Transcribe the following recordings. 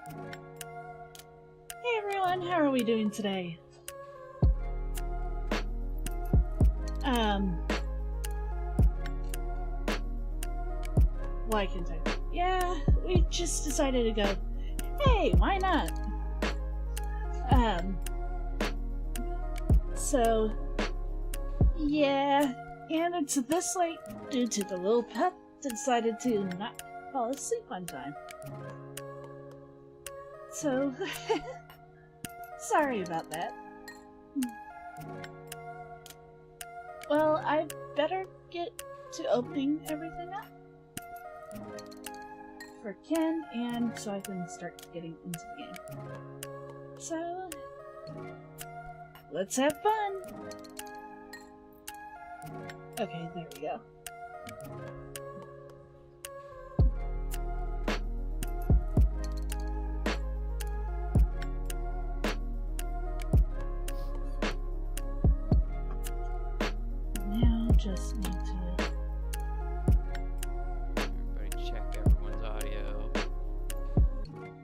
Hey everyone, how are we doing today? Well, I can say, yeah, we just decided to go, hey, why not? So, yeah, and it's this late due to the little pup decided to not fall asleep on time. So, sorry about that. Well, I better get to opening everything up for Ken, and so I can start getting into the game. So, let's have fun! Okay, there we go. Now just need to... Everybody check everyone's audio. Make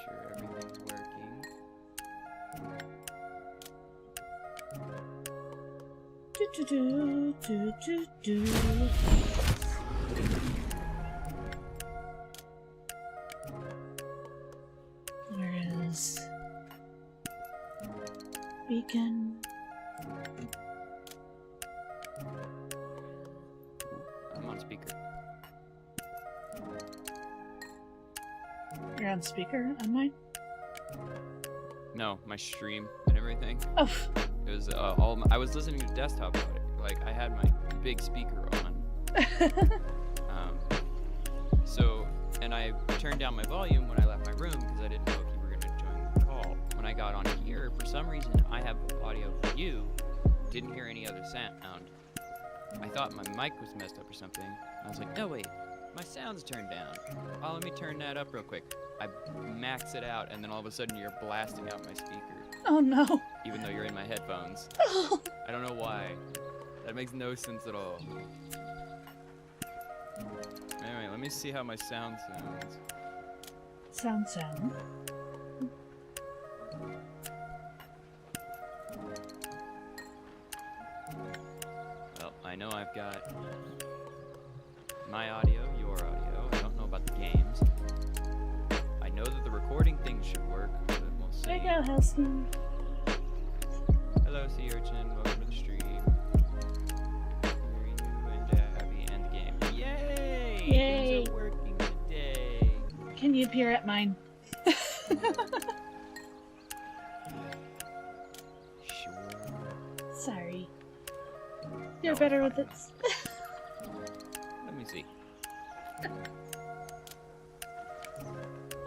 sure everything's working. Do. Where is beacon? I'm on speaker. You're on speaker on mine? No, my stream and everything. Oh. It was I was listening to desktop audio. Like I had my big speaker on. So, and I turned down my volume when I left my room because I didn't know if you were going to join the call. When I got on here, for some reason, I have audio for you. Didn't hear any other sound. I thought my mic was messed up or something. I was like, no, wait, my sound's turned down. Oh, let me turn that up real quick. I max it out, and then all of a sudden you're blasting out my speaker. Oh no. Even though you're in my headphones. Oh. I don't know why. That makes no sense at all. Anyway, let me see how my sound sounds. Sound. Well, I know I've got my audio, your audio. I don't know about the games. I know that the recording thing should work, but we'll see. There you go, Helston. Hello, Sea Urchin. Welcome to the stream. Here you and Abby and the game. Yay! Yay! Things are working today. Can you appear at mine? Sure. Sorry. You're No, better fine. with it. Let me see.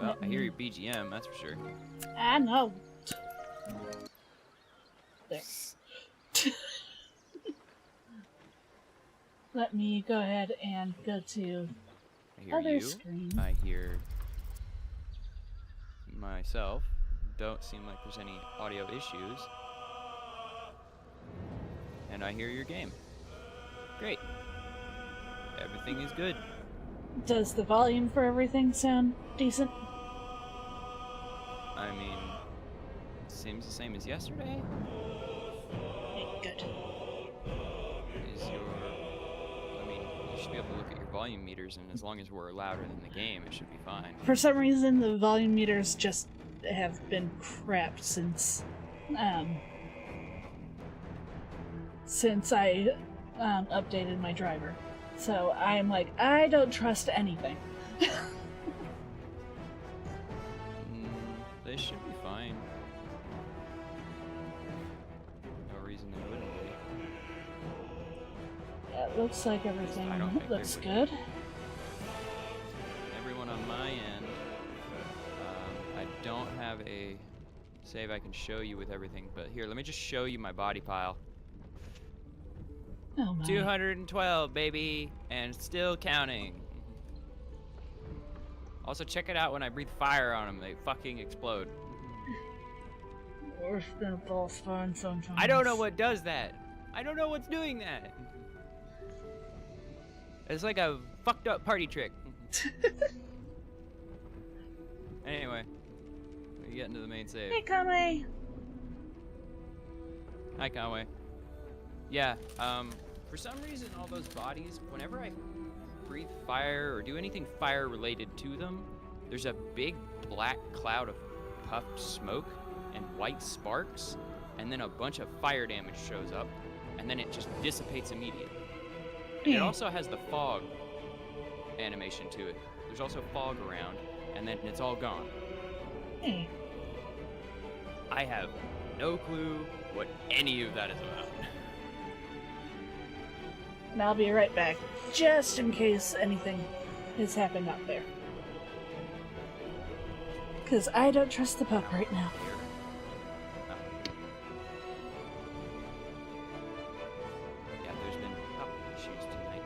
Well, I hear your BGM, that's for sure. I know. There. Let me go ahead and go to I hear other you. screen. I hear myself. Don't seem like there's any audio issues. And I hear your game. Great. Everything is good. Does the volume for everything sound decent? I mean, seems the same as yesterday. Okay, good. Is your... I mean, you should be able to look at your volume meters, and as long as we're louder than the game, it should be fine. For some reason, the volume meters just have been crap since I updated my driver. So I'm like, I don't trust anything. They should be fine. No reason they wouldn't be. It looks like everything I don't think looks they good. Everyone on my end, I don't have a save I can show you with everything, but here, let me just show you my body pile. Oh my. 212, baby, and still counting. Also, check it out when I breathe fire on them, they fucking explode. We're both fun sometimes. I don't know what does that. I don't know what's doing that. It's like a fucked up party trick. get into the main save. Hey, Conway. Hi, Conway. Yeah, for some reason, all those bodies, whenever I breathe fire or do anything fire related to them, there's a big black cloud of puffed smoke and white sparks, and then a bunch of fire damage shows up, and then it just dissipates immediately. It also has the fog animation to it. There's also fog around, and then it's all gone. I have no clue what any of that is about. And I'll be right back, just in case anything has happened out there. Because I don't trust the pup right now. Yeah, there's been pup issues tonight.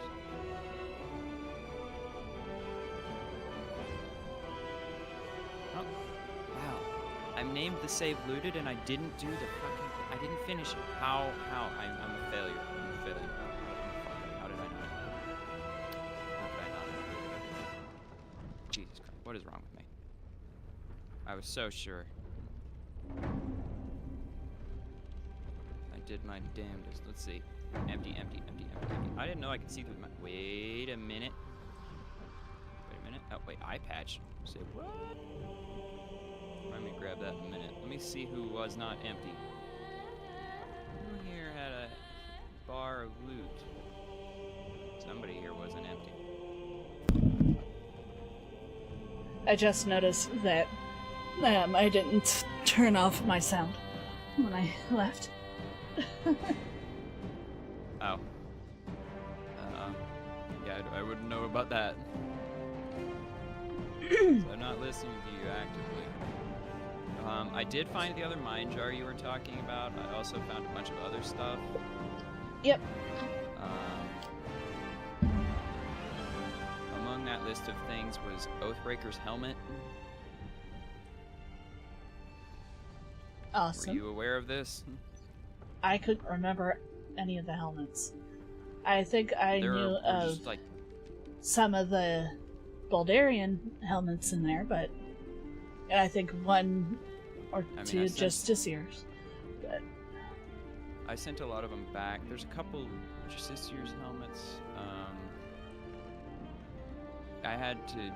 Oh, wow. I'm named the save looted and I didn't do the fucking... I didn't finish it. How? I'm a failure. I'm a failure. How did I not? How did I not? Jesus Christ. What is wrong with me? I was so sure. I did my damnedest. Let's see. Empty, empty, empty, empty, empty. I didn't know I could see through my... Wait a minute. Wait a minute. Oh, wait. Eye patch. Say what? Let me grab that in a minute. Let me see who was not empty. Who here had a bar of loot? Somebody here wasn't empty. I just noticed that I didn't turn off my sound when I left. Oh. Yeah, I wouldn't know about that. I'm not listening to you actively. I did find the other mine jar you were talking about. I also found a bunch of other stuff. Yep. Among that list of things was Oathbreaker's helmet. Awesome. Were you aware of this? I couldn't remember any of the helmets. I think I knew of some of the Baldurian helmets in there, but I think one or two Justiciars. But I sent a lot of them back. There's a couple Justiciars helmets. I had to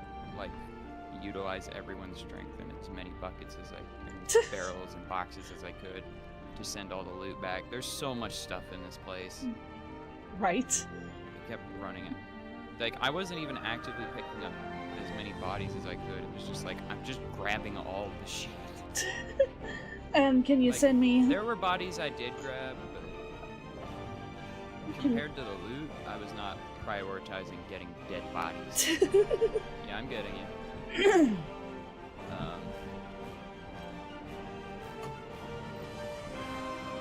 utilize everyone's strength in as many buckets as barrels and boxes as I could to send all the loot back. There's so much stuff in this place. Right. I kept running it. I wasn't even actively picking up as many bodies as I could. It was just I'm just grabbing all the shit. And can you send me... There were bodies I did grab, but compared to the loot, I was not prioritizing getting dead bodies. Yeah, I'm getting it.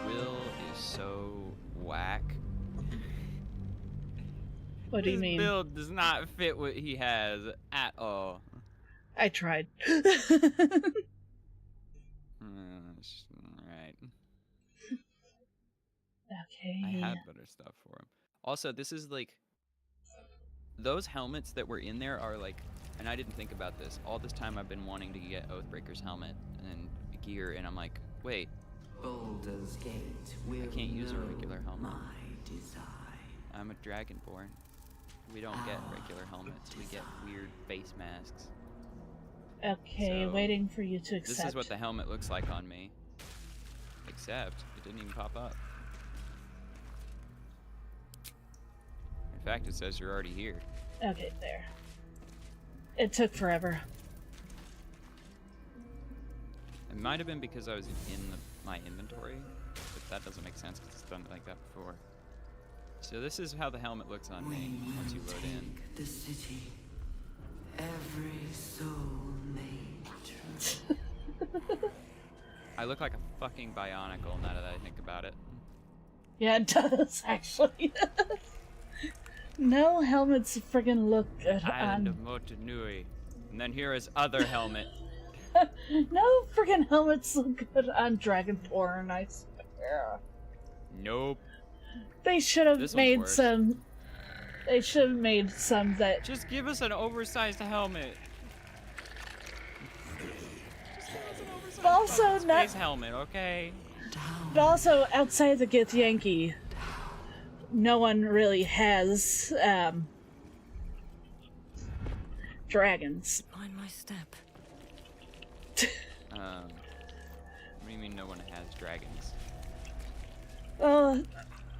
Will is so whack. What do you mean? His build does not fit what he has at all. I tried. Right. Okay. I had better stuff for him. Also, this is those helmets that were in there are and I didn't think about this. All this time I've been wanting to get Oathbreaker's helmet and gear, and I'm like, wait. Baldur's Gate will I can't use a regular helmet. My design. I'm a dragonborn. We don't get regular helmets. We get weird face masks. Okay, So, waiting for you to accept. This is what the helmet looks like on me. Except, it didn't even pop up. In fact, it says you're already here. Okay, there. It took forever. It might have been because I was in my inventory, but that doesn't make sense because it's done it like that before. So this is how the helmet looks on me once you load in. The city, every soul made true. I look like a fucking bionicle now that I think about it. Yeah, it does, actually. No helmets friggin' look good Island on... of Motunui. And then here is other helmet. No friggin' helmets look good on Dragonborn, I swear. Nope. They should have made worse. some... They should have made some that... Just give us an oversized helmet. also space helmet, okay? But also, outside the Githyanki, no one really has, dragons. Mind my step. What do you mean no one has dragons? Well,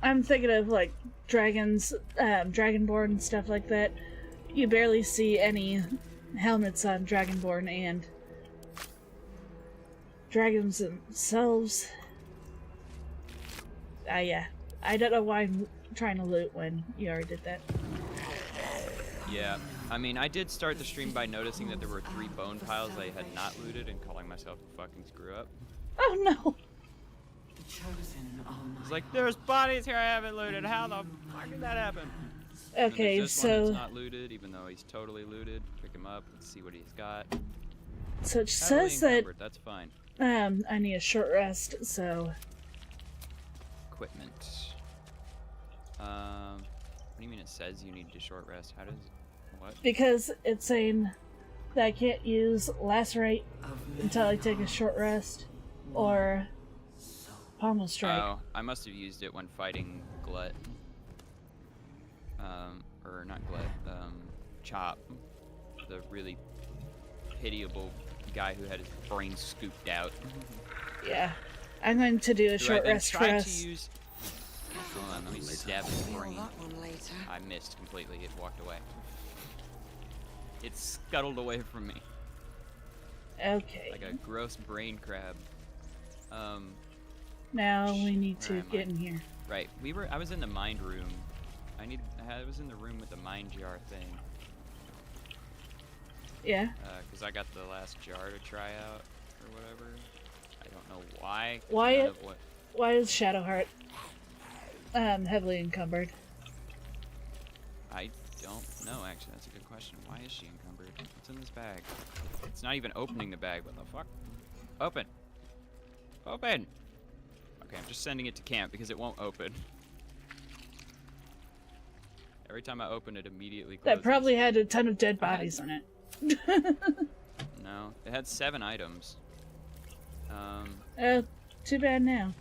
I'm thinking of, like, dragons, Dragonborn and stuff like that. You barely see any helmets on Dragonborn, and dragons themselves. Yeah. I don't know why I'm trying to loot when you already did that. Yeah, I mean, I did start the stream by noticing that there were 3 bone piles I had not looted and calling myself a fucking screw up. Oh no! The chosen are It's like, there's bodies here I haven't looted. How the fuck did that happen? Okay, This so... one that's not looted, even though he's totally looted. Pick him up, let's see what he's got. So it Heavily says that, encumbered, that's fine. I need a short rest, so... Equipment. What do you mean it says you need to short rest? How does... What? Because it's saying that I can't use Lacerate until I take a short rest, or Pommel Strike. Oh, I must have used it when fighting Glut. Or not Glut, Chop. The really pitiable guy who had his brain scooped out. Yeah. I'm going to do a short rest tried first. to use... Hold on, let me stab his Feel brain. that one later. I missed completely, it walked away. It scuttled away from me. Okay. Like a gross brain crab. Now we need Where to am I? get in here. Right, I was in the mind room. I was in the room with the mind jar thing. Yeah? Because I got the last jar to try out, or whatever. I don't know why. Why none it- of what- Why is Shadowheart heavily encumbered? I don't know, actually. That's a good question. Why is she encumbered? What's in this bag? It's not even opening the bag. What the fuck? Open! Open! Okay, I'm just sending it to camp because it won't open. Every time I open it, immediately closes. That probably had a ton of dead bodies in it. No, it had 7 items. Too bad now.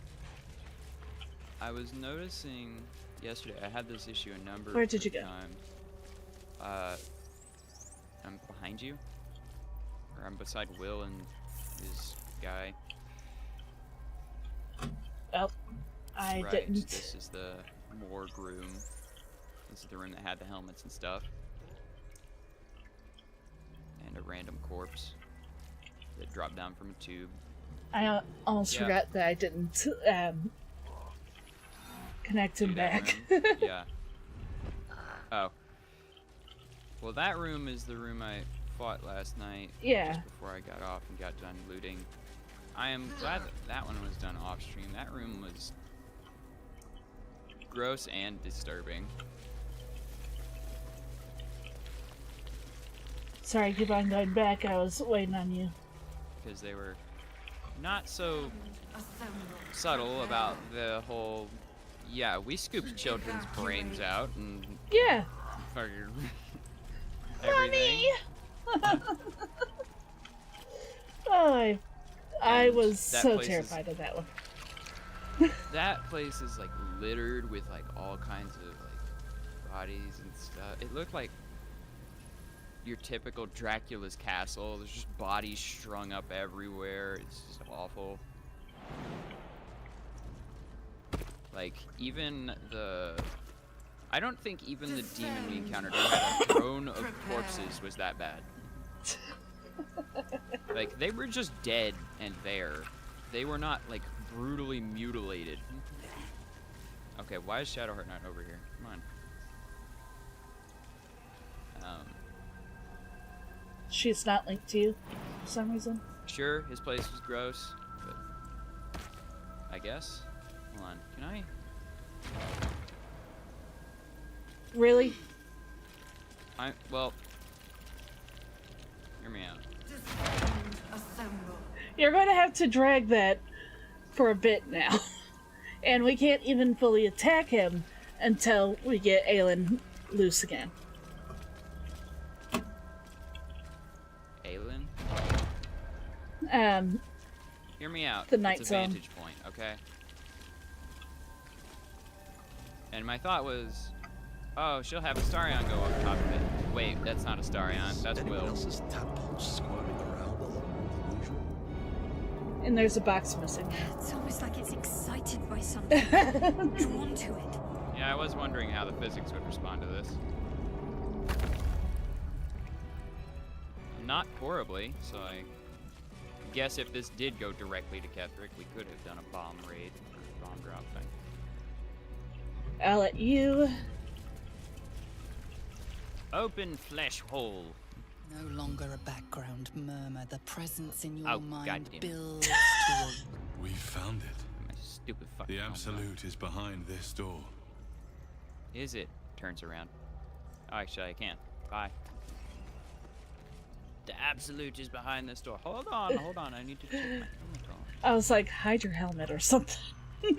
I was noticing yesterday, I had this issue a number Where did you go? of times. I'm behind you. Or I'm beside Will and his guy. Oh, I Right, didn't. this is the morgue room. This is the room that had the helmets and stuff. And a random corpse that dropped down from a tube. I almost Yeah. forgot that I didn't connect him To that back. room. Yeah. Oh. Well, that room is the room I fought last night. Yeah. Just before I got off and got done looting. I am glad that that one was done off stream. That room was gross and disturbing. Sorry, keep on going back. I was waiting on you. Because they were not so subtle about the whole, yeah, we scooped children's brains out and Yeah. fucking everything. Oh, I And was that so place is- terrified of that one. That place is like littered with like all kinds of like bodies and stuff. It looked like your typical Dracula's castle. There's just bodies strung up everywhere. It's just awful. Like even I don't think even the demon we encountered who had a throne of corpses was that bad. Like they were just dead and there. They were not like brutally mutilated. Okay, why is Shadowheart not over here? Come on. She's not linked to you for some reason. Sure, his place was gross, but I guess. Hold on, can I? Really? Well, hear me out. assemble. You're going to have to drag that for a bit now. And we can't even fully attack him until we get Aelin loose again. Aelin? Hear me out. The night it's a zone. vantage point, okay? And my thought was, oh, she'll have a Starion go over top of it. Wait, that's not a Starion. That's Will. Else's tadpoles squirming around a lot more than usual. And there's a box missing. It's almost like it's excited by something, drawn to it. Yeah, I was wondering how the physics would respond to this. Not horribly, so I guess if this did go directly to Ketherick, we could have done a bomb raid, bomb drop thing. I'll let you. Open flesh hole. No longer a background murmur. The presence in your Oh, mind goddamn. builds toward. We found it. My stupid fucking The helmet. Absolute is behind this door. Is it? Turns around. Oh, actually, I can't. Bye. The Absolute is behind this door. Hold on. I need to check my helmet on. I was like, hide your helmet or something. Yeah,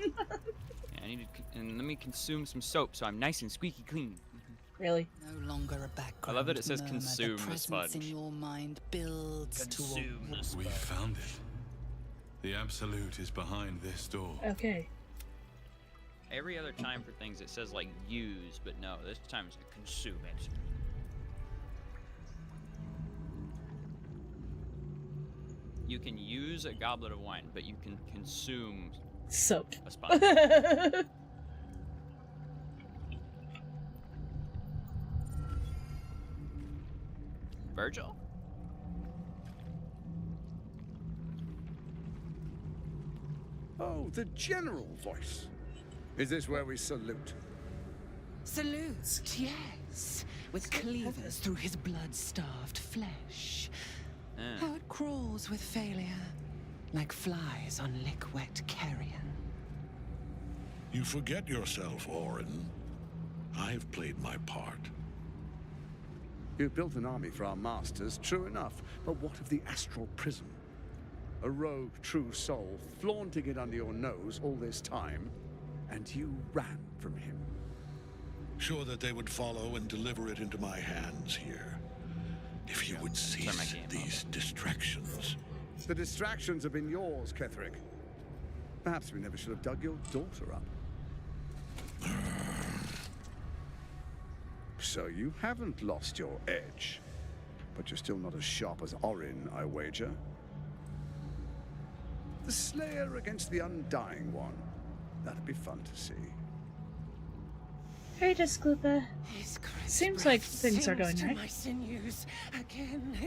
I need to, and let me consume some soap so I'm nice and squeaky clean. Really? No longer a background. I love that it says murmur. consume the the presence in sponge. your mind builds Consume toward. the sponge. We found it. The Absolute is behind this door. Okay. Every other time for things it says like use, but no, this time it's like consume it. You can use a goblet of wine, but you can consume Soap. a sponge. Virgil? Oh, the general voice. Is this where we salute? Salutes, yes, with cleavers through his blood-starved flesh. How it crawls with failure, like flies on lick-wet carrion. You forget yourself, Orin. I've played my part. You've built an army for our masters, true enough. But what of the astral prism? A rogue true soul flaunting it under your nose all this time, and you ran from him. Sure that they would follow and deliver it into my hands here. If you would cease these distractions. The distractions have been yours, Ketherick. Perhaps we never should have dug your daughter up. So you haven't lost your edge. But you're still not as sharp as Orin, I wager. The Slayer against the Undying One. That'd be fun to see. Hey, Disclupa. His crisp Seems like breath things are going sings to right. my sinews again.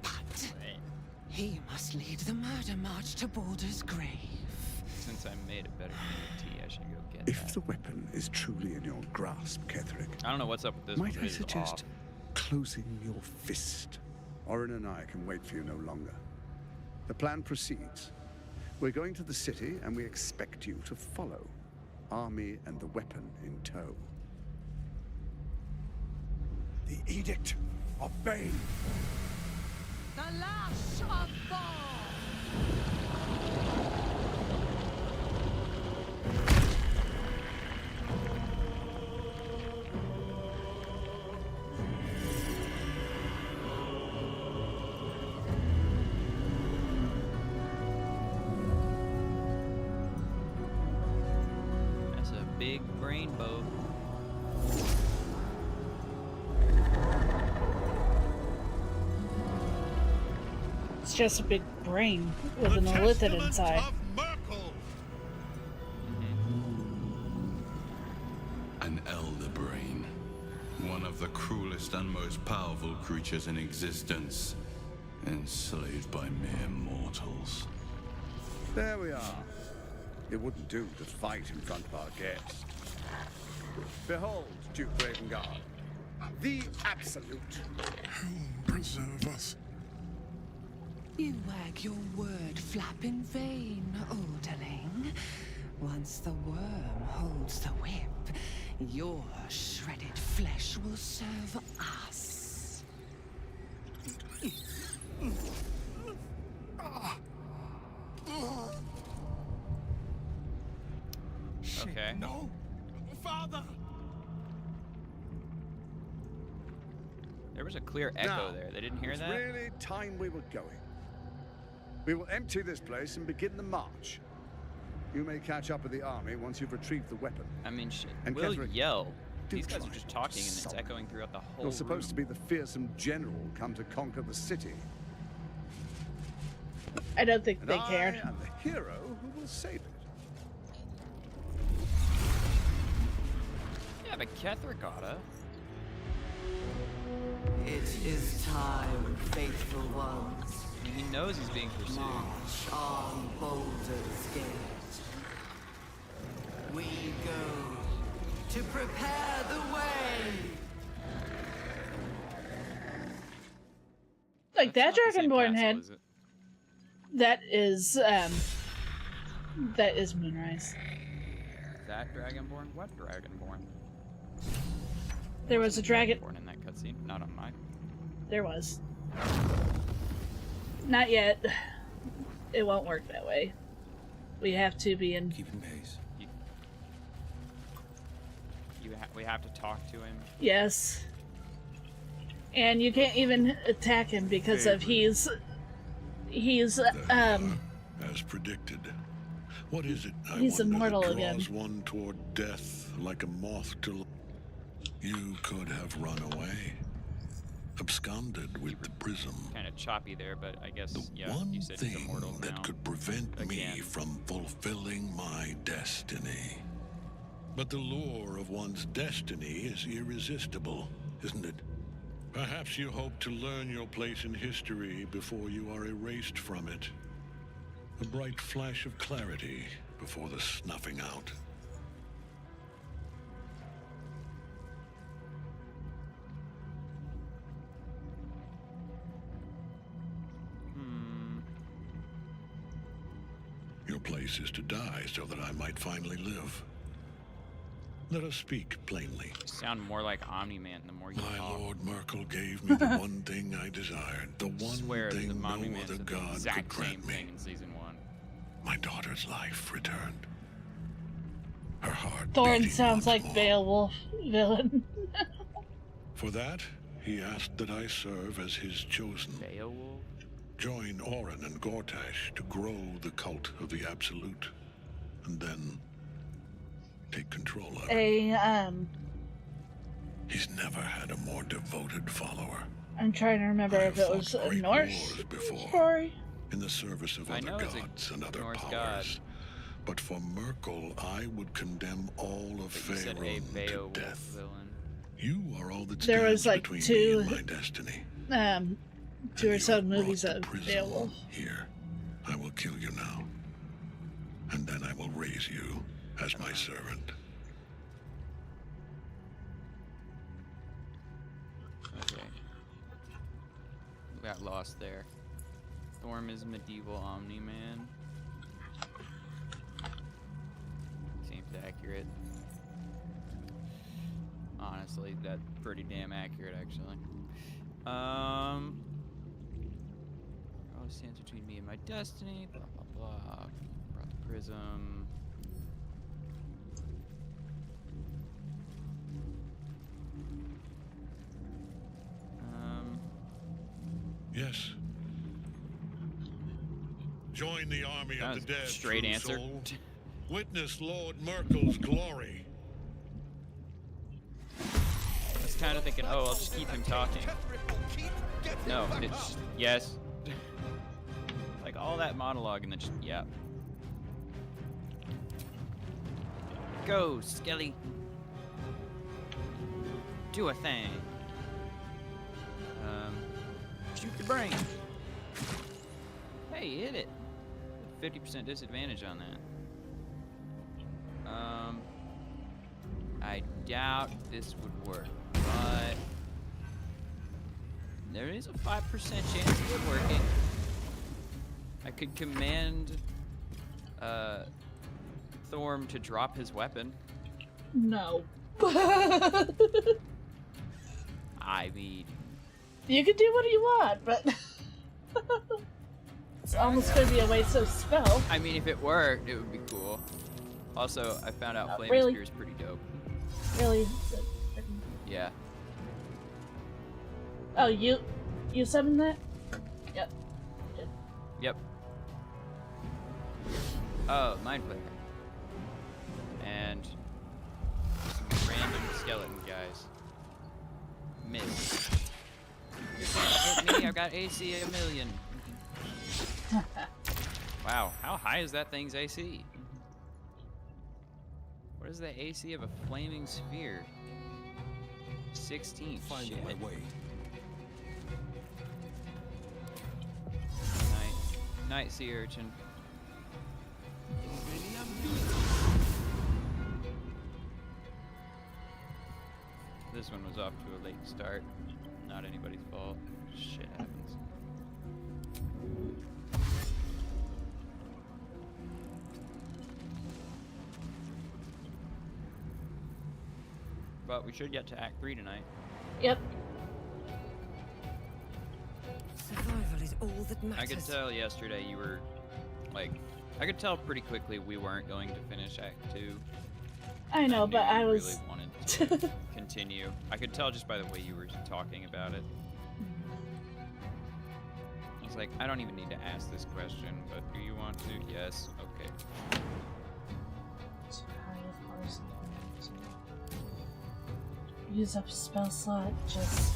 But he must lead the murder march to Baldur's grave. Since I made a better tea, I should go get If that. the weapon is truly in your grasp, Ketherick, I don't know what's up with this. might but I it is suggest off. closing your fist? Orin and I can wait for you no longer. The plan proceeds. We're going to the city, and we expect you to follow. Army and the weapon in tow. The Edict of Bane. The lash of Thor! That's a big brain bow. It's just a big brain with an illithid inside. An elder brain. One of the cruelest and most powerful creatures in existence. Enslaved by mere mortals. There we are. It wouldn't do to fight in front of our guest. Behold, Duke Ravengard. The Absolute. Preserve us. You wag your word flap in vain, Alderling. Once the worm holds the whip, your shredded flesh will serve us. Okay. No, Father. There was a clear echo Now, there. They didn't hear it's that? really time we were going. We will empty this place and begin the march. You may catch up with the army once you've retrieved the weapon. I mean, shit. And We'll Ketherick, yell. do These guys try are just to talking and it's summon. echoing throughout the whole You're supposed to room. be the fearsome general come to conquer the city. I don't think And they I cared. am the hero who will save it. Yeah, but Ketherick oughta. It is time, faithful ones. I mean, he knows he's being pursued. March on Baldur's Gate. We go to prepare the way. Like that That's not the same Dragonborn castle, head. is it? That is Moonrise. That Dragonborn? What Dragonborn? There was a dragon. Born in that cutscene, not on mine. There was. Not yet. It won't work that way. We have to be in. Keeping pace. We have to talk to him. Yes. And you can't even attack him because of he's as predicted. What is it? I He's wonder, immortal that again. draws one toward death like a moth to. You could have run away, absconded with the prism. Kind of choppy there, but I guess The yeah. one You said he's thing immortal that now. could prevent me Again. from fulfilling my destiny. But the lure of one's destiny is irresistible, isn't it? Perhaps you hope to learn your place in history before you are erased from it. A bright flash of clarity before the snuffing out. Your place is to die so that I might finally live. Let us speak plainly. You sound more like Omni-Man the more you My talk. Lord Merkel gave me the one thing I desired, the I one swear that the thing no Omni-Man other said the god could exact same grant me. thing in season 1. My daughter's life returned. Her heart Thorn beating sounds once like more. Beowulf villain. For that, he asked that I serve as his chosen. Beowulf? Join Orin and Gortash to grow the cult of the Absolute. And then take control of it. He's never had a more devoted follower. I'm trying to remember I if it have was fought a great Norse wars before. story. In the service of I other know it's a gods and other Norse powers. god. But for Merkel, I would condemn all of But you said a Faerun to Beowulf death. villain. You are all that There stands was, like, between two- me and my destiny. 2 And or you so have movies brought of the prism Beowulf. Here, I will kill you now. And then I will raise you as my servant. Okay. We got lost there. Thorm is medieval Omni-Man. Seems accurate. Honestly, that's pretty damn accurate, actually. Oh, stands between me and my destiny. Blah blah blah. Brought the prism. Yes. Join the army That of was the a dead. straight true answer. soul. Witness Lord Merkel's glory. I was kind of thinking, oh, I'll just keep him talking. No, it's yes. Like all that monologue and then just yeah. Go, Skelly. Do a thing. Shoot the brain. Hey, hit it. 50% disadvantage on that. I doubt this would work, but there is a 5% chance of it working. I could command Thorm to drop his weapon. No. I mean, You can do what you want, but it's almost going to be a waste of spell. I mean, if it worked, it would be cool. Also, I found out Flame really. Spear is pretty dope. Really? Yeah. Oh, you summoned that? Yep. Yep. Oh, mind flayer. And some random skeleton guys. Miss. Hit me, I've got AC 1,000,000. Wow, how high is that thing's AC? What is the AC of a flaming sphere? 16. Finding Shit. my way. Night sea urchin. This one was off to a late start. Not anybody's fault. Shit happens. But we should get to Act 3 tonight. Yep. Survival is all that matters. I could tell yesterday you were, like, I could tell pretty quickly we weren't going to finish Act 2. I know, but I you was... really wanted to continue. I could tell just by the way you were talking about it. I was like, I don't even need to ask this question, but do you want to? Yes. Okay. Use up spell slot, just...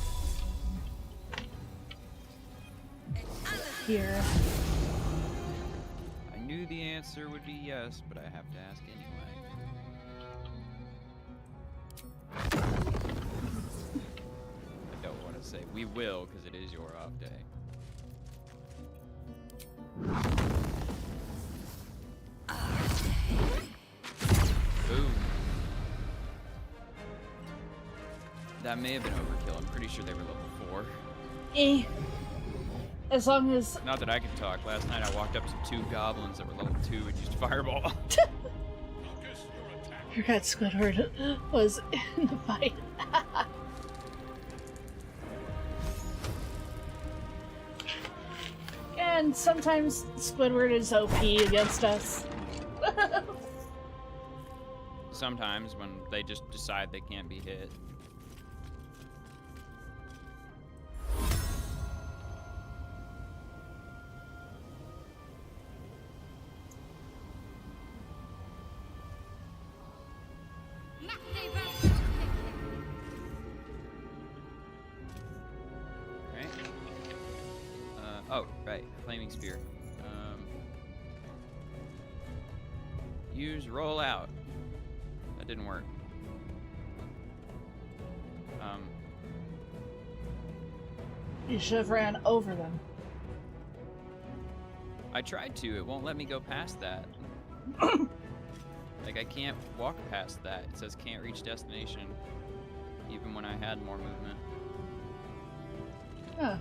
here. I knew the answer would be yes, but I have to ask anyway. I don't want to say we will, because it is your off day. Boom. That may have been overkill. I'm pretty sure they were level 4. Eh. As long as... Not that I can talk. Last night I walked up to 2 goblins that were level 2 and used fireball. Forgot Squidward was in the fight. And sometimes Squidward is OP against us. Sometimes when they just decide they can't be hit. Oh, right, flaming spear. Use roll out. That didn't work. You should have ran over them. I tried to. It won't let me go past that. Like, I can't walk past that. It says can't reach destination, even when I had more movement. Huh.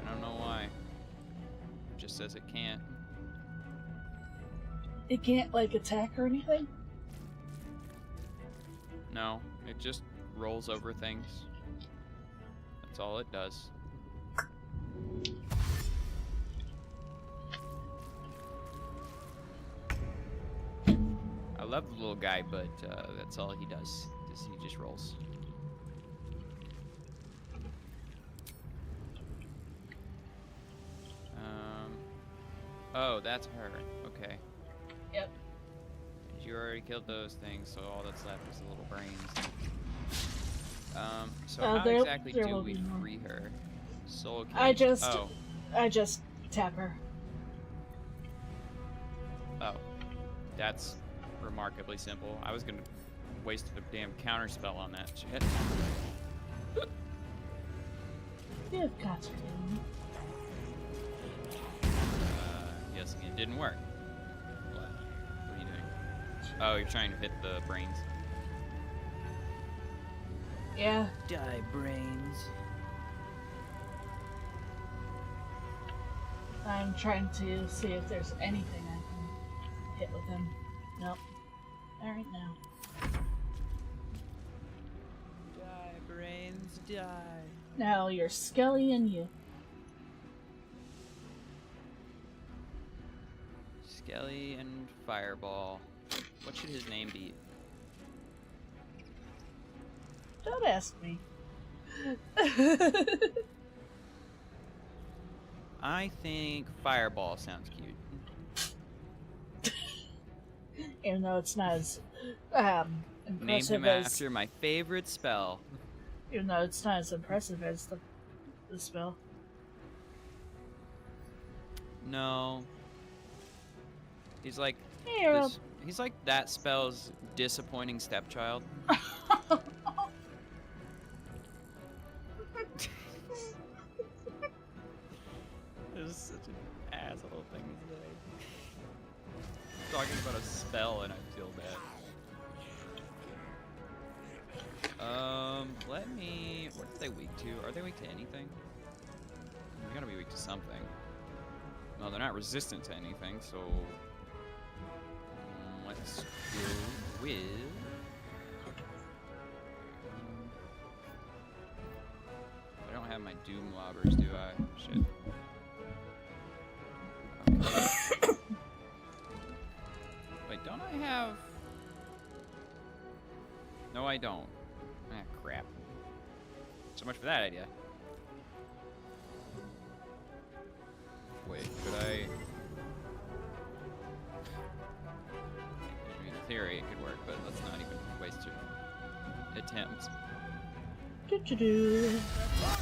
I don't know why. It just says it can't. It can't, like, attack or anything? No, it just rolls over things. That's all it does. I love the little guy, but that's all he does. He just rolls. Oh, that's her. Okay. Yep. You already killed those things, so all that's left is the little brains. So how exactly do we free her? Soul King. I just tap her. Oh. That's remarkably simple. I was gonna waste a damn counter spell on that shit. You've got to. Guessing it didn't work. What are you doing? Oh, you're trying to hit the brains. Yeah. Die, brains. I'm trying to see if there's anything I can hit with him. Nope. Alright now. Die, brains, die. Now you're Skelly and you. Skelly and Fireball. What should his name be? Don't ask me. I think fireball sounds cute. Even though it's not as Named impressive him as... after my favorite spell. Even though it's not as impressive as the spell. No. He's like... Yeah. He's like that spell's disappointing stepchild. This is such an asshole thing to say. Talking about a spell and I feel bad. Let me... What are they weak to? Are they weak to anything? They're gonna be weak to something. No, they're not resistant to anything, so... let's go with... I don't have my Doom Lobbers, do I? Shit. Okay. Wait, don't I have... No, I don't. Ah, crap. So much for that idea. Wait, could I... I mean, in theory it could work, but let's not even waste your attempts.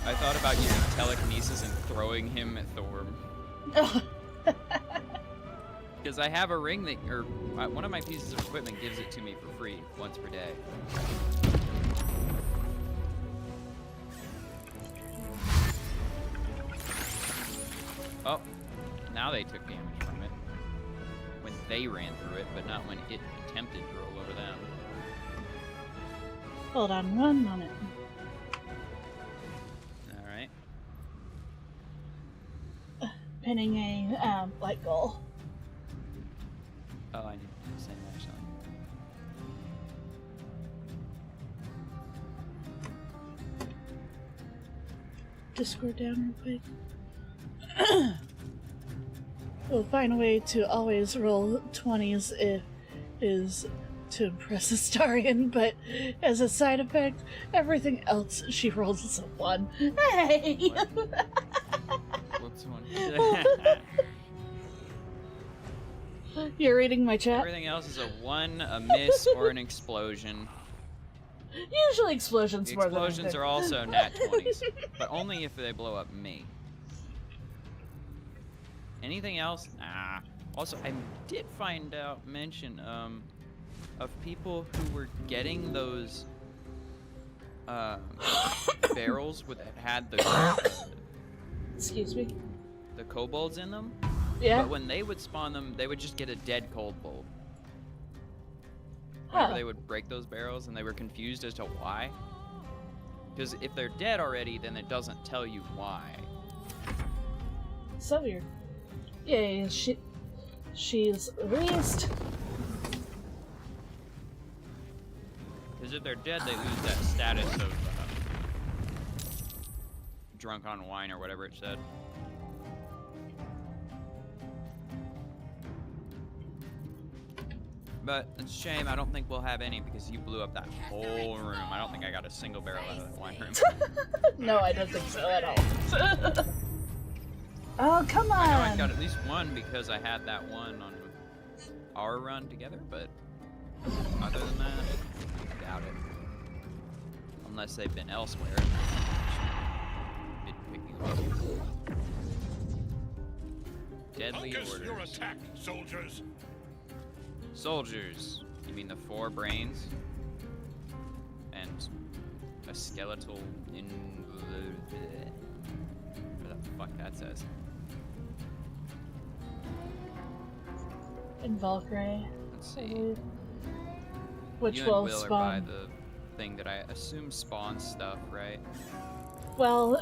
I thought about using telekinesis and throwing him at Thorm. Because I have a ring that, or one of my pieces of equipment gives it to me for free once per day. Oh, now they took damage from it. When they ran through it, but not when it attempted to roll over them. Hold on 1 moment. Alright. Pinning a light goal. Oh, I need to do the same actually. Discord down real quick. We'll find a way to always roll 20s if is to impress Astarion, but as a side effect, everything else she rolls is a 1. Hey! What's one? You're reading my chat? Everything else is a 1, a miss, or an explosion. Usually explosions The more than explosions anything. are also nat 20s, but only if they blow up me. Anything else? Nah. Also, I did find out mention of people who were getting those barrels that had the Excuse me? the kobolds in them. Yeah. But when they would spawn them, they would just get a dead kobold. Huh. Whenever they would break those barrels, and they were confused as to why. Because if they're dead already, then it doesn't tell you why. So weird. Yay, she's released. Because if they're dead, they lose that status of drunk on wine or whatever it said. But it's a shame, I don't think we'll have any because you blew up that whole room. I don't think I got a single barrel out of that wine room. No, I don't think so at all. Oh, come on! I know I got at least one because I had that one on our run together, but other than that, I doubt it. Unless they've been elsewhere. Been picking them up. Deadly Focus orders. your attack, soldiers. Soldiers. You mean the 4 brains? And a skeletal in... What the fuck that says? In Valkyrie. Let's see. Which You will and Will spawn. are by the thing that I assume spawns stuff, right? Well,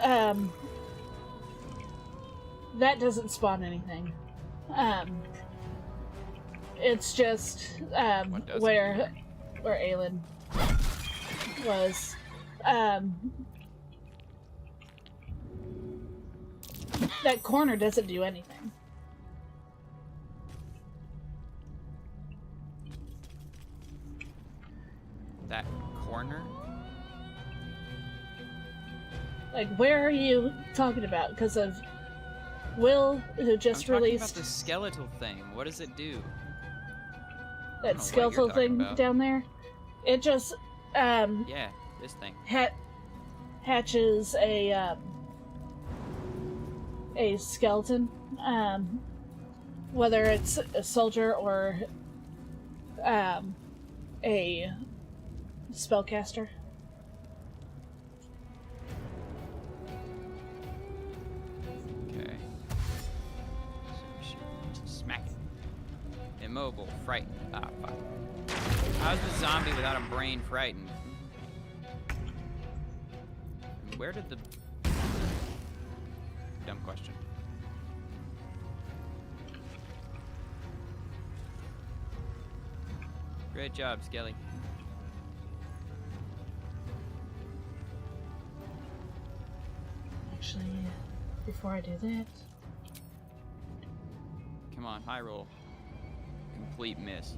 that doesn't spawn anything. It's just where Aelin was. That corner doesn't do anything. That corner? like, where are you talking about? Because of Will, who just I'm released talking about the skeletal thing. What does it do? that skeletal thing down there. It just yeah, this thing hatches a skeleton, whether it's a soldier or a spellcaster. Okay. Smack it. Immobile, frightened. Ah, fuck. How's the zombie without a brain frightened? Where did the... Dumb question. Great job, Skelly. Actually, before I do that... Come on, high roll. Complete miss.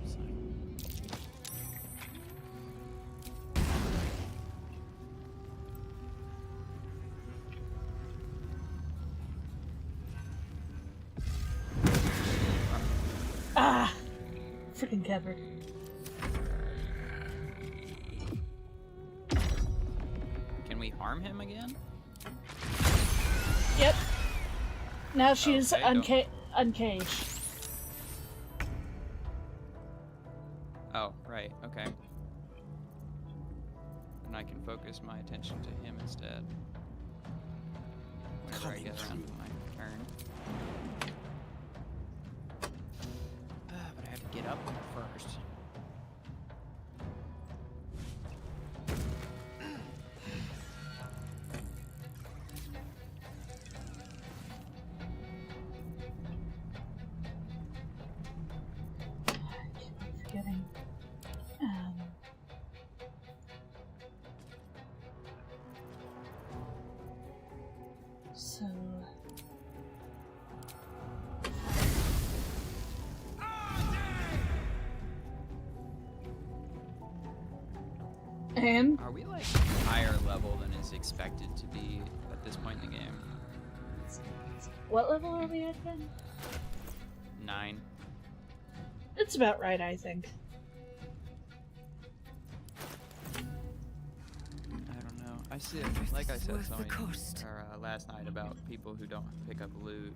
Ah! Freaking covered. Can we harm him again? Yep. Now she's Okay, uncaged. Oh, right, okay. And I can focus my attention to him instead. Whenever I get around to my turn. But I have to get up first. Forgetting. So. And? Are we like higher level than is expected to be at this point in the game? What level are we at then? 9. It's about right, I think. I don't know. I see, like I said last night about people who don't pick up loot.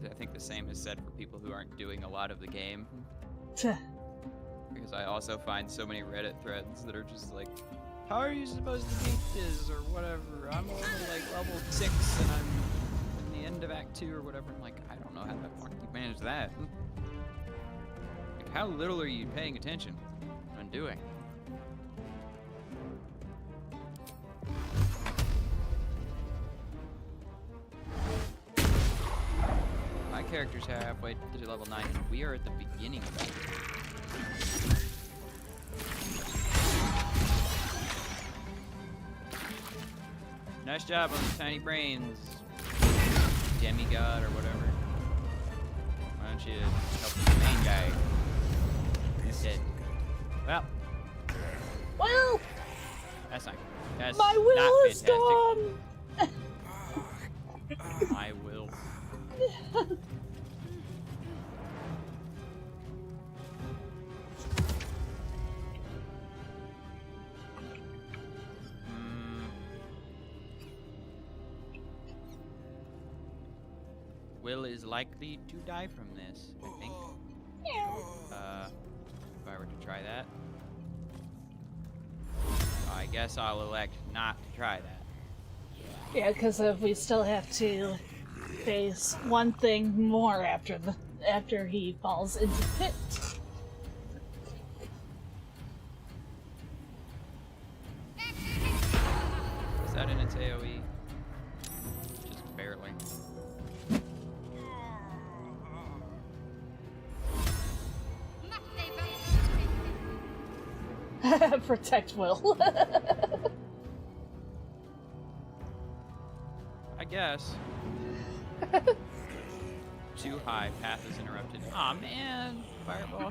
I think the same is said for people who aren't doing a lot of the game. Because I also find so many Reddit threads that are just like, how are you supposed to beat this or whatever? I'm only like level 6 and I'm in the end of Act 2 or whatever. I'm like, I don't know how the fuck you manage that. Like, how little are you paying attention on doing? My character's halfway to level 9 and we are at the beginning of that. Nice job on the tiny brains, demigod or whatever. Why don't you help the main guy? He's dead. Well, that's not. That's my will not is fantastic. gone. My will. Will is likely to die from this, I think. If I were to try that. I guess I'll elect not to try that. Yeah, because we still have to face one thing more after he falls into the pit. Is that in its AoE? Just barely. Protect Will. I guess. Too high, path is interrupted. Aw, man! Fireball,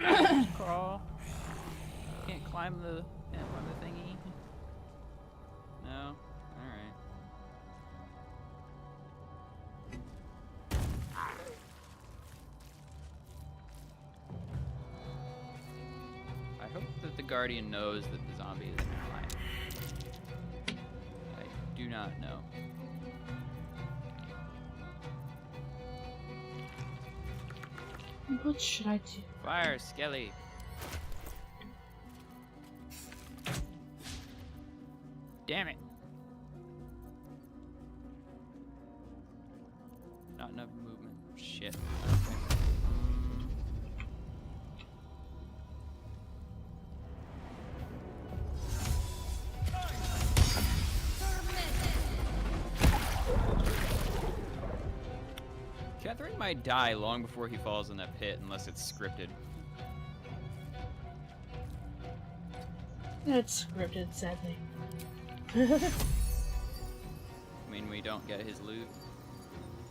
crawl. Can't climb the thingy. No? Alright. Guardian knows that the zombie is an ally? I do not know. What should I do? Fire, Skelly. Damn it. Not enough movement. Shit. Okay. Catherine might die long before he falls in that pit unless it's scripted. It's scripted, sadly. I mean, we don't get his loot.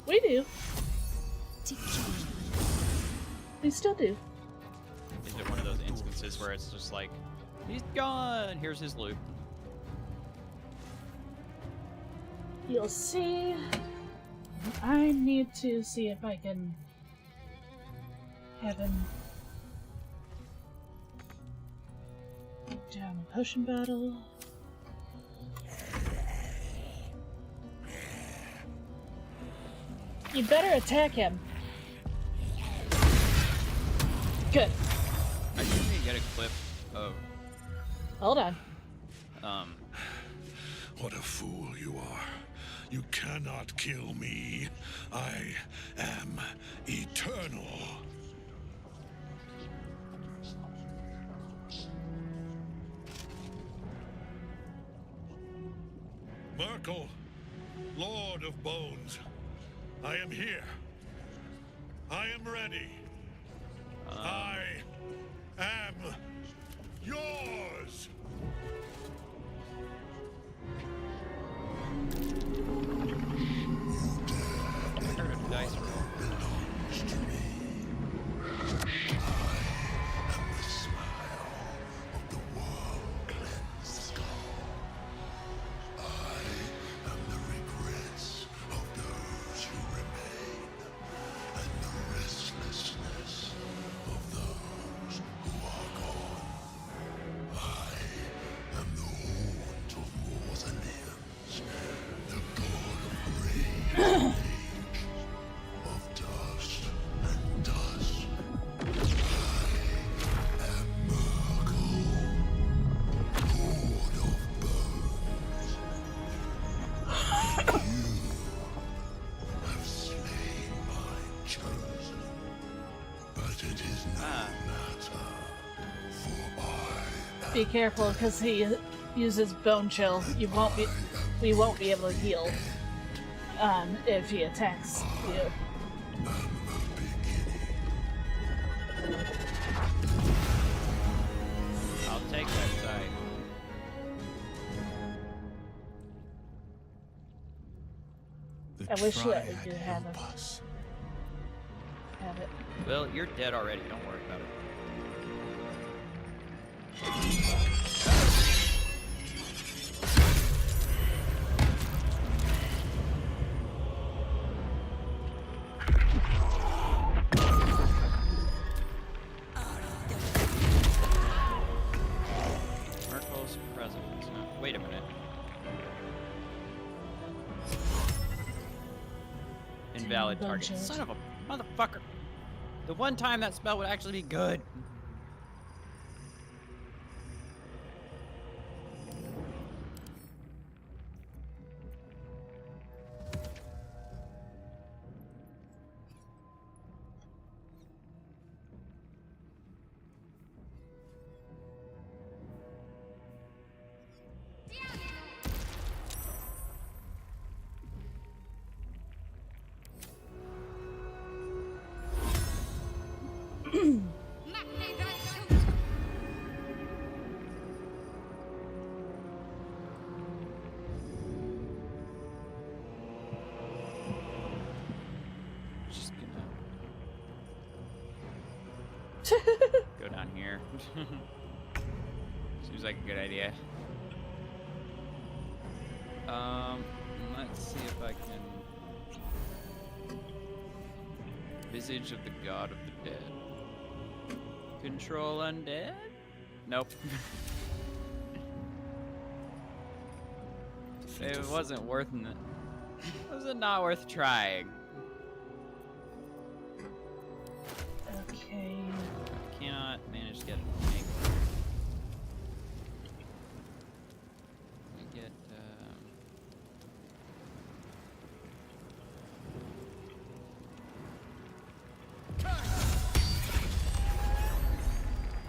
We do. We still do. Is it one of those instances where it's just like, he's gone, here's his loot? You'll see. I need to see if I can have him down a potion battle. You better attack him. Good. I just need to get a clip of... Hold on. What a fool you are. You cannot kill me. I am eternal. Merkel, Lord of Bones, I am here. I am ready. I am yours. I heard a dice roll. belongs to me. I am the smile of the world-cleansed skull. I am the regrets of those who remain, and the restlessness of those who are gone. I am the haunt of mausoleums, the god of rain. Of dust and dust. I am Merkel, Lord of Bones. You have slain my chosen, but it is no matter, for I am Be careful, because he uses bone chill. We won't be able to heal. If he attacks you. the beginning. I'll take that side. I wish that we could have him. Have it. Well, you're dead already. Don't worry about it. Merkel's presence. No, wait a minute. Invalid target. Bullshit. Son of a motherfucker. The one time that spell would actually be good. Just gonna go down here. Seems like a good idea. Let's see if I can. Visage of the God of the Dead. Control undead? Nope. It wasn't worth it. Was it not worth trying? Okay. I cannot manage to get an angle. Let me get,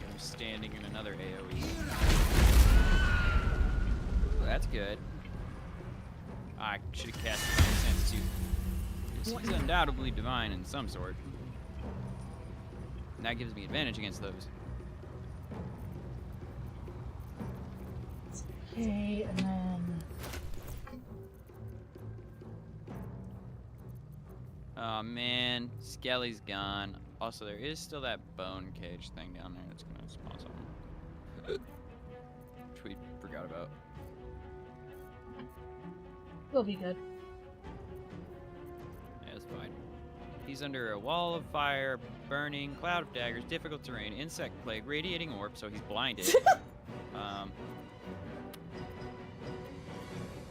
I'm standing in another AoE. Well, that's good. I should have cast Divine Sense too. He's undoubtedly divine in some sort. And that gives me advantage against those. Okay, and then... Oh man, Skelly's gone. Also, there is still that bone cage thing down there that's gonna spawn something. Which we forgot about. We'll be good. Yeah, it's fine. He's under a wall of fire, burning, cloud of daggers, difficult terrain, insect plague, radiating orb, so he's blinded.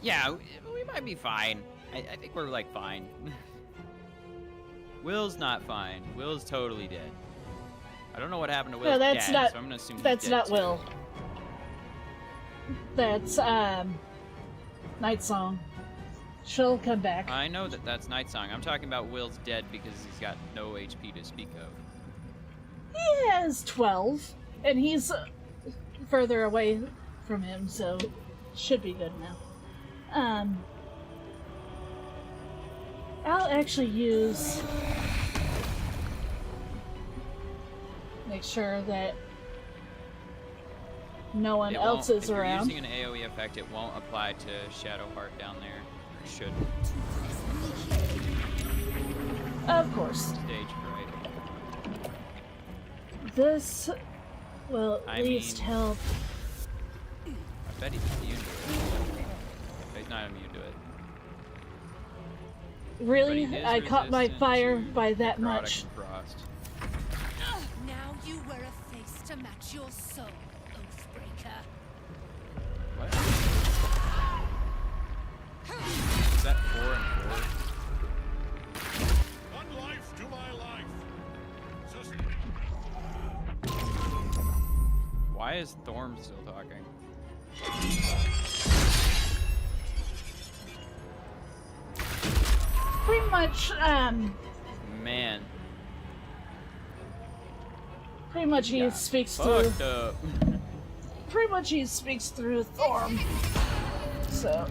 Yeah, we might be fine. I think we're like fine. Will's not fine. Will's totally dead. I don't know what happened to Will's dad, so I'm gonna assume he's that's dead not too. Will. That's Night Song. She'll come back. I know that that's Night Song. I'm talking about Will's dead because he's got no HP to speak of. He has 12, and he's further away from him, so should be good now. I'll actually use... Make sure that no one else is around. If you're using an AoE effect, it won't apply to Shadowheart down there. Or should. Of course. Stage fright. This will at least help. I bet he's immune to it. But he's not immune to it. Really? I caught my fire by that necrotic much. Frost. Now you wear a face to match your soul, Oathbreaker. What? Is that 4 and 4? One life to my life. Why is Thorm still talking? Pretty much, Man. pretty much he speaks through. Fucked up. Pretty much he speaks through Thorm. So.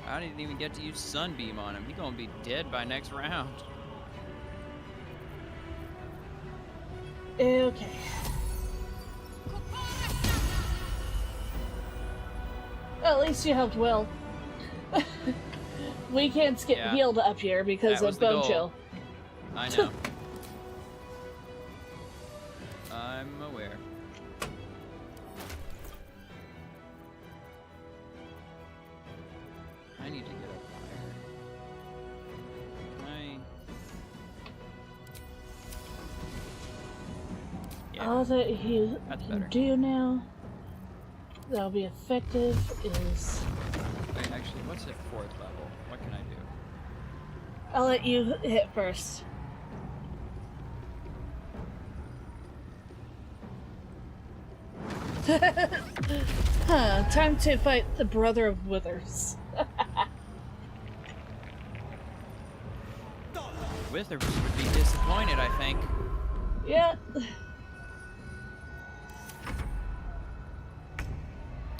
I didn't even get to use Sunbeam on him. He's gonna be dead by next round. Okay. Well, at least you helped Will. We can't get healed up here because of Bojo. I know. I'm aware. I need to get up higher. Yeah, All that he that's can better. do now that'll be effective is... Wait, actually, what's at 4th level? What can I do? I'll let you hit first. Huh, time to fight the Brother of Withers. Withers would be disappointed, I think. Yeah.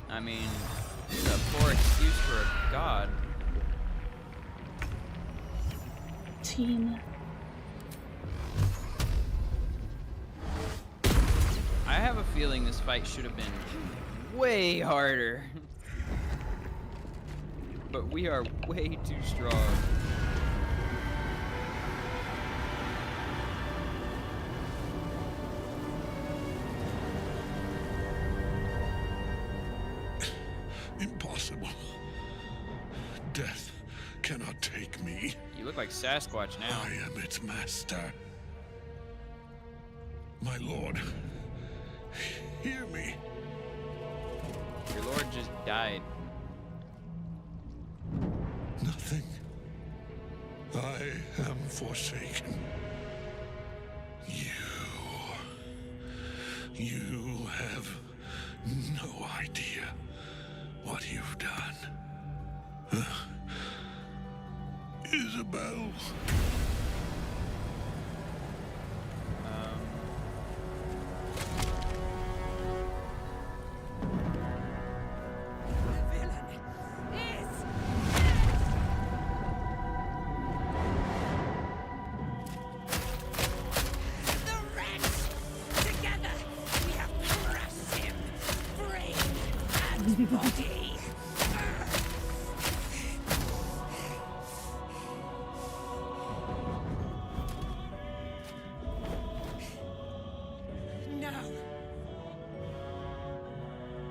I mean, it's a poor excuse for a god. Team. I have a feeling this fight should have been way harder. But we are way too strong. Impossible. Death cannot take me. You look like Sasquatch now. I am its master. My lord, hear me. Your lord just died. Nothing. I am forsaken. You have no idea what you've done. Isabel.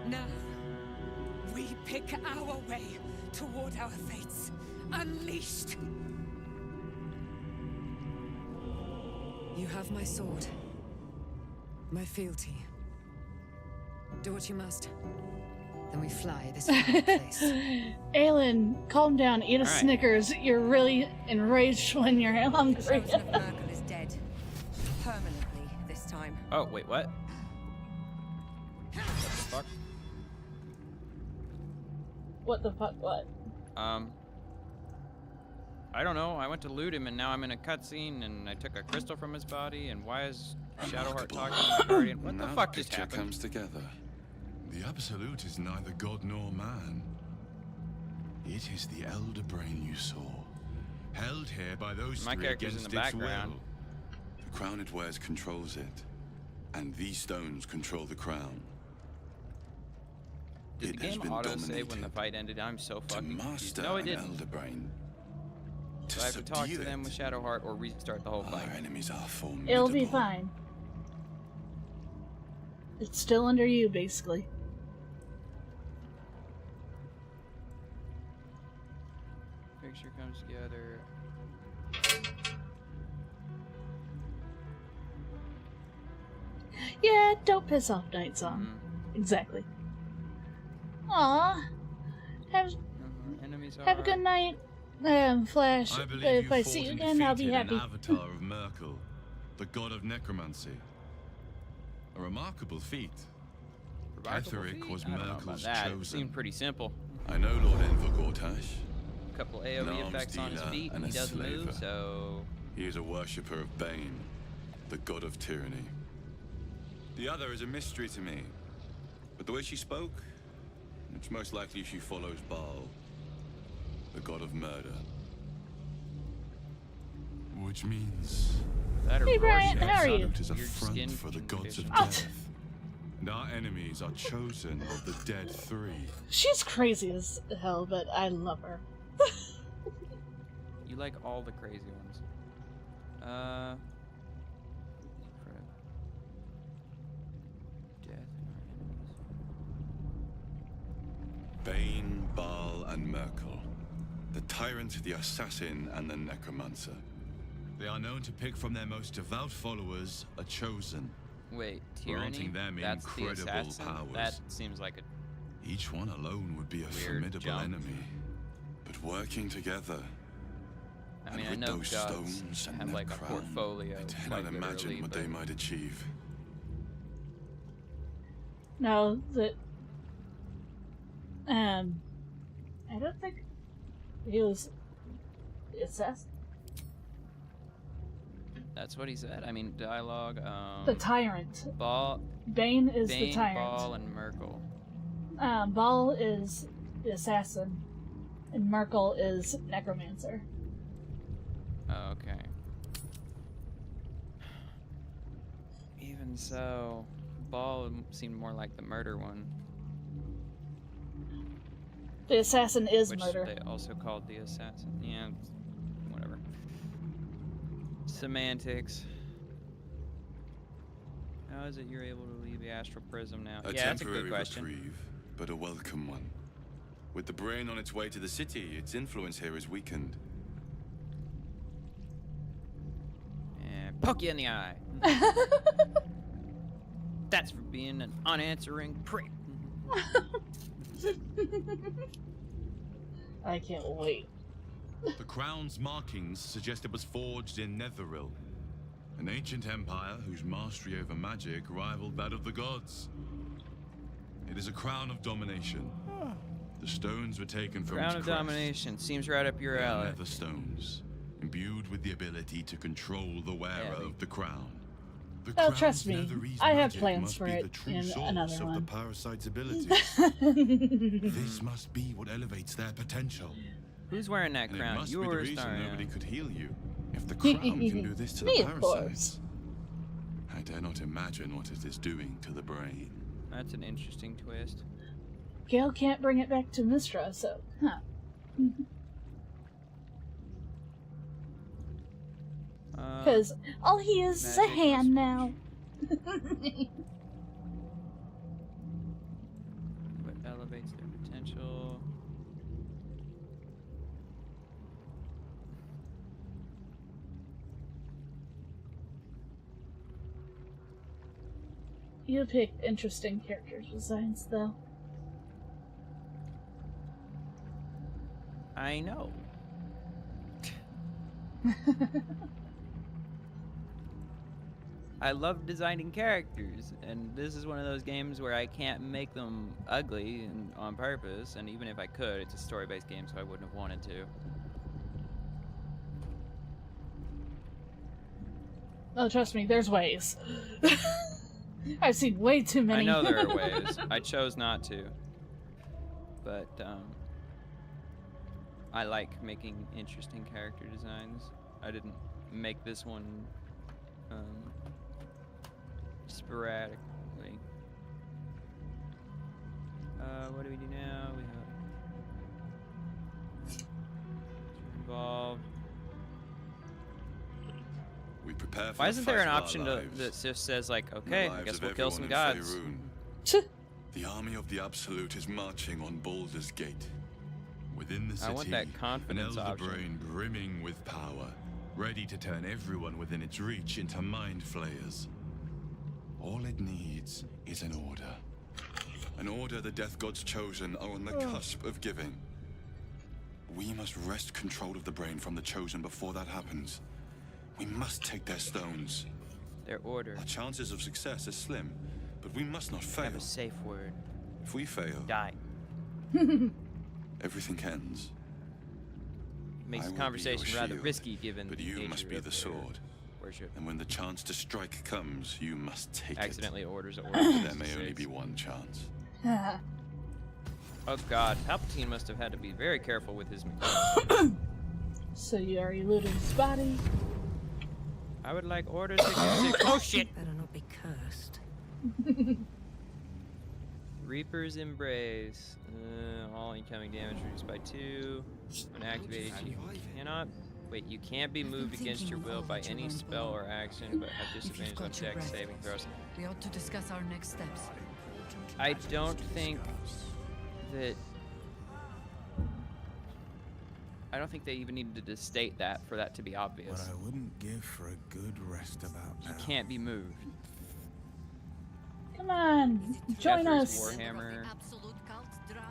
Now, we pick our way toward our fates, unleashed. You have my sword, my fealty. Do what you must. Then we fly this far place. Aelin, calm down. Eat a Snickers. You're really enraged when you're hungry. The Chosen of Merkel is dead. Permanently, this time. Oh, wait, what? What the fuck? What the fuck, what? I don't know. I went to loot him and now I'm in a cutscene and I took a crystal from his body and why is Shadowheart talking to my guardian? What the fuck just happened? Comes together. The Absolute is neither god nor man. It is the Elder Brain you saw, held here by those My three character's against in the its background. will. The crown it wears controls it, and these stones control the crown. Did the game auto-save when the fight ended? I'm so fucking confused. No, it didn't. Elder Brain. So I have to talk to them with Shadowheart or restart the whole fight. Our enemies are formidable. It'll be fine. It's still under you, basically. Picture comes together. Yeah, don't piss off Night Song. Exactly. Aw. Have a good night, Flash. If I see you again, I'll be happy. An avatar of Merkel, the god of necromancy. A remarkable feat. Etheric was Merkel's chosen. It seemed pretty simple. I know Lord Envergortash. A couple AoE effects on his feet, and he doesn't move, so... He is a worshipper of Bane, the god of tyranny. The other is a mystery to me. But the way she spoke, it's most likely she follows Baal, the god of murder. Which means... Hey Brian, how are you? It is a front for the gods of Oh. death. And our enemies are chosen of the dead three. She's crazy as hell, but I love her. You like all the crazy ones. Death in our enemies. Bane, Baal, and Merkel. The tyrant, the assassin, and the necromancer. They are known to pick from their most devout followers a chosen. Wait, tyranny? Granting them That's the incredible assassin? powers. That seems like a... Each one alone would be a Weird formidable jump. enemy. But working together, I mean, I and with know those gods stones and have their like a crown, portfolio, I quite cannot imagine literally, what but... they might achieve. No, that... I don't think he was the assassin. That's what he said. I mean, dialogue. The tyrant. Bane is the Bane, tyrant. Baal, and Merkel. Baal is the assassin, and Merkel is necromancer. Oh, okay. Even so, Baal seemed more like the murder one. The assassin is which murder. They also called the assassin. Yeah, whatever. Semantics. How is it you're able to leave the astral prism now? A yeah, that's a temporary good question. reprieve, but a welcome one. With the brain on its way to the city, its influence here is weakened. And poke you in the eye. That's for being an unanswering prick. I can't wait. The crown's markings suggest it was forged in Netheril, an ancient empire whose mastery over magic rivaled that of the gods. It is a crown of domination. The stones were taken from Crown its of crest. Domination seems right up your They are alley. nether stones, imbued with the ability to control the wearer of the crown. The Oh, crown's trust me, Netherese I have magic plans must for be it the true in source another of one. the parasite's abilities. This must be what elevates their potential. Who's wearing that And it crown? must You be the or reason nobody Astarion? could heal you. If the crown can do this to the Me, of course. parasites, I dare not imagine what it is doing to the brain. That's an interesting twist. Gale can't bring it back to Mistra, so, huh. Because all he is a magic hand now. What elevates their potential? You picked interesting character designs, though. I know. I love designing characters, and this is one of those games where I can't make them ugly and on purpose, and even if I could, it's a story-based game, so I wouldn't have wanted to. Oh, trust me, there's ways. I've seen way too many. I know there are ways. I chose not to. But, I like making interesting character designs. I didn't make this one, sporadically. What do we do now? We have involved. We prepare for Why the isn't there an fight of our option lives. that just says like, The okay, I lives guess of we'll kill some everyone in gods? Faerun. The army of the Absolute is marching on Baldur's Gate. Within the city, I want that confidence an elder option. brain brimming with power, ready to turn everyone within its reach into mind flayers. All it needs is an order. An order the Death God's chosen are on the cusp of giving. We must wrest control of the brain from the chosen before that happens. We must take their stones. Their order. Our chances of success are slim, but we must not fail. Have a safe word. If we fail, Die. everything ends. Makes I the will be conversation your rather shield, risky given but the you nature must be of the their sword. worship. And when the chance to strike comes, you must take Accidentally orders it. a There may only be one chance. Oh god, Palpatine must have had to be very careful with his mechanics. So you are eluding his body. I would like Order 66. Oh shit! Better not be cursed. Reaper's Embrace. All incoming damage reduced by 2. When activated, you cannot. Wait, you can't be moved against your will by any spell or action, but have disadvantage on checks, saving throws. We ought to discuss our next steps. I don't think that. I don't think they even needed to state that for that to be But obvious. I wouldn't give for a good rest about He now. can't be moved. Come on, join Catherine's us. Warhammer. Absolute cult, Drow?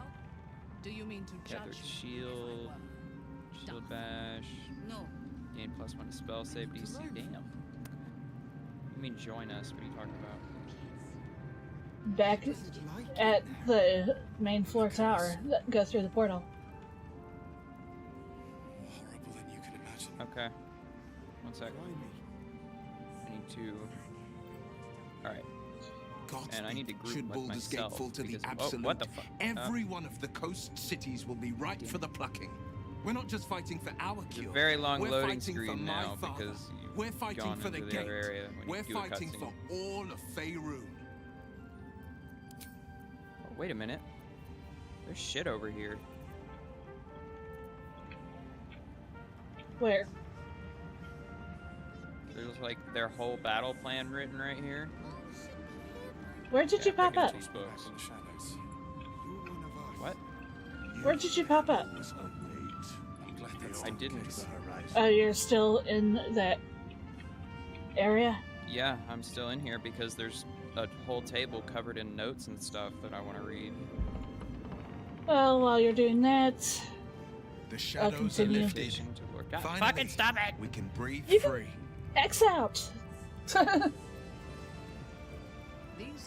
Do you mean to Catherine's judge? Shield. Shield Bash. No. Gain +1 to spell save DC. Damn. You mean join us? What are you talking about? Back at the main floor tower. Go through the portal. Horrible than you can imagine. Okay. 1 sec. I need to. Alright. And I need to group Should with Baldur's Gate myself. fall to the because, Absolute, oh, what the fuck? every one of the coast cities will be ripe for the plucking. We're not just fighting for our It's a cure. very long We're loading fighting for screen my now father. because you've We're fighting gone for the into gate. other area when We're you do a fighting cutscene. for all of Faerun. Oh, wait a minute. There's shit over here. Where? There's like their whole battle plan written right here. Where did you pop up? These books. Shadows. What? Where did you pop up? I didn't. Oh, you're still in that area? Yeah, I'm still in here because there's a whole table covered in notes and stuff that I want to read. Well, while you're doing that, The shadows are lifted. God, fucking stop it! We can breathe You free. X out!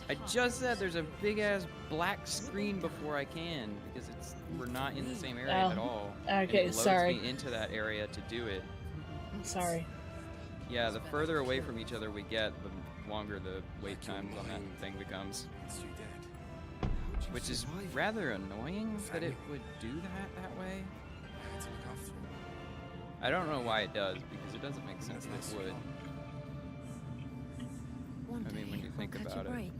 I just said there's a big ass black screen before I can because we're not in the same area at all. Okay, and it sorry. loads me into that area to do it. Sorry. Yeah, the further away from each other we get, the longer the wait times on that thing becomes. Which is rather annoying that it would do that way. I don't know why it does, because it doesn't make sense that it would. I mean, when you think about it.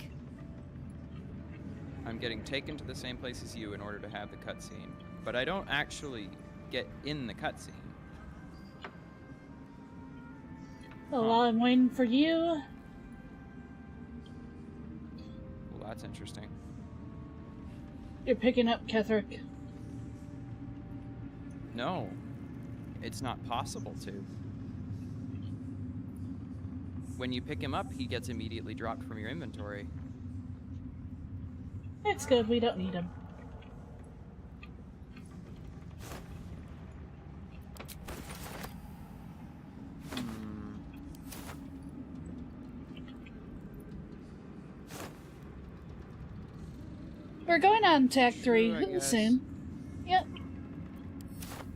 I'm getting taken to the same place as you in order to have the cutscene, but I don't actually get in the cutscene. Well, while I'm waiting for you... Well, that's interesting. You're picking up Ketherick. No, it's not possible to. When you pick him up, he gets immediately dropped from your inventory. It's good, we don't need him. We're going on Tac 3 soon. Yep.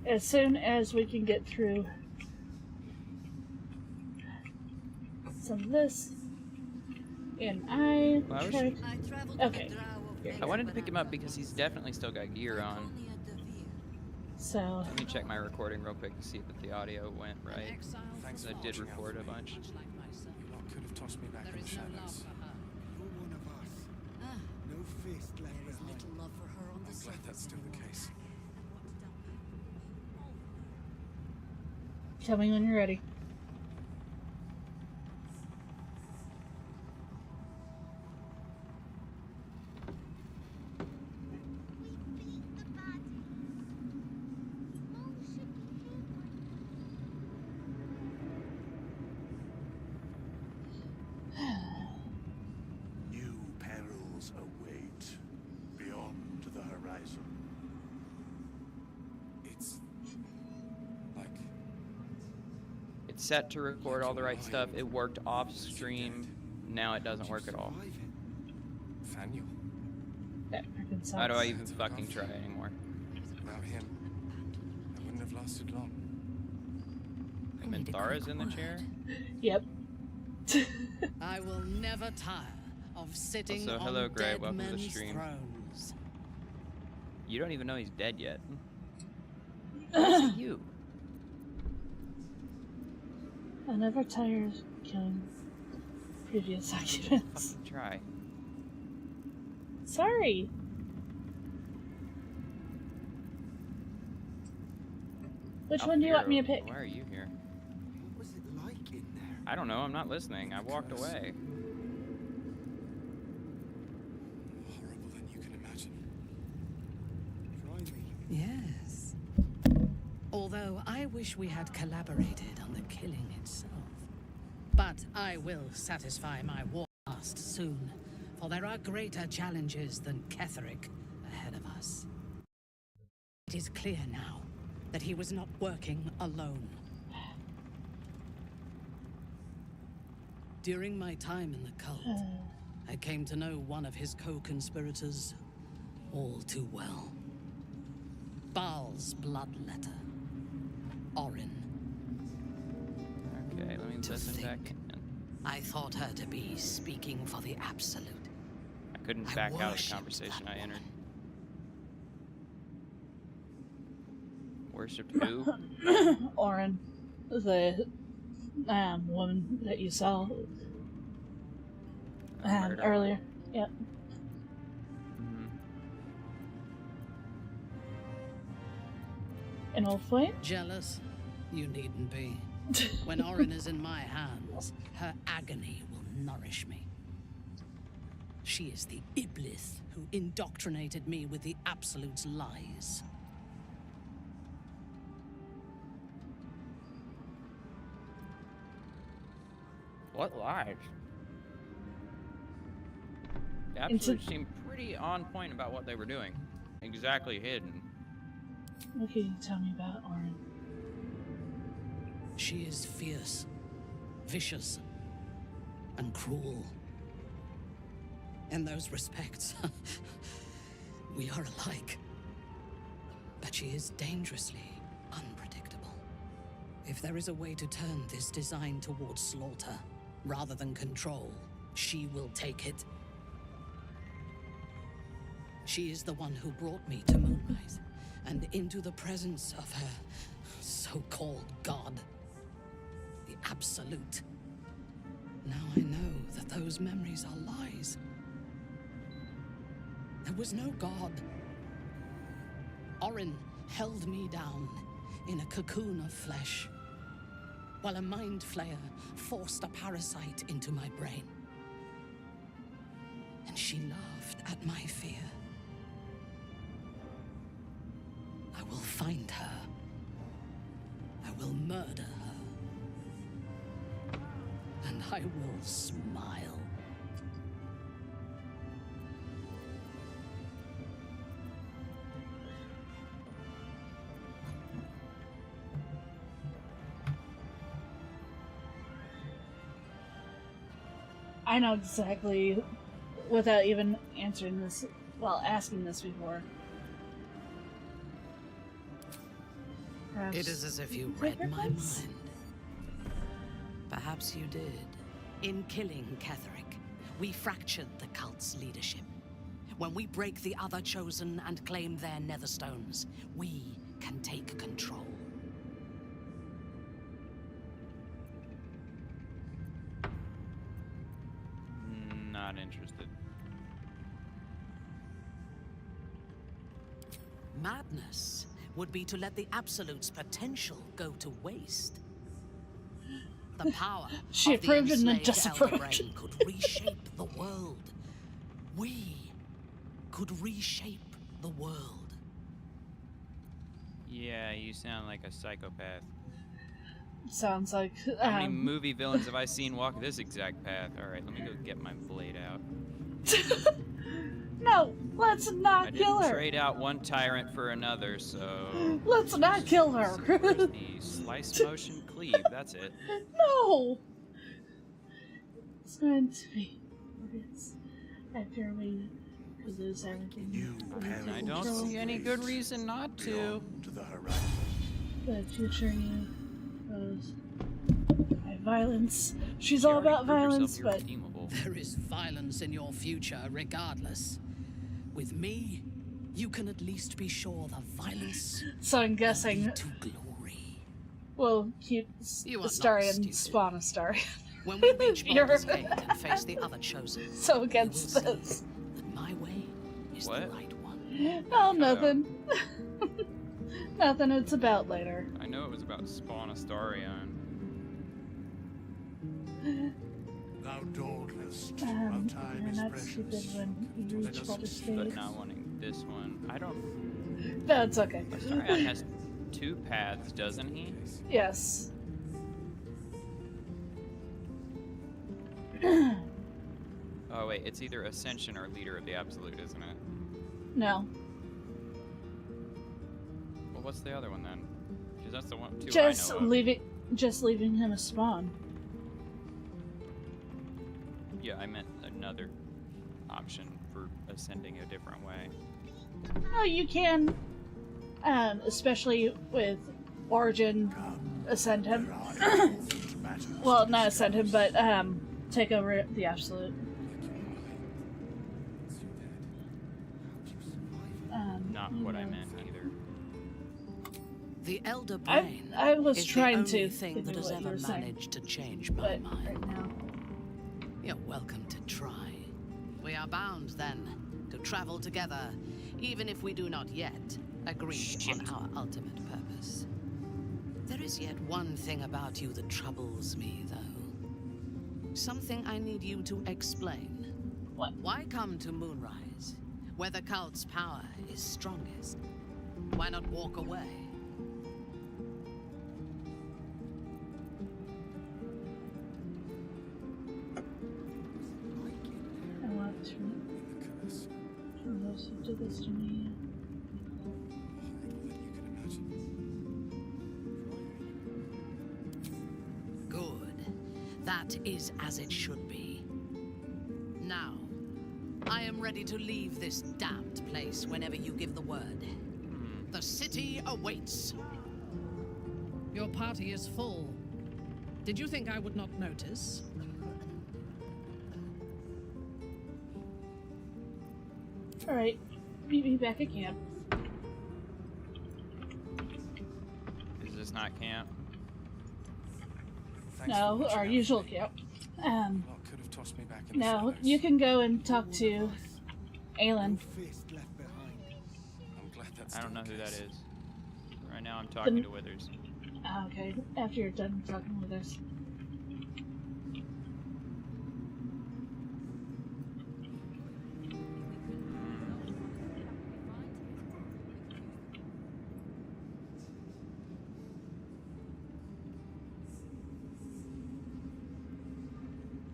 As soon as we can get through some of this. And okay. I wanted to pick him up because he's definitely still got gear on. So let me check my recording real quick to see that the audio went right. Thanks, I did record a bunch. You lot could have tossed me back in the shadows. You're one of us. No fist left behind. I'm glad that's still the case. tell me when you're ready. Set to record all the right stuff. It worked off stream. Now it doesn't work at all. How do I even fucking try anymore? Without him, I wouldn't have lasted long. Minthara's in the chair? Yep. I will never tire of sitting also, hello, on Gray. dead Welcome to the men's stream. thrones. You don't even know he's dead yet. It's you. I never tire of killing previous occupants. Try. Sorry. Which one do you want me to pick? Why are you here? What was it like in there? I don't know. I'm not listening. I walked away. Horrible than you can imagine. Try me. Yes. Although I wish we had collaborated on the killing itself. But I will satisfy my war lust soon, for there are greater challenges than Ketherick ahead of us. It is clear now that he was not working alone. During my time in the cult, I came to know one of his co-conspirators all too well. Baal's bloodletter. Orin. Okay, let me listen back in. I thought her to be speaking for the Absolute. I couldn't back out of the conversation I entered. Worshipped who? Orin. The woman that you saw earlier. Yep. An old flame? Jealous? You needn't be. When Orin is in my hands, her agony will nourish me. She is the Iblis who indoctrinated me with the Absolute's lies. What lives? The Absolutes seemed pretty on point about what they were doing. Exactly hidden. What can you tell me about Orin? She is fierce, vicious, and cruel. In those respects, we are alike. But she is dangerously unpredictable. If there is a way to turn this design towards slaughter, rather than control, she will take it. She is the one who brought me to Moonrise, and into the presence of her so-called god. The Absolute. Now I know that those memories are lies. There was no god. Orin held me down in a cocoon of flesh, while a mind flayer forced a parasite into my brain. And she laughed at my fear. I will find her. I will murder her. And I will smile. I know exactly, without even answering this, well, asking this before. Perhaps It is as if you read my mind. Perhaps you did. In killing Ketheric, we fractured the cult's leadership. When we break the other chosen and claim their netherstones, we can take control. Not interested. Madness would be to let the Absolute's potential go to waste. The power She of the approved and then enslaved disapproved. Elder Brain could reshape the world. We could reshape the world. Yeah, you sound like a psychopath. Sounds like How many movie villains have I seen walk this exact path? Alright, let me go get my blade out. No, let's not I kill didn't her. trade out one tyrant for another, so... Let's not kill her. Where's the slice motion cleave? That's it. No. It's going to be glorious. After we lose everything. I don't see any good reason not to. To the horizon. The future you goes by violence. She's all about violence, but There is violence in your future regardless. With me, you can at least be sure the violence so I'm guessing will lead to glory. we'll keep You are not Astarion stupid. spawn Astarion. When we reach You're- Baldur's Gate and face the other chosen, So against you will this. see that my way is the right one. Oh, nothing. Nothing, it's about later. I know it was about Spawn Astarion. Thou dauntless, You're time is not precious. stupid when you reach Baldur's But Gate. not wanting this one. I don't... No, it's okay. Astarion has two paths, doesn't he? Yes. Oh wait, it's either Ascension or Leader of the Absolute, isn't it? No. Well, what's the other one then? Because that's the one, two Just I know of. leaving him a spawn. Yeah, I meant another option for ascending a different way. No, you can, especially with Origin, ascend him. Well, not ascend him, but take over the Absolute. Not what I meant either. The Elder Brain I was is trying the to only thing think that of has what you ever were saying. managed to change my But mind. right now, You're welcome to try. We are bound, then, to travel together, even if we do not yet agree on our ultimate purpose. There is yet one thing about you that troubles me, though. Something I need you to explain. What? Why come to Moonrise, where the cult's power is strongest? Why not walk away? From those who did this to me. Good. That is as it should be. Now, I am ready to leave this damned place whenever you give the word. The city awaits. Your party is full. Did you think I would not notice? Alright, meet me back at camp. Is this not camp? No, our usual camp. Could have tossed me back in the No, shadows. you can go and talk to Aelin. I'm glad that's I don't know still who the that case. is. Right now I'm talking to Withers. Oh, okay, after you're done talking with us.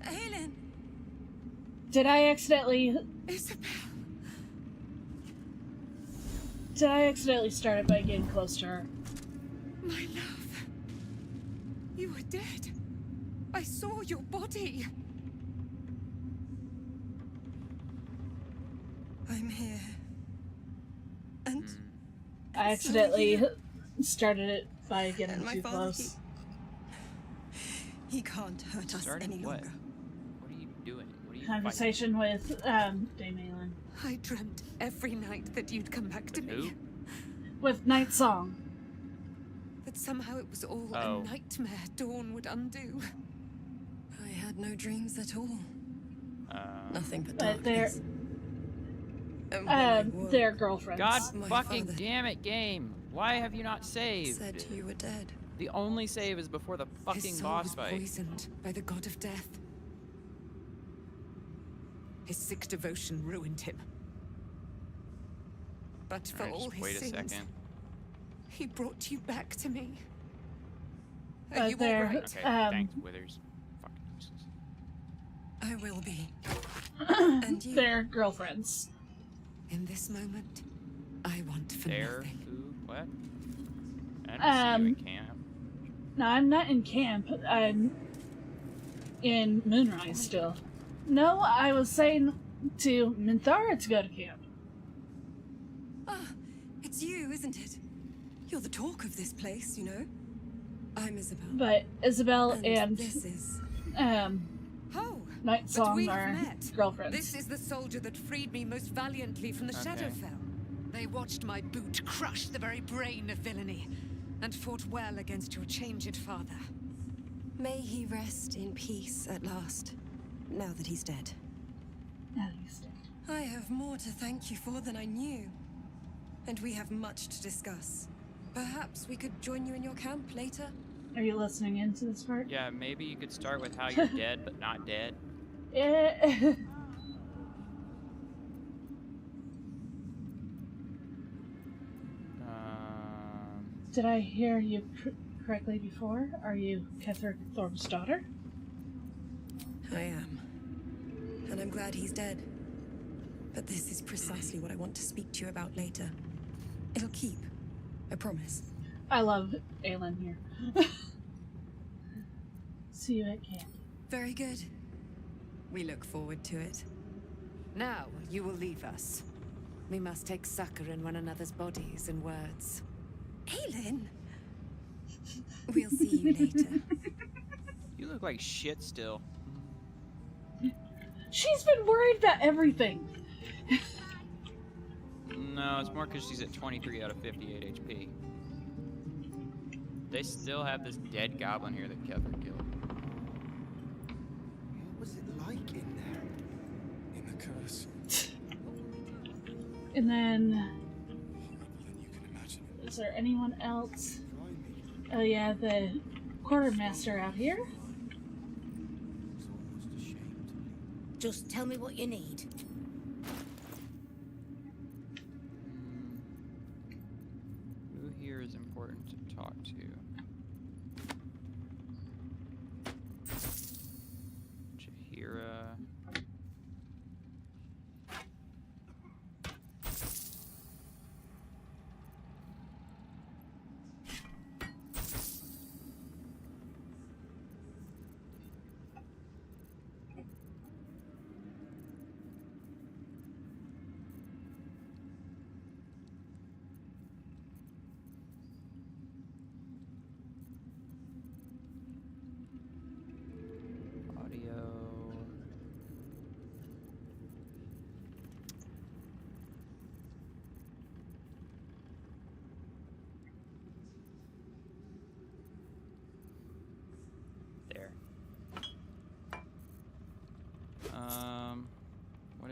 Aelin! Did I accidentally... Isabel! Did I accidentally start it by getting close to her? My love. You were dead. I saw your body. I'm here. And I accidentally started it by getting my too father, close. he can't hurt us Starting any what? longer. What are you doing? What are you Conversation with Dame Aelin. I dreamt every night that you'd come back to Who? me. With Night Song. That somehow it was all Oh. a nightmare Dawn would undo. I had no dreams at all. Nothing but But they're... darkness. And when I woke, they're girlfriends. God My fucking father damn it, game! Why have you not saved? said you were dead. The only save is before the fucking His soul boss was fight. poisoned by the god of death. His sick devotion ruined him. But for Alright, all just his wait a sins, second. he brought you back to me. Are But you all they're... right? Okay, thanks, Withers. Fucking useless. I will be. And you, They're girlfriends. in this moment, I want for There? nothing. Who? What? I didn't see you in camp. No, I'm not in camp. I'm in Moonrise still. No, I was saying to Minthara to go to camp. Ah, it's you, isn't it? You're the talk of this place, you know. I'm Isabel. But Isabel and this is... Night but Song we are have met. girlfriends. This is the soldier that freed me most valiantly from the Shadowfell. They watched my boot crush the very brain of villainy, and fought well against your changed father. May he rest in peace at last, now that he's dead. Now that he's dead. I have more to thank you for than I knew, and we have much to discuss. Perhaps we could join you in your camp later? Are you listening into this part? Yeah, maybe you could start with how you're dead but not dead. Did I hear you correctly before? Are you Ketheric Thorpe's daughter? I am. And I'm glad he's dead. But this is precisely what I want to speak to you about later. It'll keep. I promise. I love Aelin here. See you at camp. Very good. We look forward to it. Now you will leave us. We must take succor in one another's bodies and words. Aelin! We'll see you later. You look like shit still. She's been worried about everything. No, it's more because she's at 23 out of 58 HP. They still have this dead goblin here that Ketheric killed. What was it like in there? In the curse. And then... Horrible than you can imagine. Is there anyone else? Oh yeah, the quartermaster out here. Was almost ashamed. Just tell me what you need. Who here is important to talk to? Jahira.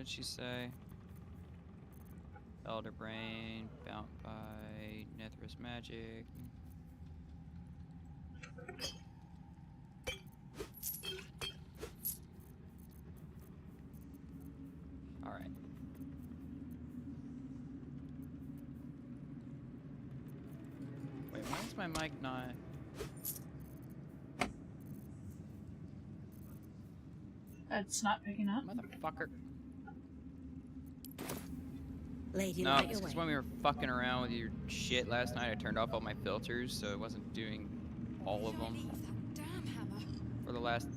did she say? Elder Brain, bound by Nethris magic. Alright. Wait, why is my mic not... It's not picking up. Motherfucker. Lady, no, it's because when we were fucking around with your shit last night, I turned off all my filters, so it wasn't doing all of them for the last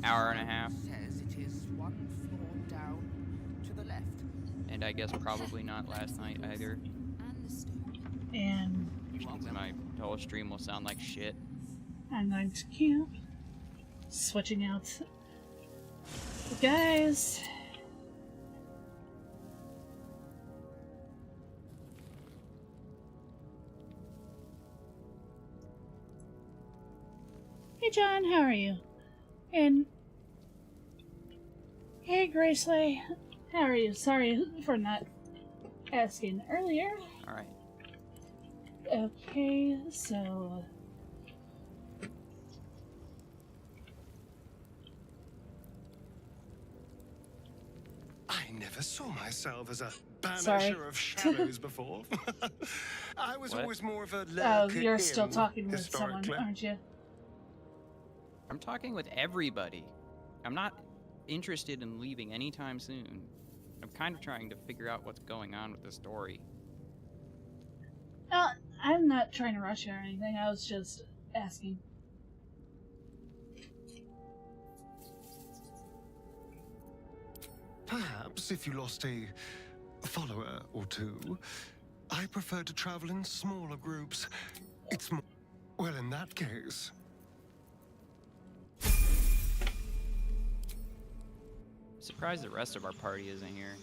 hour and a half. Says it is one floor down to the left. And I guess probably not last night either. And Which means my whole stream will sound like shit. I'm going to camp. Switching out the guys. Hey John, how are you? And hey Graceley, how are you? Sorry for not asking earlier. Alright. Okay, so I never saw myself as a banisher of shadows before. I was always more of a oh, you're still talking with someone, aren't you? I'm talking with everybody. I'm not interested in leaving anytime soon. I'm kind of trying to figure out what's going on with the story. I'm not trying to rush you or anything. I was just asking. Perhaps if you lost a follower or two, I prefer to travel in smaller groups. It's more... Well, in that case... Surprised the rest of our party isn't here.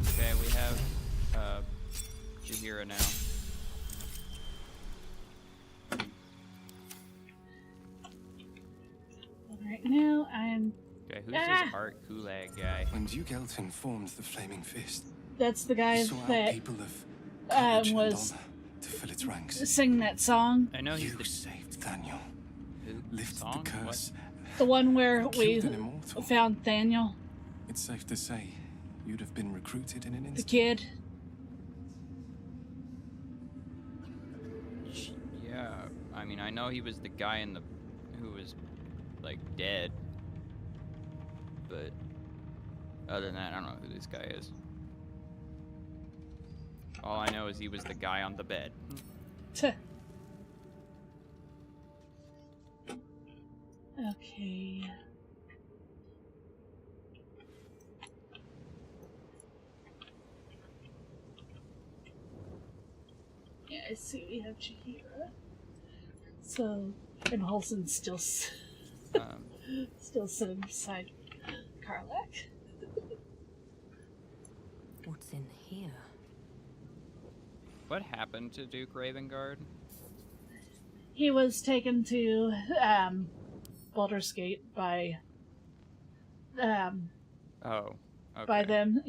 Okay, we have Jaheira now. Right now, I'm... Okay, who's this Art Kulag guy? When Duke Elton formed the Flaming Fist, that's the guy that people of was to fill its ranks. singing that song. I know he's you saved Thaniel. Lifted song? the curse. The one where we found Thaniel. It's safe to say you'd have been recruited in an instant. The kid. Yeah, I mean, I know he was the guy in the who was like dead, but other than that, I don't know who this guy is. All I know is he was the guy on the bed. Okay. Yeah, I see we have Jaheira. So, and Halson's still still sitting beside Karlak. What's in here? What happened to Duke Ravengard? He was taken to Baldur's Gate by Oh, okay. by them.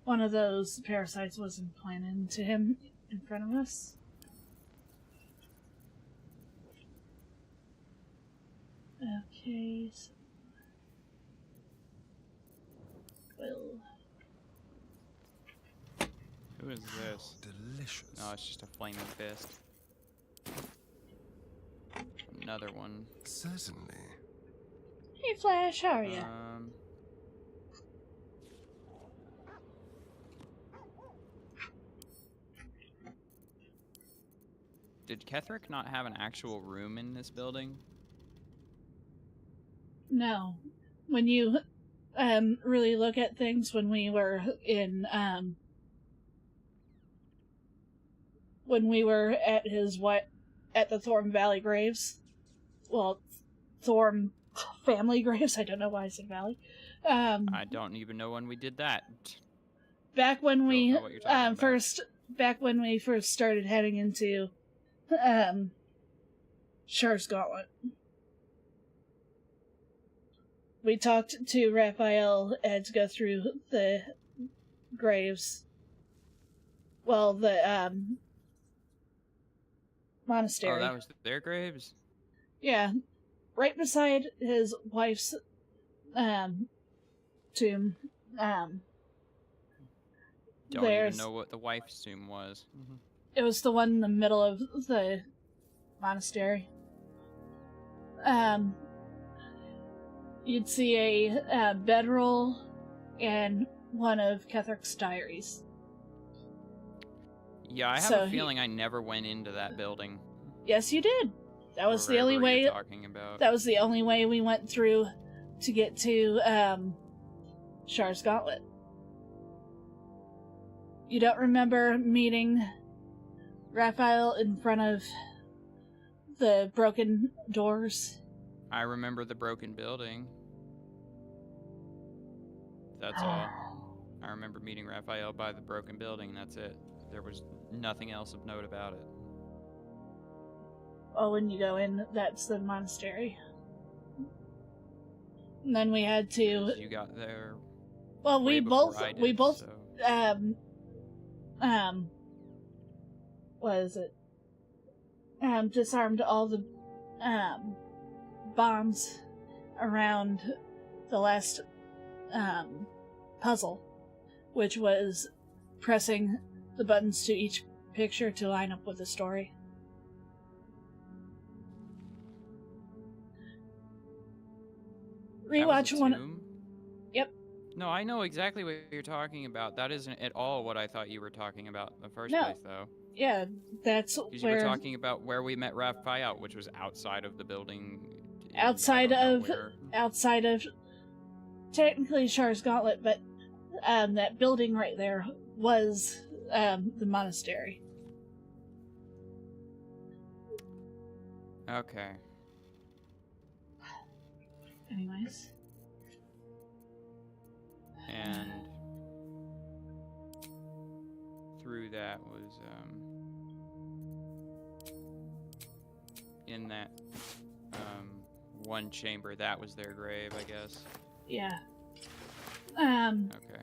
One of those parasites was implanted into him in front of us. Okay, so well. Who is this? Delicious. No, it's just a flaming fist. Another one. Certainly. Hey Flash, how are you? Did Ketherick not have an actual room in this building? No. When you really look at things, when we were in at his at the Thorm Valley graves, well, Thorm family graves. I don't know why I said Valley. I don't even know when we did that. Back when we first back when we first started heading into Char's Gauntlet. We talked to Raphael and to go through the graves. Well, the monastery. Oh, that was their graves? Yeah, right beside his wife's tomb. Don't even know what the wife's tomb was. It was the one in the middle of the monastery. You'd see a bedroll and one of Ketherick's diaries. Yeah, I have a feeling I never went into that building. Yes, you did. That was the only way. Talking about. That was the only way we went through to get to Char's Gauntlet. You don't remember meeting Raphael in front of the broken doors? I remember the broken building. That's all. I remember meeting Raphael by the broken building, that's it. There was nothing else of note about it. Oh, when you go in, that's the monastery. And then we had to... You got there... Well, we both... So. What is it? Disarmed all the, bombs around the last, puzzle, which was pressing the buttons to each picture to line up with the story. Rewatch one. Yep. No, I know exactly what you're talking about. That isn't at all what I thought you were talking about in the first place, though. Yeah, that's where... You were talking about where we met Raphael, which was outside of the building. Outside of technically Char's Gauntlet, but that building right there was the monastery. Okay. Anyways. And through that was in that one chamber. That was their grave, I guess. Yeah. Okay.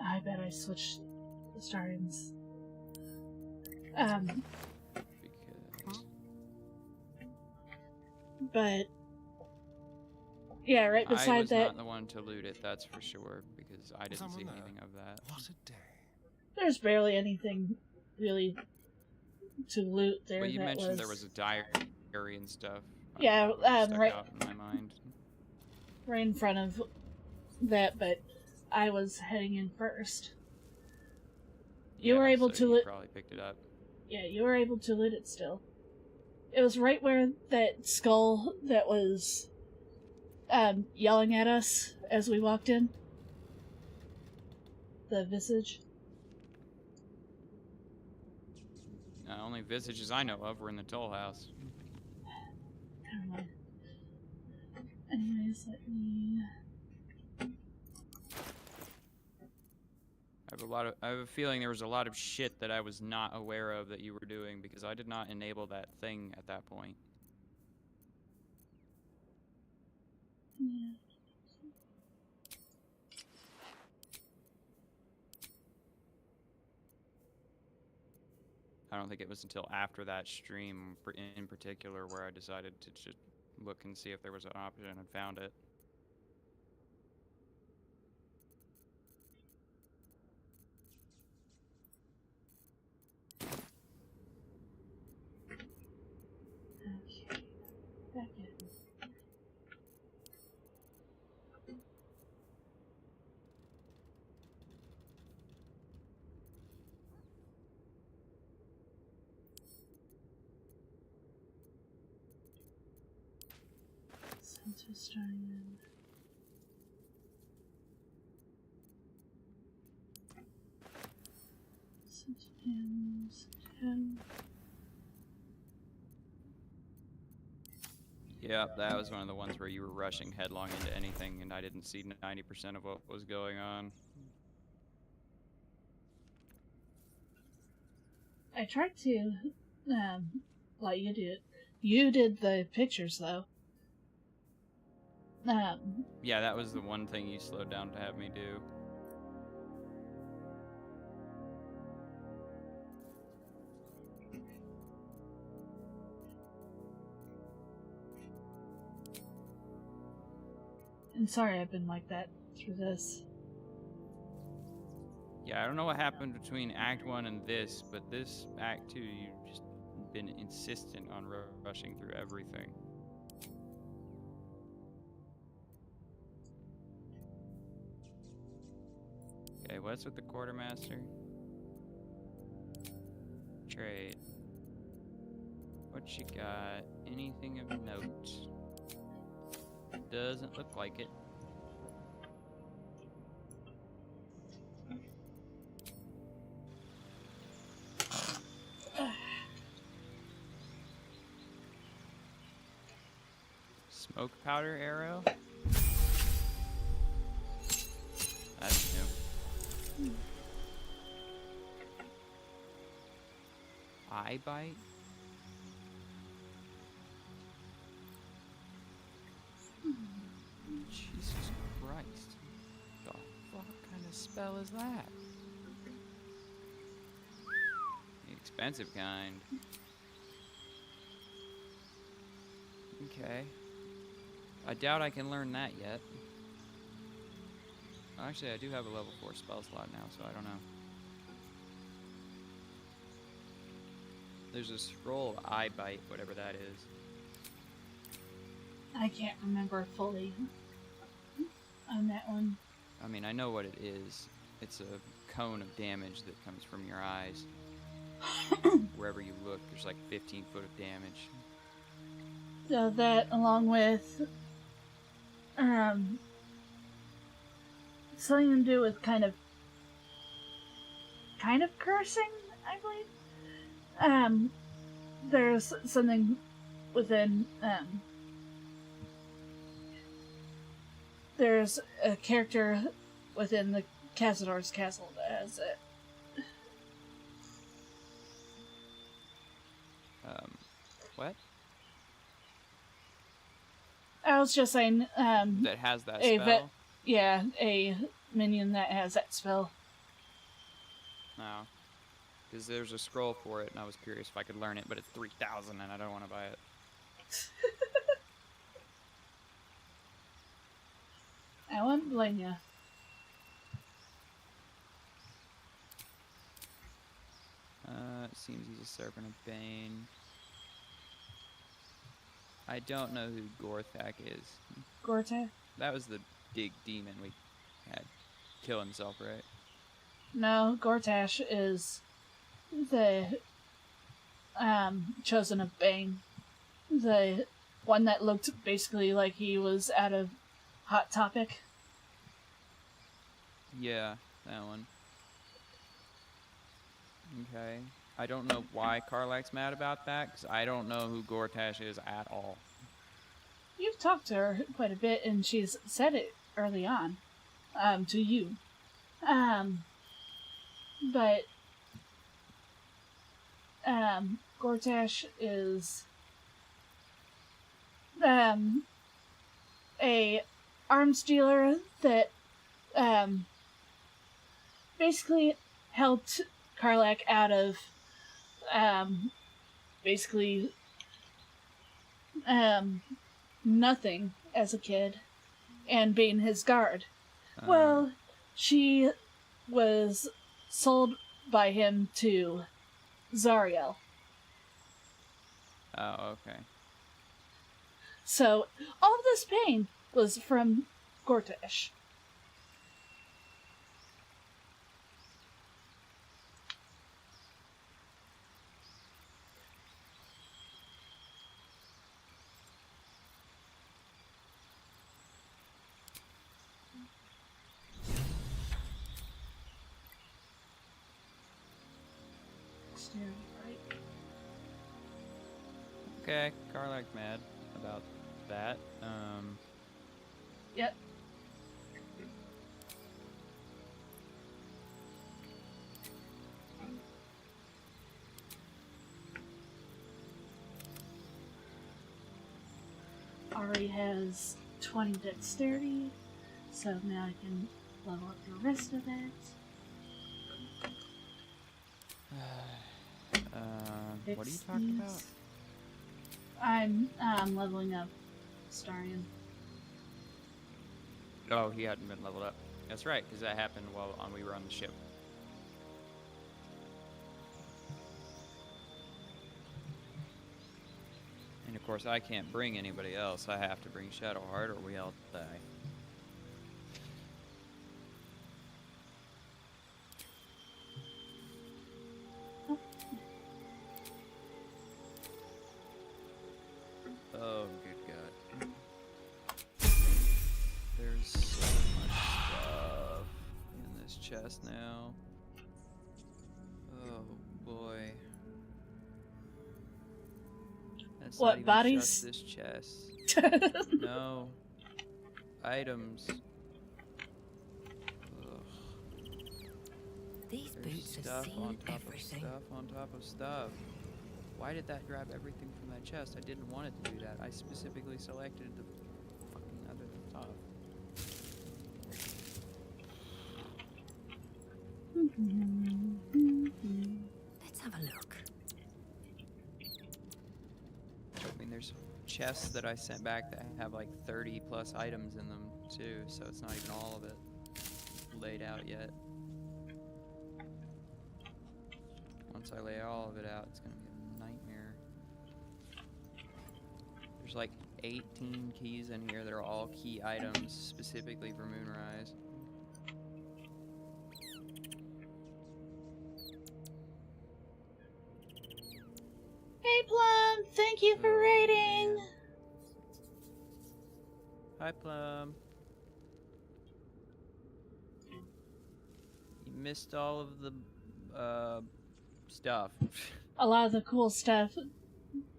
I bet I switched the startings. Because... But yeah, right beside I was that. not the one to loot it, that's for sure, because I didn't see anything of that. What a day. There's barely anything really to loot there. Well, you mentioned was... there was a diary and stuff. Yeah, right. Out in my mind. Right in front of that, but I was heading in first. You were able to loot. Probably picked it up. Yeah, you were able to loot it still. It was right where that skull that was yelling at us as we walked in. The visage. Only visages I know of were in the toll house. Never mind. Anyways, let me... I have a feeling there was a lot of shit that I was not aware of that you were doing because I did not enable that thing at that point. Yeah. I don't think it was until after that stream in particular where I decided to just look and see if there was an option and found it. Okay. Back in. Sensor starting. Sensor panels 10. Yep, that was one of the ones where you were rushing headlong into anything and I didn't see 90% of what was going on. I tried to let you do it. You did the pictures though. Yeah, that was the one thing you slowed down to have me do. And sorry I've been like that through this. Yeah, I don't know what happened between Act 1 and this, but this Act 2, you've just been insistent on rushing through everything. Okay, what's with the quartermaster? Trade. What you got? Anything of note? Doesn't look like it. Smoke powder arrow? That's new. Eye bite? Jesus Christ. The fuck kind of spell is that? The expensive kind. Okay. I doubt I can learn that yet. Actually, I do have a level 4 spell slot now, so I don't know. There's a scroll of eye bite, whatever that is. I can't remember fully on that one. I mean, I know what it is. It's a cone of damage that comes from your eyes. Wherever you look, there's like 15 foot of damage. So that, along with something to do with kind of cursing, I believe. There's something within there's a character within the Cazador's castle that has it. What? I was just saying, that has that spell? Yeah, a minion that has that spell. No. Because there's a scroll for it, and I was curious if I could learn it, but it's 3,000 and I don't want to buy it. I wouldn't blame you. It seems he's a Serpent of Bane. I don't know who Gorthak is. Gorthak? That was the big demon we had kill himself, right? No, Gortash is the chosen of Bane. The one that looked basically like he was out of Hot Topic. Yeah, that one. Okay. I don't know why Karlak's mad about that, because I don't know who Gortash is at all. You've talked to her quite a bit, and she's said it early on, to you. But Gortash is a arms dealer that basically helped Karlak out of basically nothing as a kid and being his guard. Well, she was sold by him to Zariel. Oh, okay. So all of this pain was from Gortash. Okay, Karlak's mad about that. Yep. already has 20 dexterity, so now I can level up the rest of it. What are you talking about? I'm leveling up Starion. Oh, he hadn't been leveled up. That's right, because that happened while we were on the ship. And of course, I can't bring anybody else. I have to bring Shadowheart, or we all die. Oh, good God. There's so much stuff in this chest now. Oh, boy. That's what, not even bodies? just this chest. No. Items. Ugh. These There's boots have stuff seen on top everything. of stuff on top of stuff. Why did that grab everything from that chest? I didn't want it to do that. I specifically selected the fucking other stuff. Let's have a look. I mean, there's chests that I sent back that have like 30 plus items in them too, so it's not even all of it laid out yet. Once I lay all of it out, it's gonna be a nightmare. There's like 18 keys in here that are all key items specifically for Moonrise. Hey Plum, thank you for raiding. Man. Hi Plum. You missed all of the stuff. A lot of the cool stuff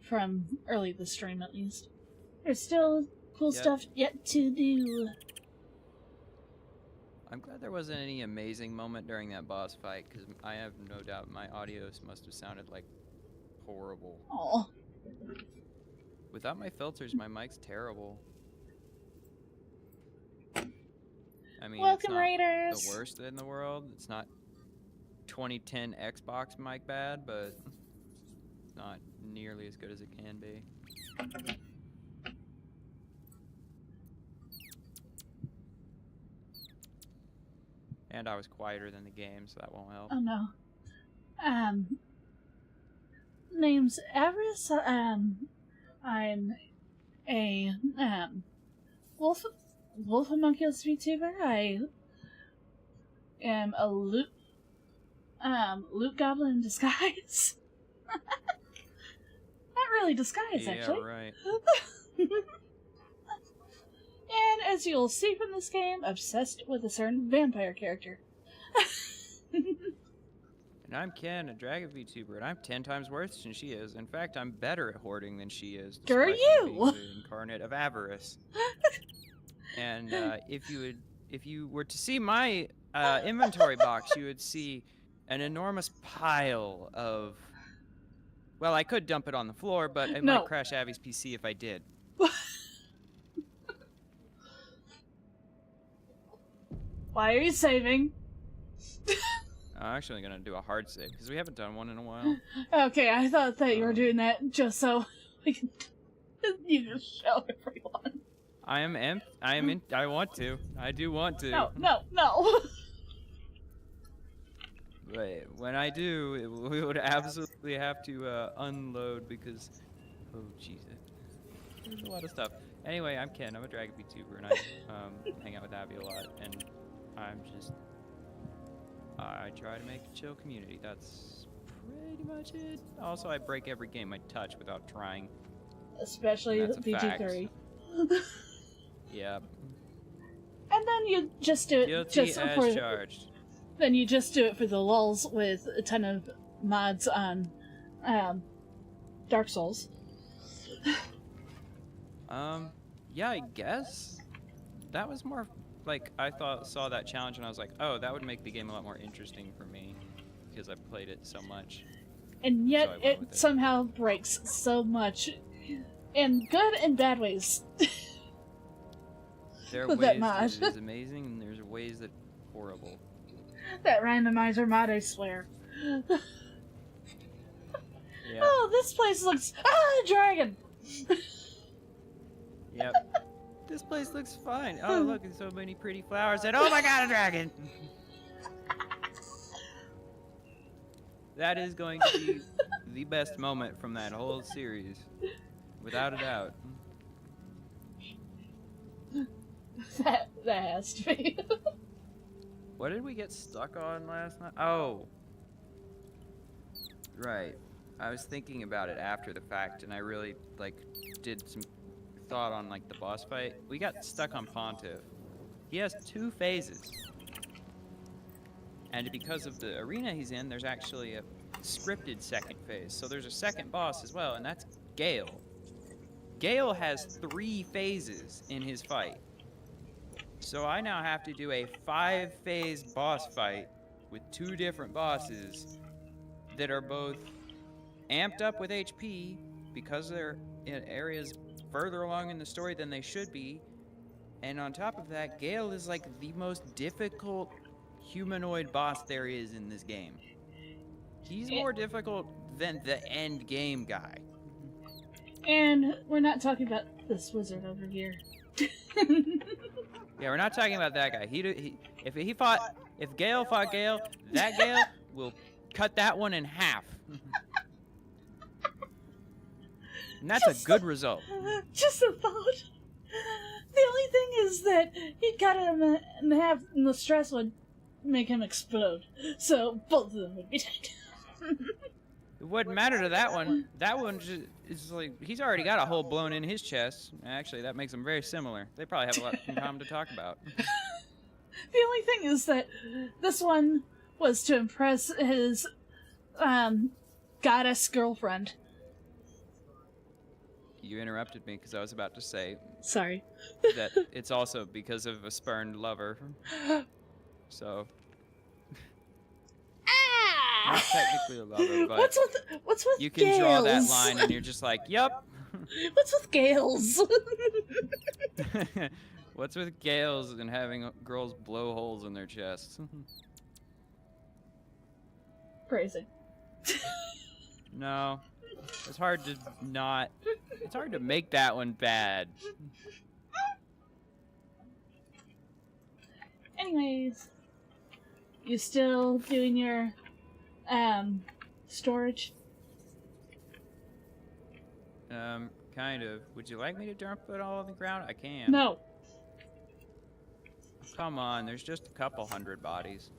from early the stream, at least. There's still cool stuff yet to do. I'm glad there wasn't any amazing moment during that boss fight, because I have no doubt my audio must have sounded like horrible. Oh. Without my filters, my mic's terrible. I mean, Welcome, it's not Raiders. the worst in the world. It's not 2010 Xbox mic bad, but it's not nearly as good as it can be. And I was quieter than the game, so that won't help. Oh no. Name's Avarice. I'm a wolf homunculus Vtuber. I am a loot goblin in disguise. Not really disguise, actually. Yeah, right. And as you'll see from this game, obsessed with a certain vampire character. And I'm Ken, a dragon VTuber, and I'm 10 times worse than she is. In fact, I'm better at hoarding than she is. Girl, despite being you! the incarnate of Avarice. And if you were to see my inventory box, you would see an enormous pile of. Well, I could dump it on the floor, but it might crash Abby's PC if I did. Why are you saving? I'm actually gonna do a hard save because we haven't done one in a while. Okay, I thought that you were doing that just so we can you can show everyone. I want to. I do want to. No. But when I do, we would absolutely have to unload because, oh Jesus, there's a lot of stuff. Anyway, I'm Ken. I'm a dragon VTuber, and I hang out with Abby a lot, and I try to make a chill community. That's pretty much it. Also, I break every game I touch without trying. Especially PG-3. Yep. And then you just do it Guilty as charged. Then you just do it for the lulz with a ton of mods on Dark Souls. Yeah, I guess. That was more like I saw that challenge and I was like, oh, that would make the game a lot more interesting for me because I played it so much. And yet it somehow breaks so much In good and bad ways. There are With ways that mod. that it is amazing, and there's ways that horrible. That randomizer mod, I swear. Yeah. Oh, this place looks... Ah, dragon! Yep. This place looks fine. Oh, look, there's so many pretty flowers, and oh my god, a dragon! That is going to be the best moment from that whole series. Without a doubt. That has to be. What did we get stuck on last night? Oh. Right. I was thinking about it after the fact, and I really, like, did some thought on, like, the boss fight. We got stuck on Pontiff. He has 2 phases. And because of the arena he's in, there's actually a scripted second phase. So there's a second boss as well, and that's Gale. Gale has 3 phases in his fight. So I now have to do a 5-phase boss fight with 2 different bosses that are both amped up with HP because they're in areas further along in the story than they should be. And on top of that, Gale is like the most difficult humanoid boss there is in this game. He's more difficult than the end game guy. And we're not talking about this wizard over here. Yeah, we're not talking about that guy. If Gale fought Gale, that Gale will cut that one in half. And that's a good result. Just a thought. The only thing is that he'd cut him in half, and the stress would make him explode. So both of them would be dead. It wouldn't matter to that one. That one just is like, he's already got a hole blown in his chest. Actually, that makes them very similar. They probably have a lot in common to talk about. The only thing is that this one was to impress his goddess girlfriend. You interrupted me because I was about to say. Sorry. That it's also because of a spurned lover. So. Not technically a lover, but what's with you can Gales? draw that line and you're just like, yup. What's with Gales? What's with Gales and having girls blow holes in their chests? Crazy. No. It's hard to not... It's hard to make that one bad. Anyways. You still doing your, storage? Kind of. Would you like me to dump it all on the ground? I can. No. Come on, there's just a couple hundred bodies.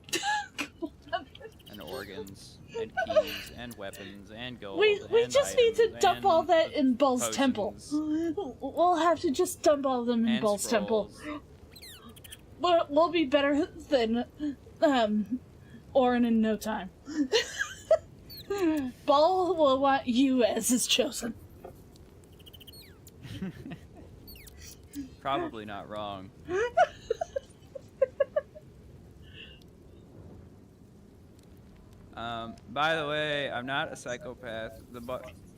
And organs, and keys, and weapons, and gold, We just need to dump all that in Ball's potions. temple. We'll have to just dump all of them in And Ball's temple. scrolls. We'll be better than, Orin in no time. Ball will want you as his chosen. Probably not wrong. By the way, I'm not a psychopath.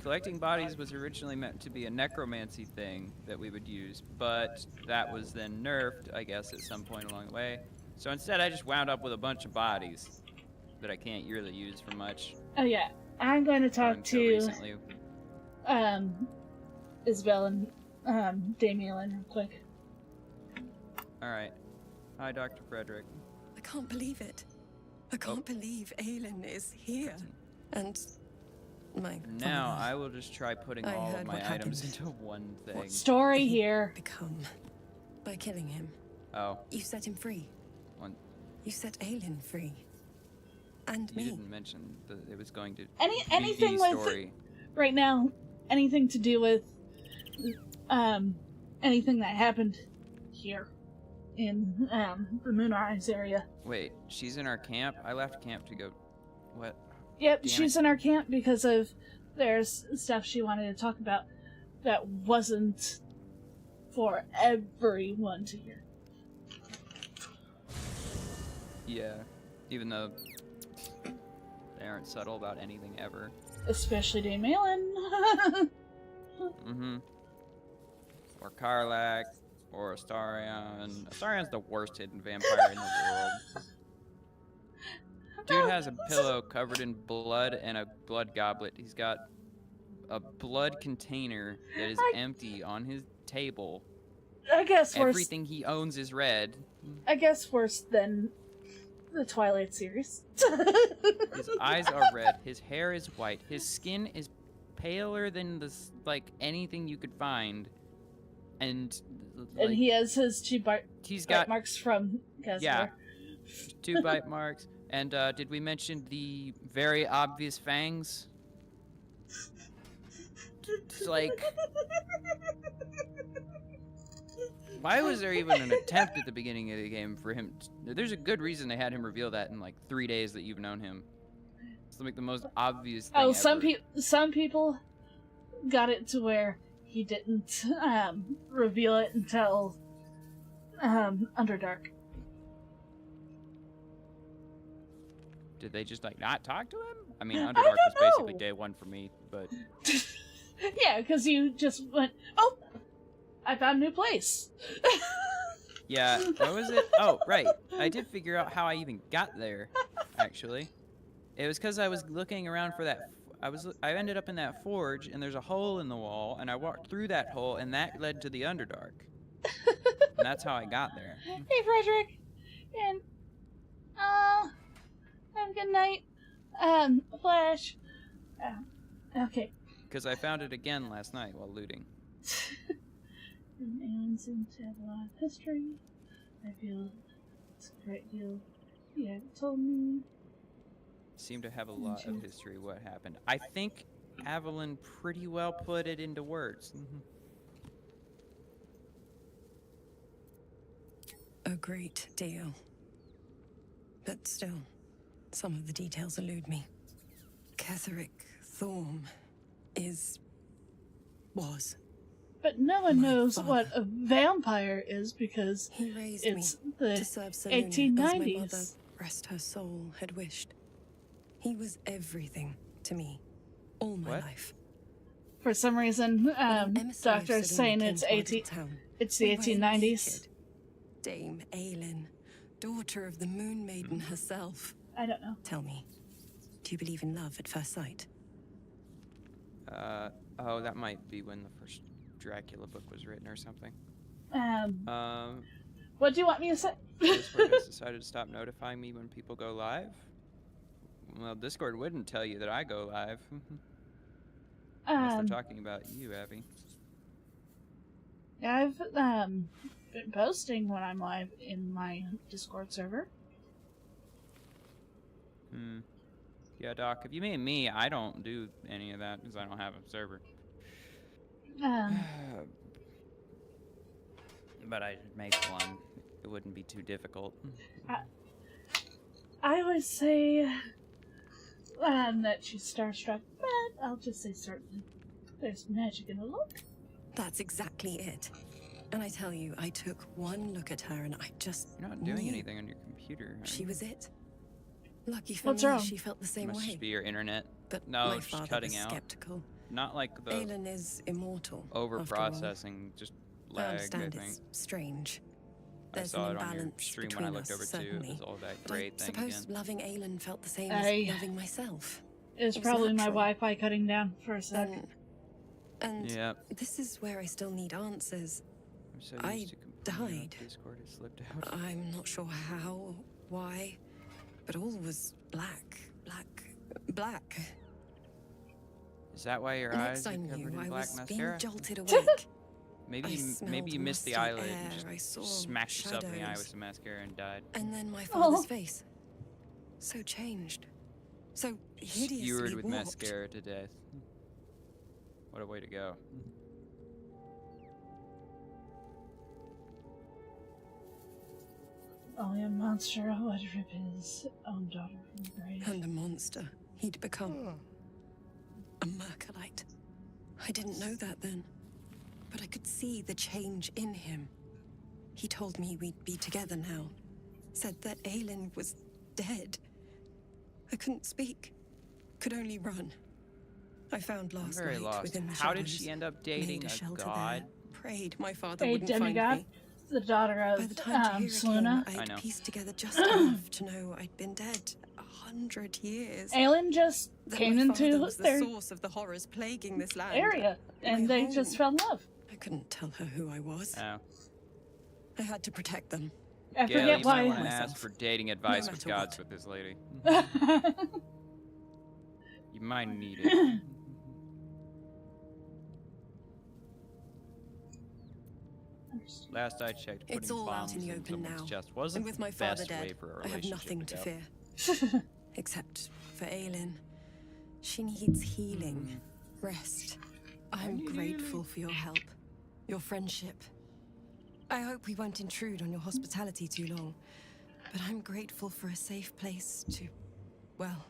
Collecting bodies was originally meant to be a necromancy thing that we would use, but that was then nerfed, I guess, at some point along the way. So instead, I just wound up with a bunch of bodies that I can't really use for much. Oh yeah, I'm going to talk until to recently. Isabel and Damien real quick. All right. Hi, Dr. Frederick. I can't believe it. I can't believe Aelin is here. And my Now father. I will just try putting I all of heard my what items happened. into one thing. Story here. Become by killing him. Oh. You set him free. One. You set Aelin free. And You me. didn't mention that it was going to Anything be with story. right now, anything to do with anything that happened here in the Moonrise area. Wait, she's in our camp? I left camp to go... What? Yep, Damn she's it. in our camp because of there's stuff she wanted to talk about that wasn't for everyone to hear. Yeah, even though they aren't subtle about anything ever. Especially Damien. Mm-hmm. or Karlach, or Astarion. Astarion's the worst hidden vampire in the world. Dude has a pillow covered in blood and a blood goblet. He's got a blood container that is empty on his table. I guess everything he owns is red. I guess worse than the Twilight series. His eyes are red. His hair is white. His skin is paler than anything you could find. And he has his bite marks from Kessler. Yeah, 2 bite marks. And did we mention the very obvious fangs? It's like, why was there even an attempt at the beginning of the game for him? There's a good reason they had him reveal that in like 3 days that you've known him. It's like the most obvious thing ever. Some people got it to where he didn't reveal it until Underdark. Did they just not talk to him? I mean, Underdark was basically day 1 for me, but yeah, because you just went, oh, I found a new place. Yeah, what was it? Oh, right. I did figure out how I even got there, actually. It was because I was looking around for that. I ended up in that forge, and there's a hole in the wall, and I walked through that hole, and that led to the Underdark. And that's how I got there. Hey, Frederick. And, have a good night. Flash. Okay. Because I found it again last night while looting. And seem to have a lot of history. I feel it's a great deal you haven't told me. Seem to have a lot of history. What happened? I think Evelyn pretty well put it into words. A great deal. But still, some of the details elude me. Ketheric Thorm was. But no one knows what a vampire is because he raised it's me the to serve Selûne, 1890s. as my mother, rest her soul, had wished. He was everything to me, all my life. For some reason, doctor's saying it's the 1890s. Dame Aelin, daughter of the Moon Maiden herself. I don't know. Tell me, do you believe in love at first sight? Oh, that might be when the first Dracula book was written or something. What do you want me to say? Discord has decided to stop notifying me when people go live. Well, Discord wouldn't tell you that I go live. Unless they're talking about you, Abby. I've been posting when I'm live in my Discord server. Yeah, Doc, if you mean me, I don't do any of that because I don't have a server. But I should make one. It wouldn't be too difficult. I would say that she's starstruck, but I'll just say certainly. There's magic in the look. That's exactly it. And I tell you, I took one look at her and I just You're not doing anything on your computer. She was it. Lucky for What's me, wrong? she felt the same Must way. just be your internet. But no, my it's just father cutting was out. skeptical. Not like the Aelin is immortal. Over-processing, just lag, I understand think. it's strange. I There's saw an it on your imbalance stream between when I looked us, over too. certainly. It was all that But great I thing suppose again. loving Aelin felt the same as loving myself. It's probably my Wi-Fi cutting down for a sec. And Yep. this is where I still need answers. I'm so I used to complaining died. that Discord has slipped out. I'm not sure how, why, but all was black. Is that why your Next eyes are I covered knew, in I black was mascara? being jolted awake. Maybe I you missed the smelled eyelid musty and air, I just saw smashed yourself in the eye shadows. with some mascara and died. And then my father's face. So changed. So hideously Skewered with warped. mascara to death. What a way to go. Only a monster would rip his own daughter from the grave. And a monster he'd become. A Mercolite. I didn't know that then. But I could see the change in him. He told me we'd be together now. Said that Aelin was dead. I couldn't speak. Could only run. I found I'm last very night lost. within the How did shadows, she end up dating made a shelter god? there, prayed my father a wouldn't find demigod, me. the daughter of By the time Tahira Seluna. came, I'd pieced together just enough to know I'd been dead 100 years. Aelin just That came my father into was the their source of the horrors plaguing this land. area, and they just fell in love. I couldn't tell her who I was. Oh. I had to protect them. I Gail, forget you why. might want to ask for dating advice with matter gods with this lady. You might need it. Last I checked, putting It's all bombs out in the in open someone's now. chest wasn't And with my the father best way dead, for a I have relationship nothing to go. fear. Except for Aelin. She needs healing, rest. I'm grateful for your help, your friendship. I hope we won't intrude on your hospitality too long, but I'm grateful for a safe place to, well,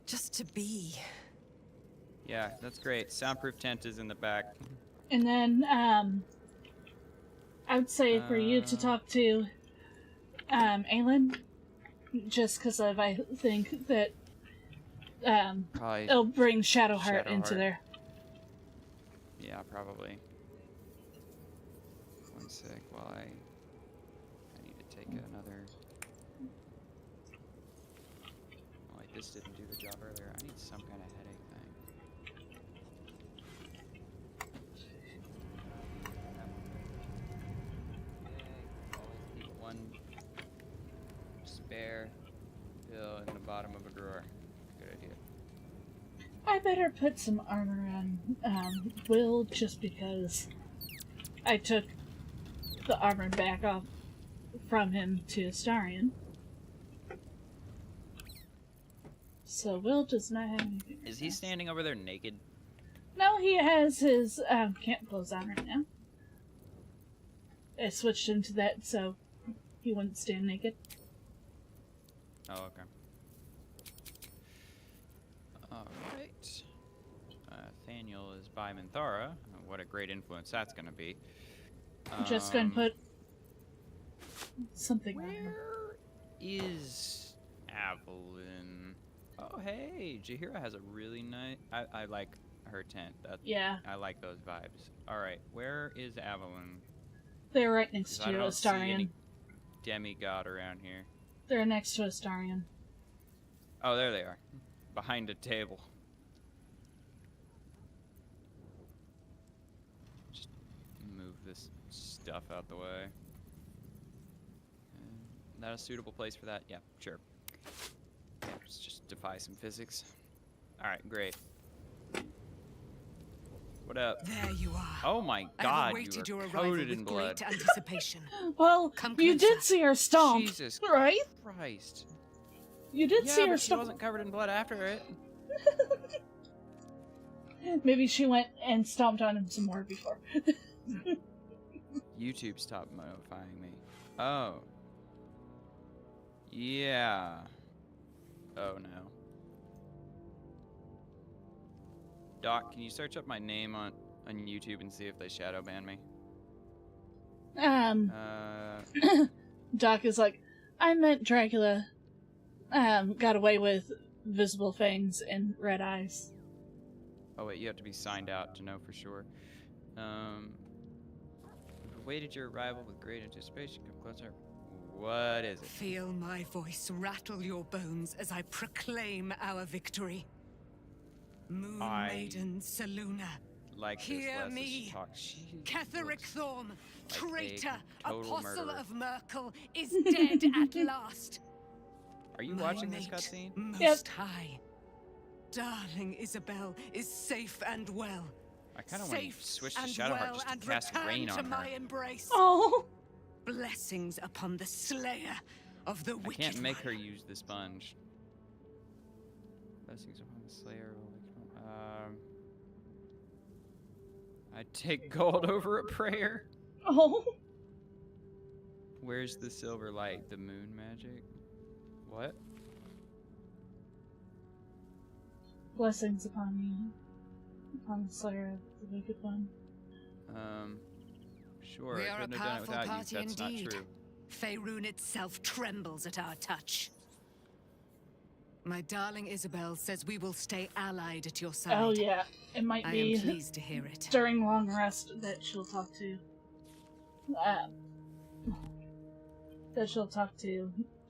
just to be. Yeah, that's great. Soundproof tent is in the back. And then, I would say for you to talk to, Aelin, just because of, I think that, Probably it'll bring Shadowheart into Shadowheart. there. Yeah, probably. One sec while I need to take another. Oh wait, this didn't do the job earlier. I need some kind of headache thing. Always keep one spare pill in the bottom of a drawer. Good idea. I better put some armor on, Will, just because I took the armor back off from him to Astarion. So Will does not have anything. Is he standing over there naked? No, he has his, camp clothes on right now. I switched him to that so he wouldn't stand naked. Oh, okay. Alright. Thaniel is by Minthara. What a great influence that's going to be. I'm just going to put something on her. Where is Avalyn? Oh, hey, Jaheira has a really nice... I like her tent. Yeah. I like those vibes. Alright, where is Avalyn? They're right next to I don't see Astarion. any demigod around here. They're next to Astarion. Oh, there they are. Behind a table. Just move this stuff out the way. Not a suitable place for that? Yeah, sure. Yeah, let's just defy some physics. Alright, great. What up? There you are. Oh my I god, have awaited you your are arrival coated with in blood. great anticipation. Well, Come you closer. did see her stomp, Jesus right? Christ. You did see Yeah, her but she stomp. wasn't covered in blood after it. Maybe she went and stomped on him some more before. YouTube stopped modifying me. Oh. Yeah. Oh no. Doc, can you search up my name on YouTube and see if they shadow ban me? Doc is like, I meant Dracula got away with visible fangs and red eyes. Oh wait, you have to be signed out to know for sure. We've awaited your arrival with great anticipation. Come closer. What is it? Feel my voice rattle your bones as I proclaim our victory. Moon Maiden Seluna, Like hear this less me. as talk. She Ketheric looks Thorm, like traitor, a total apostle murderer. of Merkel, is dead at last. Are you My watching this mate, cutscene? Most High. Darling Isabel is safe and well. I kind of want to Safe switch to and Shadowheart well just to and cast return rain to on my her. embrace. Oh. Blessings upon the slayer of the I wicked can't make one. her use the sponge. Blessings upon the Slayer. I'd take gold over a prayer. Oh. Where's the silver light? The moon magic? What? Blessings upon you, upon the Slayer of the Wicked One. Sure. We I are a couldn't have done it powerful without party you. That's indeed. not true. Faerun itself trembles at our touch. My darling Isabel says we will stay allied at your side. Oh yeah, it might be I am pleased to hear it. during long rest that she'll talk to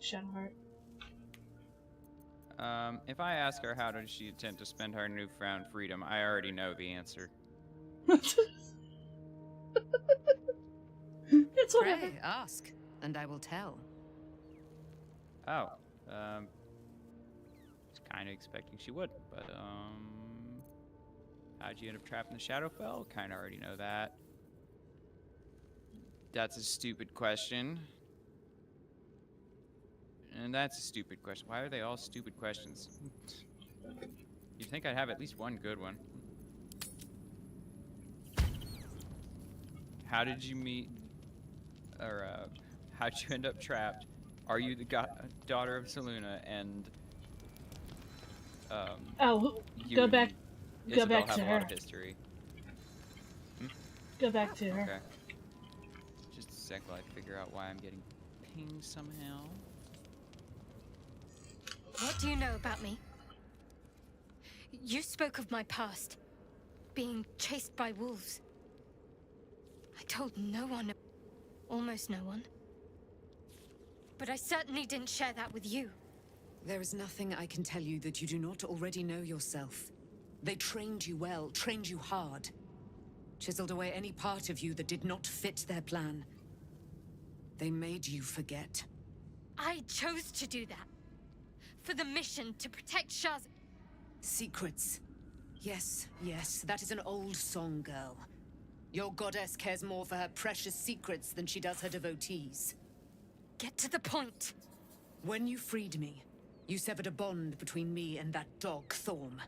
Shadowheart. If I ask her how does she intend to spend her newfound freedom, I already know the answer. It's whatever. Pray, ask, and I will tell. Oh, was kind of expecting she would, but how'd you end up trapped in the Shadowfell? Kind of already know that. That's a stupid question. And that's a stupid question. Why are they all stupid questions? You'd think I'd have at least one good one. How did you meet, or how'd you end up trapped? Are you the daughter of Selûne? And go back Isabel to have a her. lot of history. Go back to her. Okay. Just a sec while I figure out why I'm getting pinged somehow. What do you know about me? You spoke of my past, being chased by wolves. I told no one, almost no one. But I certainly didn't share that with you. There is nothing I can tell you that you do not already know yourself. They trained you well, trained you hard. Chiseled away any part of you that did not fit their plan. They made you forget. I chose to do that. For the mission to protect Shaz. Secrets. Yes, yes, that is an old song, girl. Your goddess cares more for her precious secrets than she does her devotees. Get to the point. When you freed me, you severed a bond between me and that dog, Thorm.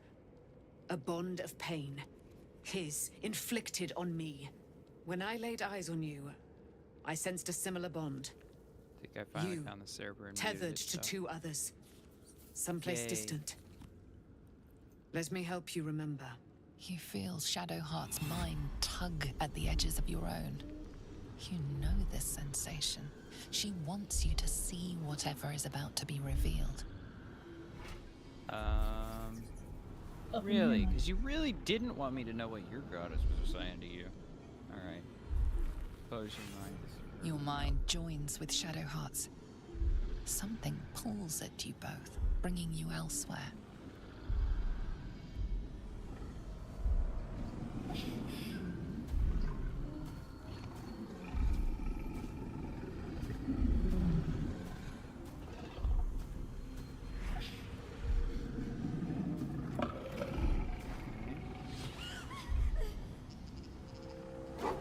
A bond of pain. His, inflicted on me. When I laid eyes on you, I sensed a similar bond. I think I finally found the server and tethered muted it, to so. 2 others. Someplace Yay. distant. Let me help you remember. You feel Shadowheart's mind tug at the edges of your own. You know this sensation. She wants you to see whatever is about to be revealed. Really? Because you really didn't want me to know what your goddess was saying to you. Alright. Close your mind. Your mind joins with Shadowheart's. Something pulls at you both, bringing you elsewhere.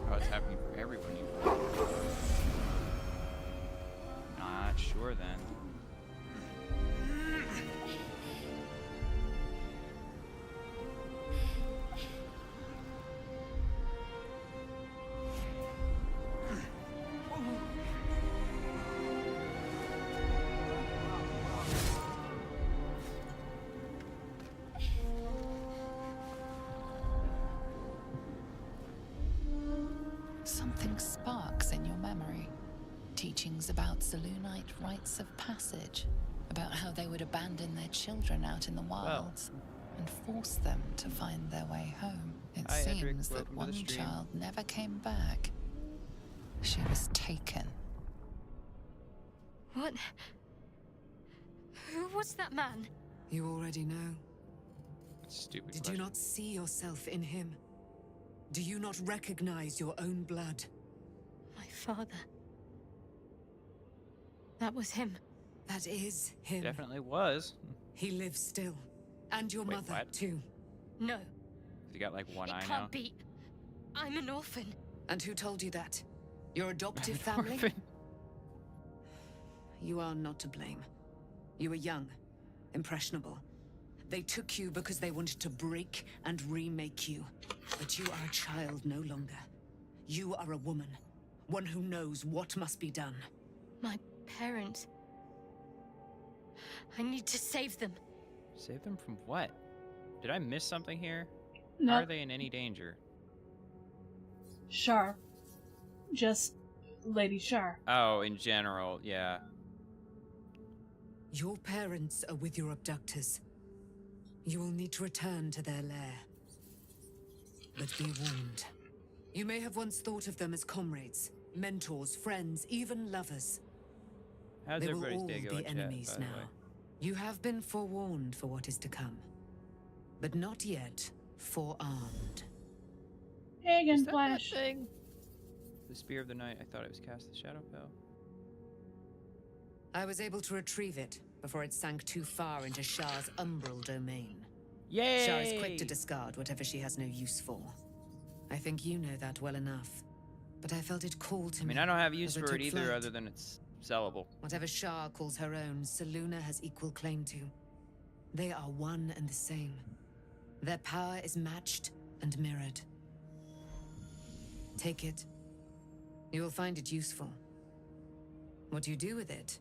Oh, it's happening for everyone. Not sure then. Something sparks in your memory. Teachings about Selûnite rites of passage, about how they would abandon their children out in the wilds and force them to find their way home. It Hi, seems Edric. that Welcome to one the stream. child never came back. She was taken. What? Who was that man? You already know. Stupid Did question. you not see yourself in him? Do you not recognize your own blood? My father. That was him. That is him. Definitely was. He lives still. And your Wait, mother, what? too. No, You got like one it eye can't now. be. I'm an orphan. And who told you that? Your adoptive family? Orphan. You are not to blame. You were young, impressionable. They took you because they wanted to break and remake you. But you are a child no longer. You are a woman. One who knows what must be done. My parents. I need to save them. Save them from what? Did I miss something here? No. Are they in any danger? Shar. Just Lady Shar. Oh, in general, yeah. Your parents are with your abductors. You will need to return to their lair. But be warned. You may have once thought of them as comrades, mentors, friends, even lovers. How's They will everybody's all day going, be chat, enemies by the now. way? You have been forewarned for what is to come. But not yet forearmed. Hey again, Is that Flash. that thing? The Spear of the Night. I thought it was cast the Shadowfell. I was able to retrieve it before it sank too far into Shah's umbral domain. Yay! Shah is quick to discard whatever she has no use for. I think you know that well enough. But I felt it call to me. I mean, I don't have use as I for it took either, flight. other than it's sellable. Whatever Shah calls her own, Selûne has equal claim to. They are one and the same. Their power is matched and mirrored. Take it. You will find it useful. What you do with it,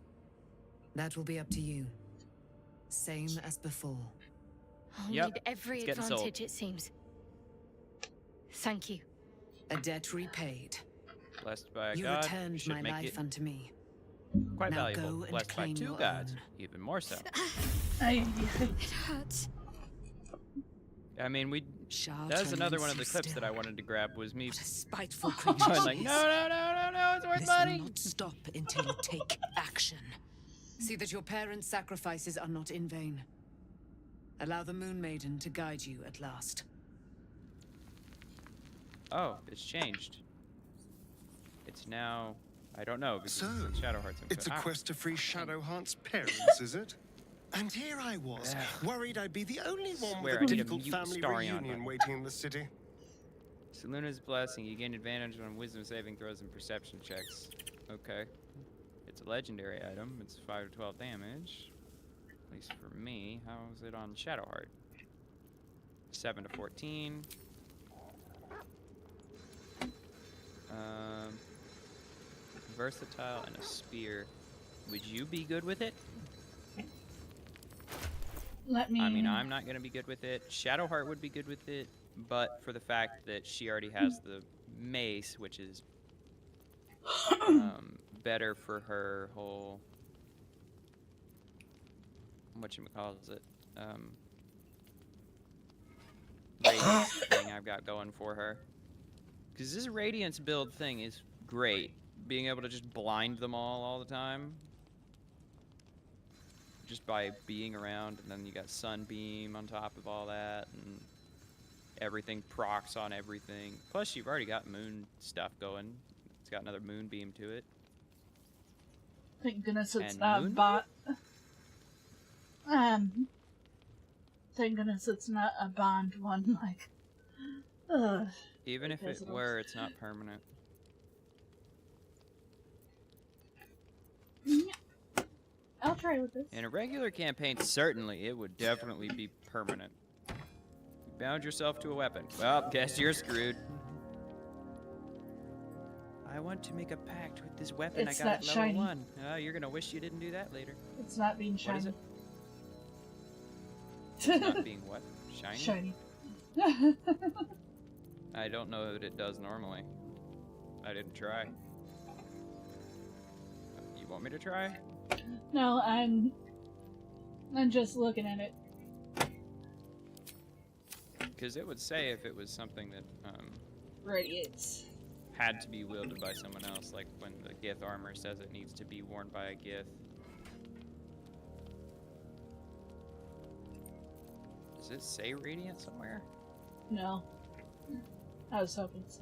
that will be up to you. Same as before. I'll Yep, need every it's getting sold. advantage, it seems. Thank you. A debt repaid. Blessed by a You god returned should my make life it unto me. quite Now valuable. go and Blessed by claim 2 your gods, own. even more so. It hurts. I mean, that was another one of the clips that I wanted to grab, was me Spiteful creature. going like, no, it's worth This money. will not stop until you take action. See that your parents' sacrifices are not in vain. Allow the Moon Maiden to guide you at last. Oh, it's changed. It's now, I don't know, because So, it's Shadowheart's it's a info. quest to free Shadowheart's parents, is it? And here I was, worried I'd be the only one Swear, I with a need a difficult mute family Starion reunion button. waiting in the city. Selûne's Blessing. You gain advantage on wisdom saving throws and perception checks. Okay. It's a legendary item. It's 5 to 12 damage. At least for me. How is it on Shadowheart? 7 to 14. Versatile and a spear. Would you be good with it? Let me. I mean, I'm not going to be good with it. Shadowheart would be good with it, but for the fact that she already has the mace, which is better for her whole, whatchamacalls it, radiance thing I've got going for her. Because this radiance build thing is great. Being able to just blind them all the time. Just by being around, and then you got Sunbeam on top of all that, and everything procs on everything. Plus, you've already got moon stuff going. It's got another moonbeam to it. Thank goodness it's And not moon? bot. Thank goodness it's not a bond one. Like, ugh. Even if it were, it's not permanent. I'll try with this. In a regular campaign, certainly, it would definitely be permanent. You bound yourself to a weapon. Well, guess you're screwed. I want to make a pact with this weapon It's I got not at level shiny. 1. Oh, you're gonna wish you didn't do that later. It's not being What shiny. is it? It's not being what? Shiny? Shiny. I don't know that it does normally. I didn't try. You want me to try? No, I'm just looking at it. Because it would say if it was something that Radiates. had to be wielded by someone else, like when the Gith armor says it needs to be worn by a Gith. Does it say Radiant somewhere? No. I was hoping so.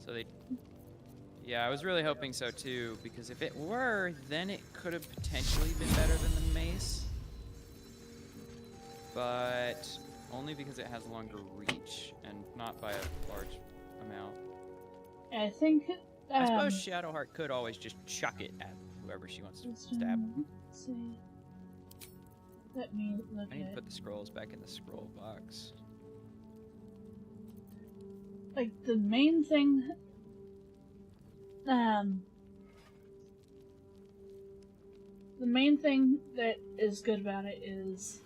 So they... Yeah, I was really hoping so too, because if it were, then it could have potentially been better than the mace. But only because it has longer reach, and not by a large amount. I think. I suppose Shadowheart could always just chuck it at whoever she wants to stab. Let's see. Let me look I need to at. put the scrolls back in the scroll box. Like the main thing. The main thing that is good about it is,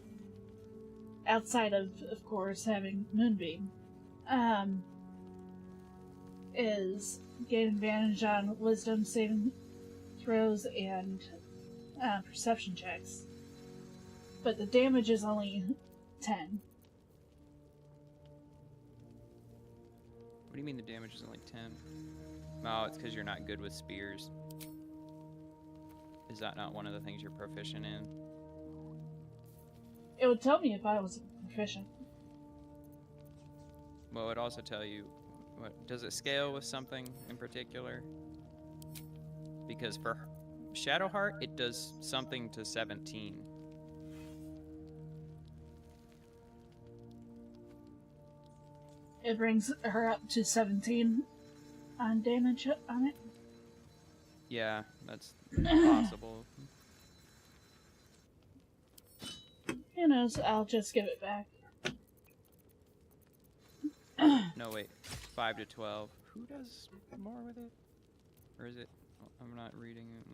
outside of course, having Moonbeam, is gain advantage on wisdom saving throws and perception checks. But the damage is only 10. What do you mean the damage is only 10? Oh, it's because you're not good with spears. Is that not one of the things you're proficient in? It would tell me if I was proficient. Well, it would also tell you, does it scale with something in particular? Because for Shadowheart, it does something to 17. It brings her up to 17 on damage on it. Yeah, that's possible. Who knows? I'll just give it back. No, wait. 5 to 12. Who does more with it? Or is it... Oh, I'm not reading it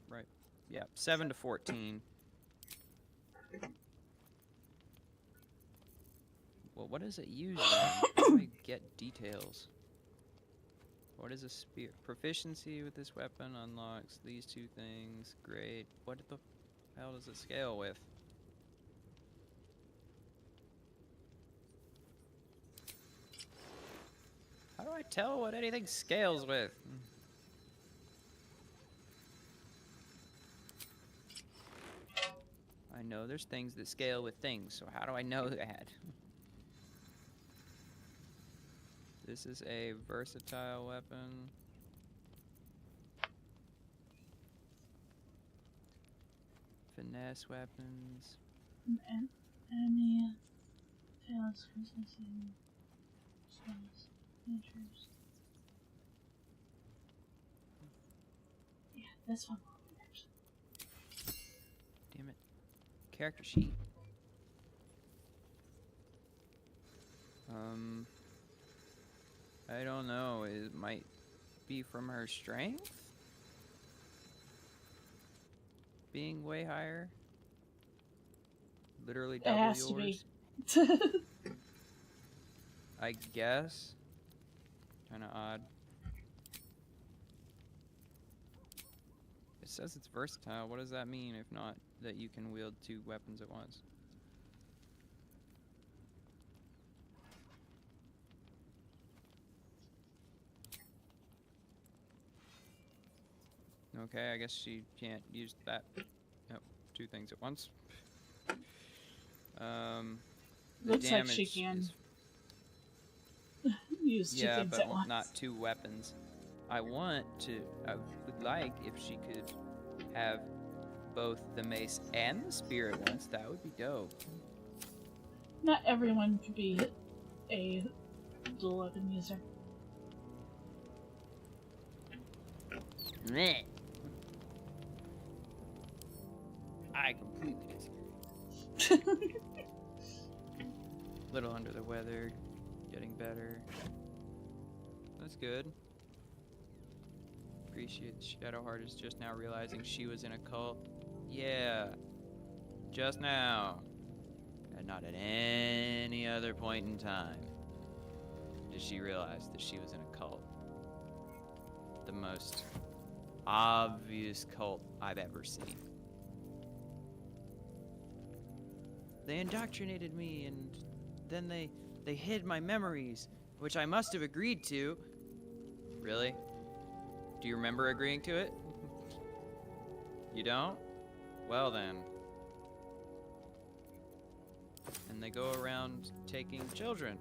right. Yeah, 7 to 14. Well, what does it use then? How do I get details? What is a spear? Proficiency with this weapon unlocks these two things. Great. What the hell does it scale with? How do I tell what anything scales with? I know there's things that scale with things, so how do I know that? This is a versatile weapon. Finesse weapons. Any tails, processing, spells, features. Yeah, this one. Damn it. Character sheet. I don't know. It might be from her strength? Being way higher? Literally double it has yours? To be. I guess. Kinda odd. It says it's versatile. What does that mean if not that you can wield two weapons at once? Okay, I guess she can't use that. Nope, two things at once. Looks like she can use two things at once. Not two weapons. I would like if she could have both the mace and the spear at once. That would be dope. Not everyone could be a dual weapon user. Meh. I completely disagree. Little under the weather, getting better. That's good. Appreciate Shadowheart is just now realizing she was in a cult. Yeah, just now. And not at any other point in time did she realize that she was in a cult. The most obvious cult I've ever seen. They indoctrinated me, and then they hid my memories, which I must have agreed to. Really? Do you remember agreeing to it? You don't? Well then. And they go around taking children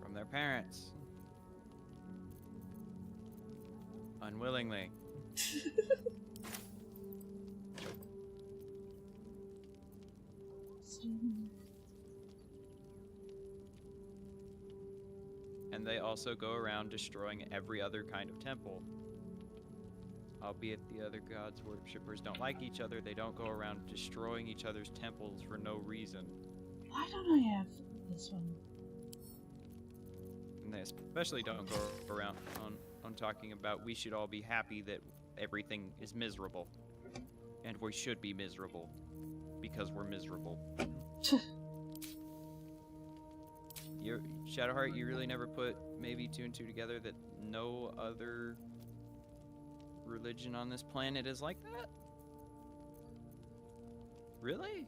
from their parents. Unwillingly. And they also go around destroying every other kind of temple. Albeit the other gods worshippers don't like each other, they don't go around destroying each other's temples for no reason. Why don't I have this one? And they especially don't go around on talking about we should all be happy that everything is miserable. And we should be miserable. Because we're miserable. Shadowheart, you really never put maybe 2 and 2 together that no other religion on this planet is like that? Really?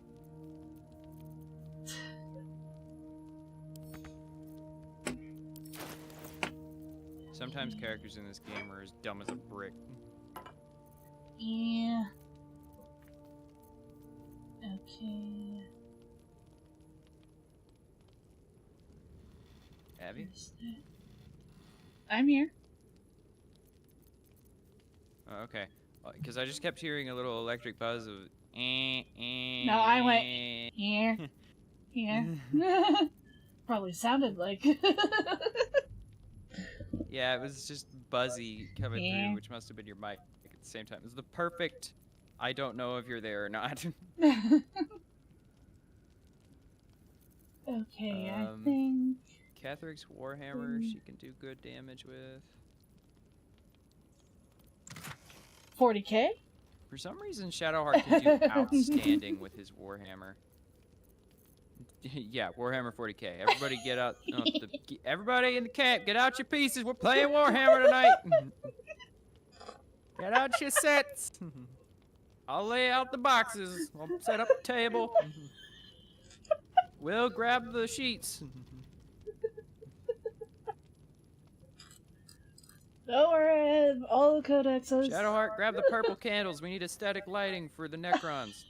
Sometimes characters in this game are as dumb as a brick. Yeah. Okay. Abby? I'm here. Oh, okay. Because I just kept hearing a little electric buzz of No, I went here. Here. Probably sounded like. Yeah, it was just buzzy coming through, which must have been your mic at the same time. It was the perfect, I don't know if you're there or not. Okay, I think... Catheric's Warhammer, she can do good damage with. 40k? For some reason, Shadowheart can do outstanding with his Warhammer. Yeah, Warhammer 40k. Everybody get out. Everybody in the camp, get out your pieces. We're playing Warhammer tonight. Get out your sets. I'll lay out the boxes. I'll set up a table. We'll grab the sheets. Don't worry, all the codexes. Shadowheart, grab the purple candles. We need aesthetic lighting for the Necrons.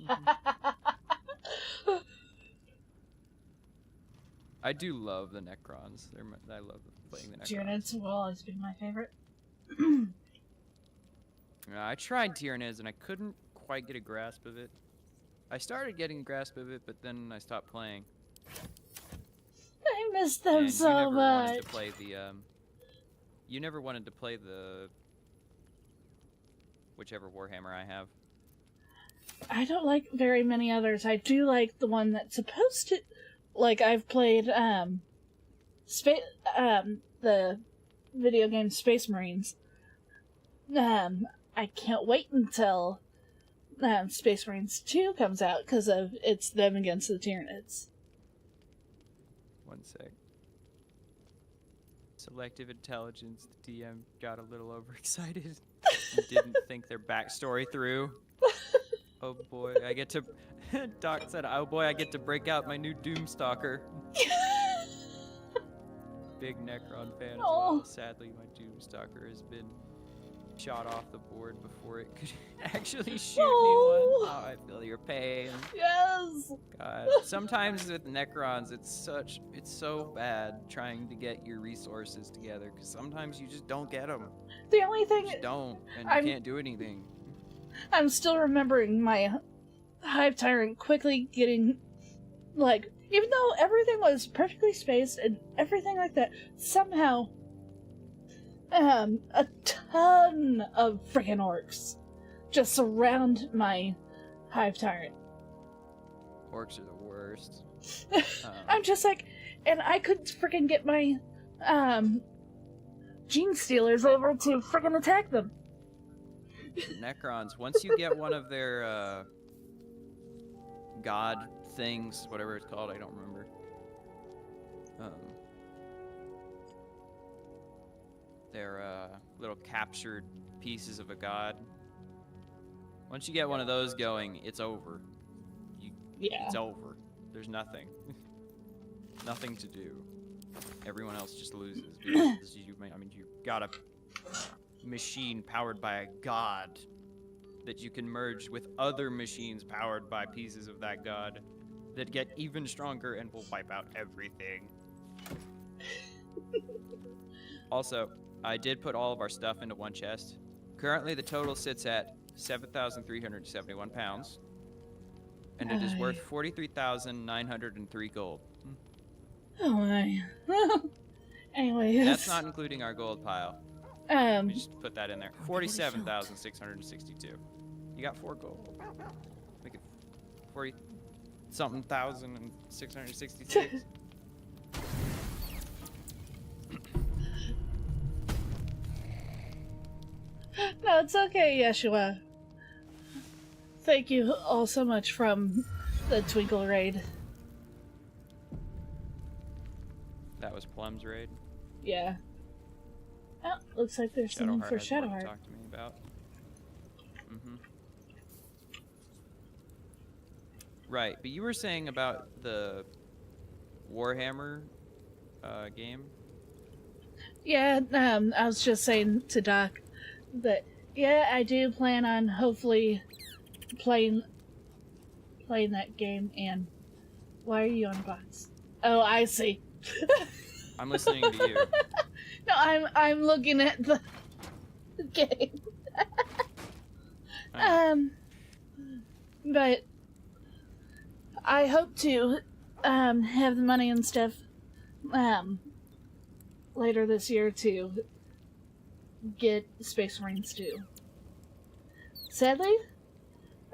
I do love the Necrons. I love playing the Necrons. Tyranids will always be my favorite. I tried Tyranids and I couldn't quite get a grasp of it. I started getting a grasp of it, but then I stopped playing. I miss them and so you never much. Wanted to play the, you never wanted to play the whichever Warhammer I have. I don't like very many others. I do like the one that's supposed to... Like, I've played, the video game Space Marines. I can't wait until, Space Marines 2 comes out, because of it's them against the Tyranids. One sec. Selective intelligence, the DM got a little overexcited and didn't think their backstory through. Oh boy, I get to... Doc said, oh boy, I get to break out my new Doomstalker. Big Necron fan as well. Sadly, my Doomstalker has been shot off the board before it could actually shoot anyone. Oh, I feel your pain. Yes! God. Sometimes with Necrons, it's so bad trying to get your resources together, because sometimes you just don't get them. The only thing... You just don't, and you can't do anything. I'm still remembering my Hive Tyrant quickly getting, like, even though everything was perfectly spaced and everything like that, somehow, a ton of freaking orcs just surround my Hive Tyrant. Orcs are the worst. I'm just like, and I could freaking get my, Gene Stealers over to freaking attack them. Necrons, once you get one of their god things, whatever it's called, I don't remember. They're little captured pieces of a god. Once you get one of those going, it's over. It's over. There's nothing. Nothing to do. Everyone else just loses because you've got a machine powered by a god that you can merge with other machines powered by pieces of that god that get even stronger and will wipe out everything. Also, I did put all of our stuff into one chest. Currently, the total sits at 7,371 pounds, and it is worth 43,903 gold. Oh my. Anyway, that's not including our gold pile. Let me just put that in there. 47,662. You got 4 gold. Make it 40-something thousand and 666. No, it's okay, Yeshua. Thank you all so much from the Twinkle raid. That was Plum's raid? Yeah. Oh, looks like there's something for Shadowheart. Talk to me about. Mm-hmm. Right, but you were saying about the Warhammer game? Yeah, I was just saying to Doc that, yeah, I do plan on hopefully playing that game. And why are you on box? Oh, I see. I'm listening to you. No, I'm looking at the game. But I hope to have the money and stuff later this year to get Space Marines too. Sadly,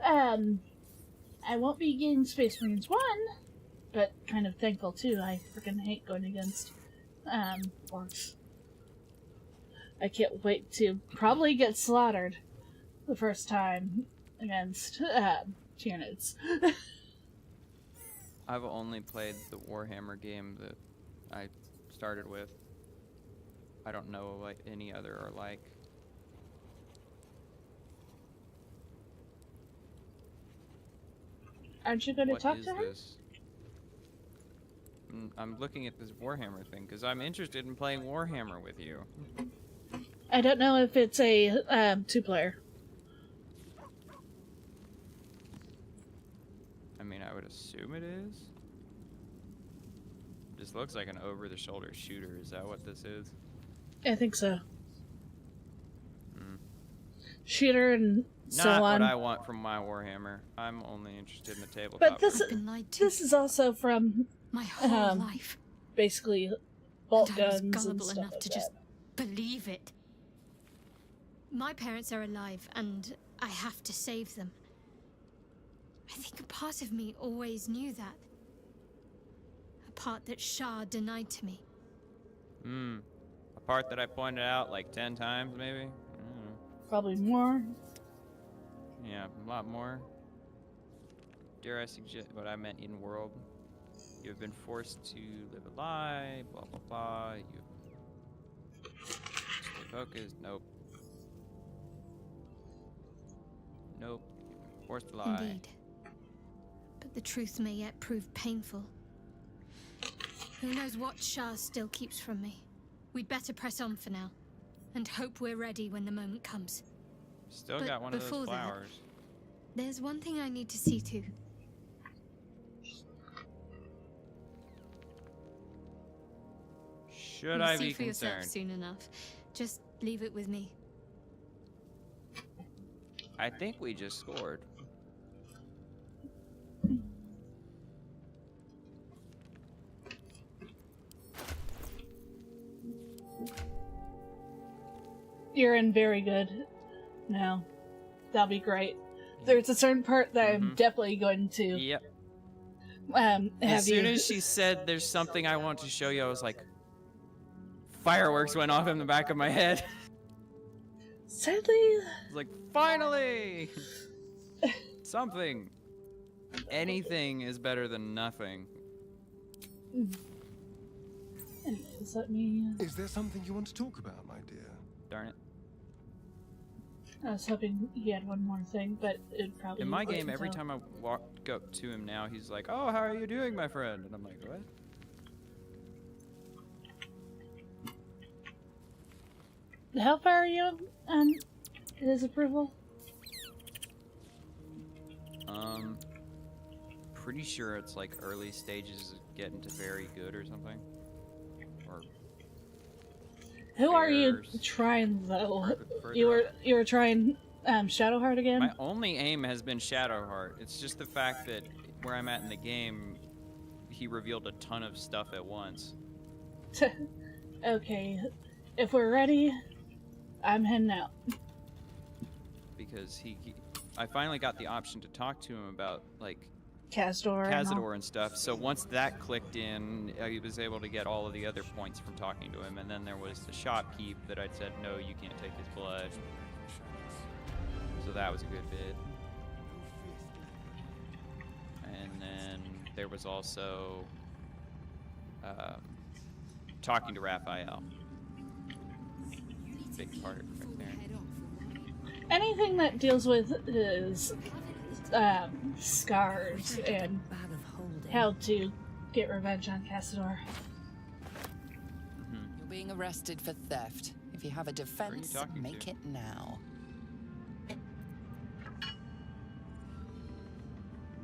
I won't be getting Space Marines 1, but kind of thankful too. I freaking hate going against orcs. I can't wait to probably get slaughtered the first time against Tyranids. I've only played the Warhammer game that I started with. I don't know like any other or like. Aren't you going to talk to her? This? I'm looking at this Warhammer thing because I'm interested in playing Warhammer with you. I don't know if it's a 2-player. I mean, I would assume it is. This looks like an over-the-shoulder shooter. Is that what this is? I think so. Shooter and so on. Not what I want from my Warhammer. I'm only interested in the tabletop. But this is also from my whole life. Basically, bolt and I was guns gullible and enough stuff to like just that. believe it. My parents are alive, and I have to save them. I think a part of me always knew that. A part that Shah denied to me. A part that I pointed out like 10 times, maybe? Probably more. Yeah, a lot more. Dare I suggest what I meant in world? You have been forced to live a lie, blah blah blah. You stay focused. Nope. Nope. Forced to lie. Indeed. But the truth may yet prove painful. Who knows what Shah still keeps from me? We'd better press on for now, and hope we're ready when the moment comes. Still but got one of before those flowers. That, there's one thing I need to see to. Should You'll I see be for yourself concerned? soon enough. Just leave it with me. I think we just scored. You're in very good now. That'll be great. There's a certain part that I'm definitely going to. Yep. Have as soon as she said there's something I want to show you, I was like, fireworks went off in the back of my head. Sadly. I was like, finally! Something. Anything is better than nothing. Anyways, let me. Is there something you want to talk about, my dear? Darn it. I was hoping he had one more thing, but it probably. In my wait game, every until- time I walk up to him now, he's like, "Oh, how are you doing, my friend?" And I'm like, "What?" How far are you on his approval? Pretty sure it's like early stages of getting to very good or something. Or Who are you fairs. trying though? Further You were trying Shadowheart again? My only aim has been Shadowheart. It's just the fact that where I'm at in the game, he revealed a ton of stuff at once. Okay, if we're ready, I'm heading out. Because I finally got the option to talk to him about like Cazador and stuff. So once that clicked in, I was able to get all of the other points from talking to him. And then there was the shopkeep that I'd said, no, you can't take his blood. So that was a good bit. And then there was also talking to Raphael. Big part right there. anything that deals with his scars and how to get revenge on Cassador. You're being arrested for theft. If you have a defense, make it now.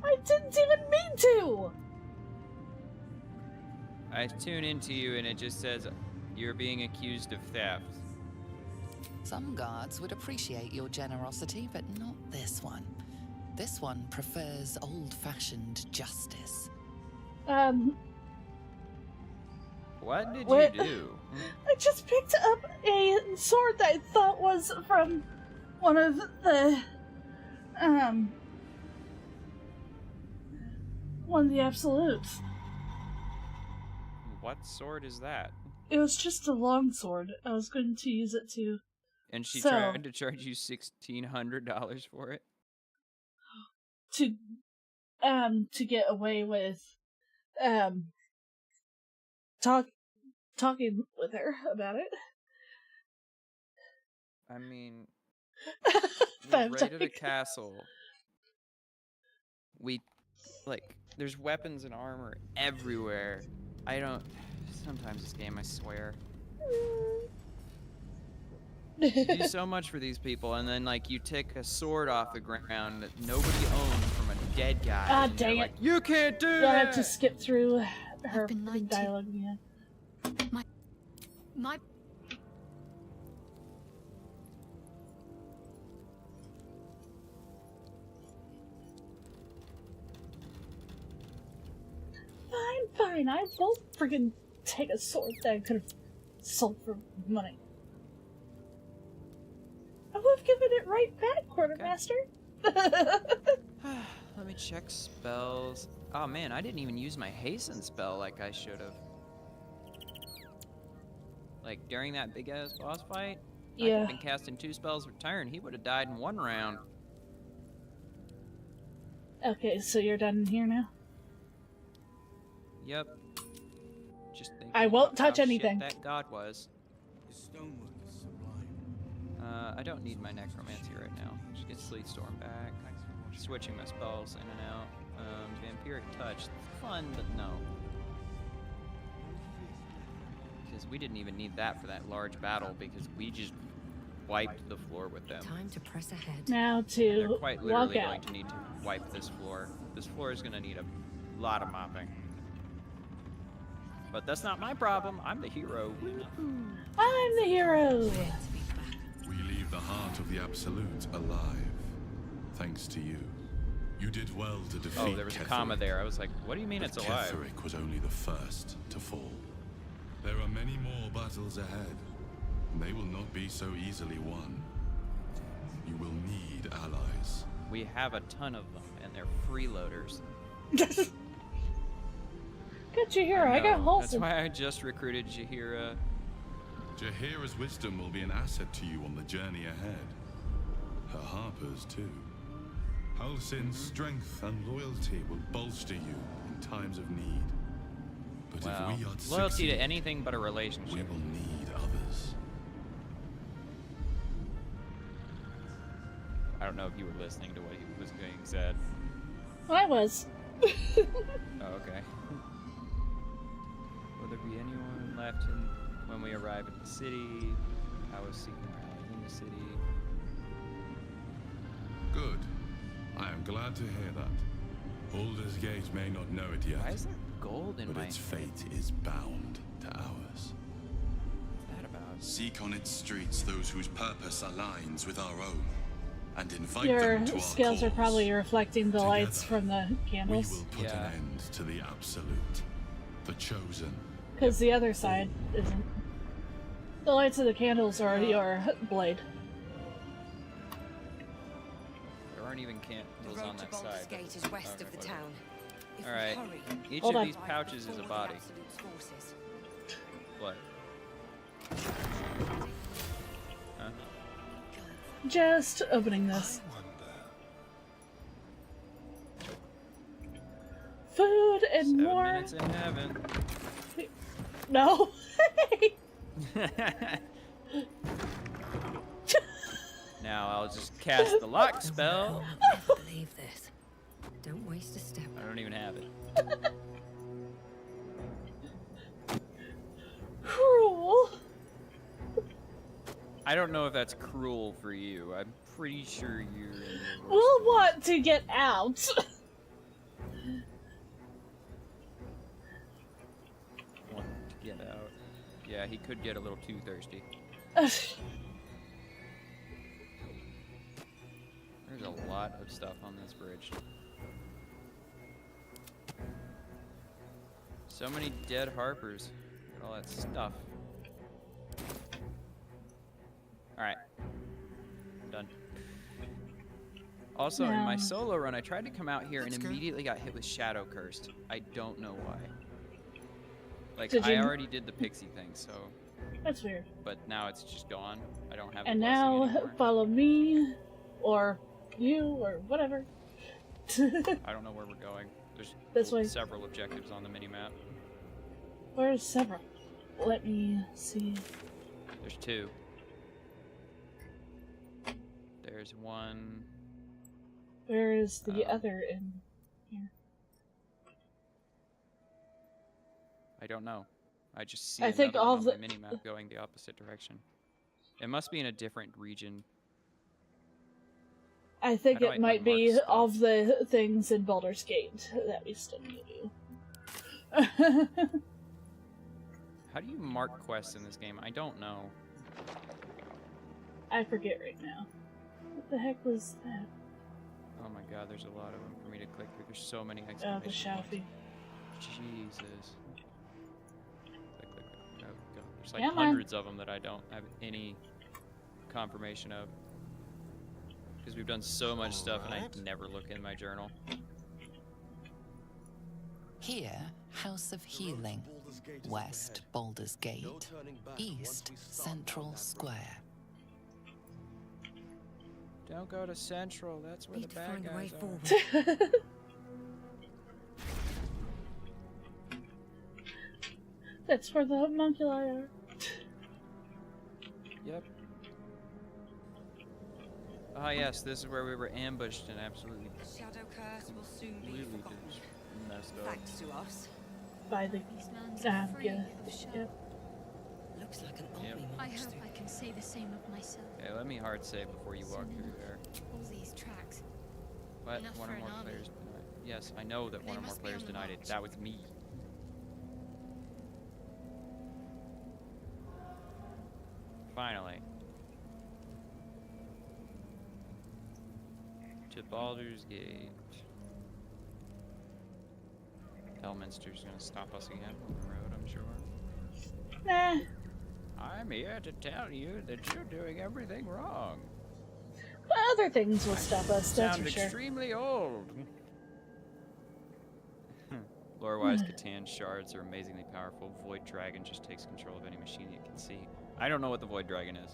I didn't even mean to! I tune into you and it just says you're being accused of theft. Some guards would appreciate your generosity, but not this one. This one prefers old-fashioned justice. What did you do? I just picked up a sword that I thought was from one of the, one of the absolutes. What sword is that? It was just a long sword. I was going to use it to... And she tried to charge you $1,600 for it? To get away with, talking with her about it. I mean, we're right at a castle. There's weapons and armor everywhere. Sometimes this game, I swear. You do so much for these people, and then, you take a sword off the ground that nobody owned from a dead guy. Ah, dang it. You can't do that! I that! have to skip through her dialogue again. My... Fine, I won't friggin' take a sword that I could have sold for money. I would have given it right back, Quartermaster. Okay. Let me check spells. Oh man, I didn't even use my hasten spell like I should have. During that big ass boss fight, I could have been casting 2 spells per turn. He would have died in 1 round. Okay, so you're done in here now? Yep. Just think I won't touch anything. That god was. I don't need my necromancy right now. Just get Sleet Storm back. Switching my spells in and out. Vampiric Touch, fun, but no. Because we didn't even need that for that large battle because we just wiped the floor with them. Time to press ahead. Now They're to quite walk literally out. going to need to wipe this floor. This floor is going to need a lot of mopping. But that's not my problem. I'm the hero. I'm the hero. We leave the heart of the Absolute alive, thanks to you. You did well to defeat Oh, there was a comma there. I was like, what do you mean but it's alive? Ketheric was only the first to fall. There are many more battles ahead, and they will not be so easily won. You will need allies. We have a ton of them, and they're freeloaders. Good Jahira, I got wholesome. That's why I just recruited Jahira. Jahira's wisdom will be an asset to you on the journey ahead. Her Harper's too. Halsin's strength and loyalty will bolster you in times of need. But Wow. if we are to Loyalty succeed, to anything but a relationship. we will need others. I don't know if you were listening to what he was being said. I was. Oh, okay. Will there be anyone left when we arrive at the city? I was seeking in the city. Good. I am glad to hear that. Baldur's Gate may not know it yet. Why is there gold in but my its fate is bound to ours. What's that about? Seek on its streets those whose purpose aligns with our own, and invite Your them to our scales are cause. probably reflecting the lights from the We candles. will put an end to the Absolute, the Chosen. Because the other side isn't. The lights of the candles are your blade. There aren't even candles on that Baldur's side. Gate is west of the town. If we Alright. hurry, Each Hold of on. these pouches is a body. Absolute's forces. What? Huh? Just opening this. Food and 7 more. minutes in heaven. No. Now I'll just cast the lock spell. I'll never believe this. Don't waste a step. I don't even have it. Cruel. I don't know if that's cruel for you. I'm pretty sure you're in the We'll want to get out. want to get out. Yeah, he could get a little too thirsty. There's a lot of stuff on this bridge. So many dead harpers. Look at all that stuff. Alright. I'm done. Also, in my solo run, I tried to come out here and immediately got hit with Shadow Cursed. I don't know why. Like, I already did the pixie thing, so... That's weird. But now it's just gone. I don't have And the now, anymore. follow me, or you, or whatever. I don't know where we're going. There's This way. several objectives on the minimap. Where's several? Let me see. There's two. There's one... Where is the other in here? I don't know. I just see I think another all one the on my minimap going the opposite direction. It must be in a different region. I think How do it I might be unmark stuff? all of the things in Baldur's Gate that we still need to do. How do you mark quests in this game? I don't know. I forget right now. What the heck was that? Oh my god, there's a lot of them for me to click through. There's so many Oh, the exclamation points. Shafi. Jesus. Click, click, click. Oh god. There's like Come on. hundreds of them that I don't have any confirmation of. Because we've done so much stuff and I never look in my journal. Here, House of Healing. West, Baldur's Gate. East, Central Square. Don't go to Central, that's where Need the to bad find a way guys are. forward. That's where the homunculi are. Yep. Ah yes, this is where we were ambushed and absolutely Shadow curse will soon be completely forgotten. just messed up. Thanks to us. By the yeah. Yep. Looks like an Yep. army I monster. hope I can say the same of myself. Okay, let me hard save before you walk through there. All these tracks. What? Enough One for or an more army. players denied. Yes, I know that They one or more must be players on the denied it. march. That was me. Finally. To Baldur's Gate. Elminster's gonna stop us again on the road, I'm sure. Nah. I'm here to tell you that you're doing everything wrong. But other things will stop us, that's Sound for sure. extremely old. Lore-wise, Catan shards are amazingly powerful. Void Dragon just takes control of any machine it can see. I don't know what the Void Dragon is.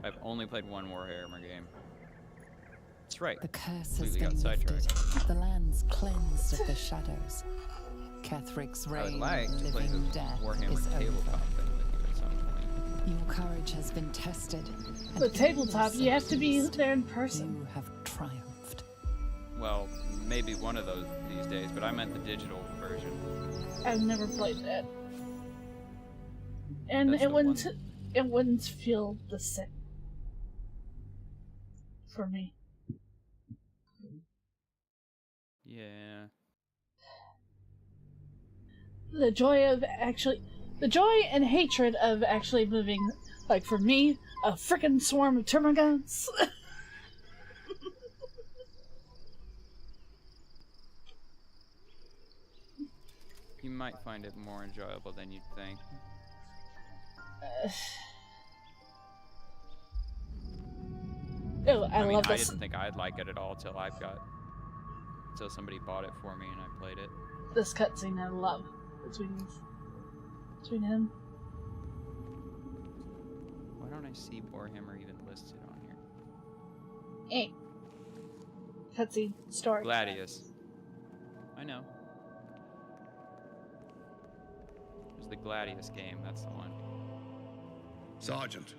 I've only played one Warhammer game. That's right. The curse has Completely been got sidetracked. lifted. The land's cleansed of the shadows. Kethric's I would reign like of to play living the death Warhammer is tabletop over. thing with you at some point. Your courage has been tested. and The tabletop, also you have to be used. there in person. You have triumphed. Well, maybe one of those these days, but I meant the digital version. I've never played that. And That's it the wouldn't one- it wouldn't feel the same for me. Yeah. The joy and hatred of actually moving, like for me, a frickin' swarm of termagants. You might find it more enjoyable than you'd think. Oh, I mean, love I this. didn't think I'd like it at all till somebody bought it for me and I played it. This cutscene I love between him. Why don't I see Warhammer even listed on here? Eh. Cutscene story. Gladius. I know. There's the Gladius game, that's the one. Sergeant,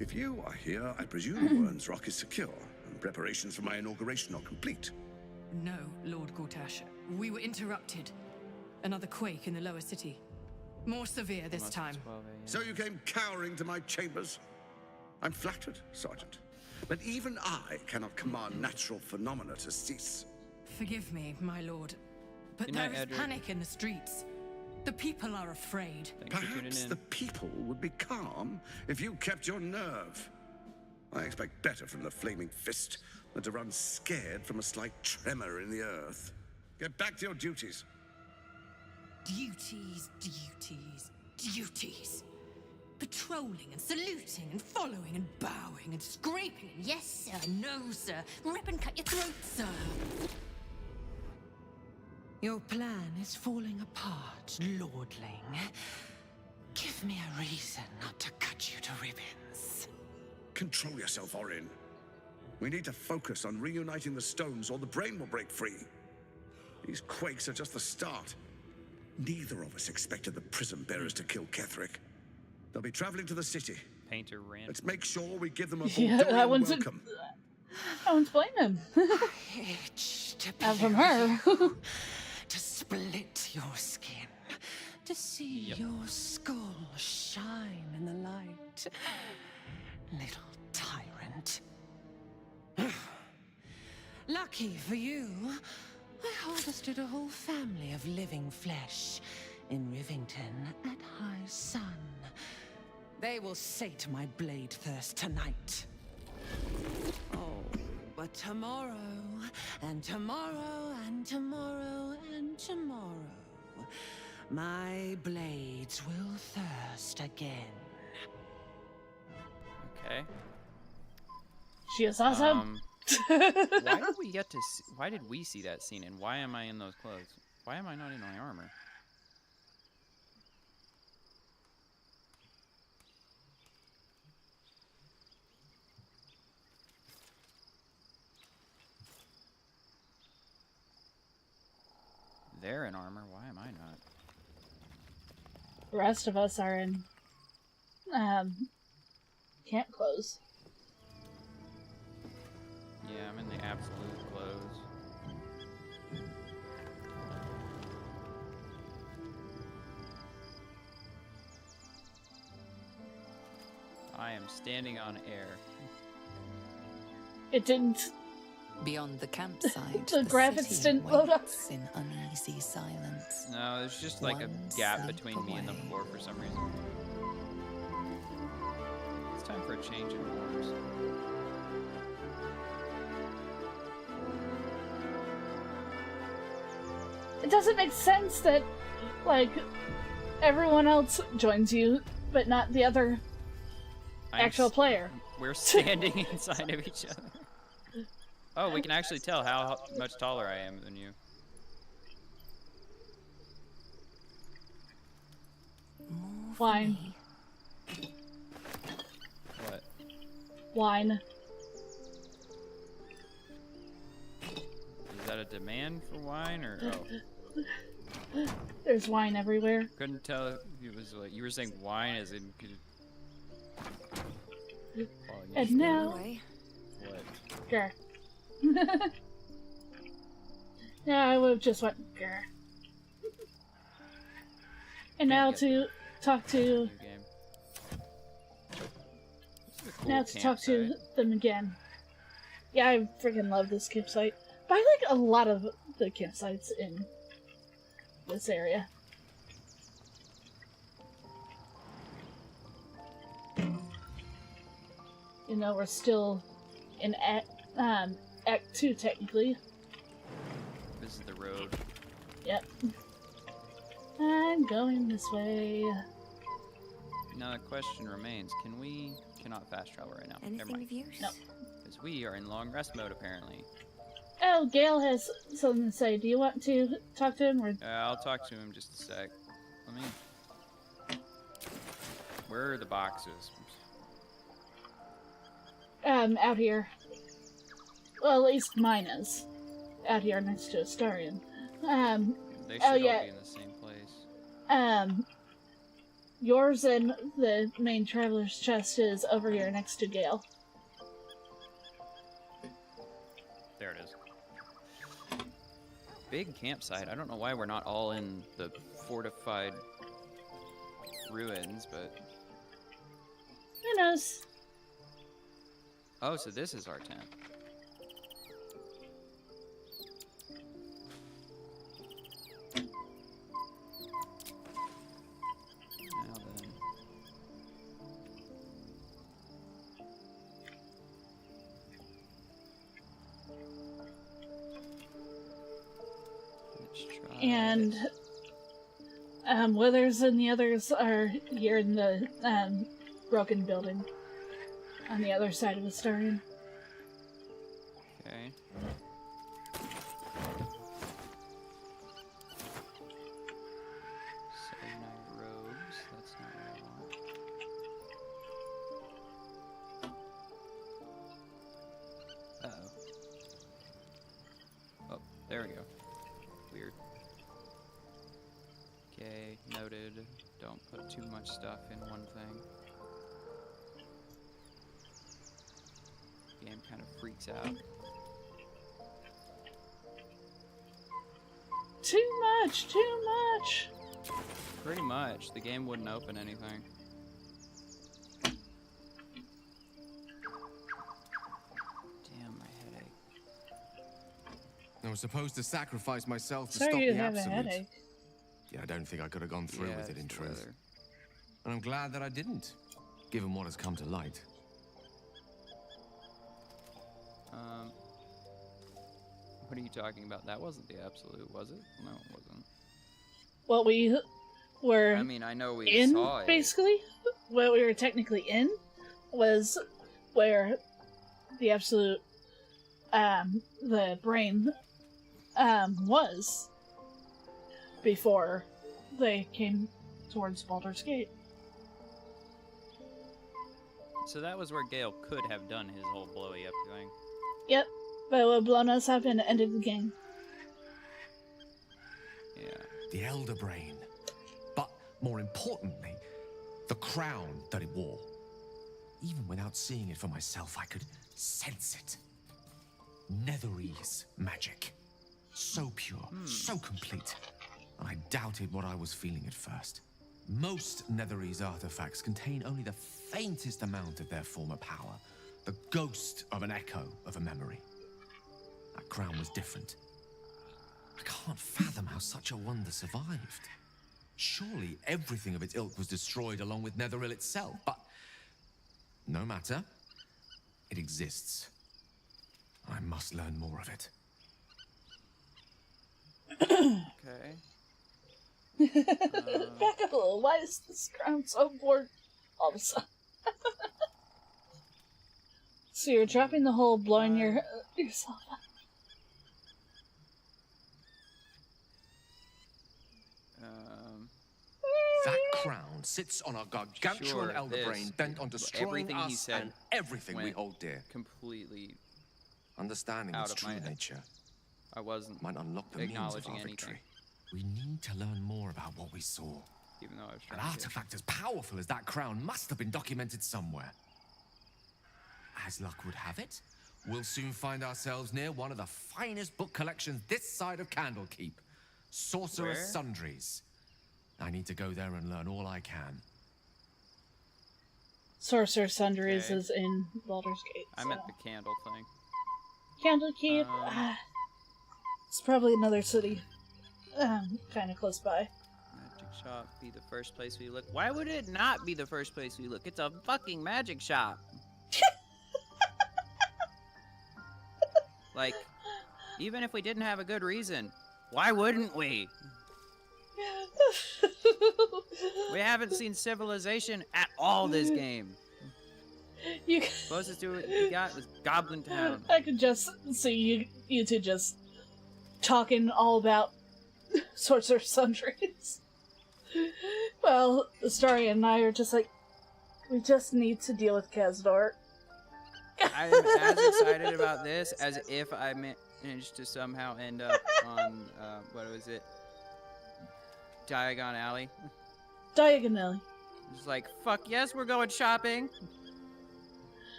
If you are here, I presume Wern's Rock is secure, and preparations for my inauguration are complete. No, Lord Gortash. We were interrupted. Another quake in the lower city. More severe this time. So you came cowering to my chambers? I'm flattered, Sergeant. But even I cannot command natural phenomena to cease. Forgive me, my lord. But there is panic in the streets. The people are afraid. Perhaps the people would be calm if you kept your nerve. I expect better from the flaming fist than to run scared from a slight tremor in the earth. Get back to your duties. Duties, duties, duties. Patrolling and saluting and following and bowing and scraping and yes sir, no sir, rip and cut your throat, sir. Your plan is falling apart, lordling. Give me a reason not to cut you to ribbons. Control yourself, Orin. We need to focus on reuniting the stones or the brain will break free. These quakes are just the start. Neither of us expected the prism bearers to kill Ketherick. They'll be traveling to the city. Painter ran. Let's make sure we give them a welcome. I won't blame him. From her. To split your skin, to see your skull shine in the light. Little tyrant. Lucky for you, I harvested a whole family of living flesh in Rivington at high sun. They will sate my blade thirst tonight. Oh, but tomorrow, and tomorrow, and tomorrow, and tomorrow, my blades will thirst again. Okay. She is awesome. Why did we get to see, why did we see that scene, and why am I in those clothes? Why am I not in my armor? They're in armor, why am I not? The rest of us are in camp clothes. Yeah, I'm in the absolute clothes. I am standing on air. It didn't. Beyond the campsite, the graphics didn't load up in uneasy silence. No, there's just like a gap between me and the floor for some reason. It's time for a change in wars. It doesn't make sense that, like, everyone else joins you, but not the other actual player. We're standing inside of each other. Oh, we can actually tell how much taller I am than you. Wine. What? Wine. Is that a demand for wine, or oh? There's wine everywhere. Couldn't tell if it was like you were saying wine as in. And now. What? Grr. Yeah, I would have just went grr. And now to talk to. Now to talk to them again. Yeah, I freaking love this campsite. But I like a lot of the campsites in this area. You know, we're still in Act 2, technically. This is the road. Yep. I'm going this way. Now the question remains, cannot fast travel right now. Anything of use? No. Because we are in long rest mode, apparently. Oh, Gale has something to say. Do you want to talk to him? Or... I'll talk to him just a sec. Let me... Where are the boxes? Out here. Well, at least mine is. Out here next to Astarion. They should all be in the same place. yours and the main traveler's chest is over here next to Gale. There it is. Big campsite. I don't know why we're not all in the fortified ruins, but... Who knows? Oh, so this is our tent. Now then. Let's try And Withers and the others are here in the broken building on the other side of Astarion. Okay. Night robes. That's not what I want. Uh-oh. Oh, there we go. Weird. Okay, noted. Don't put too much stuff in one thing. Game kind of freaks out. Too much! Too much! Pretty much. The game wouldn't open anything. Damn, my headache. I was supposed to sacrifice myself to Sorry stop you the have a absolute. headache. Yeah, I don't think I could have gone through Yeah, with it it's in the truth. weather. And I'm glad that I didn't, given what has come to light. What are you talking about? That wasn't the absolute, was it? No, it wasn't. What we were I mean, I know we in, saw it. basically, what we were technically in was where the absolute, the brain, was before they came towards Baldur's Gate. So that was where Gale could have done his whole blowy up thing. Yep, but it would have blown us up and ended the game. Yeah. The Elder Brain. But more importantly, the crown that it wore. Even without seeing it for myself, I could sense it. Netherese magic. So pure, so complete. And I doubted what I was feeling at first. Most Netherese artifacts contain only the faintest amount of their former power. The ghost of an echo of a memory. That crown was different. I can't fathom how such a wonder survived. Surely everything of its ilk was destroyed along with Netheril itself, but no matter. It exists. I must learn more of it. Okay. Back up a little. Why is this crown so bored all of a sudden? So you're dropping the hole, blowing yourself up. That crown sits on a gargantuan Sure, elder this, brain bent on destroying everything he us said and everything we went hold dear. Completely Understanding out its of true my head. nature I wasn't might unlock the means of acknowledging our anything, victory. We need to learn more about what we saw. even though I was An trying to. artifact as powerful as that crown must have been documented somewhere. As luck would have it, we'll soon find ourselves near one of the finest book collections this side of Candlekeep. Sorcerer's Where? Sundries. I need to go there and learn all I can. Sorcerer Sundries Okay. is in Baldur's Gate. I meant the candle thing. Candlekeep. It's probably another city, kind of close by. Magic shop be the first place we look. Why would it not be the first place we look? It's a fucking magic shop. Like, even if we didn't have a good reason, why wouldn't we? We haven't seen civilization at all this game. You Closest to it we got was Goblin Town. I could just see you two just talking all about Sorcerer Sundries. Well, Astarion and I are just like, we just need to deal with Kazdor. I'm as excited about this as if I managed to somehow end up on, what was it? Diagon Alley. Diagon Alley. It's like, fuck yes, we're going shopping.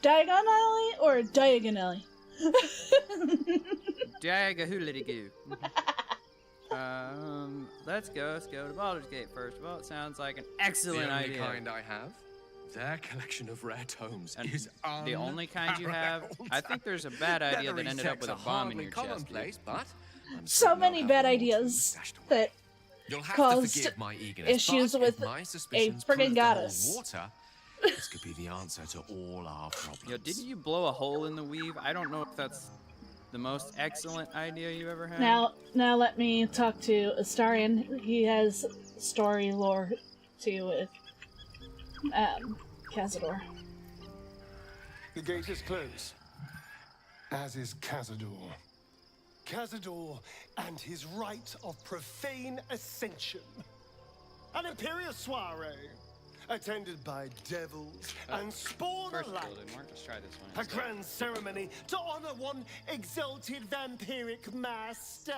Diagonally or diagonally? Diagahoolity-goo. Let's go to Baldur's Gate first of all. It sounds like an excellent idea. The only kind I have. Their collection of rare tomes is the only kind you have. I think there's a bad idea that ended up with a bomb in your chest. But so many bad ideas that caused issues with a friggin' goddess. Water, this could be the answer to all our problems. Yo, didn't you blow a hole in the weave? I don't know if that's the most excellent idea you ever had. Now let me talk to Astarion. He has story lore too with Cazador. The gate is closed, as is Cazador. Cazador and his rite of profane ascension. An imperial soiree, attended by devils and spawn alike. Let's try this one. A grand ceremony to honor one exalted vampiric master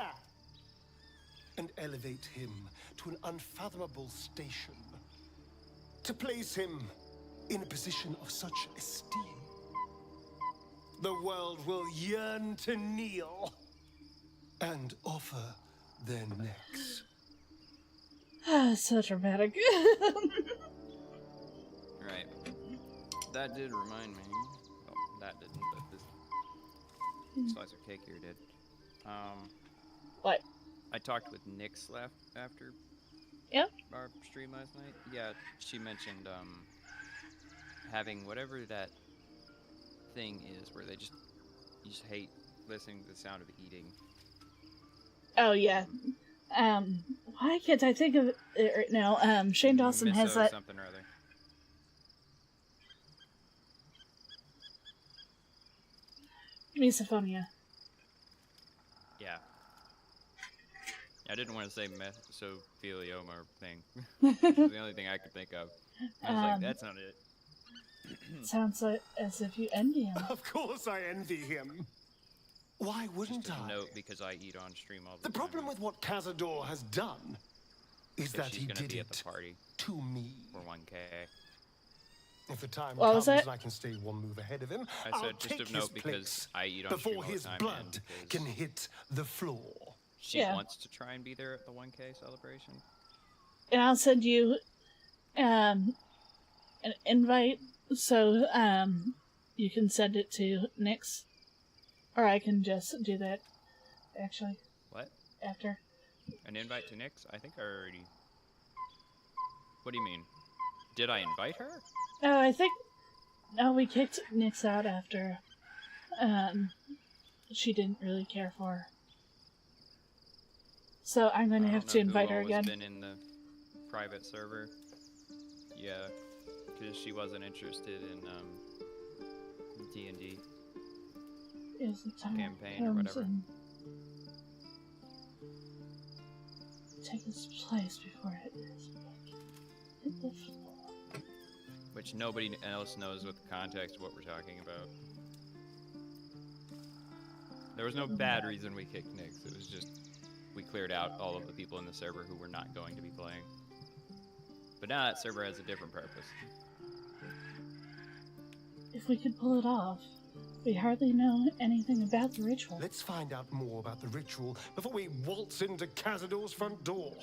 and elevate him to an unfathomable station. To place him in a position of such esteem, the world will yearn to kneel and offer their necks. So dramatic. Right. That did remind me. Well, that didn't, but this slice of cake here did. What? I talked with Nyx after our stream last night. Yeah, she mentioned having whatever that thing is where you just hate listening to the sound of eating. Oh yeah. Why can't I think of it right now? Shane Dawson has that. Something or other. Misophonia. Yeah. I didn't want to say mesothelioma thing. It's the only thing I could think of. I was like, that's not it. Sounds like as if you envy him. Of course I envy him. Why wouldn't Just a I? note because I eat on stream all the time. The problem with what Cazador has done is that he did be it at the party to me. For 1K. If the time What was comes, that? I can stay one move ahead of him. I said I'll just take a note his because place I eat on stream before all the his time, blood can hit the floor. She wants to try and be there at the 1K celebration. And I'll send you an invite so you can send it to Nyx. Or I can just do that actually. What? After. An invite to Nyx? I think I already... What do you mean? Did I invite her? Oh, I think... No, we kicked Nyx out after she didn't really care for her. So I'm going to have to invite her again. Been in the private server. Yeah, because she wasn't interested in D&D campaign or whatever. Take its place before it is hit the floor. Which nobody else knows what the context of what we're talking about. There was no bad reason we kicked Nyx. It was just we cleared out all of the people in the server who were not going to be playing. But now that server has a different purpose. If we could pull it off, we hardly know anything about the ritual. Let's find out more about the ritual before we waltz into Cazador's front door.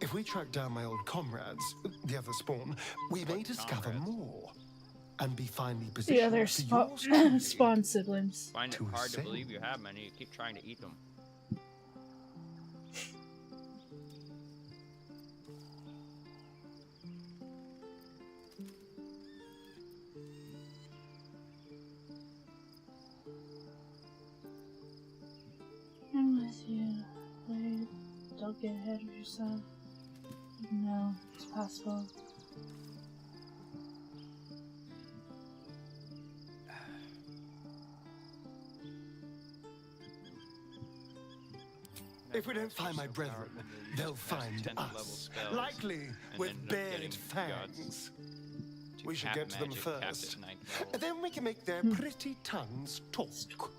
If we track down my old comrades, the other spawn, we may discover more and be finally positioned The other spawn siblings. Find it hard to believe you have many. You keep trying to eat them. I'm with you. Wait, don't get ahead of yourself. No, it's possible. If we don't find my brethren, they'll find us, likely with bared fangs. We should get to them first, and then we can make their pretty tongues talk.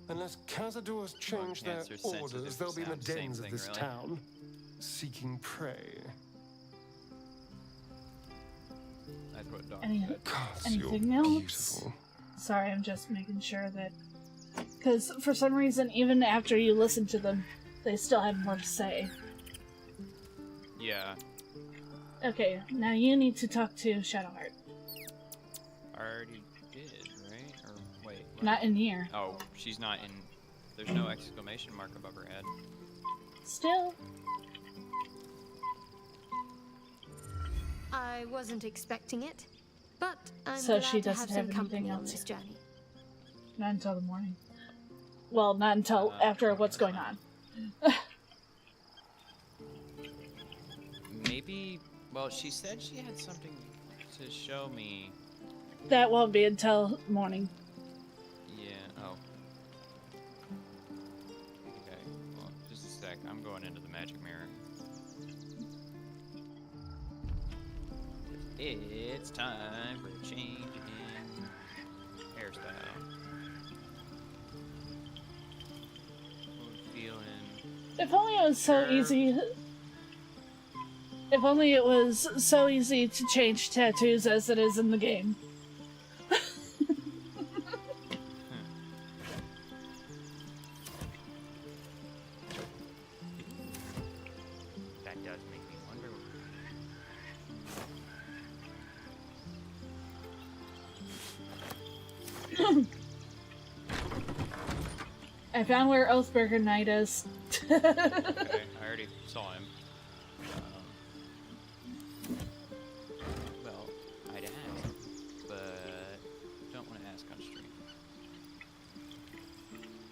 Unless Cazador's change their orders, they'll be in the dens of this town, seeking prey. That's what Doc said. Anything else? Sorry, I'm just making sure that... Because for some reason, even after you listen to them, they still have more to say. Yeah. Okay, now you need to talk to Shadowheart. I already did, right? Or wait. What? Not in here. Oh, she's not in... There's no exclamation mark above her head. Still. I wasn't expecting it, but I'm So glad she to doesn't have some have company anything on else this here. journey. Not until the morning. Well, not until after what's going on. Maybe... Well, she said she had something to show me. That won't be until morning. Yeah, oh. Okay, well, just a sec. I'm going into the magic mirror. It's time for a change in hairstyle. I'm feeling... If only it was so easy... If only it was so easy to change tattoos as it is in the game. That does make me wonder. I found where Oathbreaker Knight is. Okay, I already saw him. Well, I'd ask, but don't want to ask on stream.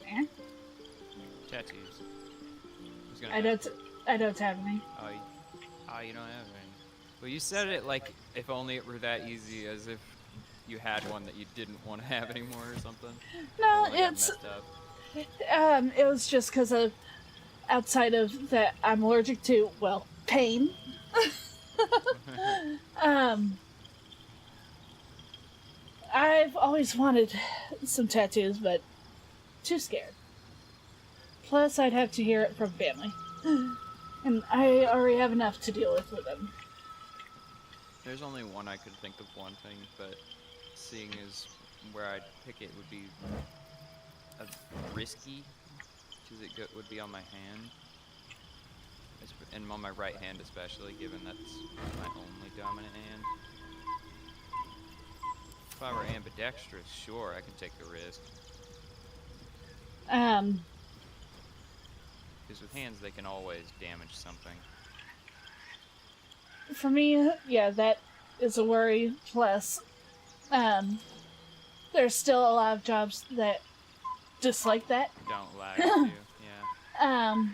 There? Tattoos. Who's gonna I don't have any. Oh, you don't have any. Well, you said it like if only it were that easy, as if you had one that you didn't want to have anymore or something. No, Like got it's... messed up. It was just because of... Outside of that, I'm allergic to, well, pain. I've always wanted some tattoos, but too scared. Plus, I'd have to hear it from family. And I already have enough to deal with them. There's only one I could think of one thing, but seeing as where I'd pick it would be risky, because it would be on my hand, and on my right hand especially, given that's my only dominant hand. If I were ambidextrous, sure, I could take the risk. Because with hands, they can always damage something. For me, yeah, that is a worry. Plus, there's still a lot of jobs that dislike that. Don't lag you, yeah.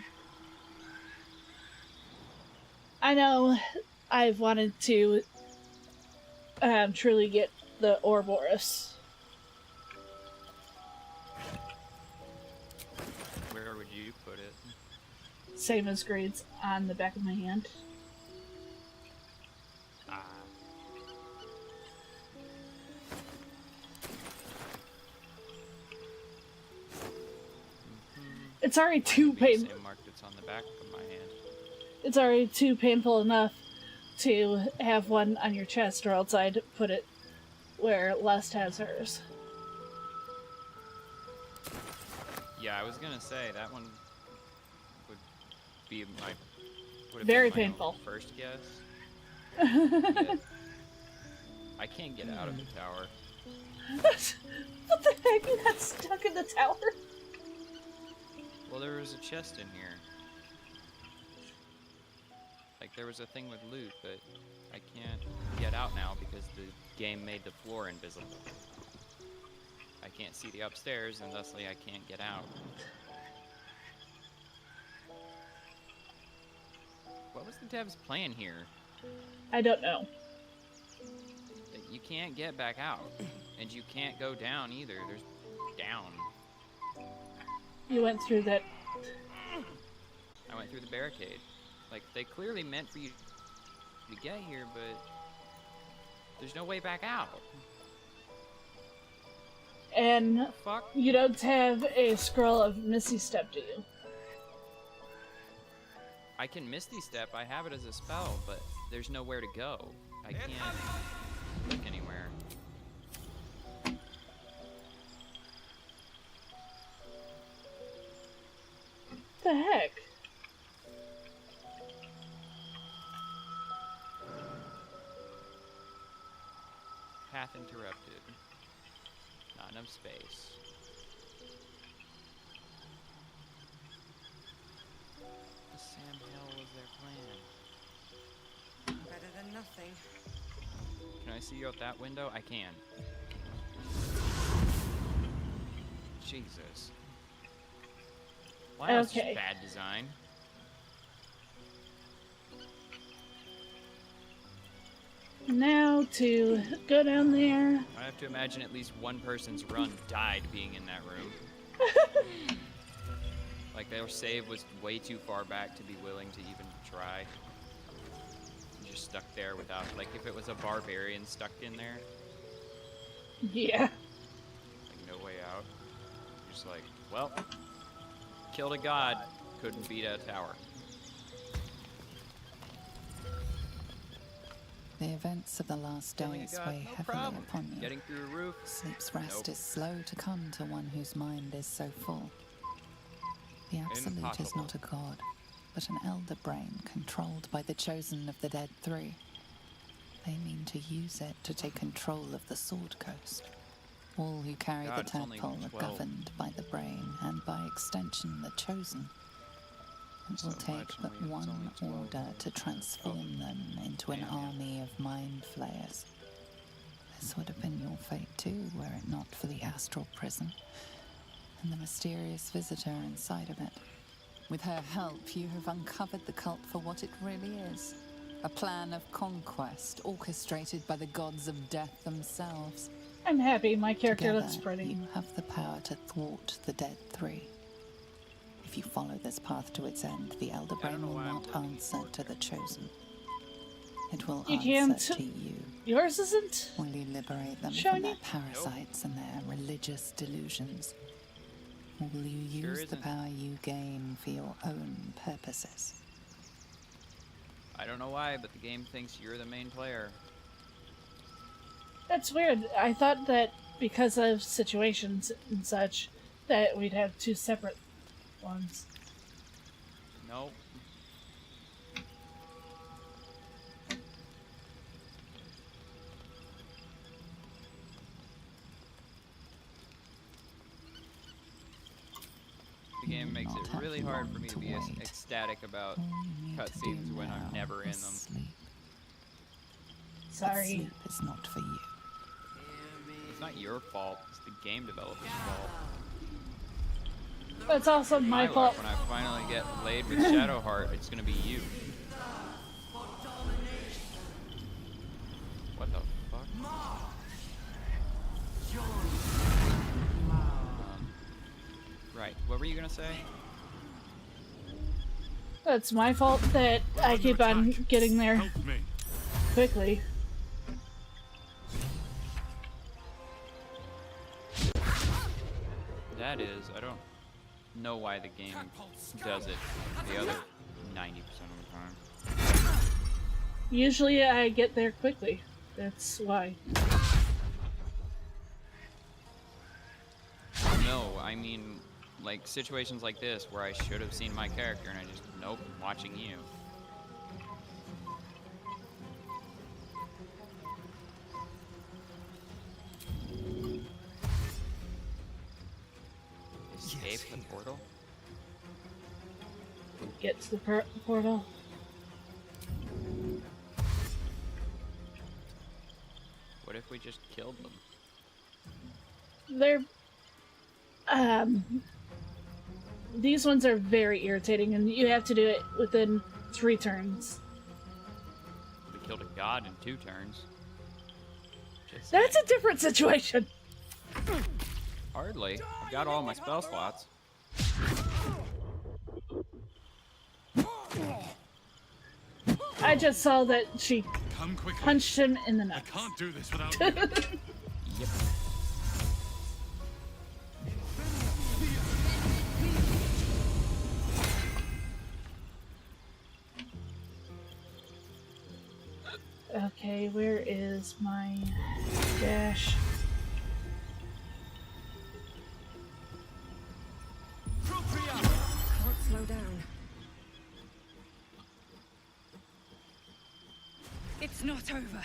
I know I've wanted to truly get the Ouroboros. Where would you put it? Same as grades on the back of my hand. It's already too painful. Same mark that's on the back of my hand. It's already too painful enough to have one on your chest, or else I'd put it where Lust has hers. Yeah, I was gonna say that one would be my Very painful. First guess. Yeah. I can't get out of the tower. What the heck? You got stuck in the tower? Well, there was a chest in here. Like, there was a thing with loot, but I can't get out now because the game made the floor invisible. I can't see the upstairs, and thusly I can't get out. What was the dev's plan here? I don't know. You can't get back out, and you can't go down either. There's down. You went through that. I went through the barricade. Like, they clearly meant for you to get here, but there's no way back out. And fuck? You don't have a scroll of Misty Step, do you? I can Misty Step. I have it as a spell, but there's nowhere to go. I can't. click anywhere. The heck? Path interrupted. Not enough space. What the Sam hell was their plan? Better than nothing. Can I see you out that window? I can. Jesus. Wow, that's just bad design. Now to go down there. I have to imagine at least one person's run died being in that room. Like their save was way too far back to be willing to even try. You're just stuck there without, like if it was a barbarian stuck in there. Yeah. Like no way out. You're just like, well, killed a god, couldn't beat a tower. The events of the last days weigh heavily upon you. Getting through a roof. Sleep's rest is slow to come to one whose mind is so full. The Absolute is not a god, but an elder brain controlled by the chosen of the Dead Three. They mean to use it to take control of the Sword Coast. All who carry the tadpole are governed by the brain, and by extension the chosen. It will take but one order to transform them into an army of mind flayers. This would have been your fate too, were it not for the astral prison and the mysterious visitor inside of it. With her help, you have uncovered the cult for what it really is. A plan of conquest orchestrated by the gods of death themselves. I'm happy. My character Together, looks pretty. You have the power to thwart the Dead Three. If you follow this path to its end, the Elder Brain will not answer to the Chosen. It will answer to you. Yours isn't? Will you liberate them Shiny? from their parasites and their religious delusions? Or will you use the power you gain for your own purposes? I don't know why, but the game thinks you're the main player. That's weird. I thought that because of situations and such, that we'd have two separate ones. Nope. The game makes it really hard for me to be ecstatic about cutscenes when I'm never in them. Sorry. Sleep is not for you. It's not your fault, it's the game developer's fault. It's also my fault. When I finally get laid with Shadowheart, it's gonna be you. What the fuck? Right, what were you gonna say? It's my fault that I keep on getting there quickly. That is, I don't know why the game does it the other 90% of the time. Usually I get there quickly. That's why. No, I mean, like situations like this where I should have seen my character and I just, nope, I'm watching you. Escape the portal? Get to the portal. What if we just killed them? They're these ones are very irritating, and you have to do it within 3 turns. We killed a god in 2 turns. That's a different situation. Hardly. I've got all my spell slots. I just saw that she punched him in the nuts. I can't do this without Yep. Okay, where is my dash? Can't slow down. It's not over. Oh,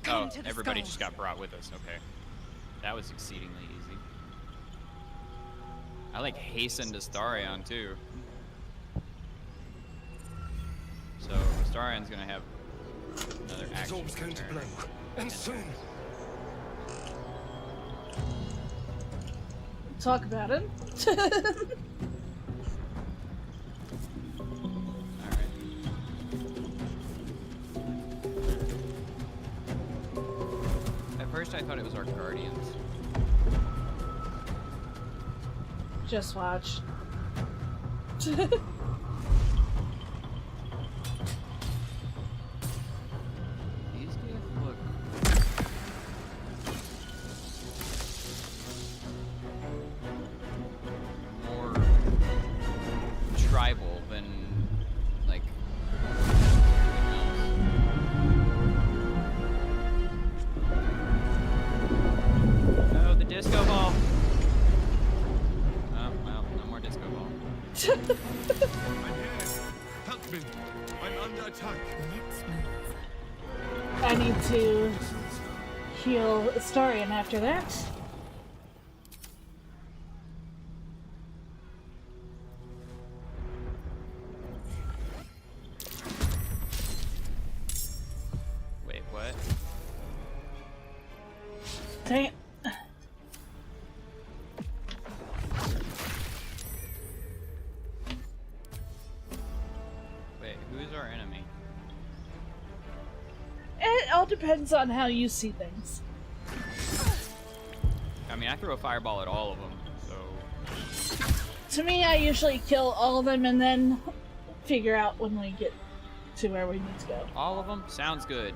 Come to the everybody skull. just got brought with us. Okay. That was exceedingly easy. I like hastened Astarion too. So Astarion's gonna have another action. It's going to blow, and soon. Talk about it. At first I thought it was our guardians. Just watch. These guys look more tribal than like oh, the disco ball. Oh, well, no more disco ball. I'm here. Help me. I'm under attack. I need to heal Astarion after that. Wait, what? Dang it. Wait, who is our enemy? It all depends on how you see things. I mean, I threw a fireball at all of them, so... To me, I usually kill all of them and then figure out when we get to where we need to go. All of them? Sounds good.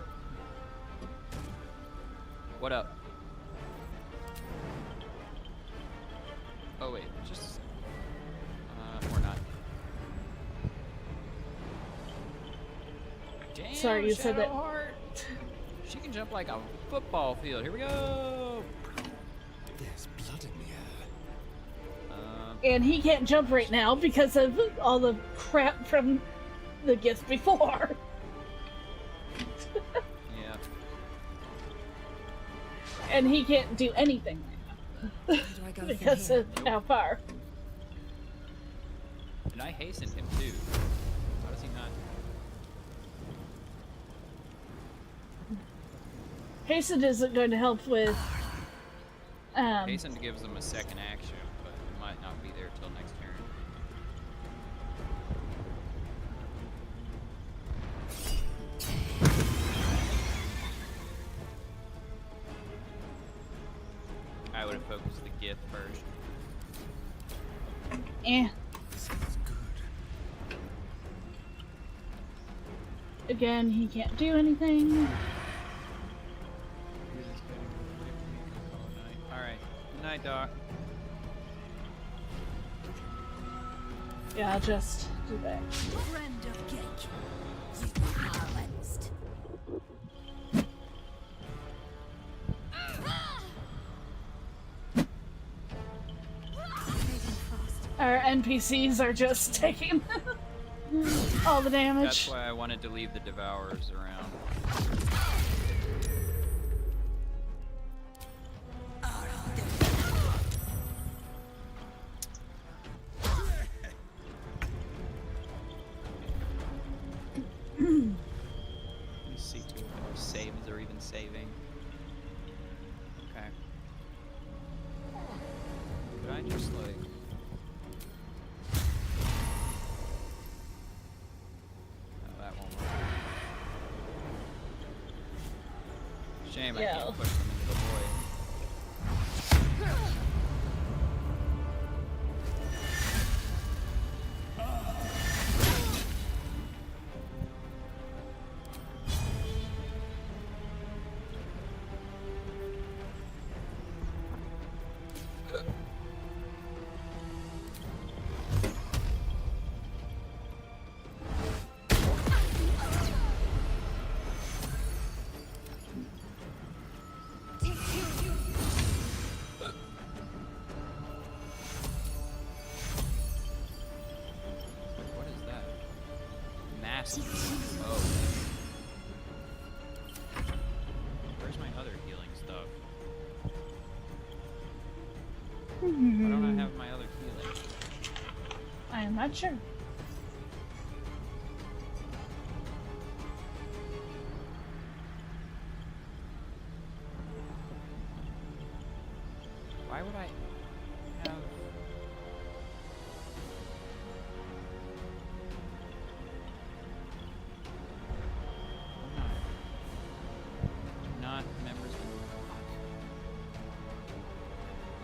What up? Oh wait, just... or not. Damn, Sorry, you said that. Shadowheart. She can jump like a football field. Here we go! There's blood in the air. And he can't jump right now because of all the crap from the gift before. Yeah. And he can't do anything right now because of how far. And I hastened him too. How does he not? Hasten isn't going to help with. Hasten gives them a second action, but it might not be there till next turn. I would have focused the gift first. Eh. Sounds good. Again, he can't do anything. Alright. Good night, Doc. Yeah, I'll just do that. Friend of Gage, you balanced. Our NPCs are just taking all the damage. That's why I wanted to leave the Devourers around. Let's see if our saves are even saving. Okay. Could I just like... Oh, that won't work. Shame I can't push them into the void. massive. Oh. Where's my other healing stuff? Why don't I have my other healing? I am not sure. Why would I have... Not members of...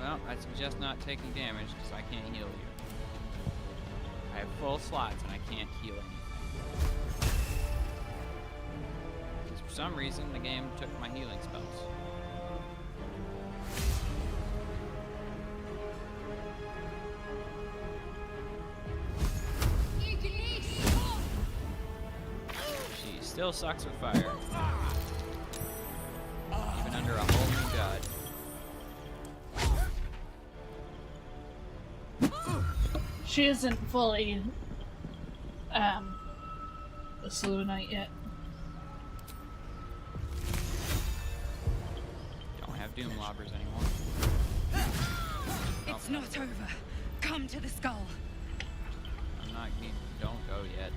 Well, I suggest not taking damage because I can't heal you. I have full slots and I can't heal anything. Because for some reason the game took my healing spells. She still sucks with fire. Even under a whole new god. She isn't fully a Slow Knight yet. Don't have Doom Lobbers anymore. It's not over. Come to the skull. I'm not need don't go yet.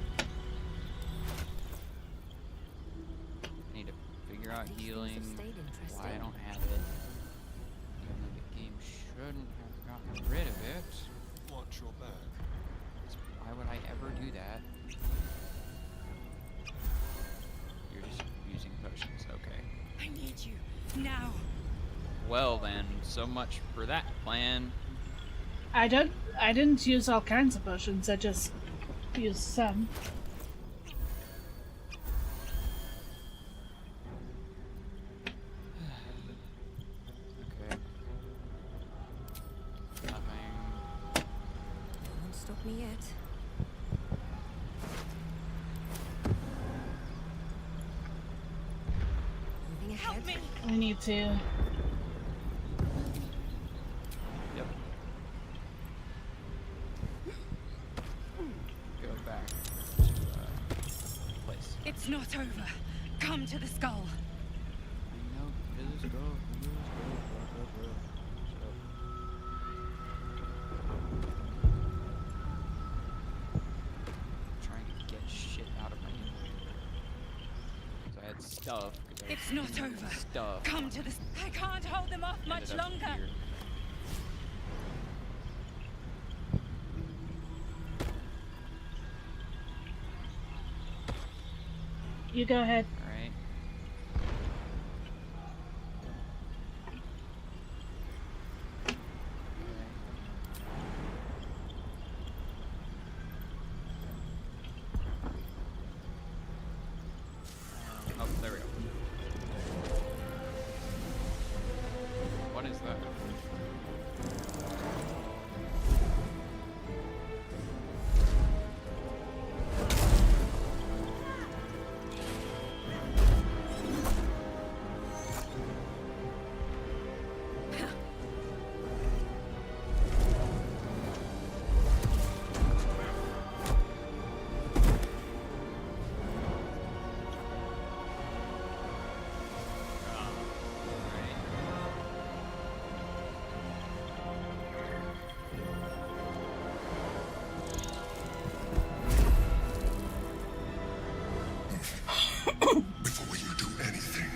Need to figure out healing. Why I don't have it. Even though the game shouldn't have gotten rid of it. Watch your back. Why would I ever do that? You're just using potions, okay. I need you now. Well then, so much for that plan. I didn't use all kinds of potions, I just used some. Okay. Nothing. Won't stop me yet. Moving ahead. Help me. We need to. Yep. Go back to place. It's not over. Come to the skull. I know. Let's go. Trying to get shit out of my inventory. So I had stuff. It's not over. Stuff. Come to the... I can't hold them off much Ended up longer. here. You go ahead. Alright. Oh, there we go. What is that? Before you do anything,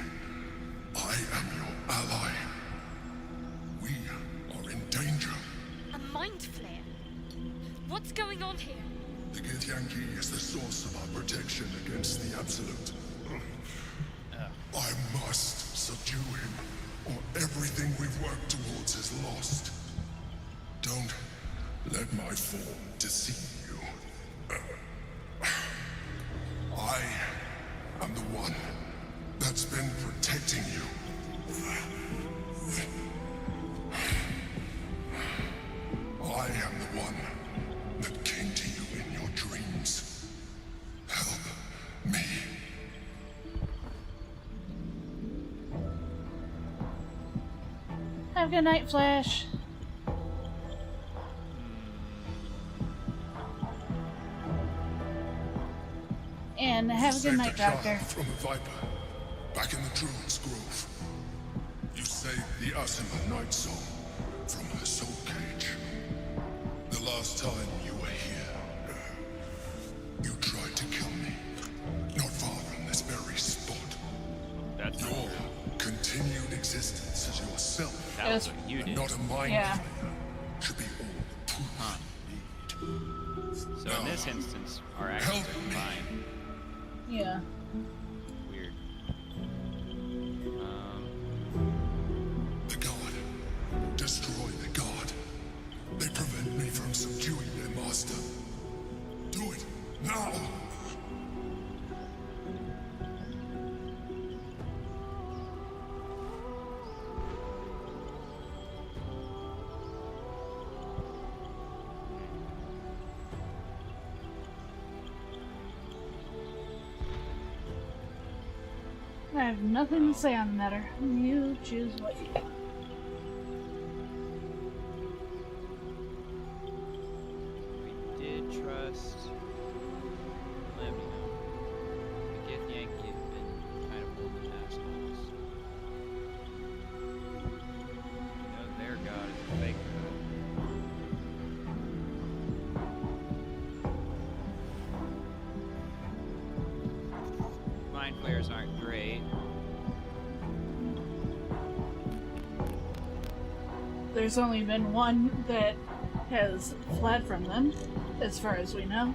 I am your ally. We are in danger. A mind flare? What's going on here? The Githyanki is the source of our protection against the Absolute. I must subdue him, or everything we've worked towards is lost. Don't let my form deceive you. I am the one that's been protecting you. I am the one that came to you in your dreams. Help me. Have a good night, Flash. have a good night, Doctor. From a viper, back in the Druid's Grove. You saved the Asima Night Soul from her soul cage. The last time you were here, you tried to kill me. Not far from this very spot. That's your continued existence as yourself. That was what you did. Not a mind Yeah. flayer should be all the proof you need. So in this instance, our actions are combined. Yeah. Weird. The god. Destroy the god. They prevent me from subduing their master. Do it now! I have nothing to say on the matter. You choose what you want. We did trust Lemmy. The Gith Yankee have been kind of holding assholes. You know their god is a fake god. Mind flayers aren't great. There's only been one that has fled from them, as far as we know.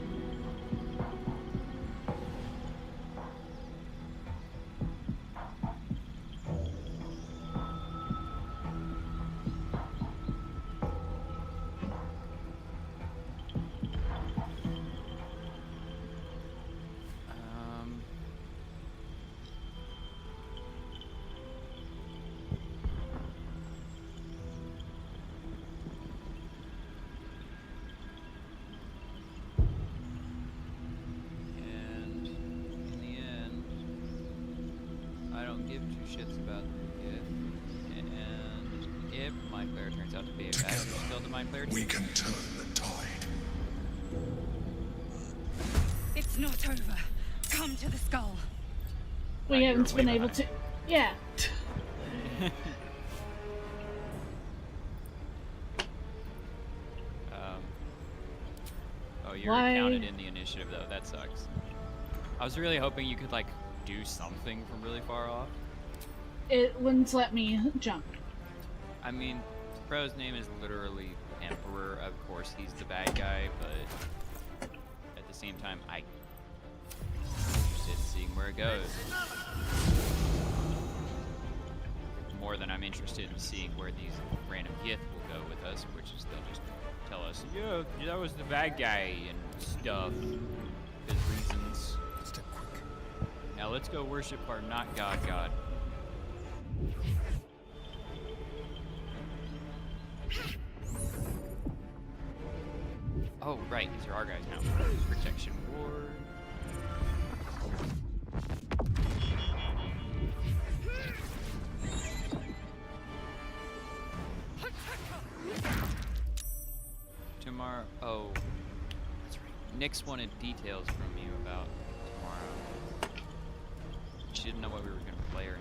Give two shits about the Gith, and if Mind Flayer turns out to be a bad kill the Mind Flayer, we can turn the tide. It's not over. Come to the skull. We haven't been able to. Yeah. Oh, you're counted in the initiative though. That sucks. I was really hoping you could like do something from really far off. It wouldn't let me jump. I mean, Pro's name is literally Emperor. Of course, he's the bad guy, but at the same time, I'm interested in seeing where it goes. More than I'm interested in seeing where these random Gith will go with us, which is they'll just tell us, "Yo, that was the bad guy," and stuff. Because reasons. Now let's go worship our not god. Oh, right, these are our guys now. Protection Ward. Tomorrow. Oh, that's right. Nyx wanted details from you about tomorrow. She didn't know what we were going to play or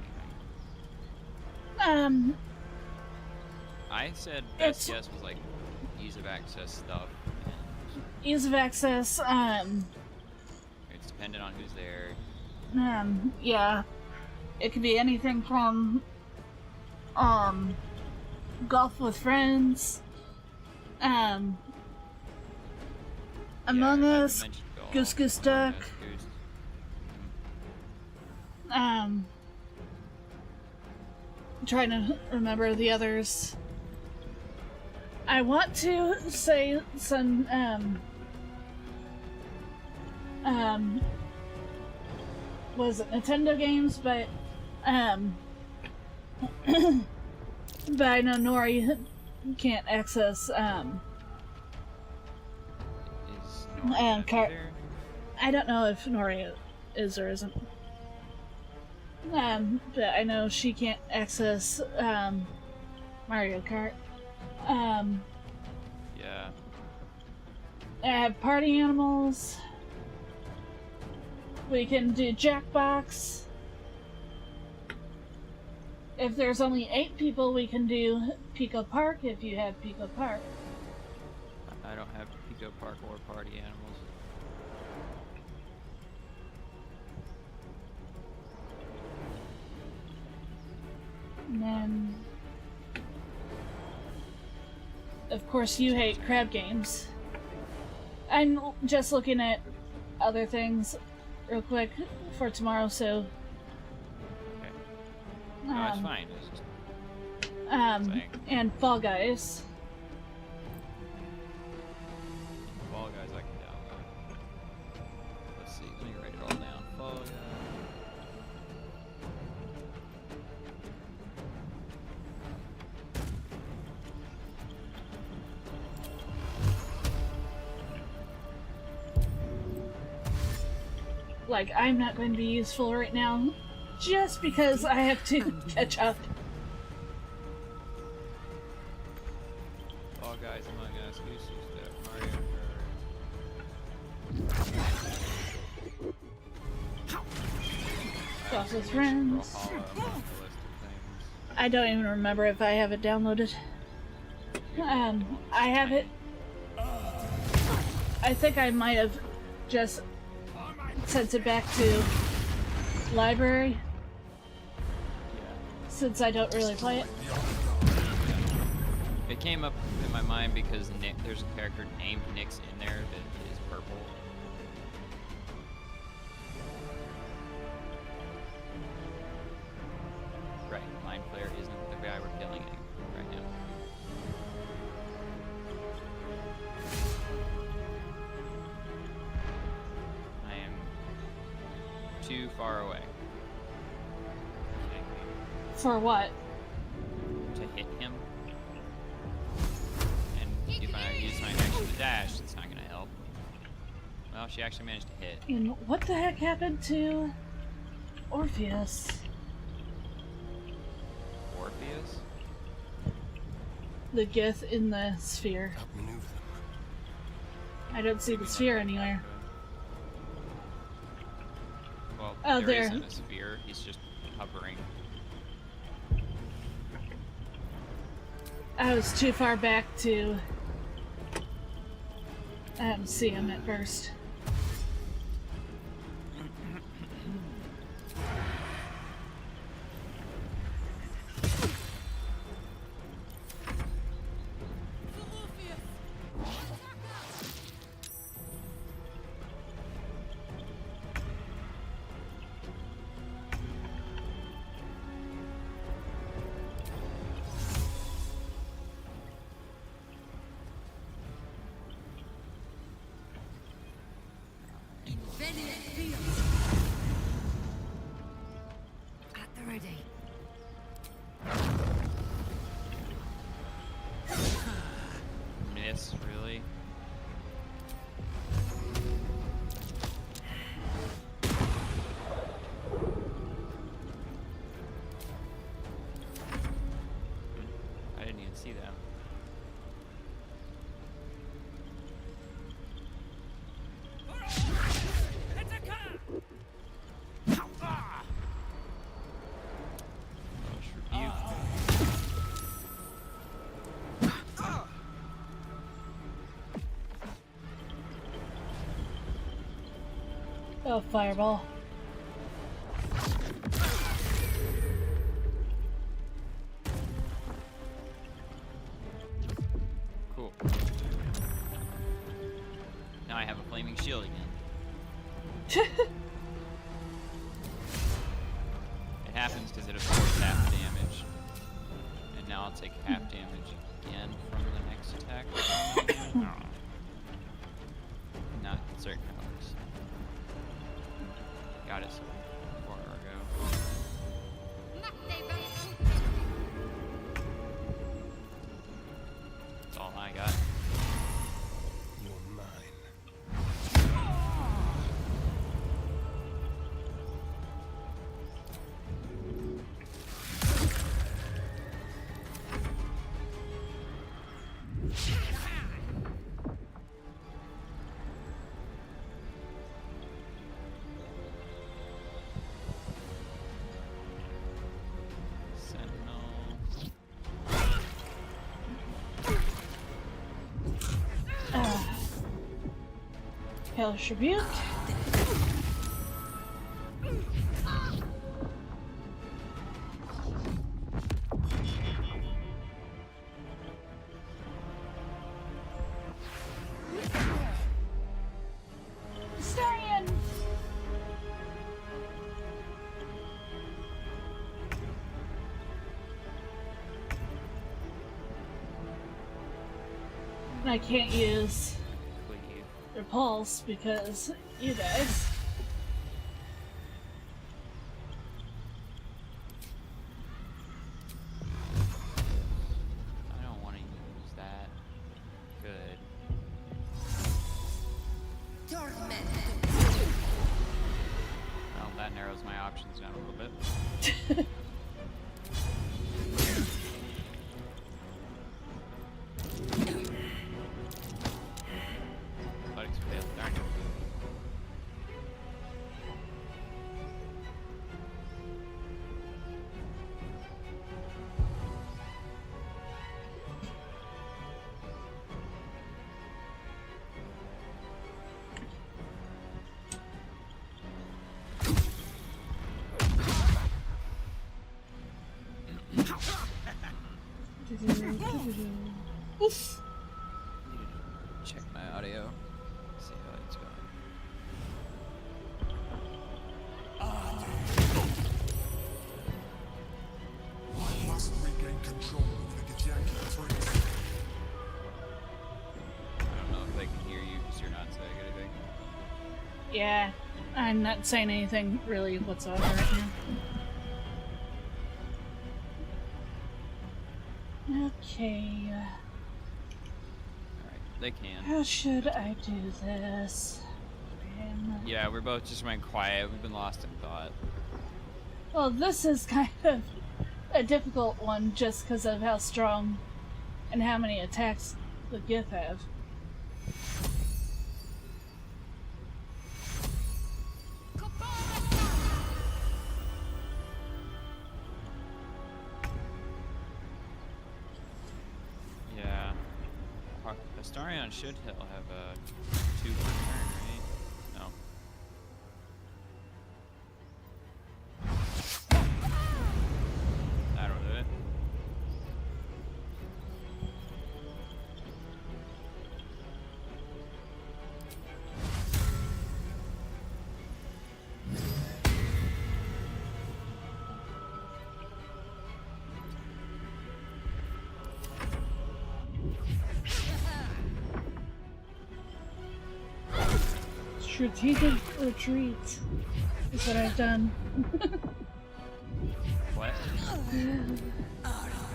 anything. I said best guess was like ease of access stuff. Ease of access, It's dependent on who's there. Yeah. It could be anything from, golf with friends, Among Us, Goose Goose Duck, I'm trying to remember the others. I want to say some, was it Nintendo games, but but I know Nori can't access, I don't know if Nori is or isn't. But I know she can't access, Mario Kart. Yeah. Party animals. We can do Jackbox. If there's only 8 people, we can do Pico Park if you have Pico Park. I don't have Pico Park or party animals. And then, of course, you hate crab games. I'm just looking at other things real quick for tomorrow, so... Okay. No, it's fine. It's just and Fall Guys. Fall Guys I can download. Let's see, let me write it all down. Fall Guys. Like, I'm not going to be useful right now, just because I have to catch up. Fall Guys Among Us, who's that? Mario Cross with Friends. I don't even remember if I have it downloaded. I have it. I think I might have just sent it back to library, since I don't really play it. It came up in my mind because Nick, there's a character named Nick's in there that is purple. Right, Mind Flayer isn't the guy we're killing right now. I am too far away. For what? To hit him. And if I use my action to dash, it's not gonna help. Well, she actually managed to hit. And what the heck happened to Orpheus? Orpheus? The Gith in the sphere. I don't see the sphere anywhere. Well, oh, there there. isn't a sphere, he's just hovering. I was too far back to see him at first. At the ready. Miss, really? I didn't even see them. Oh, fireball. Cool. Now I have a flaming shield again. It happens because it absorbs half the damage. And now I'll take half damage again from the next attack. No. Not certain how it works. Got it before I go. That's all I got. You're mine. Hellish Rebuke. Starion! I can't use Repulse because you guys. I don't want to use that. Good. Well, that narrows my options down a little bit. Oof. Check my audio. See how it's going. I must regain control of the Githyanki traits. I don't know if they can hear you because you're not saying anything. Yeah, I'm not saying anything really whatsoever right now. Okay. Alright, they can. How should I do this? Yeah, we're both just remain quiet. We've been lost in thought. Well, this is kind of a difficult one just because of how strong and how many attacks the Gith have. Astarion should have a 2 per turn, right? No. That'll do it. Strategic retreat is what I've done. What?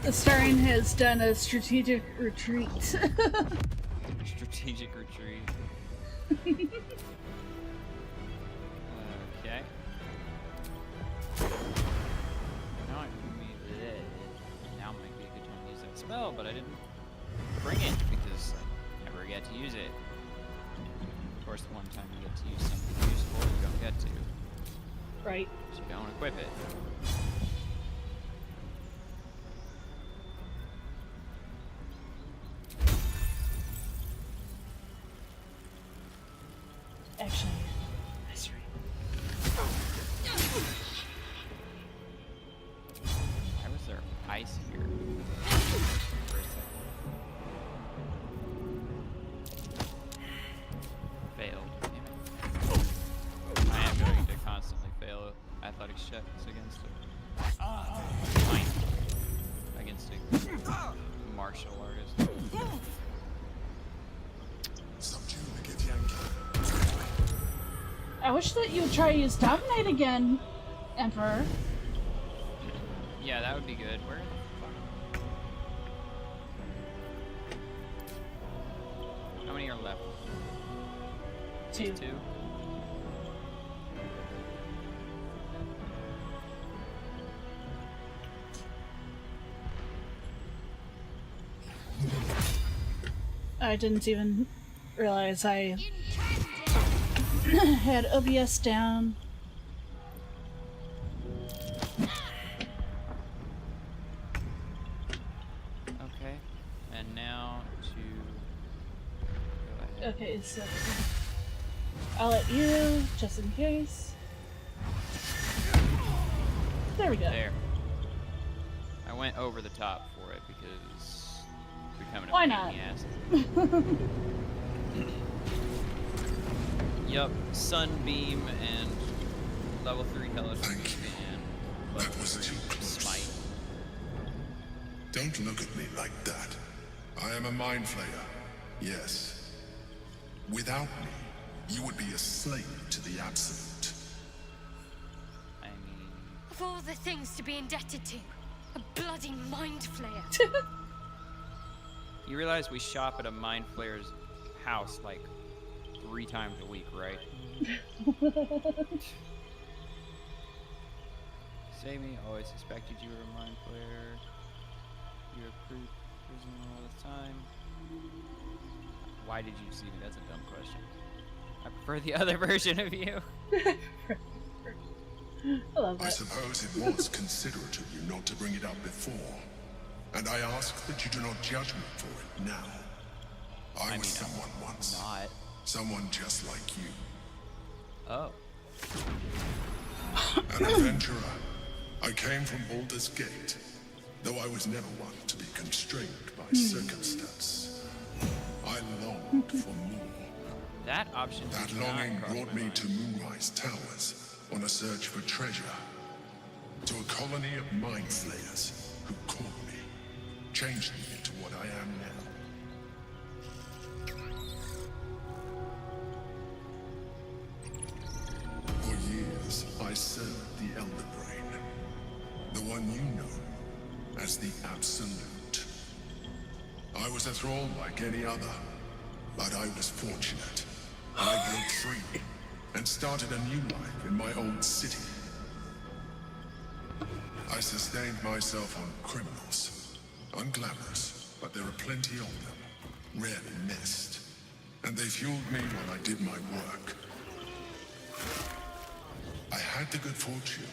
Astarion has done a strategic retreat. Strategic retreat. Okay. Now might be a good time to use that spell, but I didn't bring it because I never get to use it. Of course, the one time you get to use something useful, you don't get to. Right. So you don't equip it. Actually, that's right. Why was there ice here? For a second. Failed. Damn it. I am going to constantly fail athletics checks against it. Fine. Against a martial artist. Subdue the Githyanki. I wish that you would try to use Dominate again, Emperor. Yeah, that would be good. Where the fuck? How many are left? 2. 2? I didn't even realize I had OBS down. Okay, and now to go ahead. Okay, so I'll let you, just in case. There we go. There. I went over the top for it because it's becoming a Why pain in the ass. Yup, Sunbeam and level 3 telepathy and That was too close. Smite. Don't look at me like that. I am a mind flayer. Yes. Without me, you would be a slave to the Absolute. I mean... Of all the things to be indebted to, a bloody mind flayer. You realize we shop at a mind flayer's house like 3 times a week, right? Save me. Oh, I suspected you were a mind flayer. You're a prisoner all the time. Why did you see me? That's a dumb question. I prefer the other version of you. I love that. I suppose it was considerate of you not to bring it up before. And I ask that you do not judge me for it now. I was someone once. Not. Someone just like you. Oh. An adventurer. I came from Baldur's Gate, though I was never one to be constrained by circumstance. I longed for more. That option. That longing brought me to Moonrise Towers on a search for treasure. To a colony of mind flayers who caught me, changed me into what I am now. For years, I served the Elder Brain, the one you know as the Absolute. I was a thrall like any other, but I was fortunate. I broke free and started a new life in my old city. I sustained myself on criminals, unglamorous, but there are plenty of them, rarely missed, and they fueled me while I did my work. I had the good fortune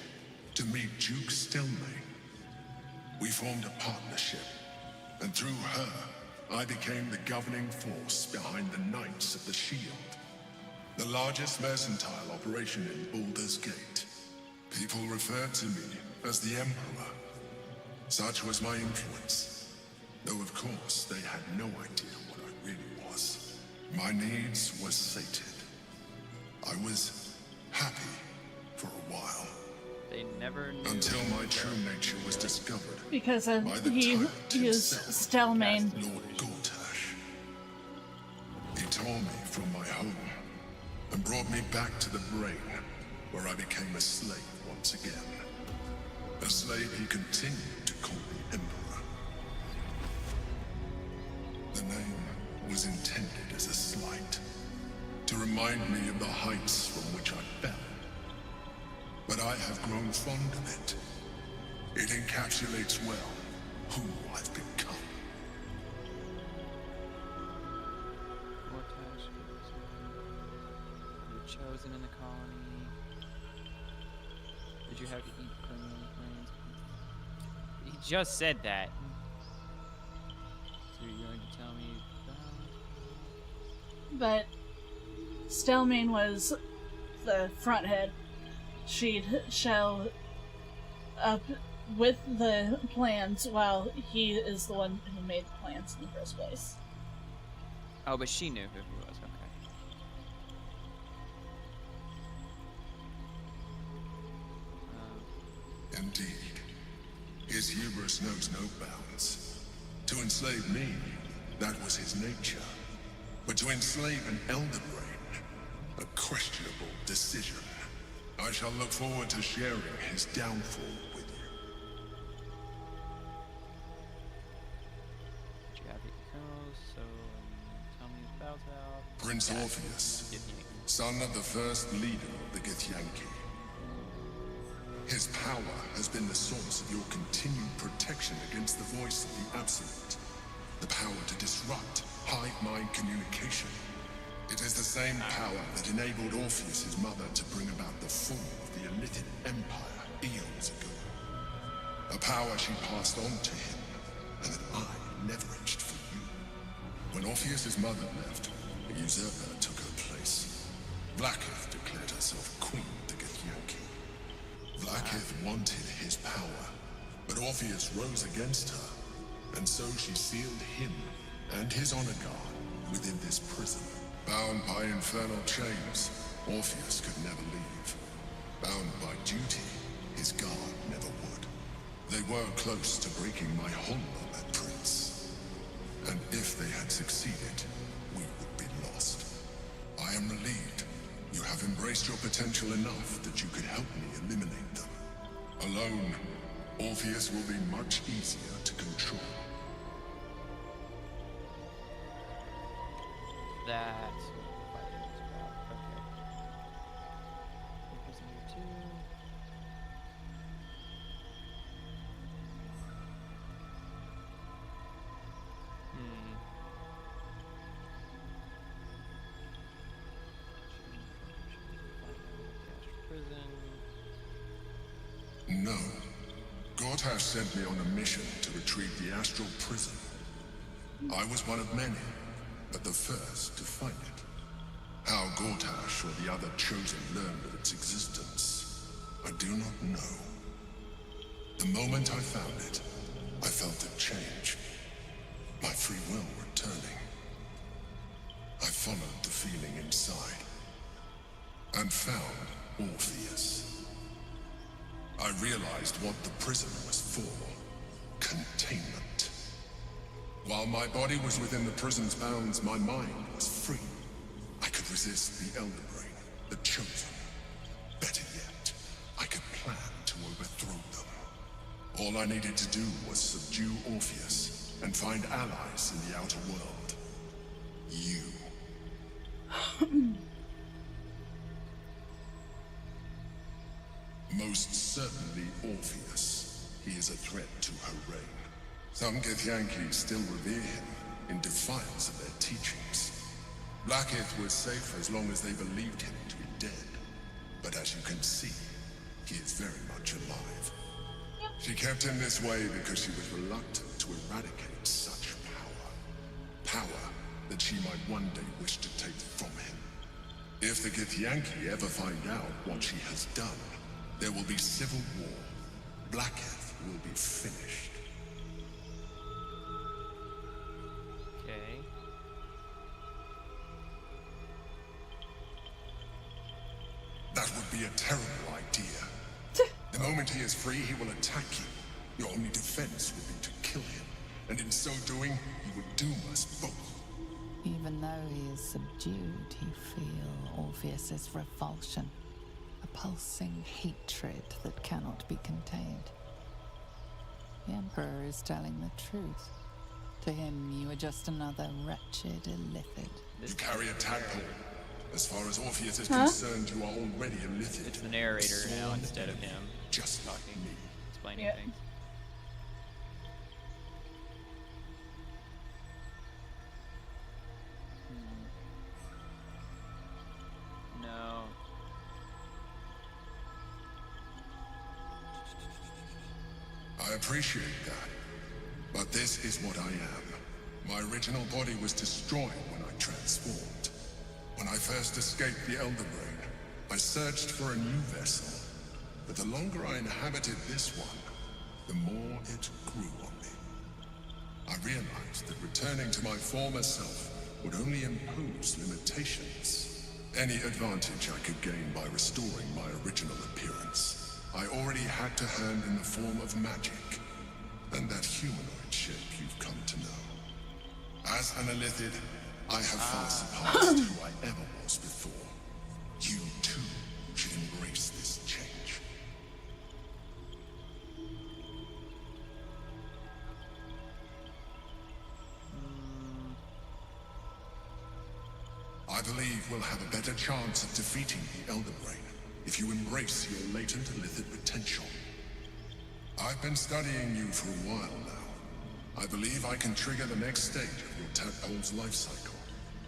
to meet Duke Stelmane. We formed a partnership, and through her, I became the governing force behind the Knights of the Shield, the largest mercantile operation in Baldur's Gate. People referred to me as the Emperor. Such was my influence, though of course they had no idea what I really was. My needs were sated. I was happy for a while. They never knew. Until my true nature was discovered. Because by the he tyrant used himself, Stelmane. Lord Gortash. He tore me from my home and brought me back to the Brain, where I became a slave once again. A slave he continued to call the Emperor. The name was intended as a slight, to remind me of the heights from which I fell. But I have grown fond of it. It encapsulates well who I've become. You were chosen in the colony. Did you have to eat criminal brains? He just said that. So you're going to tell me But Stelmane was the front head. She'd show up with the plans while he is the one who made the plans in the first place. Oh, but she knew who he was, okay. Indeed. His hubris knows no bounds. To enslave me, that was his nature. But to enslave an Elder Brain, a questionable decision. I shall look forward to sharing his downfall with you. Did you have the criminals, so tell me about that. Prince Orpheus, son of the first leader of the Githyanki. His power has been the source of your continued protection against the voice of the Absolute. The power to disrupt hive-mind communication. It is the same power that enabled Orpheus's mother to bring about the fall of the Elithid Empire eons ago. A power she passed on to him, and that I leveraged for you. When Orpheus's mother left, a usurper took her place. Black Blackith wanted his power, but Orpheus rose against her, and so she sealed him and his honor guard within this prison. Bound by infernal chains, Orpheus could never leave. Bound by duty, his guard never would. They were close to breaking my hold on that prince. And if they had succeeded, we would be lost. I am relieved you have embraced your potential enough that you could help me eliminate them. Alone, Orpheus will be much easier to control. That's what the fight is about. Okay. Prisoner 2. No. Gortash sent me on a mission to retrieve the astral prison. I was one of many, but the first to find it. How Gortash or the other chosen learned of its existence, I do not know. The moment I found it, I felt it change. My free will returning. I followed the feeling inside, and found Orpheus. I realized what the prison was for. Containment. While my body was within the prison's bounds, my mind was free. I could resist the Elder Brain, the Chosen. Better yet, I could plan to overthrow them. All I needed to do was subdue Orpheus and find allies in the outer world. You. Most certainly Orpheus. He is a threat to her reign. Some Githyanki still revere him in defiance of their teachings. Blackith was safe as long as they believed him to be dead. But as you can see, he is very much alive. She kept him this way because she was reluctant to eradicate such power. Power that she might one day wish to take from him. If the Githyanki ever find out what she has done, there will be civil war. Blackith will be finished. Okay. That would be a terrible idea. The moment he is free, he will attack you. Your only defense would be to kill him. And in so doing, he would doom us both. Even though he is subdued, you feel Orpheus's revulsion. A pulsing hatred that cannot be contained. The Emperor is telling the truth. To him, you are just another wretched illithid. You carry a tadpole. As far as Orpheus is concerned, you are already illithid. It's the narrator now instead of him. Just like me. Explaining things. No. I appreciate that. But this is what I am. My original body was destroyed when I transformed. When I first escaped the Elder Brain, I searched for a new vessel. But the longer I inhabited this one, the more it grew on me. I realized that returning to my former self would only impose limitations. Any advantage I could gain by restoring my original appearance, I already had to hand in the form of magic, and that humanoid shape you've come to know. As an illithid, I have far surpassed who I ever was before. You too should embrace this change. I believe we'll have a better chance of defeating the Elder Brain if you embrace your latent illithid potential. I've been studying you for a while now. I believe I can trigger the next stage of your tadpole's life cycle,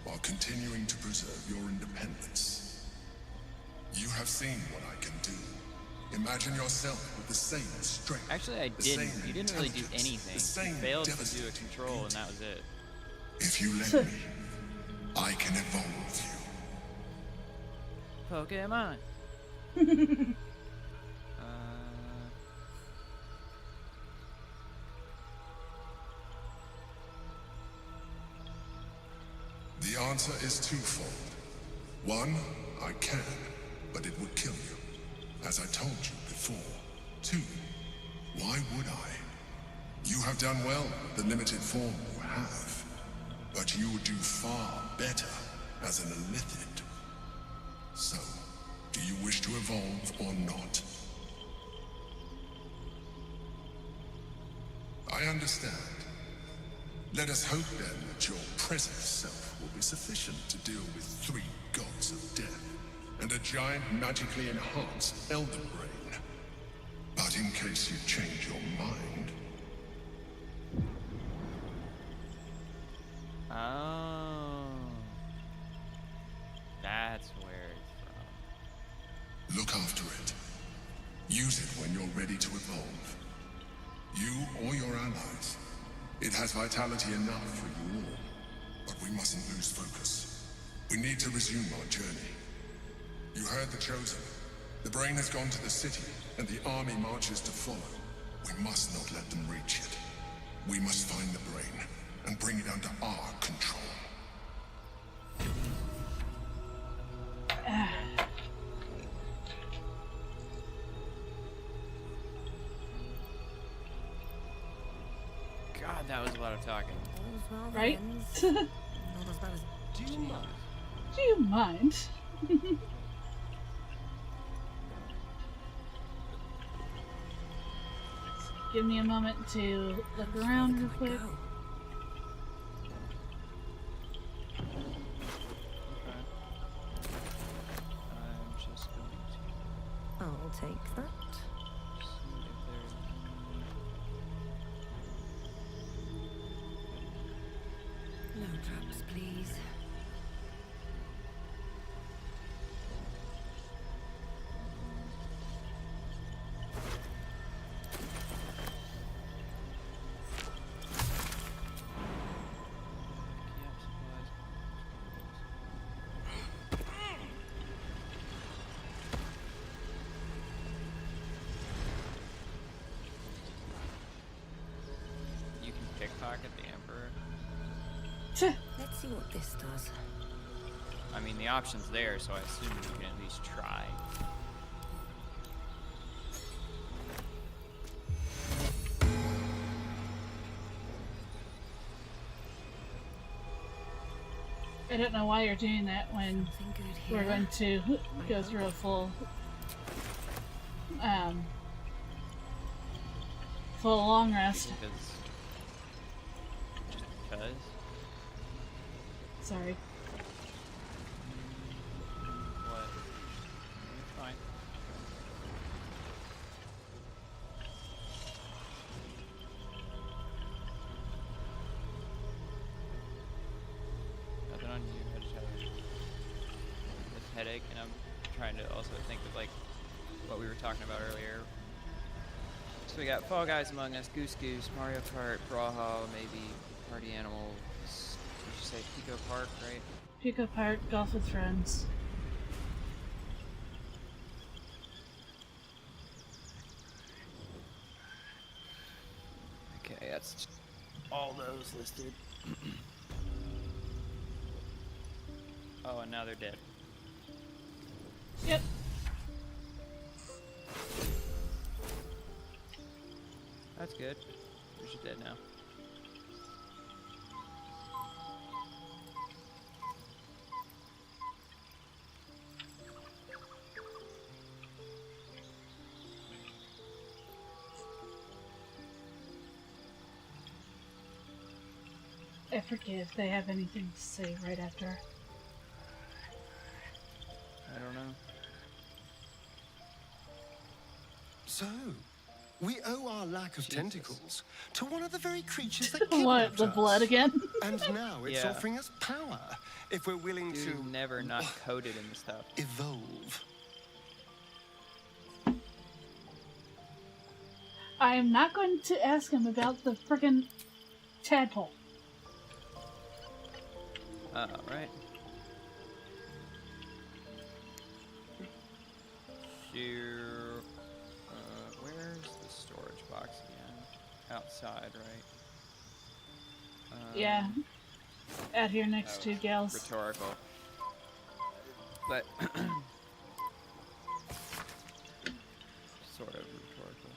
while continuing to preserve your independence. You have seen what I can do. Imagine yourself with the same strength. Actually, I didn't. You didn't really do anything. You failed to do a control, and that was it. If you let me, I can evolve you. Pokemon. The answer is twofold. One, I can, but it would kill you, as I told you before. Two, why would I? You have done well with the limited form you have, but you would do far better as an illithid. So, do you wish to evolve or not? I understand. Let us hope then that your present self will be sufficient to deal with 3 gods of death and a giant magically enhanced elder brain. But in case you change your mind... Oh. That's where it's from. Look after it. Use it when you're ready to evolve. You or your allies. It has vitality enough for you all. But we mustn't lose focus. We need to resume our journey. You heard the Chosen. The brain has gone to the city, and the army marches to follow. We must not let them reach it. We must find the brain, and bring it under our control. God, that was a lot of talking. Right? Do you mind? Do you mind? Give me a moment to look around real quick. I'll take that. No traps, please. You can pickpocket the Emperor. Let's see what this does. I mean, the option's there, so I assume you can at least try. I don't know why you're doing that when we're going to go through a full full long rest. Just because. Sorry. What? You're fine. Nothing on you. I just have this headache, and I'm trying to also think of like what we were talking about earlier. So we got Fall Guys Among Us, Goose Goose, Mario Kart, Brawlhall, maybe Party Animals. Did you say Pico Park, right? Pico Park, Golf with Friends. Okay, that's all those listed. Oh, and now they're dead. Yep. That's good. They're just dead now. I forget if they have anything to say right after. I don't know. So, we owe our lack of tentacles to one of the very creatures that kidnapped What, the us. blood again? And now it's Yeah. offering us power, if we're willing Dude, to never not coded in the stuff. evolve. I am not going to ask him about the frickin' tadpole. Right. Here, where's the storage box again? Outside, right? Yeah. Out here next to gals. Rhetorical. But sort of rhetorical.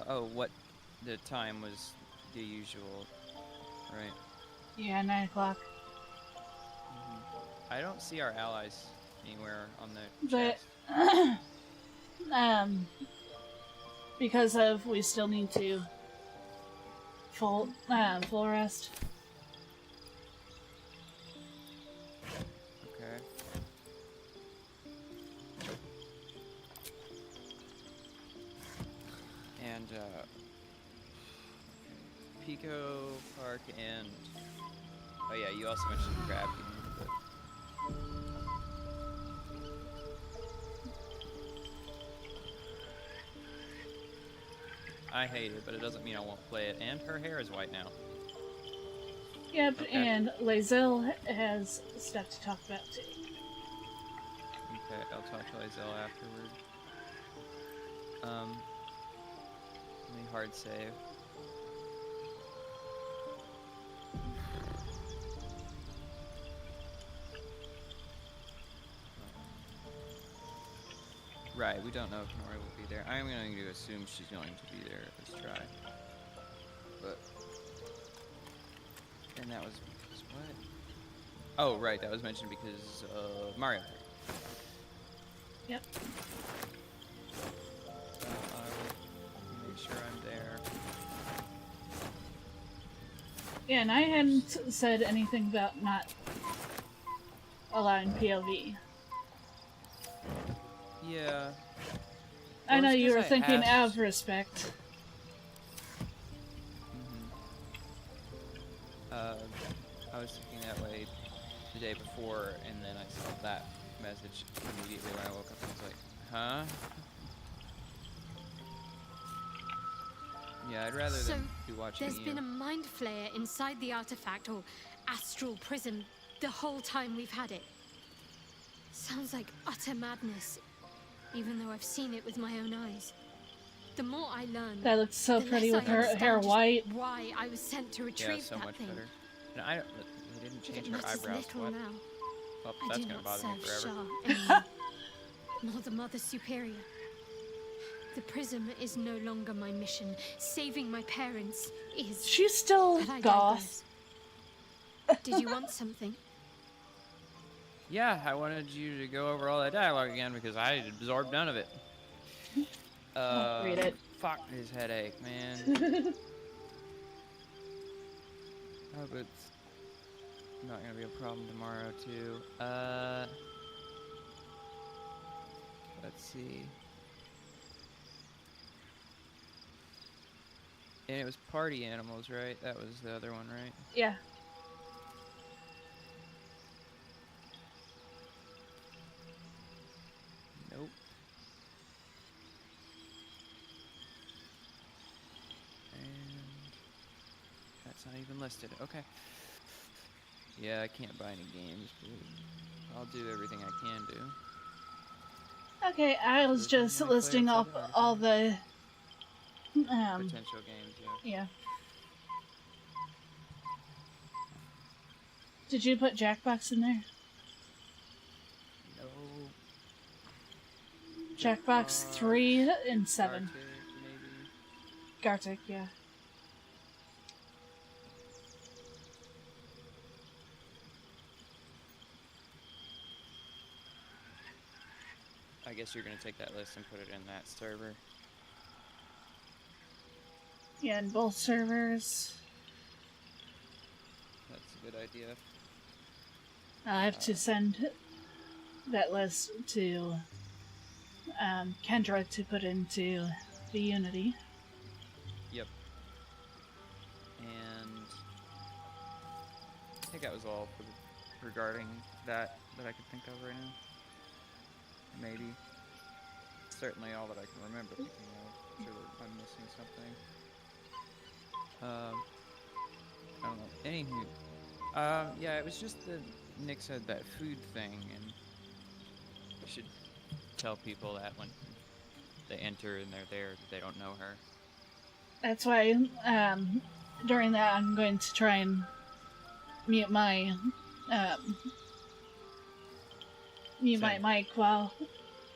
Oh, what the time was the usual, right? Yeah, 9 o'clock. I don't see our allies anywhere on the But chest. Because of we still need to full rest. Okay. And Pico Park and oh yeah, you also mentioned Crab Game, but I hate it, but it doesn't mean I won't play it. And her hair is white now. Yep, Okay. and Lae'zel has stuff to talk about too. Okay, I'll talk to Lae'zel afterward. Let me hard save. Right, we don't know if Nori will be there. I'm going to assume she's going to be there. Let's try. But... And that was because what? Oh, right, that was mentioned because of Mario. Yep. So I'll make sure I'm there. Yeah, and I hadn't said anything about not allowing POV. Yeah. I know Well, you were it's 'cause I thinking asked- of respect. I was thinking that way the day before, and then I saw that message immediately when I woke up. I was like, huh? Yeah, I'd rather So, than be watching there's you. been a mind flayer inside the artifact or astral prism the whole time we've had it. Sounds like utter madness, even though I've seen it with my own eyes. The more I learn, That looks so the pretty less with I her understand hair just white. Why I was sent to Yeah, retrieve so that much thing. better. And I don't, they didn't It change her matters eyebrows. little What? now. Well, I that's do gonna not bother me serve forever. Shah anymore, nor the Mother Superior. The prism is no longer my mission. Saving my parents is. She's still But I goth. digress. Did you want something? Yeah, I wanted you to go over all that dialogue again because I absorbed none of it. Read it. Fuck his headache, man. I hope it's not gonna be a problem tomorrow too. Let's see. And it was party animals, right? That was the other one, right? Yeah. Nope. And that's not even listed. Okay. Yeah, I can't buy any games, but I'll do everything I can do. Okay, I was just listing off all the Potential games, yeah. Yeah. Did you put Jackbox in there? No. Jackbox 3 and 7. Gartic, maybe. Gartic, yeah. I guess you're gonna take that list and put it in that server. Yeah, in both servers. That's a good idea. I have to send that list to Kendra to put into the Unity. Yep. And I think that was all for regarding that I could think of right now. Maybe. Certainly all that I can remember thinking of. I'm sure that I'm missing something. I don't know. Anywho. Yeah, it was just that Nick said that food thing, and we should tell people that when they enter and they're there, they don't know her. That's why, during that, I'm going to try and mute my my mic while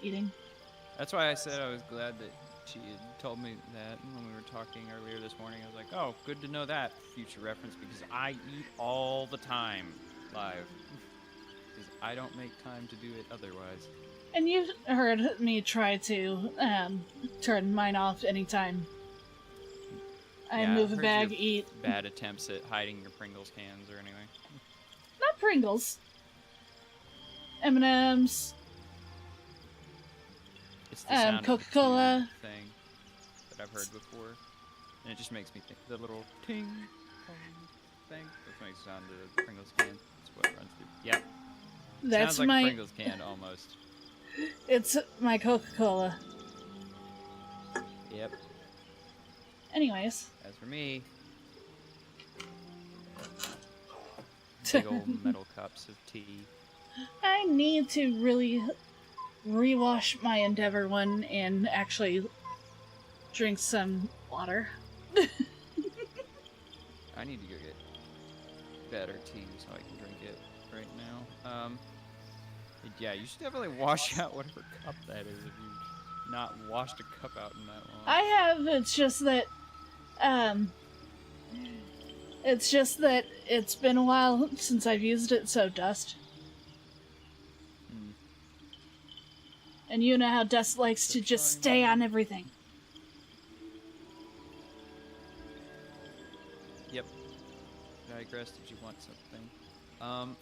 eating. That's why I said I was glad that she had told me that when we were talking earlier this morning. I was like, oh, good to know that, future reference, because I eat all the time live. Because I don't make time to do it otherwise. And you heard me try to turn mine off anytime I move a bag, eat. Bad attempts at hiding your Pringles cans or anything. Not Pringles. M&M's. It's the sound Coca-Cola thing that I've heard before, and it just makes me think the little ting thing. That makes the sound of the Pringles can. That's what runs through. Yep. That's sounds like my a Pringles can almost. It's my Coca-Cola. Yep. Anyways. As for me, big old metal cups of tea. I need to really rewash my Endeavor one and actually drink some water. I need to go get better tea so I can drink it right now. Yeah, you should definitely wash out whatever cup that is if you've not washed a cup out in that long. I have, it's just that it's been a while since I've used it, so dust. And you know how dust likes to just stay on everything. Yep. Digress, did you want something?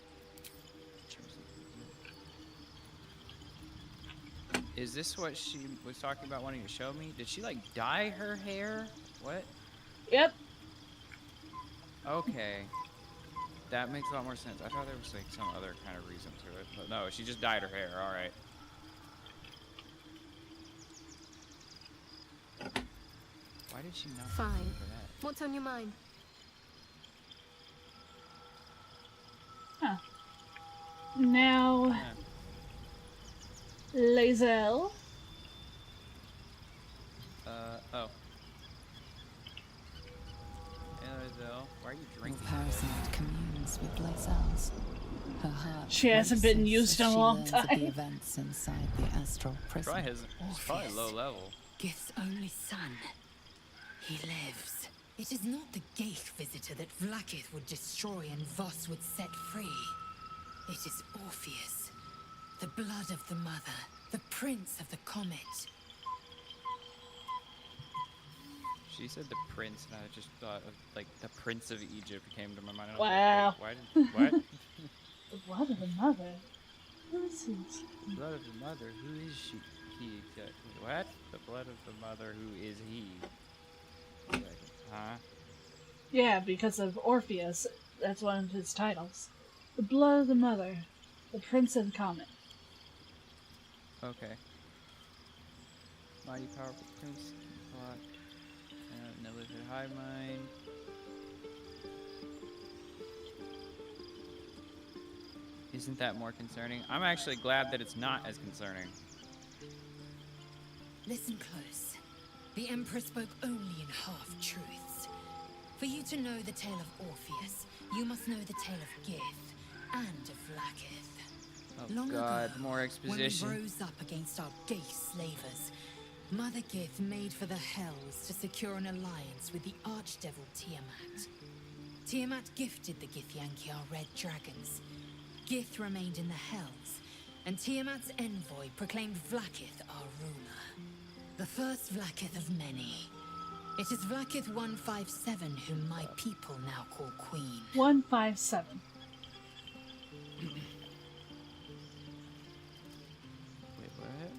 Is this what she was talking about wanting to show me? Did she, like, dye her hair? What? Yep. Okay. That makes a lot more sense. I thought there was, like, some other kind of reason to it. But no, she just dyed her hair. Alright. Why did she not Fine. for that? What's on your mind? Huh. Now... Lae'zel. Oh. Hey, Lae'zel, why are you drinking? Parasite communes with Lae'zel's. Her heart. She hasn't been used in a long time. The events inside the astral prison. It's probably low level. Gith's only son. He lives. It is not the Geich visitor that Vlaakith would destroy and Voss would set free. It is Orpheus, the blood of the mother, the prince of the comet. She said the prince, and I just thought of, like, the prince of Egypt came to my mind. And wow. I was like, wait, what? The blood of the mother? Who is this? The blood of the mother? Who is she? He exactly. What? The blood of the mother? Who is he? Like, huh? Yeah, because of Orpheus. That's one of his titles. The blood of the mother. The prince of the comet. Okay. Mighty powerful prince. Plot. Neolithic hive mind. Isn't that more concerning? I'm actually glad that it's not as concerning. Listen close. The Emperor spoke only in half-truths. For you to know the tale of Orpheus, you must know the tale of Gith and of Vlaakith. Oh Long God, ago, more exposition. when we rose up against our Geich slavers, Mother Gith made for the Hells to secure an alliance with the archdevil Tiamat. Tiamat gifted the Githyanki our red dragons. Gith remained in the Hells, and Tiamat's envoy proclaimed Vlaakith our ruler. The first Vlaakith of many. It is Vlaakith 157 whom my people now call Queen. 157. Wait, what?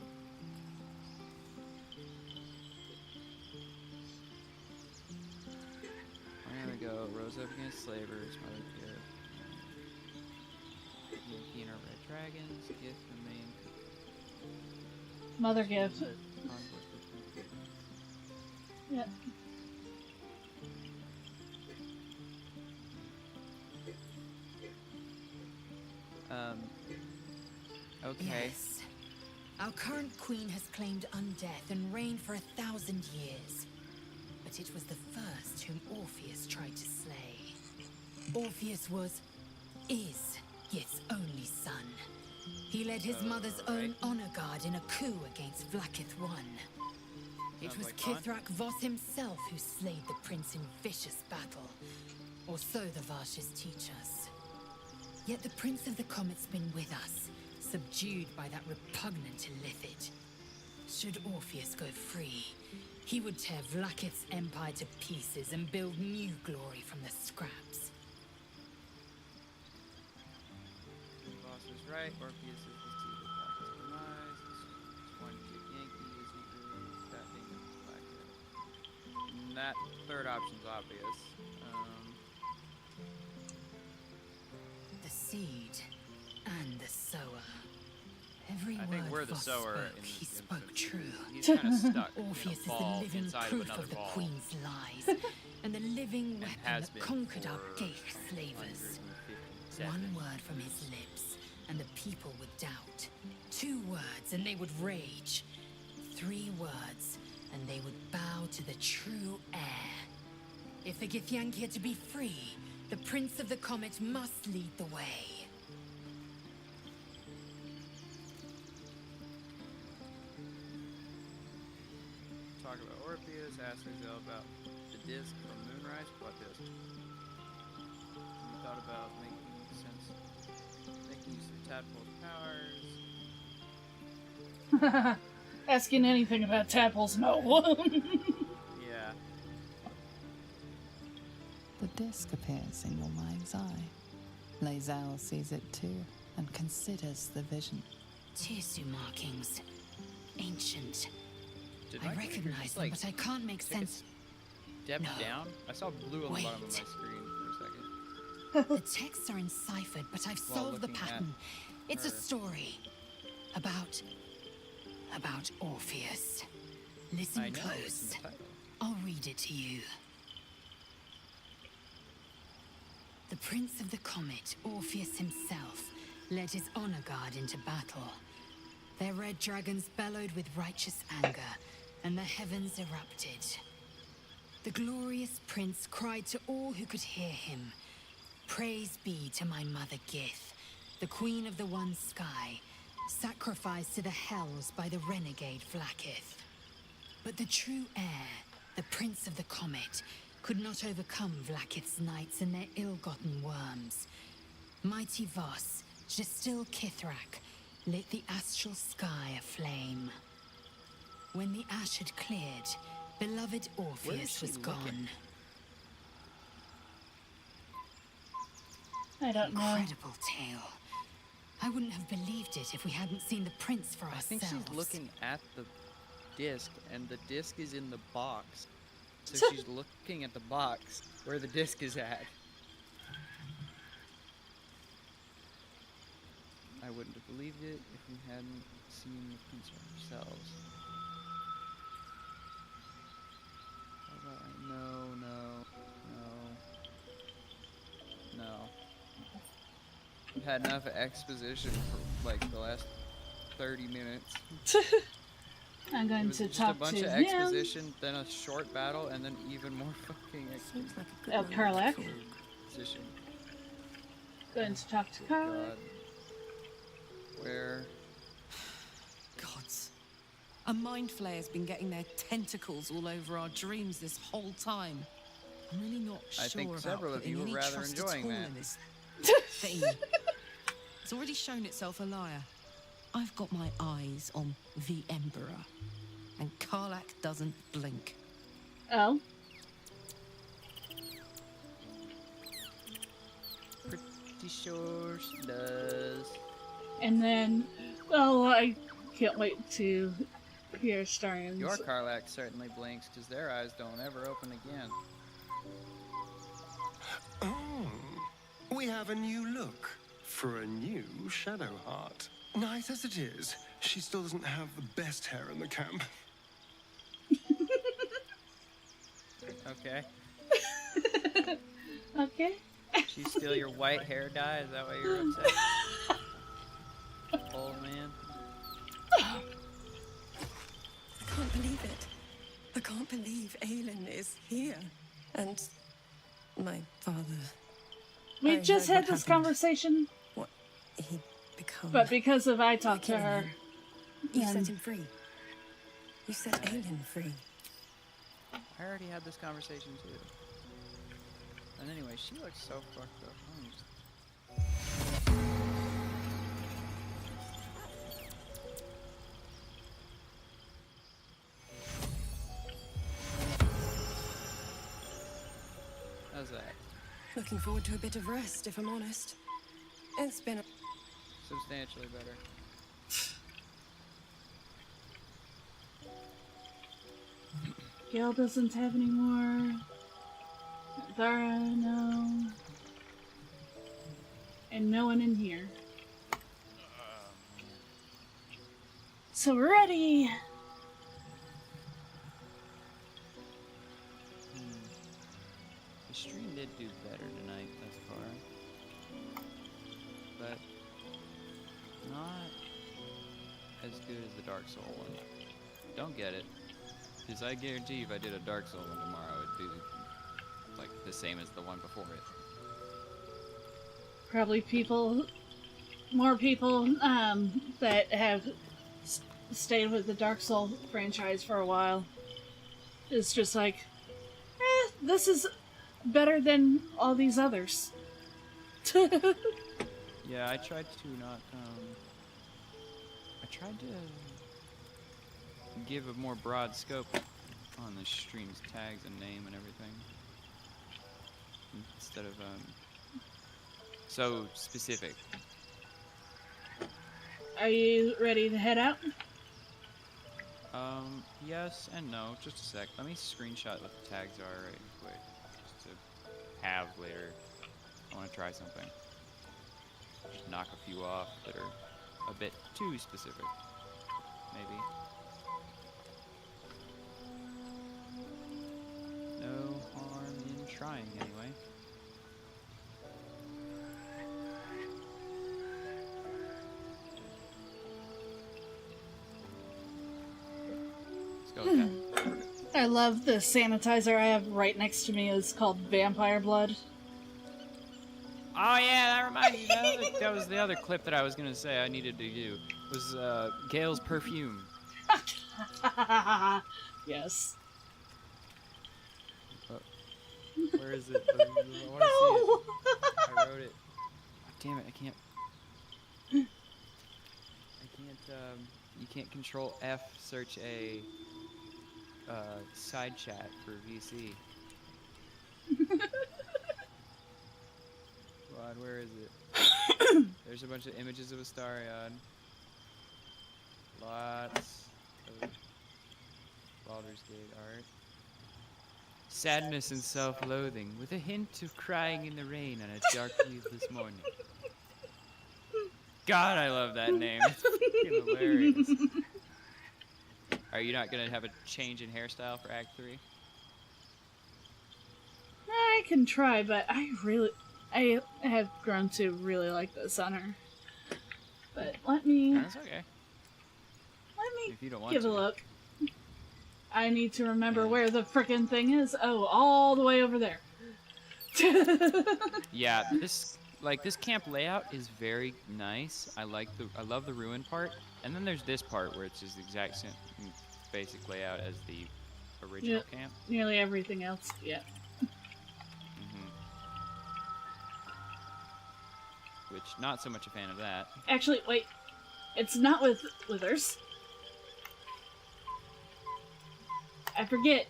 There we go. Rose up against slavers. Mother Gith. Yankee and our red dragons. Gith remain. Mother Gith. Yep. Okay. Yes. Our current queen has claimed undeath and reigned for 1,000 years. But it was the first whom Orpheus tried to slay. Orpheus is Gith's only son. He led his mother's own honor guard in a coup against Vlaakith I. It was Kithrak Voss himself who slayed the prince in vicious battle. Or so the Varshas teach us. Yet the Prince of the Comet's been with us, subdued by that repugnant illithid. Should Orpheus go free, he would tear Vlaakith's empire to pieces and build new glory from the scraps. Voss was right. Orpheus is the seed of Vlaakith's demise. This one-kick Yankee isn't really attacking Vlaakith. That third option's obvious. The seed and the sower. Every I think we're the Voss sower. spoke, he spoke true. He's kind of stuck. Orpheus is the ball living inside proof of, of the ball. Queen's lies, and the living weapon has that been conquered our for gate slavers. 157. One word from his lips, and the people would doubt. 2 words, and they would rage. 3 words, and they would bow to the true heir. If the Githyanki are to be free, the Prince of the Comet must lead the way. Talk about Orpheus, ask Rizal about the disc from Moonrise. What disc? You thought about making use of Tadpole's powers. Asking anything about Tadpole's no. Yeah. The disc appears in your mind's eye. Lae'zel sees it too, and considers the vision. Tirsu markings. Ancient. Did I my computer recognize just, them, like, but I can't make sense. Step No. down? I saw blue on the bottom of my Wait. screen for a second. The texts are enciphered, but I've While solved the looking at pattern. It's a her. story. About Orpheus. Listen I know, close. it's in the title. I'll read it to you. The Prince of the Comet, Orpheus himself, led his honor guard into battle. Their red dragons bellowed with righteous anger, and the heavens erupted. The glorious prince cried to all who could hear him, "Praise be to my mother Gith, the queen of the one sky, sacrificed to the hells by the renegade Vlaakith." But the true heir, the Prince of the Comet, could not overcome Vlaakith's knights and their ill-gotten worms. Mighty Voss, Gestil Kithrak, lit the astral sky aflame. When the ash had cleared, beloved Orpheus was gone. I don't know. Incredible tale. I wouldn't have believed it if we hadn't seen the prince for I ourselves. think she's looking at the disc, and the disc is in the box. So she's looking at the box where the disc is at. I wouldn't have believed it if we hadn't seen the prince for ourselves. How about no. We've had enough exposition for like the last 30 minutes. I'm going to talk a bunch to of him. exposition, then a short battle, and then even more fucking exposition. Oh, Karlak. Going to talk to Karlak. God. Where? Gods. A mind flayer's been getting their tentacles all over our dreams this whole time. I'm really not I sure think about several of putting you were any rather trust enjoying at all that. in this thing. It's already shown itself a liar. I've got my eyes on the Emperor, and Karlak doesn't blink. Oh. Pretty sure she does. And then, oh, I can't wait to hear Starion's. Your Karlak certainly blinks, because their eyes don't ever open again. Oh, we have a new look for a new Shadowheart. Nice as it is, she still doesn't have the best hair in the camp. Okay. Okay. She's still your white hair dye? Is that why you're upset? Old man. can't believe Aelin is here. And my father. We just had this conversation. What he become. But because of I talked to her. You set him free. You set Aelin free. I already had this conversation too. And anyway, she looks so fucked up. How's that? Looking forward to a bit of rest, if I'm honest. It's been a... Substantially better. Gale doesn't have any more. Zara, no. And no one in here. So we're ready! The stream did do better tonight thus far. But not as good as the Dark Soul one. Don't get it. Because I guarantee if I did a Dark Soul one tomorrow, it'd be like the same as the one before it. Probably more people that have stayed with the Dark Soul franchise for a while. It's just like, this is better than all these others. Yeah, I tried to not, I tried to give a more broad scope on the stream's tags and name and everything. Instead of, so specific. Are you ready to head out? Yes and no. Just a sec. Let me screenshot what the tags are right quick. Just to have later. I want to try something. Just knock a few off that are a bit too specific. Maybe. No harm in trying anyway. Let's go with that. I love the sanitizer I have right next to me. It's called Vampire Blood. Oh yeah, that reminds me. That was the other clip that I was gonna say I needed to do. Was Gale's perfume. Yes. Where is it? I want to see it. I wrote it. Oh, damn it! I can't. You can't control F search a side chat for VC. God, where is it? There's a bunch of images of Astarion. Lots of Baldur's Gate art. Sadness and self-loathing, with a hint of crying in the rain on a dark eve this morning. God, I love that name. It's fucking hilarious. Are you not gonna have a change in hairstyle for Act 3? I can try, but I have grown to really like this on her. But let me... That's okay. Let me if you don't want give to. a look. I need to remember where the frickin' thing is. Oh, all the way over there. Yeah, this camp layout is very nice. I love the ruin part, and then there's this part where it's just the exact same basic layout as the original camp. Nearly everything else, yeah. Which, not so much a fan of that. Actually, wait. It's not with Withers. I forget.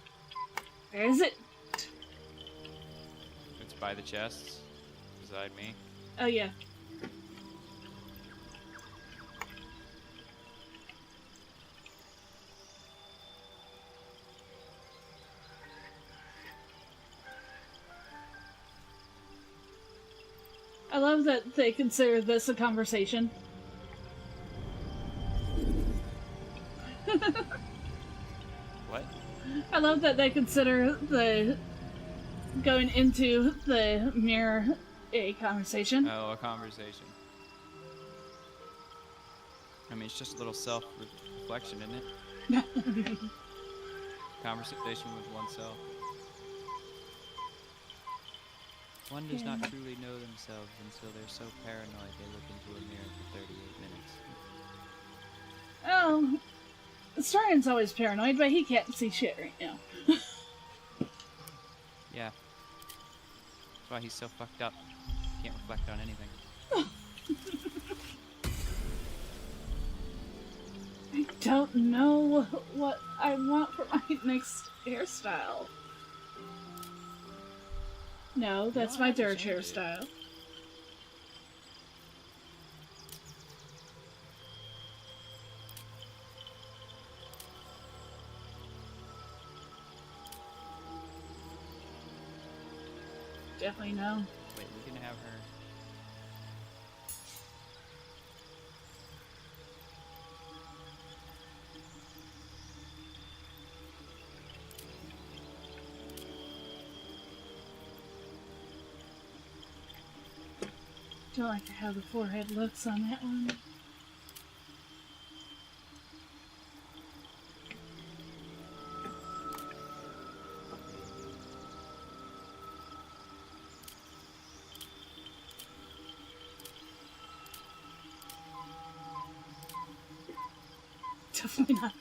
Where is it? It's by the chests, beside me. Oh, yeah. I love that they consider this a conversation. What? I love that they consider the going into the mirror a conversation. Oh, a conversation. I mean, it's just a little self-reflection, isn't it? Conversation with oneself. One does not truly know themselves until they're so paranoid they look into a mirror for 38 minutes. Oh, Starion's always paranoid, but he can't see shit right now. Yeah. That's why he's so fucked up. Can't reflect on anything. I don't know what I want for my next hairstyle. No, that's my dirge hairstyle. Definitely no. Wait, we can have her. Don't like how the forehead looks on that one. Definitely not.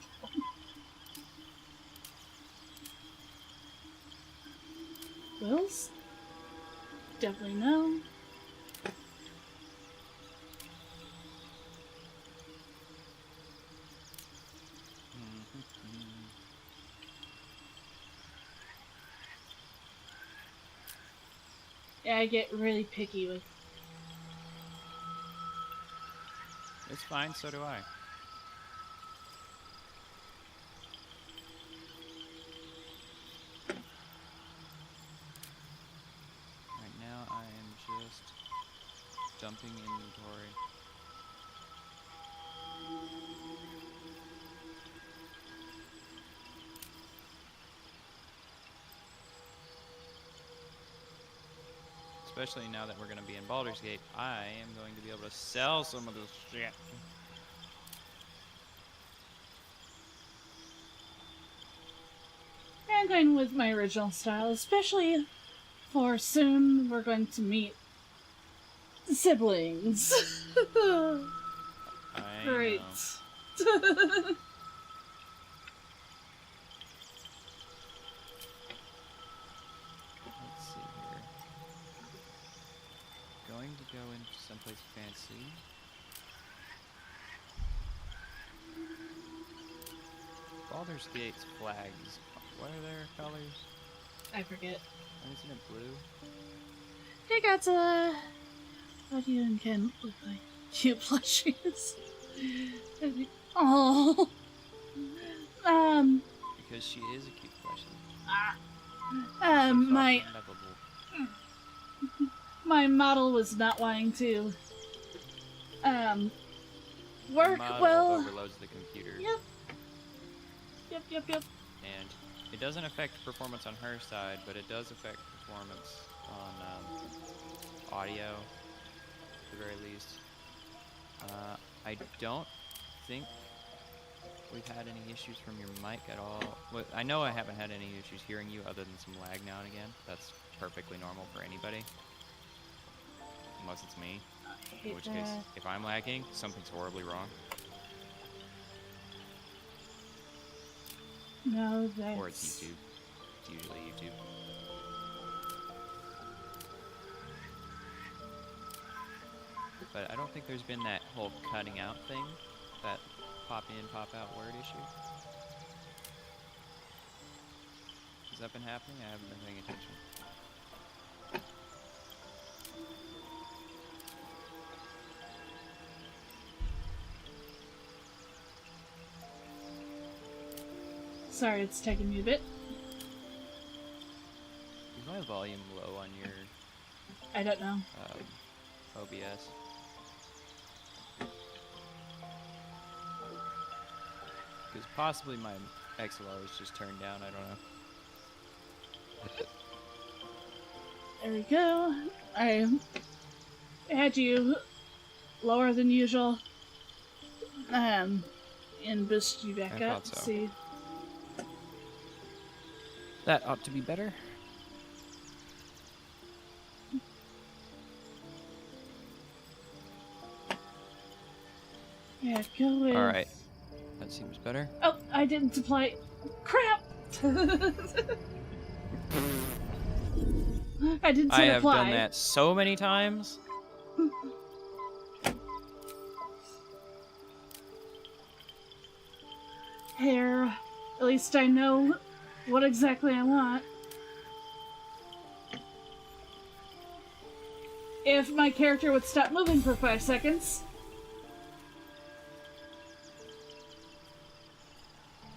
Wills? Definitely no. Yeah, I get really picky with. It's fine, so do I. Right now, I am just dumping inventory. Especially now that we're going to be in Baldur's Gate, I am going to be able to sell some of this shit. I'm going with my original style, especially for soon we're going to meet siblings. Great. Going to go into someplace fancy. Baldur's Gate's flags. What are their colors? I forget. Isn't it blue? Hey Godzilla! What do you and Ken look like? Cute plushies. Oh. Because she is a cute plushie. My model was not wanting to work well. Overloads the computer. Yep. And it doesn't affect performance on her side, but it does affect performance on audio, at the very least. I don't think we've had any issues from your mic at all. Well, I know I haven't had any issues hearing you other than some lag now and again. That's perfectly normal for anybody. Unless it's me. In which case, if I'm lagging, something's horribly wrong. No, that's... Or it's YouTube. It's usually YouTube. But I don't think there's been that whole cutting out thing, that pop in, pop out word issue. Has that been happening? I haven't been paying attention. Sorry, it's taking me a bit. Is my volume low on your... I don't know. OBS? Because possibly my XLR is just turned down, I don't know. There we go. I had you lower than usual. And boosted you back up. So. See. That ought to be better. Yeah, go with... Alright. That seems better. Oh, I didn't apply... Crap! I didn't say I have apply. done that so many times. Hair. At least I know what exactly I want. If my character would stop moving for 5 seconds.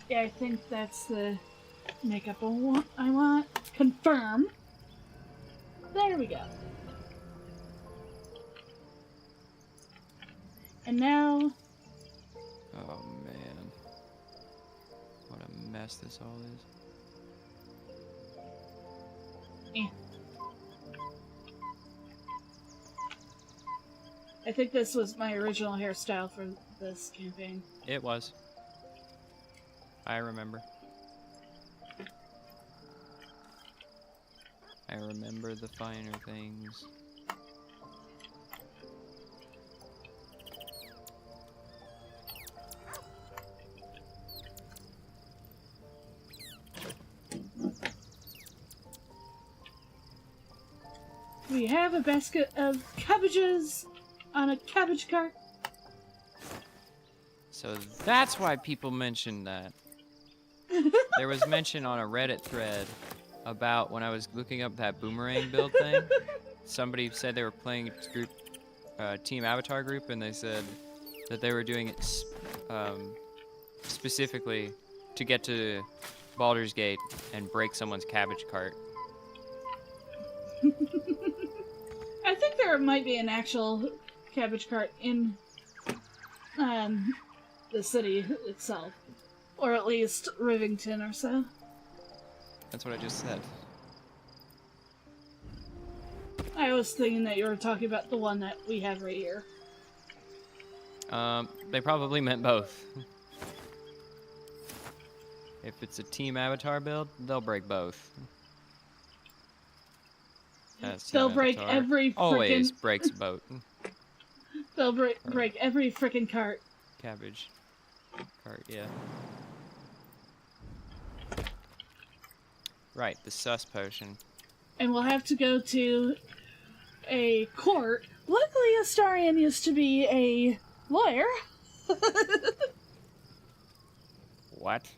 Yeah, I think that's the makeup I want. Confirm. There we go. And now... Oh man. What a mess this all is. Eh. I think this was my original hairstyle for this campaign. It was. I remember. I remember the finer things. We have a basket of cabbages on a cabbage cart. So that's why people mentioned that. There was mention on a Reddit thread about when I was looking up that boomerang build thing. Somebody said they were playing this group, Team Avatar group, and they said that they were doing it specifically to get to Baldur's Gate and break someone's cabbage cart. I think there might be an actual cabbage cart in the city itself. Or at least Rivington or so. That's what I just said. I was thinking that you were talking about the one that we have right here. They probably meant both. If it's a Team Avatar build, they'll break both. They'll break every frickin'... Always breaks boat. They'll break every frickin' cart. Cabbage cart, yeah. Right, the sus potion. And we'll have to go to a court. Luckily, Astarion used to be a lawyer. What?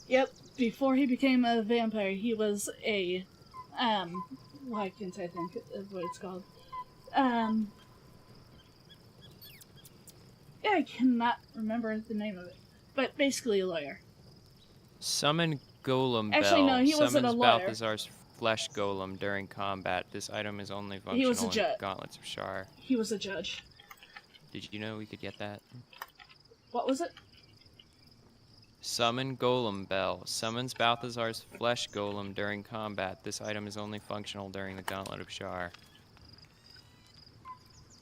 Yep, before he became a vampire, he was a, Lycans, I think is what it's called. Yeah, I cannot remember the name of it. But basically a lawyer. Summon Golem Bell. Actually, no, he wasn't a Summons lawyer. Balthazar's flesh golem during combat. This item is only He was a functional in judge. Gauntlets of Shar. He was a judge. Did you know we could get that? What was it? Summon Golem Bell. Summons Balthazar's flesh golem during combat. This item is only functional during the Gauntlet of Shar.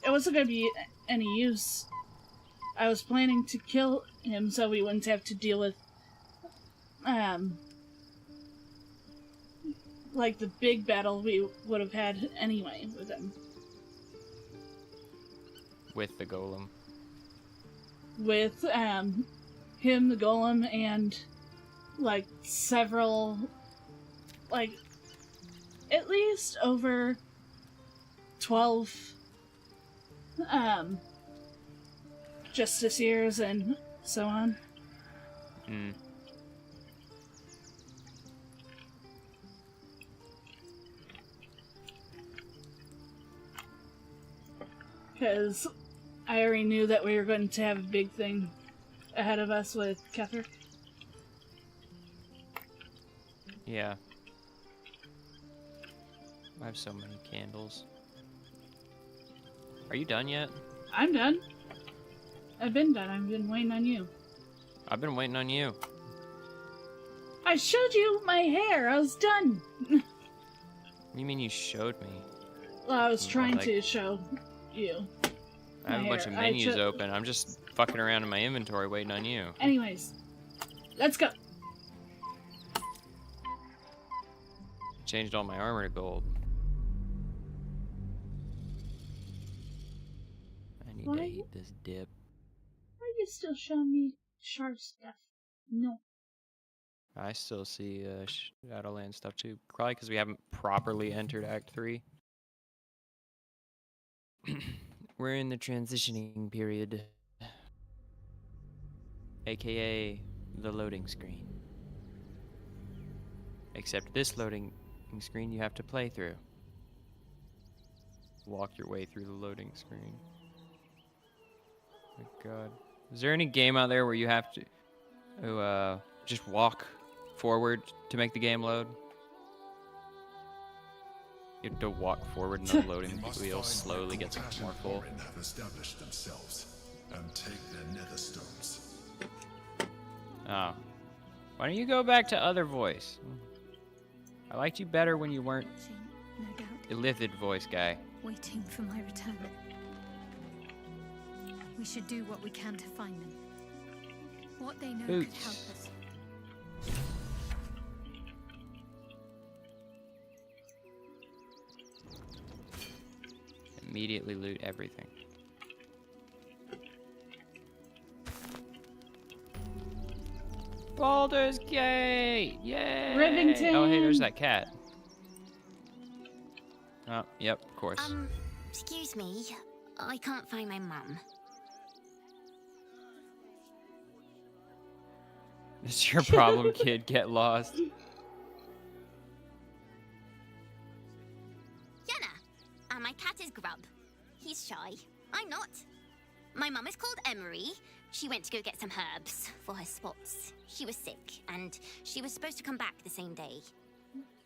It wasn't going to be any use. I was planning to kill him so we wouldn't have to deal with, like the big battle we would have had anyway with him. With the golem. With, him, the golem, and, like, several, like, at least over 12, justiciars and so on. Hmm. Because I already knew that we were going to have a big thing ahead of us with Ketherick. Yeah. I have so many candles. Are you done yet? I'm done. I've been done. I've been waiting on you. I've been waiting on you. I showed you my hair. I was done. You mean you showed me? Well, I was trying like, to show you. I have a bunch of menus open. I'm just fucking around in my inventory waiting on you. Anyways, let's go. changed all my armor to gold. I need to eat this dip. Why are you still showing me sharp stuff? No. I still see Shadowland stuff too. Probably because we haven't properly entered Act 3. We're in the transitioning period, aka the loading screen. Except this loading screen you have to play through. Walk your way through the loading screen. Oh my god. Is there any game out there where you have to just walk forward to make the game load? You have to walk forward and the loading wheel slowly gets more full. Have established themselves and take their nether stones. Oh. Why don't you go back to other voice? I liked you better when you weren't No doubt. illithid voice guy. Waiting for my return. We should do what we can to find them. What they know could help us. Immediately loot everything. Baldur's Gate! Yay! Rivington! Oh, hey, there's that cat. Oh, yep, of course. Excuse me. I can't find my mum. It's your problem, kid. Get lost. Jenna! My cat is Grub. He's shy. I'm not. My mum is called Emery. She went to go get some herbs for her spots. She was sick, and she was supposed to come back the same day.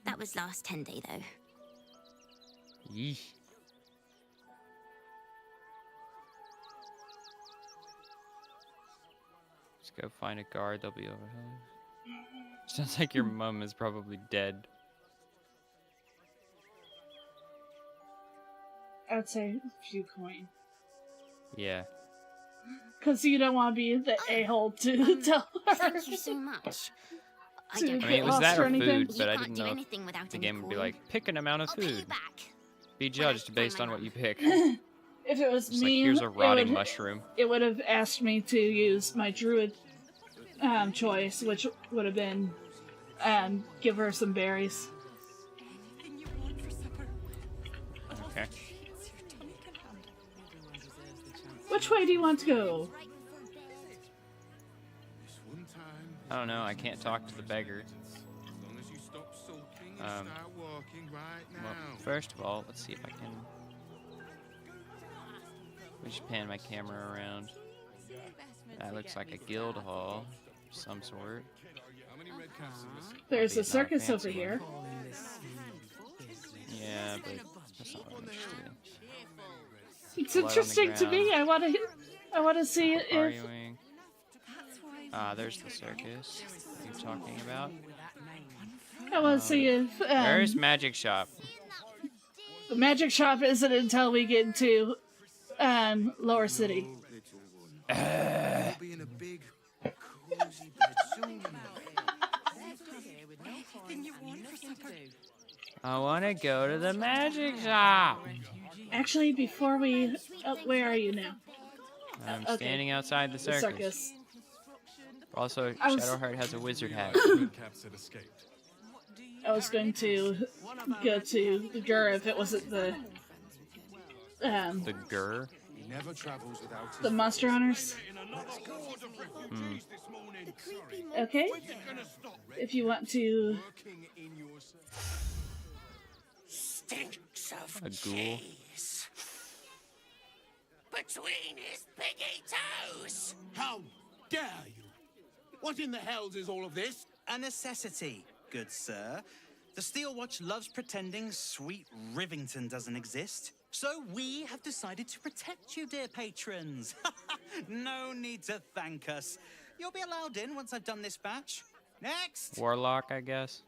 That was last 10 day, though. Yeesh. Let's go find a guard. They'll be over here. Sounds like your mum is probably dead. I'd say a few coin. Yeah. Because you don't want to be the a-hole to tell her. Thank you so much. I mean, it was that or anything. food, but I didn't know if the game would be like, pick an amount of food. Be judged based on what you pick. If it was It's me, like, here's a rotting mushroom. It would have asked me to use my druid choice, which would have been give her some berries. Okay. Which way do you want to go? I don't know. I can't talk to the beggar. Well, first of all, let's see if I can. We should pan my camera around. That looks like a guild hall of some sort. There's a Not circus fancy over one. here. Yeah, but that's not what I'm interested in. It's Blood on the interesting to me. I want to see if. Arguing. Ah, there's the circus you're talking about. I want to see if. Where's Magic Shop? The magic shop isn't until we get into Lower City. I want to go to the Magic Shop. Actually, before we... where are you now? I'm Okay. standing outside the The circus. circus. Also, I was- Shadowheart has a wizard hat. I was going to go to the Gur if it wasn't the... The Gur? The Monster Hunters. Hmm. Okay. If you want to... Stinks of A ghoul? cheese between his piggy toes. How dare you? What in the hells is all of this? A necessity, good sir. The Steel Watch loves pretending sweet Rivington doesn't exist. So we have decided to protect you, dear patrons. No need to thank us. You'll be allowed in once I've done this batch. Next! Warlock, I guess.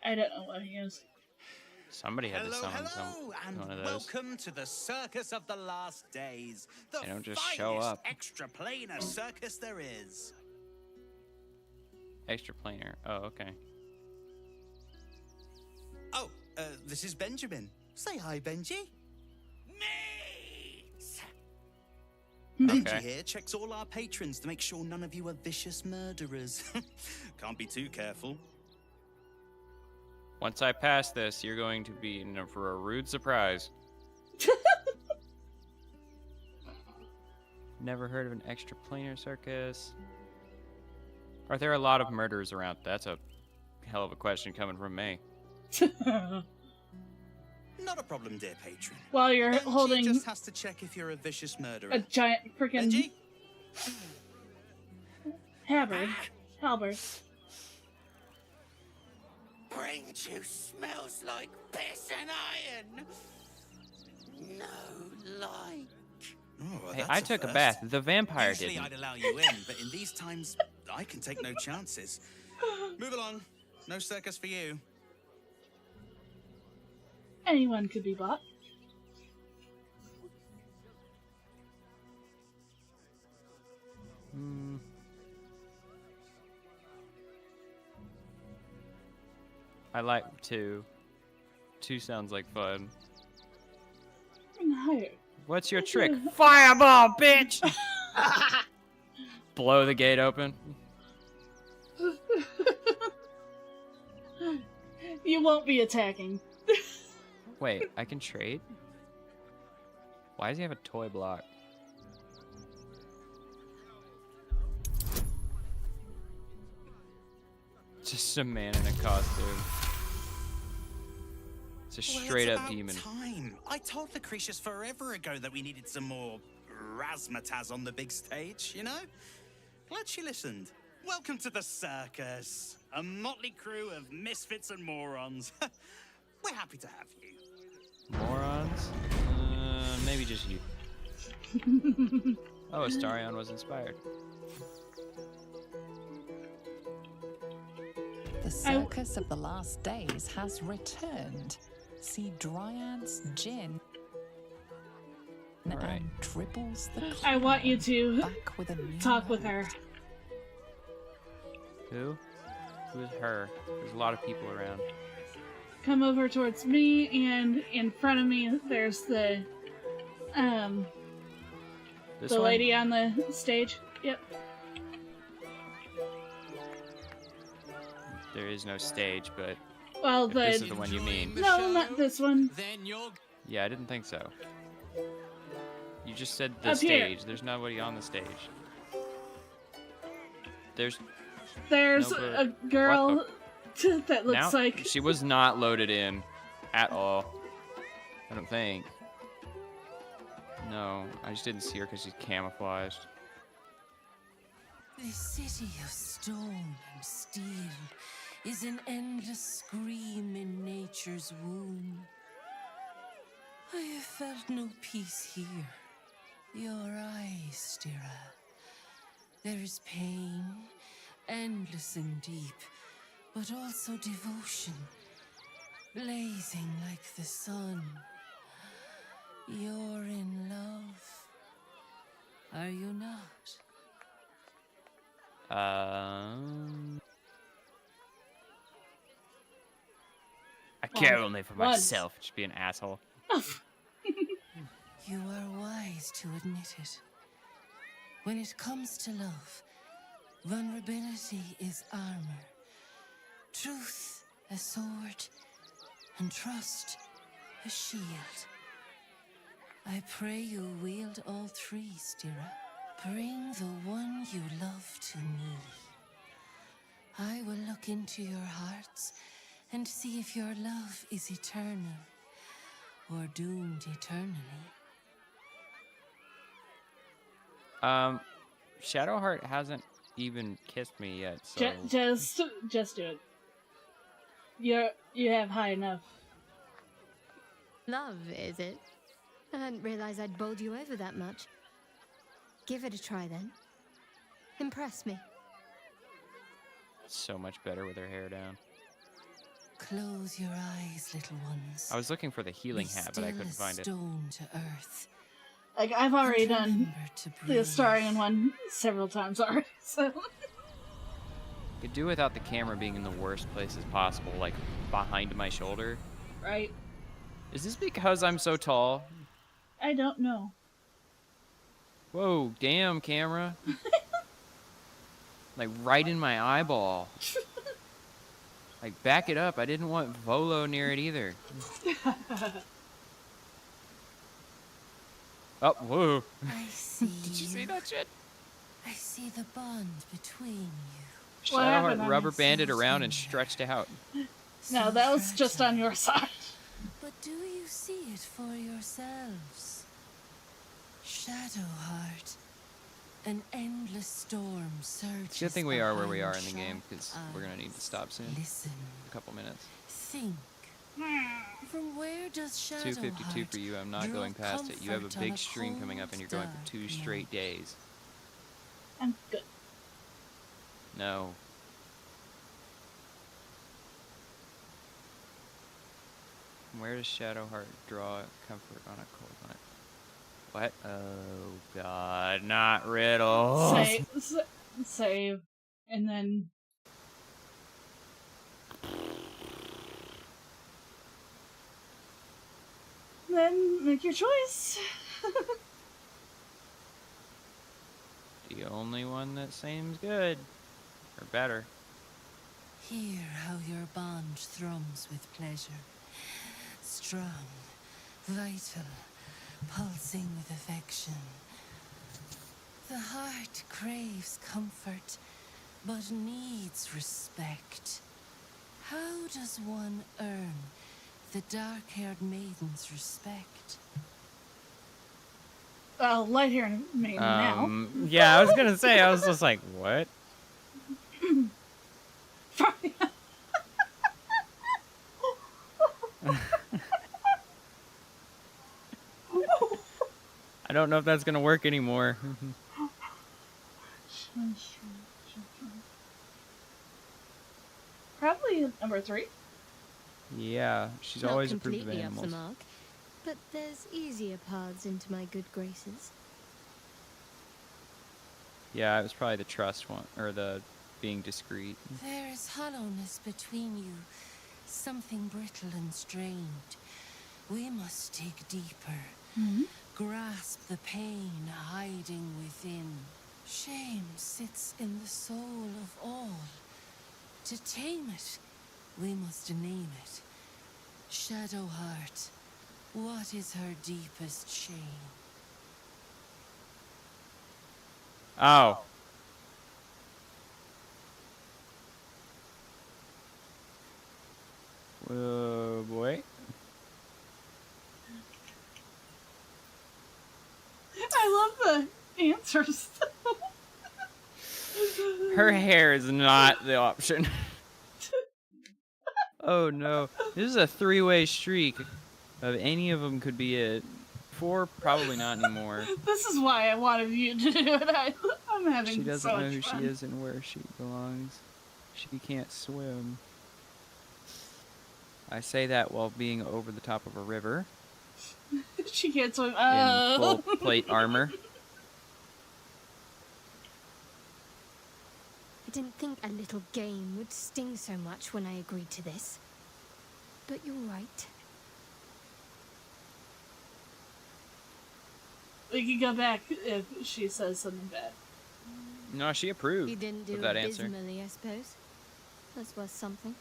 I don't know what he is. Somebody had to Hello, summon hello, and one of those. welcome to the Circus of the Last Days. The They don't just finest show up. extra planar circus there is. Extra planar. Oh, okay. this is Benjamin. Say hi, Benji. Benji here checks all our patrons to make sure none of you are vicious murderers. Can't be too careful. Once I pass this, you're going to be in for a rude surprise. Never heard of an extraplanar circus. Are there a lot of murderers around? That's a hell of a question coming from me. Not a problem, dear patron. While you're Benji holding just has to check if you're a vicious murderer. a giant freaking Benji? halberd. Brain juice smells like piss and iron. No like. Oh, Hey, that's I took a first. bath. The vampire Usually didn't. I'd allow you in, but in these times, I can take no chances. Move along. No circus for you. Anyone could be bought. I like 2. 2 sounds like fun. No. What's your trick? Fireball, bitch! Blow the gate open. You won't be attacking. Wait, I can trade? Why does he have a toy block? Just a man in a costume. It's a straight up demon. Time. I told Lucretius forever ago that we needed some more razzmatazz on the big stage, you know? Glad she listened. Welcome to the circus. A motley crew of misfits and morons. We're happy to have you. Morons? Maybe just you. Oh, Astarion was inspired. The circus of the last days has returned. See Dryads, Jinn, and Dribbles the Clown. I want you to back with a new talk with her. Who? Who is her? There's a lot of people around. Come over towards me, and in front of me there's the This the one? lady on the stage. Yep. There is no stage, but Well, if the this is the one you mean. No, not this one. Yeah, I didn't think so. You just said the Up here. stage. There's nobody on the stage. There's There's no, a girl that looks now, like she was not loaded in at all. I don't think. No, I just didn't see her because she's camouflaged. The city of stone and steel is an endless scream in nature's womb. I have felt no peace here. Your eyes, Stira. There is pain, endless and deep, but also devotion, blazing like the sun. You're in love, are you not? I care only for myself. Just be an asshole. You are wise to admit it. When it comes to love, vulnerability is armor, truth a sword, and trust a shield. I pray you wield all three, Stira. Bring the one you love to me. I will look into your hearts and see if your love is eternal or doomed eternally. Shadowheart hasn't even kissed me yet, so... Just do it. You have high enough. Love, is it? I hadn't realized I'd bowled you over that much. Give it a try, then. Impress me. So much better with her hair down. Close your eyes, little ones. I was looking for the healing hat, but I couldn't find it. Stone to earth. Like, I've already done the Astarion one several times already, so... Could do without the camera being in the worst places possible, like behind my shoulder. right? Is this because I'm so tall? I don't know. Whoa, damn, camera. Like, right in my eyeball. Like, back it up. I didn't want Volo near it either. Oh, whoa. I see. Did you see that shit? I see the bond between you. Shadowheart rubber banded around and stretched out. No, that was just on your side. But do you see it for yourselves? Shadowheart, an endless storm surges. It's a good thing we are where we are in the game, because we're going to need to stop soon. Listen. A couple minutes. Think. From where does Shadowheart 252 for you. I'm not going past it. You have a big stream coming up and you're going for 2 straight days. I'm good. No. Where does Shadowheart draw comfort on a cold night? What? Oh god, not riddles. Save. And then... Then make your choice. The only one that seems good. Or better. Hear how your bond thrums with pleasure. Strong, vital, pulsing with affection. The heart craves comfort, but needs respect. How does one earn the dark-haired maiden's respect? Light-haired maiden now. Yeah, I was gonna say, I was just like, what? I don't know if that's gonna work anymore. Probably number 3. Yeah, she's Not always approved of completely off animals. the mark, but there's easier paths into my good graces. Yeah, it was probably the trust one, or the being discreet. There is hollowness between you, something brittle and strained. We must dig deeper, grasp the pain hiding within. Shame sits in the soul of all. To tame it, we must name it. Shadowheart, what is her deepest shame? Oh. Boy. I love the answers. Her hair is not the option. Oh no. This is a 3-way streak. Of any of them could be it. 4, probably not anymore. This is why I wanted you to do it. I'm having She doesn't so know much who fun. she is and where she belongs. She can't swim. I say that while being over the top of a river. She can't swim. In full plate armor. I didn't think a little game would sting so much when I agreed to this. But you're right. We can go back if she says something bad. No, she approved You didn't do of that answer. abysmally, I suppose. That's worth something.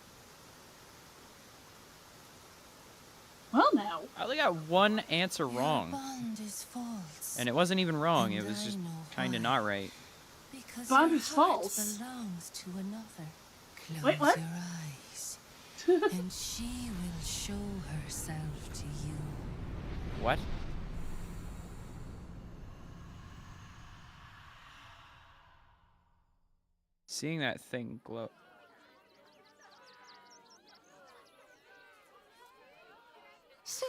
Well, now. I only got one answer wrong. Bond is false. And it wasn't even wrong, it And was I just know kind of why. not right. Because Bond your is heart false. belongs to another. Close Wait, what? your eyes, and she will show herself to you. What? Seeing that thing glow. So,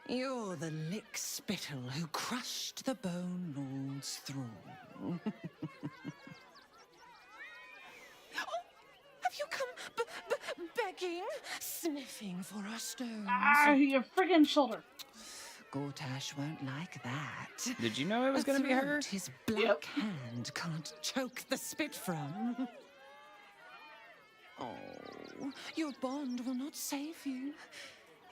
you're the lick-spittle who crushed the Bone Lord's throne. Oh, have you come begging, sniffing for our stones? Your friggin' shoulder. Gortash won't like that. Did you know it was A going to be her? throat his black hand can't choke the spit from. Oh, your bond will not save you.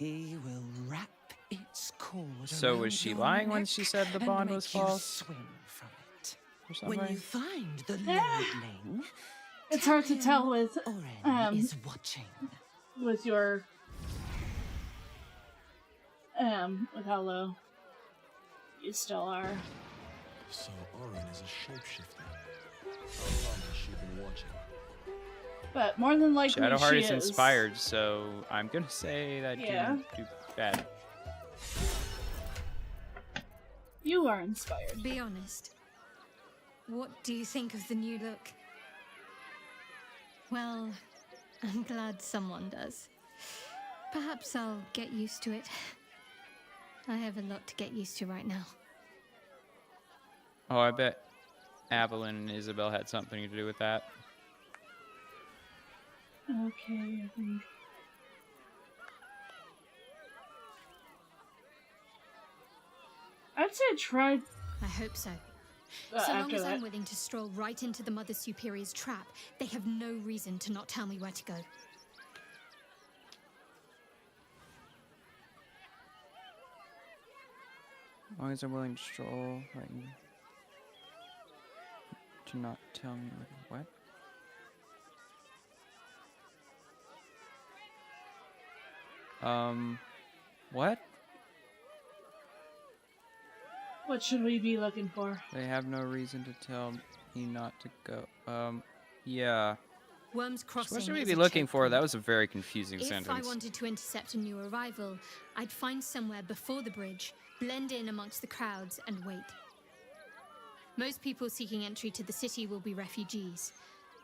He will wrap its cord. So was she lying when she said the bond was false? Swim from it. Or something? When you find the lordling, it's hard to tell with is watching. With your with how low you still are. So Oren is a shapeshifter. How long has she been watching? But more than likely, Shadowheart she is inspired, so I'm gonna say that didn't do bad. You are inspired. Be honest. What do you think of the new look? Well, I'm glad someone does. Perhaps I'll get used to it. I have a lot to get used to right now. Oh, I bet Evelyn and Isabel had something to do with that. Okay, I think. I'd say try. I hope so. So long as I'm willing to stroll right into the Mother Superior's trap, they have no reason to not tell me where to go. As long as I'm willing to stroll right in. To not tell me what? What? What should we be looking for? They have no reason to tell me not to go. Yeah. Worm's Crossing. What should we be looking for? That was a very confusing sentence. If I wanted to intercept a new arrival, I'd find somewhere before the bridge, blend in amongst the crowds, and wait. Most people seeking entry to the city will be refugees.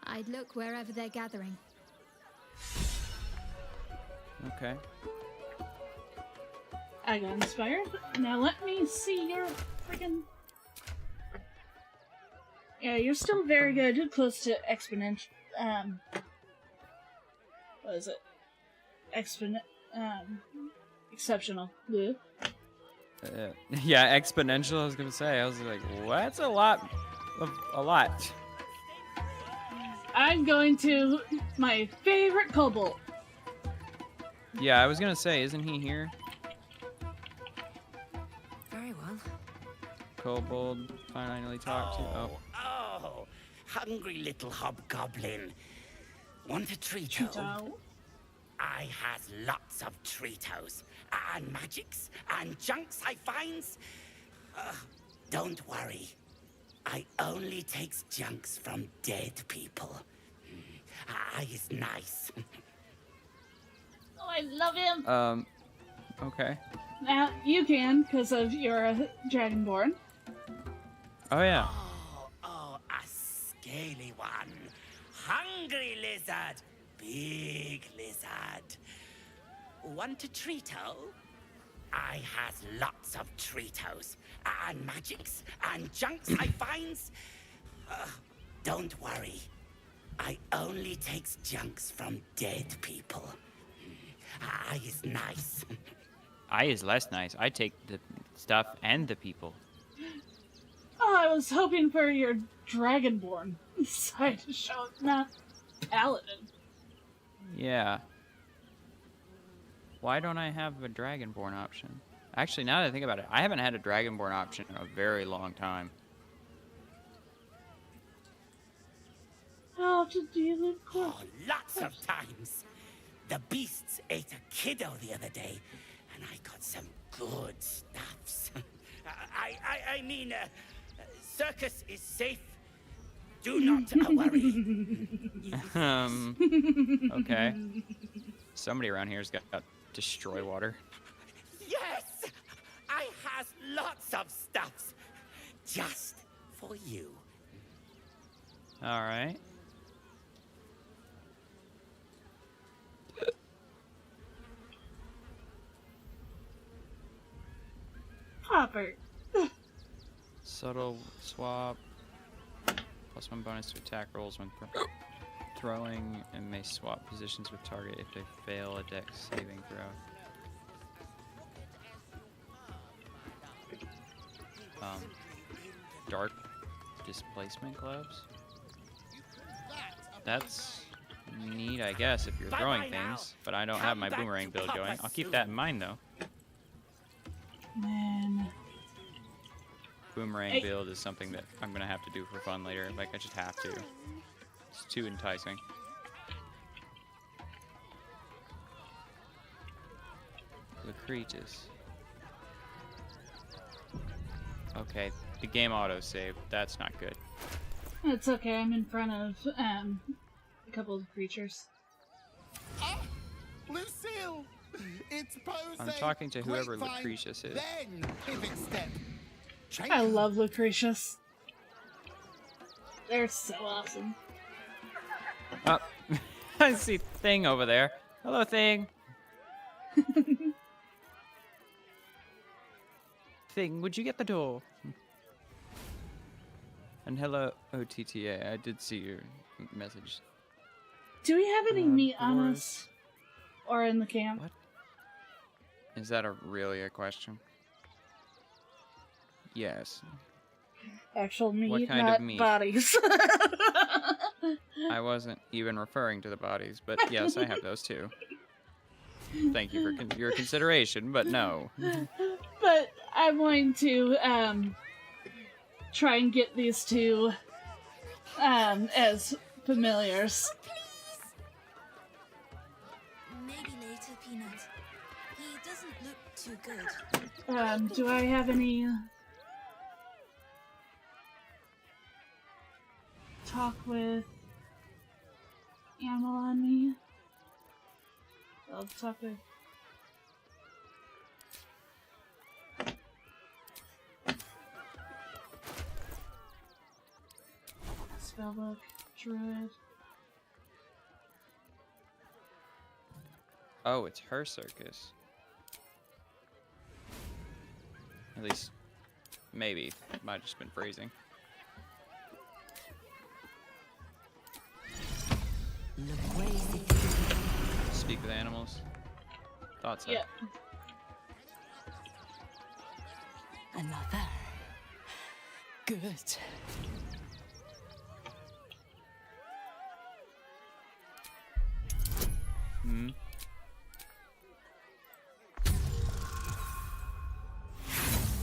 I'd look wherever they're gathering. Okay. I got inspired. Now let me see your freaking. Yeah, you're still very good. Close to exponential. What is it? Exceptional. Yeah. Yeah, exponential. I was gonna say. I was like, what's a lot? A lot. I'm going to my favorite kobold. Yeah, I was gonna say, isn't he here? Very well. Kobold finally talked to. Oh, hungry little hobgoblin. Want a Treato? I has lots of Treatos, and magics, and junks I finds. Don't worry. I only takes junks from dead people. I is nice. Oh, I love him. Okay. Now you can, because of your dragonborn. Oh yeah. Oh, a scaly one. Hungry lizard. Big lizard. Want a Treato? I has lots of Treatos, and magics, and junks I finds. Don't worry. I only takes junks from dead people. I is nice. I is less nice. I take the stuff and the people. Oh, I was hoping for your dragonborn side to show up, not paladin. Yeah. Why don't I have a dragonborn option? Actually, now that I think about it, I haven't had a dragonborn option in a very long time. How to deal with Lots of times. The beasts ate a kiddo the other day, and I got some good stuffs. I mean, circus is safe. Do not worry. Okay. Somebody around here's got destroy water. Yes! I has lots of stuffs. Just for you. Alright. Popper. Subtle swap. +1 bonus to attack rolls when throwing, and may swap positions with target if they fail a dex saving throw. Dark displacement gloves. That's neat, I guess, if you're throwing things, but I don't have my boomerang build going. I'll keep that in mind, though. Man. Boomerang build is something that I'm gonna have to do for fun later. Like, I just have to. It's too enticing. Lucretus. Okay, the game auto-saved. That's not good. It's okay, I'm in front of a couple of creatures. Lucille! It's I'm talking to whoever Lucretius is. Then pivot step. I love Lucretius. They're so awesome. Oh, I see Thing over there. Hello, Thing. Thing, would you get the door? And hello, OTTA. I did see your message. Do we have any meat on us? Or in the camp? What? Is that really a question? Yes. Actual meat, what kind not of meat? Bodies. I wasn't even referring to the bodies, but yes, I have those too. Thank you for your consideration, but no. But I'm going to try and get these two as familiars. Maybe later, Peanut. He doesn't look too good. Do I have any talk with animal on me? I'll talk with spellbook, druid. Oh, it's her circus. At least, maybe. Might have just been phrasing. Speak with animals. Thought so. Yeah. Another. Good. Hmm.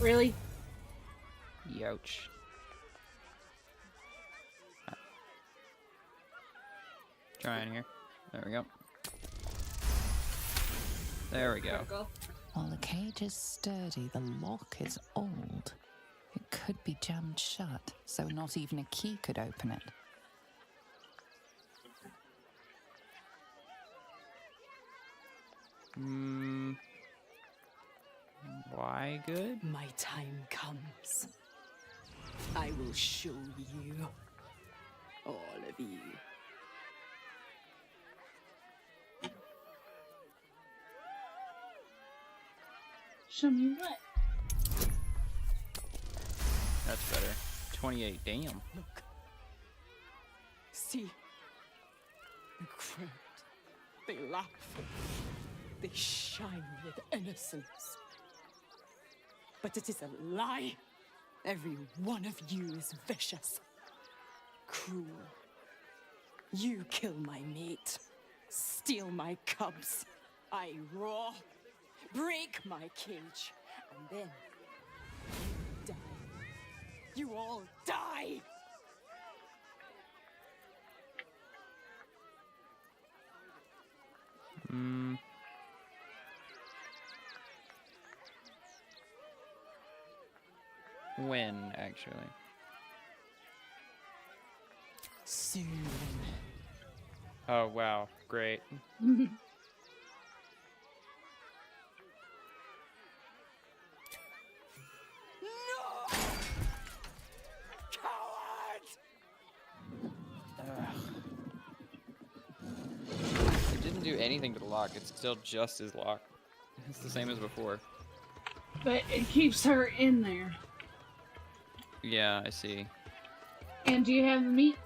Really? Youch. Trying here. There we go. There we go. While the cage is sturdy, the lock is old. It could be jammed shut, so not even a key could open it. Why good? My time comes. I will show you. All of you. Show me what? That's better. 28, damn. Look. See. The crowd. They laugh. They shine with innocence. But it is a lie. Every one of you is vicious. Cruel. You kill my mate. Steal my cubs. I roar. Break my cage. And then you die. You all die. When, actually? Soon. Oh, wow. Great. It didn't do anything to the lock. It's still just as locked. It's the same as before. But it keeps her in there. Yeah, I see. And do you have the meat?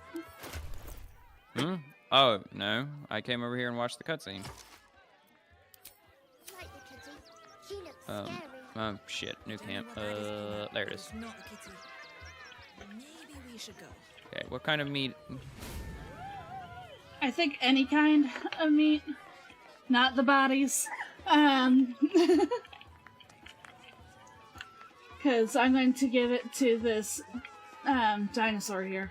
Hmm? Oh, no. I came over here and watched the cutscene. Oh, shit. New camp. There it is. Not a kitty. Maybe we should go. Okay, what kind of meat? I think any kind of meat, not the bodies. Because I'm going to give it to this dinosaur here.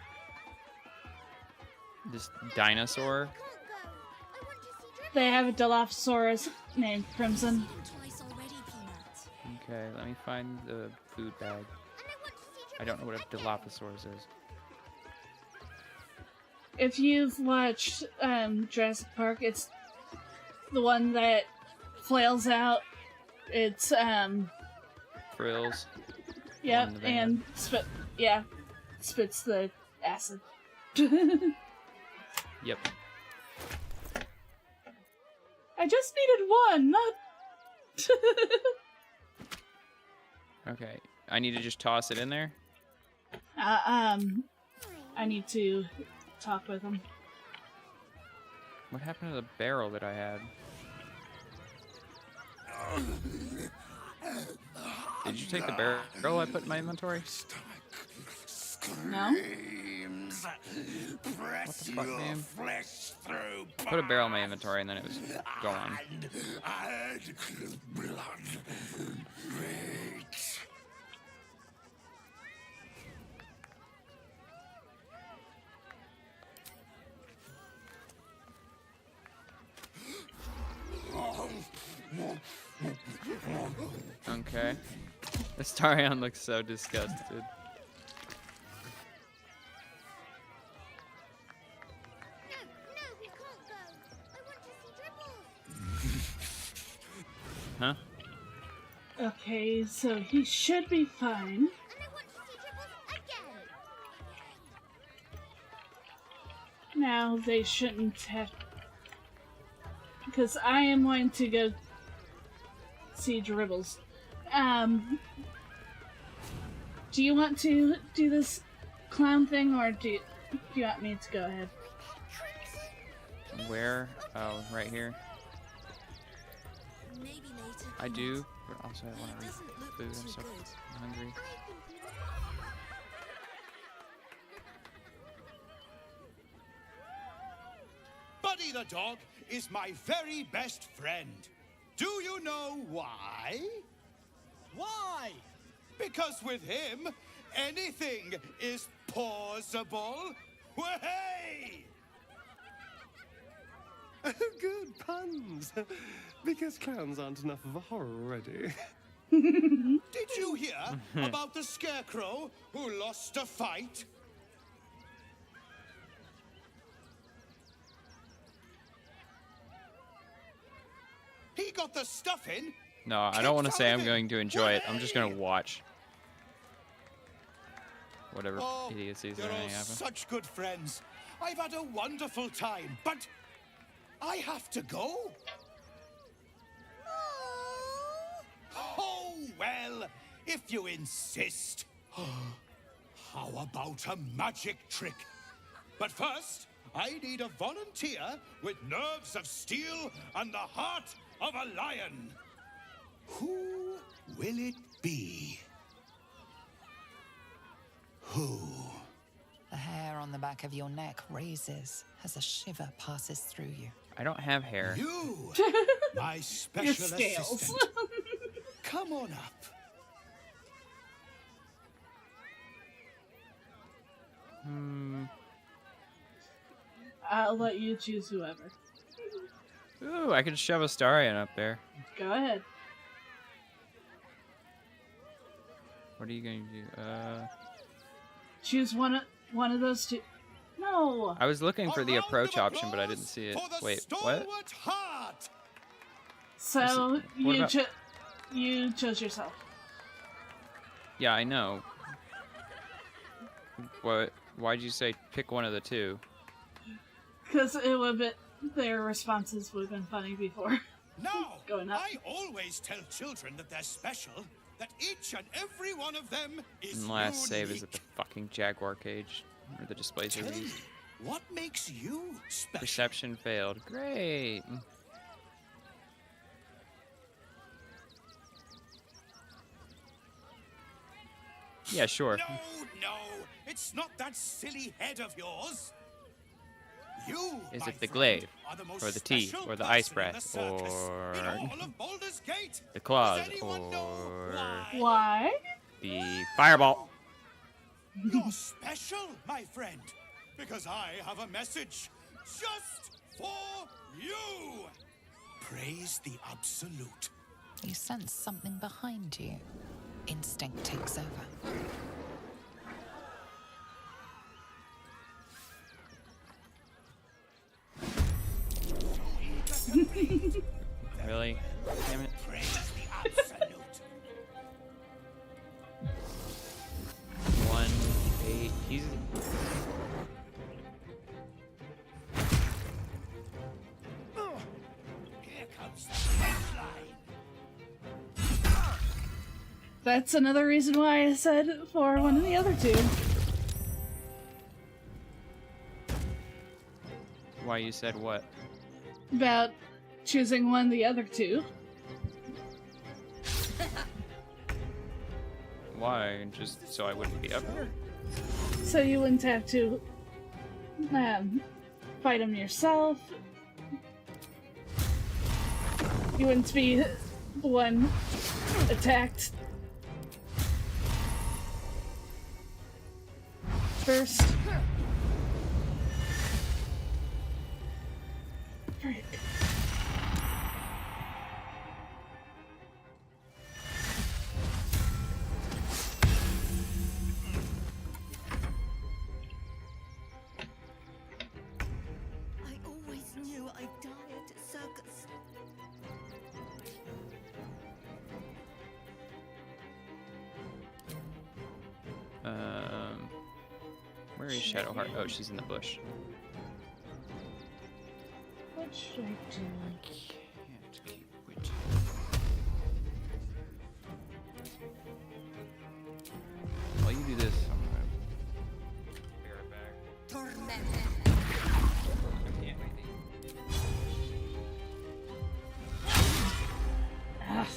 This dinosaur? They have a Dilophosaurus named Crimson. Okay, let me find the food bag. I don't know what a Dilophosaurus is. If you've watched Jurassic Park, it's the one that flails out. It's Frills. Yep, and spits the acid. Yep. I just needed one, not. Okay, I need to just toss it in there? I need to talk with him. What happened to the barrel that I had? Did you take the barrel I put in my inventory? No. What the fuck, man? Put a barrel in my inventory and then it was gone. Okay. The Starion looks so disgusted. Huh? Okay, so he should be fine. Now they shouldn't have, because I am going to go see Dribbles. Do you want to do this clown thing, or do you want me to go ahead? Where? Oh, right here. I do, but also I want to eat food. I'm so hungry. Buddy the dog is my very best friend. Do you know why? Why? Because with him, anything is possible. Way! Good puns. Because clowns aren't enough of a horror already. Did you hear about the scarecrow who lost a fight? He got the stuffing. No, I don't want to say I'm going to enjoy it. I'm just going to watch. Whatever idiocies are going to happen. Such good friends. I've had a wonderful time, but I have to go. Oh, well, if you insist. How about a magic trick? But first, I need a volunteer with nerves of steel and the heart of a lion. Who will it be? Who? The hair on the back of your neck raises as a shiver passes through you. I don't have hair. You, my special assistant. Come on up. I'll let you choose whoever. Ooh, I could shove a Starion up there. Go ahead. What are you going to do? Choose one of those two. No. I was looking for the approach option, but I didn't see it. Wait, what? So you chose yourself. Yeah, I know. What? Why'd you say pick one of the two? Because it would be, their responses would have been funny before. No, going up. I always tell children that they're special. That each and every one of them is And last save is unique. at the fucking Jaguar cage, where the displays are Tell me, used. what makes you special? Perception failed. Great. Yeah, sure. No, it's not that silly head of yours. Is it the glaive, or the teeth, or the ice breath, or the claws, or why? The fireball? You're special, my friend, because I have a message just for you. Praise the Absolute. You sense something behind you. Instinct takes over. Really? Damn it. Praise the Absolute. 1, 8. He's. Here comes the line. That's another reason why I said for one of the other two. Why you said what? About choosing one of the other two. Why? Just so I wouldn't be up here? So you wouldn't have to fight them yourself. You wouldn't be the one attacked first. Frick. I always knew I'd die at a circus. Where is Shadowheart? Oh, she's in the bush. What should I do? Can't keep it. While you do this, I'm gonna be right back. I can't wait. Ah.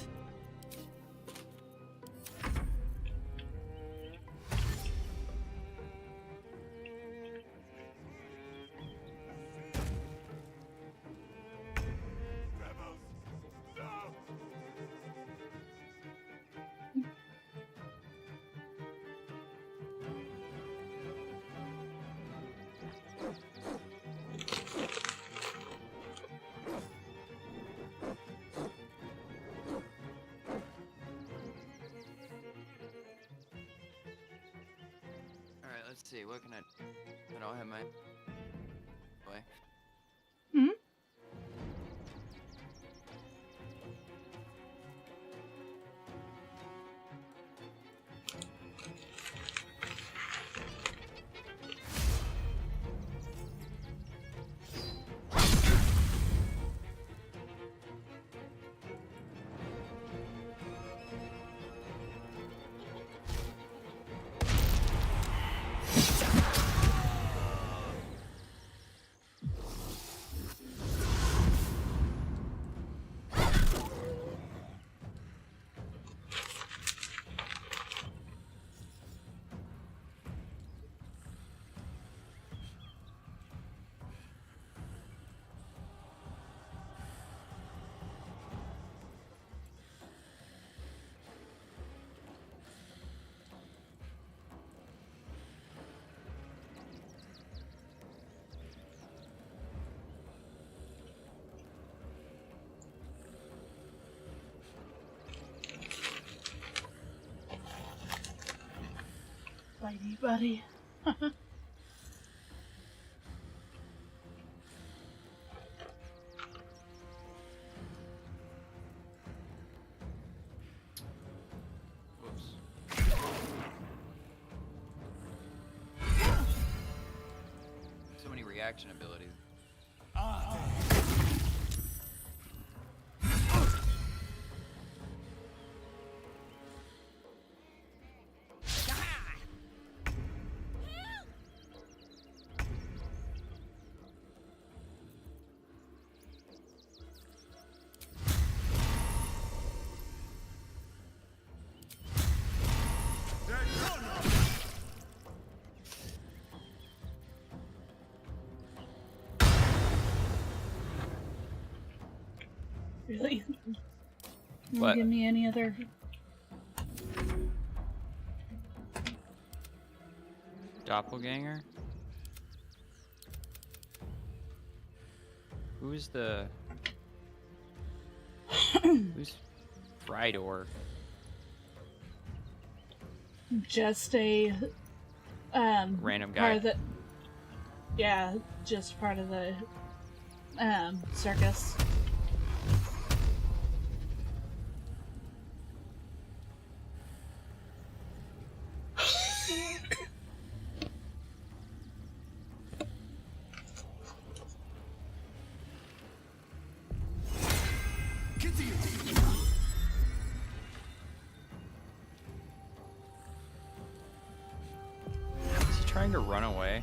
Alright, let's see. What can I don't have my way. Hmm? Bitey buddy. So many reaction abilities. Really? You What? give me any other? Doppelganger? Who's the... Who's Frydor? Just a Random part guy. of the, yeah, just part of the circus. Is he trying to run away?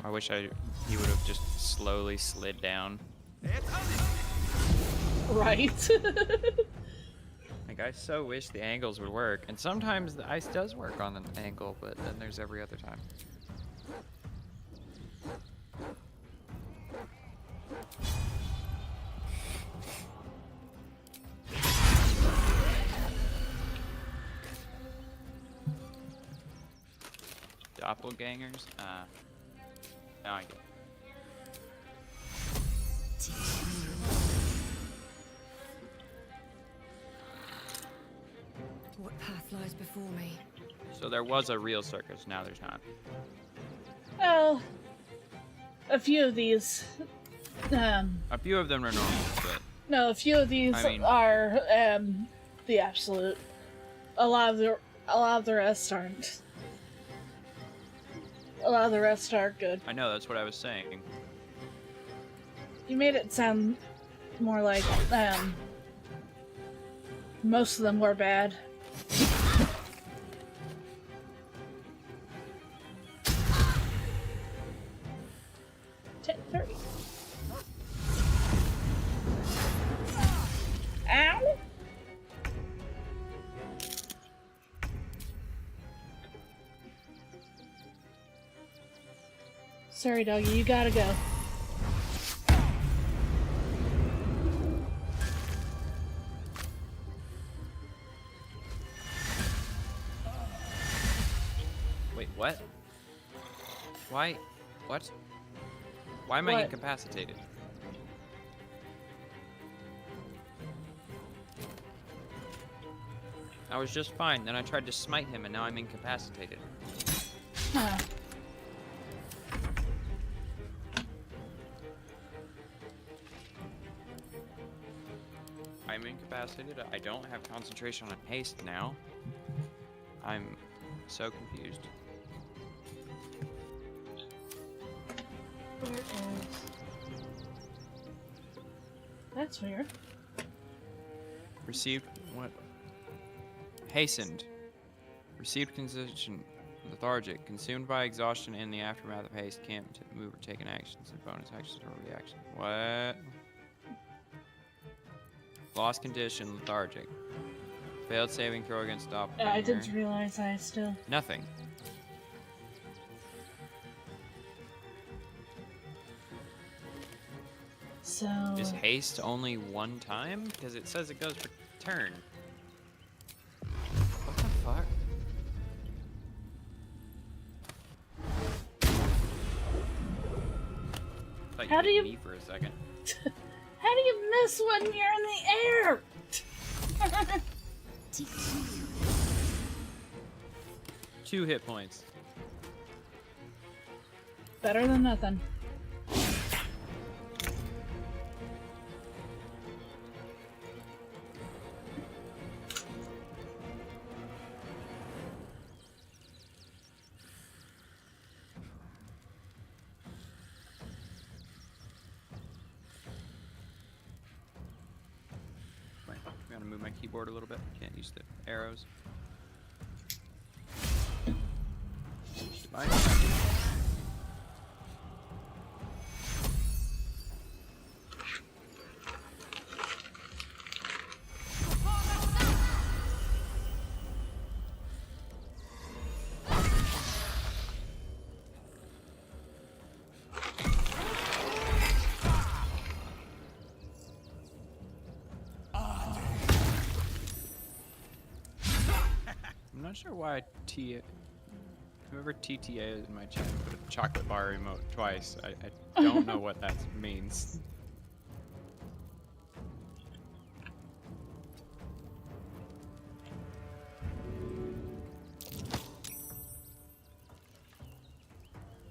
I wish he would have just slowly slid down. Right. Like, I so wish the angles would work. And sometimes the ice does work on an angle, but then there's every other time. Doppelgangers? Now I get it. What path lies before me? So there was a real circus, now there's not. Well, a few of these. A few of them are normal, but... No, a few of these I mean- are the absolute. A lot of the rest aren't. A lot of the rest are good. I know, that's what I was saying. You made it sound more like most of them were bad. $10.30. Ow! Sorry, doggy, you gotta go. Wait, what? Why? What? Why am I What? incapacitated? I was just fine, then I tried to smite him and now I'm incapacitated. Huh. I'm incapacitated, I don't have concentration on haste now. I'm so confused. Where is... That's weird. Received what? Hastened. Received condition. Lethargic. Consumed by exhaustion in the aftermath of haste. Can't move or take an actions and bonus actions or reactions. What? Lost condition. Lethargic. Failed saving throw against doppelganger. I didn't realize I still... Nothing. So... Is haste only one time? Because it says it goes for turn. What the fuck? Thought How do hit you- me for a second? How do you miss when you're in the air? 2 hit points. Better than nothing. Wait, I'm gonna move my keyboard a little bit. Can't use the arrows. Bye. not sure why whoever TTA in my chat put a chocolate bar emote twice. I don't know what that means.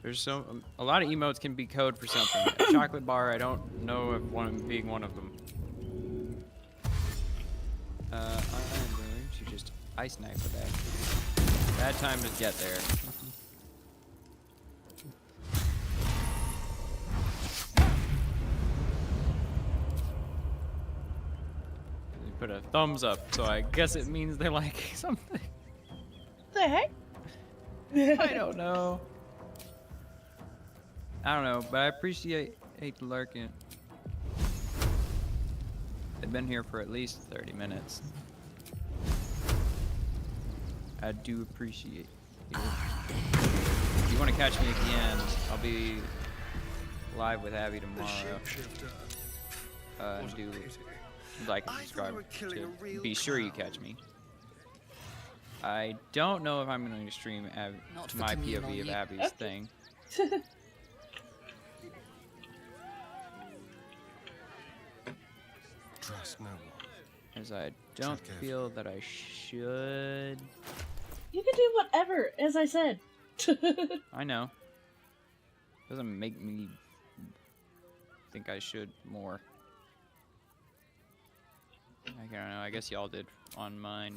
There's a lot of emotes can be code for something. A chocolate bar, I don't know if one being one of them. I'm going to just ice knife with that. Bad time to get there. They put a thumbs up, so I guess it means they like something. The heck? I don't know. I don't know, but I appreciate lurking. They've been here for at least 30 minutes. I do appreciate it. If you want to catch me at the end, I'll be live with Abby tomorrow. Do like and subscribe to be sure you catch me. I don't know if I'm going to stream my POV of Abby's thing. Trust no one. As I don't feel that I should. You can do whatever, as I said. I know. Doesn't make me think I should more. I don't know. I guess y'all did on mine.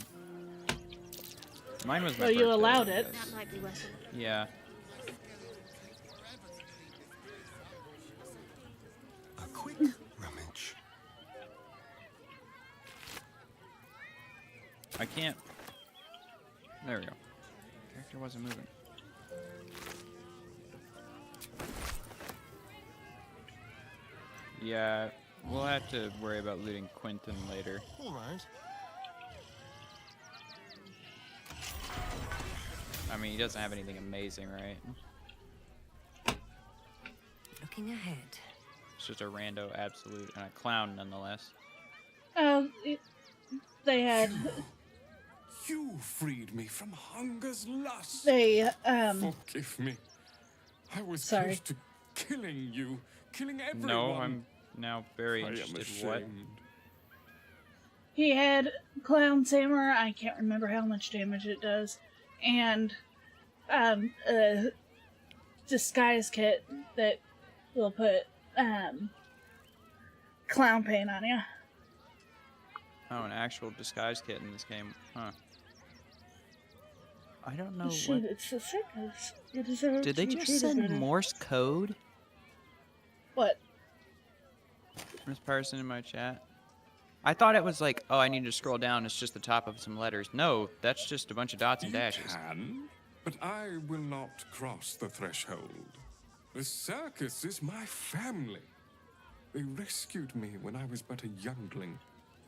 Mine was my birthday, you allowed I it. guess. That might be worth it. Yeah. A quick rummage. I can't. There we go. Character wasn't moving. Yeah, we'll have to worry about looting Quentin later. All right. I mean, he doesn't have anything amazing, right? Looking ahead. It's just a rando absolute and a clown nonetheless. They had. You freed me from hunger's lust. They Forgive me. I was sorry. close to killing you, killing everyone. No, I'm now very I am interested. What? ashamed. He had Clown Samurai, I can't remember how much damage it does, and a disguise kit that will put clown paint on you. Oh, an actual disguise kit in this game, huh? I don't know Shoot, what. it's a circus. You deserve Did they to be just treated send better. Morse code? What? This person in my chat. I thought it was like, oh, I need to scroll down. It's just the top of some letters. No, that's just a bunch of dots and dashes. You can, but I will not cross the threshold. The circus is my family. They rescued me when I was but a youngling.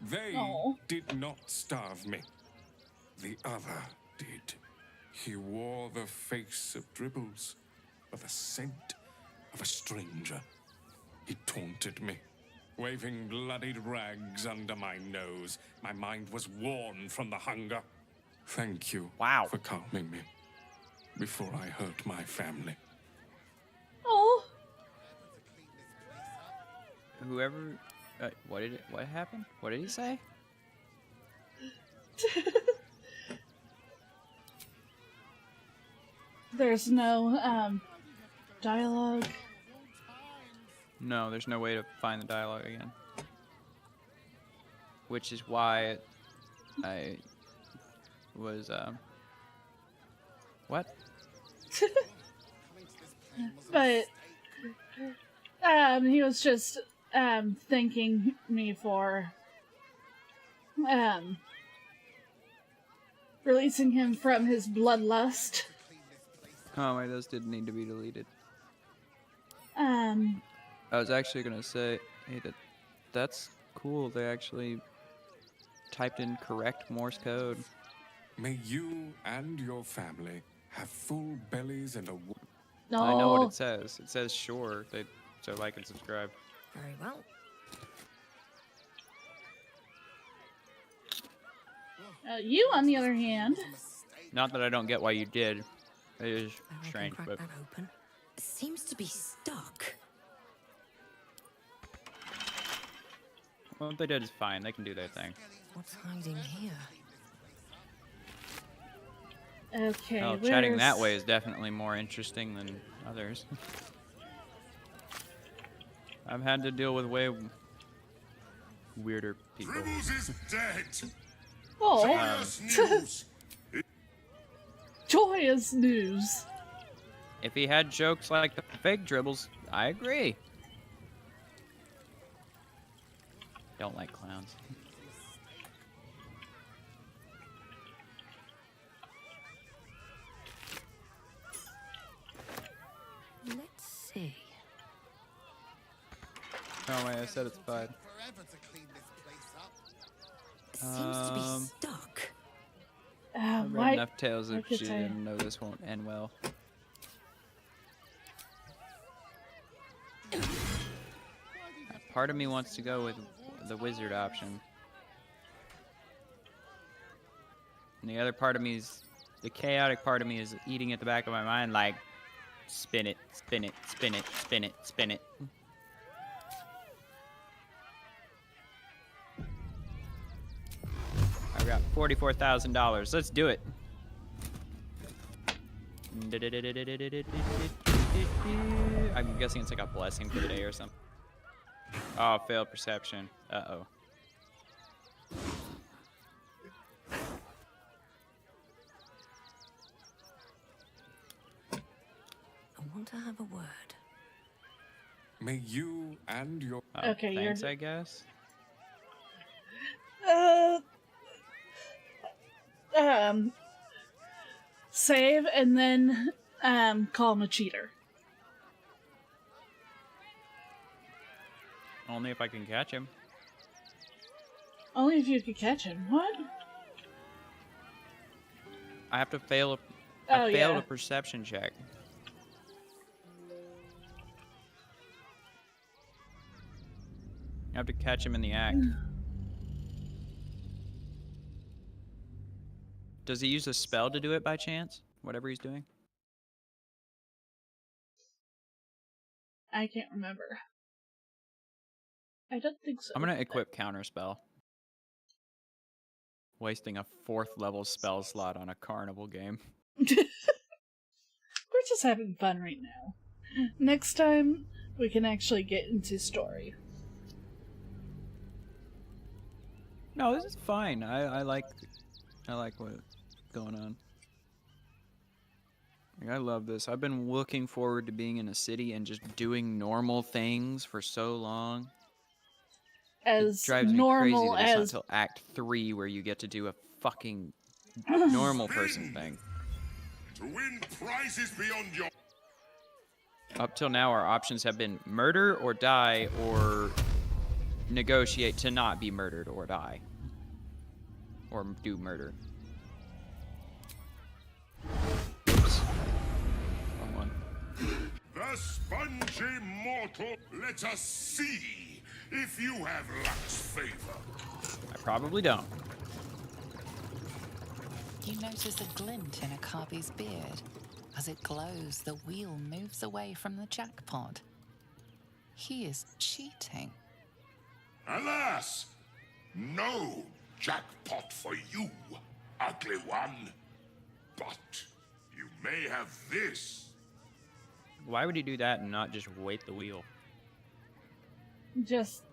They did not starve me. The other did. He wore the face of Dribbles, or the scent of a stranger. He taunted me, waving bloodied rags under my nose. My mind was worn from the hunger. Thank you for calming me before I hurt my family. Oh. Whoever, what happened? What did he say? There's no dialogue. No, there's no way to find the dialogue again. Which is why I was, what? But he was just thanking me for releasing him from his bloodlust. Oh, wait, those did need to be deleted. I was actually gonna say, hey, that's cool. They actually typed in correct Morse code. May you and your family have full bellies and a... No. I know what it says. It says sure. So like and subscribe. Very well. You, on the other hand... Not that I don't get why you did. It is strange, crack but that open. It seems to be stuck. well, what they did is fine. They can do their thing. What's hiding here? Okay, Well, chatting that way is definitely more interesting than others. I've had to deal with way weirder people. Dribbles is dead. Oh, Joyous news. joyous news. If he had jokes like the fake dribbles, I agree. Don't like clowns. Let's see. No way, I said it's fine. It seems to be stuck. I've read enough tales of shit and know this won't end well. Part of me wants to go with the wizard option. And the other part of me is, the chaotic part of me is eating at the back of my mind like, spin it, spin it, spin it, spin it, spin it. I got $44,000. Let's do it. I'm guessing it's like a blessing for the day or something. Oh, failed perception. Uh-oh. I want to have a word. May you and your... Oh, Okay, thanks, you're... I guess. Save and then call him a cheater. Only if I can catch him. Only if you could catch him. What? I have to fail a... Oh, I failed yeah. a perception check. I have to catch him in the act. Does he use a spell to do it by chance? Whatever he's doing? I can't remember. I don't think so. I'm gonna equip counterspell. Wasting a 4th level spell slot on a carnival game. We're just having fun right now. Next time, we can actually get into story. No, this is fine. I like what's going on. Like, I love this. I've been looking forward to being in a city and just doing normal things for so long. As it drives me normal crazy that as it's not until Act 3 where you get to do a fucking normal person thing. To win prizes beyond your... Up till now, our options have been murder or die or negotiate to not be murdered or die. Or do murder. Oops. Wrong one. The spongy mortal, let us see if you have luck's favor. I probably don't. You notice a glint in Akabi's beard. As it glows, the wheel moves away from the jackpot. He is cheating. Alas, no jackpot for you, ugly one. But you may have this. Why would he do that and not just wait the wheel? just...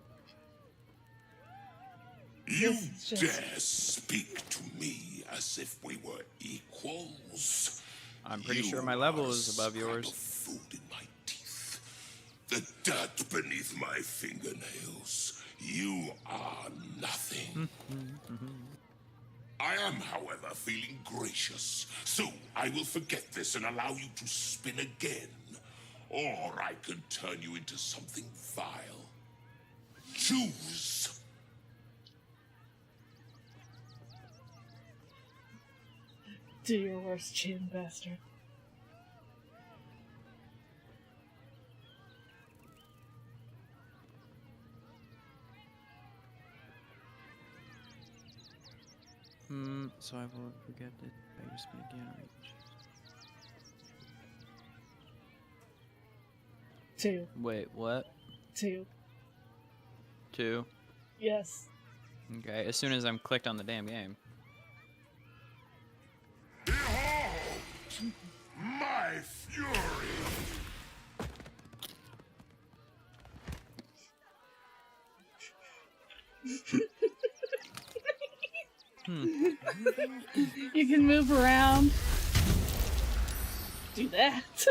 You dare speak to me as if we were equals. I'm pretty sure my level is above yours. Food in my teeth, the dirt beneath my fingernails. You are nothing. I am, however, feeling gracious, so I will forget this and allow you to spin again. Or I can turn you into something vile. Choose. Do your worst, cheating bastard. So I will forget that I used to be again reach. 2. Wait, what? 2. 2? Yes. Okay, as soon as I'm clicked on the damn game. Behold my fury! You can move around. Do that.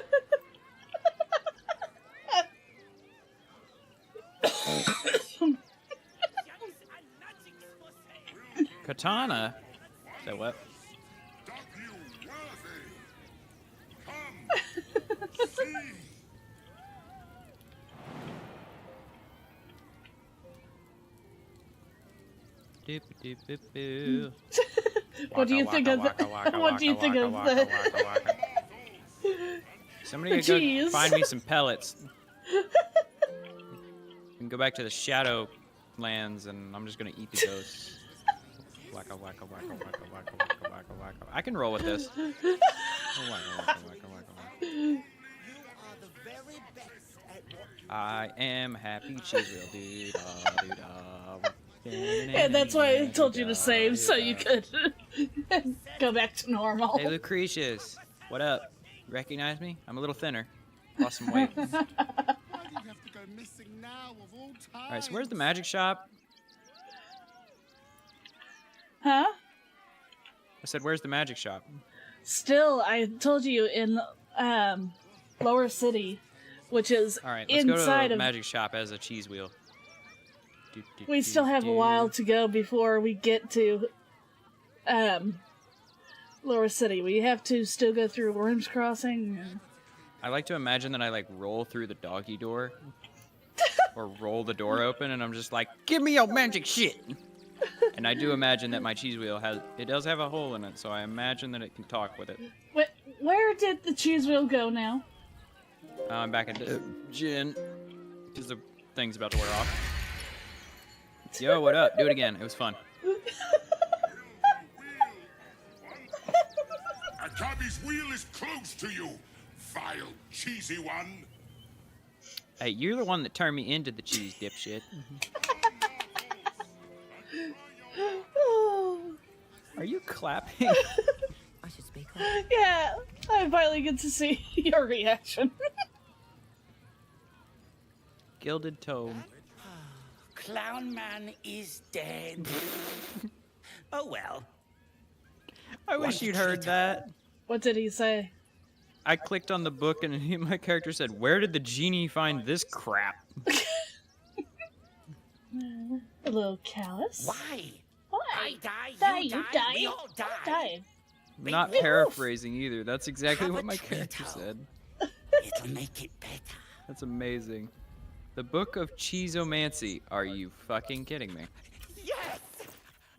Katana? Say what? What do you think of the? What do you think of the? Somebody go find me some pellets. And go back to the Shadow Lands, and I'm just gonna eat the ghosts. Wacka wacka wacka wacka wacka wacka wacka wacka. I can roll with this. Oh, wacka wacka wacka wacka wacka. I am happy cheese wheel, dude. Yeah, that's why I told you to save, so you could go back to normal. Hey, Lucretius. What up? Recognize me? I'm a little thinner. Lost some weight. Alright, so where's the magic shop? Huh? I said, where's the magic shop? Still, I told you in Lower City, which is Alright, let's inside go to the of magic shop as a cheese wheel. We still have a while to go before we get to Lower City. We have to still go through Worm's Crossing. I like to imagine that I like roll through the doggy door or roll the door open and I'm just like, give me your magic shit. And I do imagine that my cheese wheel does have a hole in it, so I imagine that it can talk with it. Where did the cheese wheel go now? I'm back at the gin because the thing's about to wear off. Yo, what up? Do it again. It was fun. A cabby's wheel is close to you, vile, cheesy one. Hey, you're the one that turned me into the cheese, dipshit. Are you clapping? I should speak up. Yeah, I finally get to see your reaction. Gilded toe. Clown Man is dead. Oh well. I wish you'd heard that. What did he say? I clicked on the book and my character said, "Where did the genie find this crap?" A little callous. Why? Why? I die, you die, we all die. Died. I'm not paraphrasing either. That's exactly what my character said. It'll make it better. That's amazing. The Book of Cheeseomancy. Are you fucking kidding me? Yes!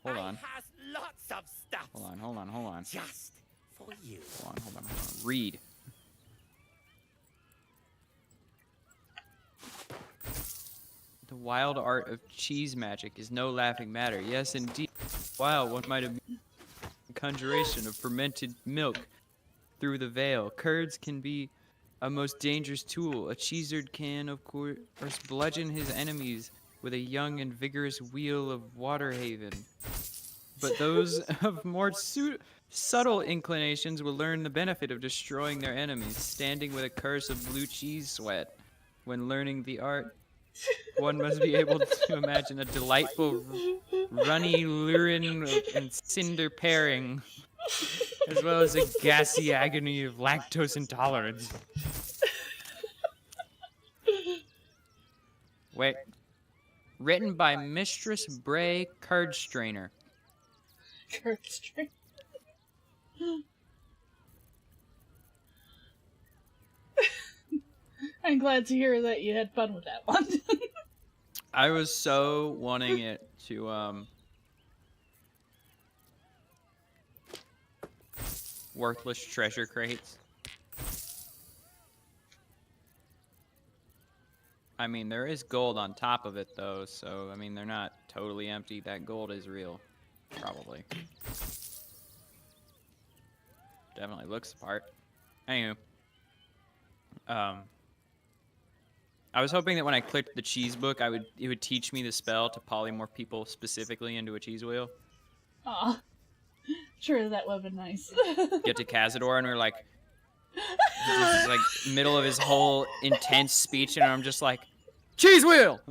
Hold on. Has lots of stuff. Hold on. Just for you. Hold on. Read. The wild art of cheese magic is no laughing matter. Yes, indeed. Wow, what might have been a conjuration of fermented milk through the veil. Curds can be a most dangerous tool. A cheesard can, of course, bludgeon his enemies with a young and vigorous wheel of Waterhaven. But those of more subtle inclinations will learn the benefit of destroying their enemies, standing with a curse of blue cheese sweat. When learning the art, one must be able to imagine a delightful, runny lurin and cinder pairing, as well as a gassy agony of lactose intolerance. Wait. Written by Mistress Bray Curd Strainer. Curd Strainer. I'm glad to hear that you had fun with that one. I was so wanting it to, worthless treasure crates. I mean, there is gold on top of it, though, so, I mean, they're not totally empty. That gold is real. Probably. Definitely looks the part. Anywho. I was hoping that when I clicked the cheese book, it would teach me the spell to polymorph people specifically into a cheese wheel. Aw. Sure, that would have been nice. Get to Cazador and we're like, just like middle of his whole intense speech, and I'm just like, cheese wheel.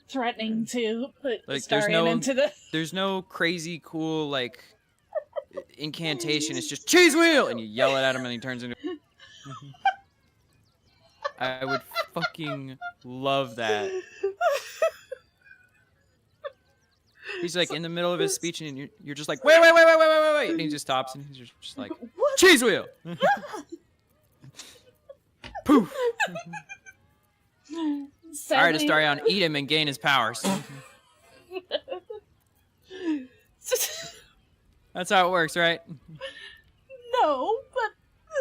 Threatening to put Like Starion into the. There's no crazy cool like incantation. It's just cheese wheel, and you yell it at him, and he turns into. I would fucking love that. He's like in the middle of his speech, and you're just like, wait, and he just stops, and he's just like, what? Cheese wheel. Poof. All right, Astarion, eat him and gain his powers. That's how it works, right? No, but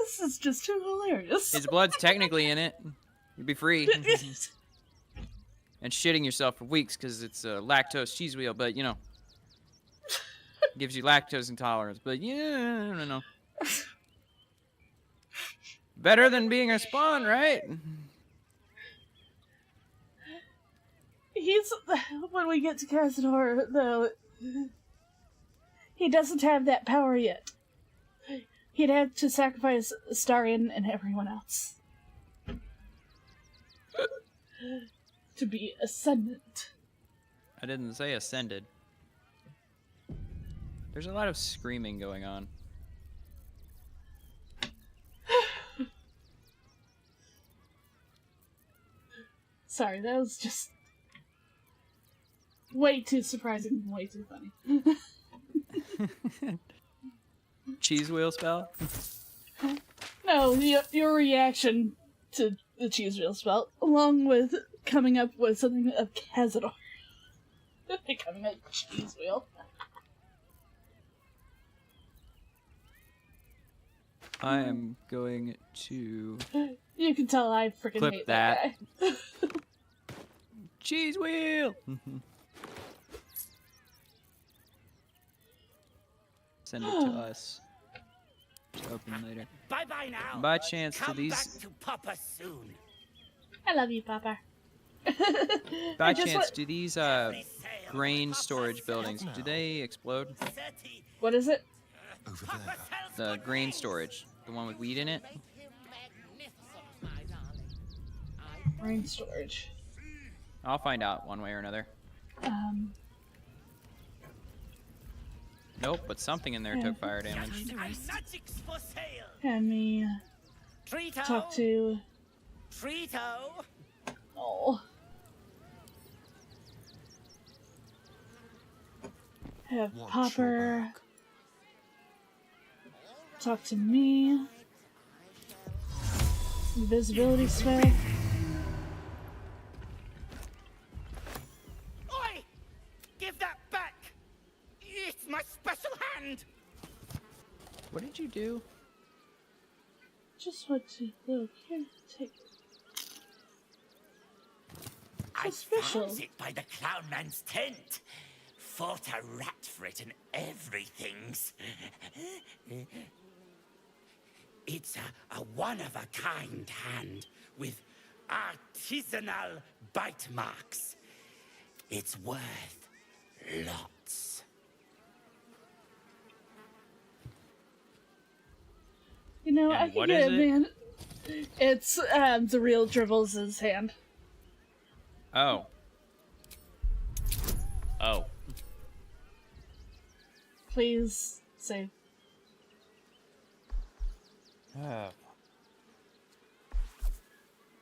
this is just too hilarious. His blood's technically in it. You'd be free. And shitting yourself for weeks because it's a lactose cheese wheel, but you know, gives you lactose intolerance. But yeah, I don't know. Better than being a spawn, right? When we get to Cazador, though, he doesn't have that power yet. He'd have to sacrifice Starion and everyone else to be ascendant. I didn't say ascended. There's a lot of screaming going on. Sorry, that was just way too surprising and way too funny. Cheese wheel spell? No, your reaction to the cheese wheel spell, along with coming up with something of Cazador becoming a cheese wheel. I am going to... You can tell I freaking clip hate that guy. Cheese wheel! Send it to us. To open later. Bye-bye now. By chance, Come do these... back to Papa soon. I love you, Papa. By chance, do these grain storage buildings, do they explode? What is it? Over there. The grain storage. The one with wheat in it? Grain storage. I'll find out one way or another. Nope, but something in there took fire damage. Can we talk to... Trito. Oh. Have Popper talk to me. Invisibility spell. Oi! Give that back! It's my special hand! What did you do? Just what to do. Here, take it. I special. found it by the clown man's tent. Fought a rat for it and everything's. It's a one-of-a-kind hand with artisanal bite marks. It's worth lots. You know, And I can what get is it, it? man. It's the real Dribbles' hand. Oh. Oh. Please save.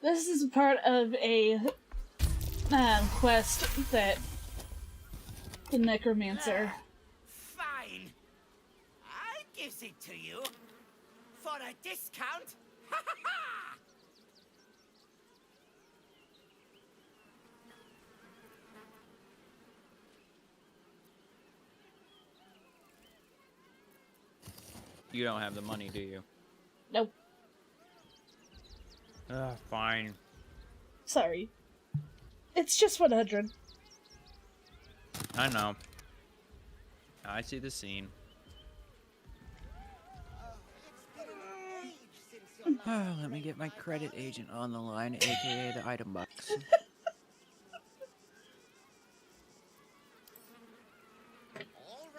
This is part of a quest that the Necromancer. Fine. I'll give it to you. For a discount. Ha ha ha! You don't have the money, do you? Nope. Fine. Sorry. It's just 100. I know. I see the scene. Oh, let me get my credit agent on the line, aka the item box.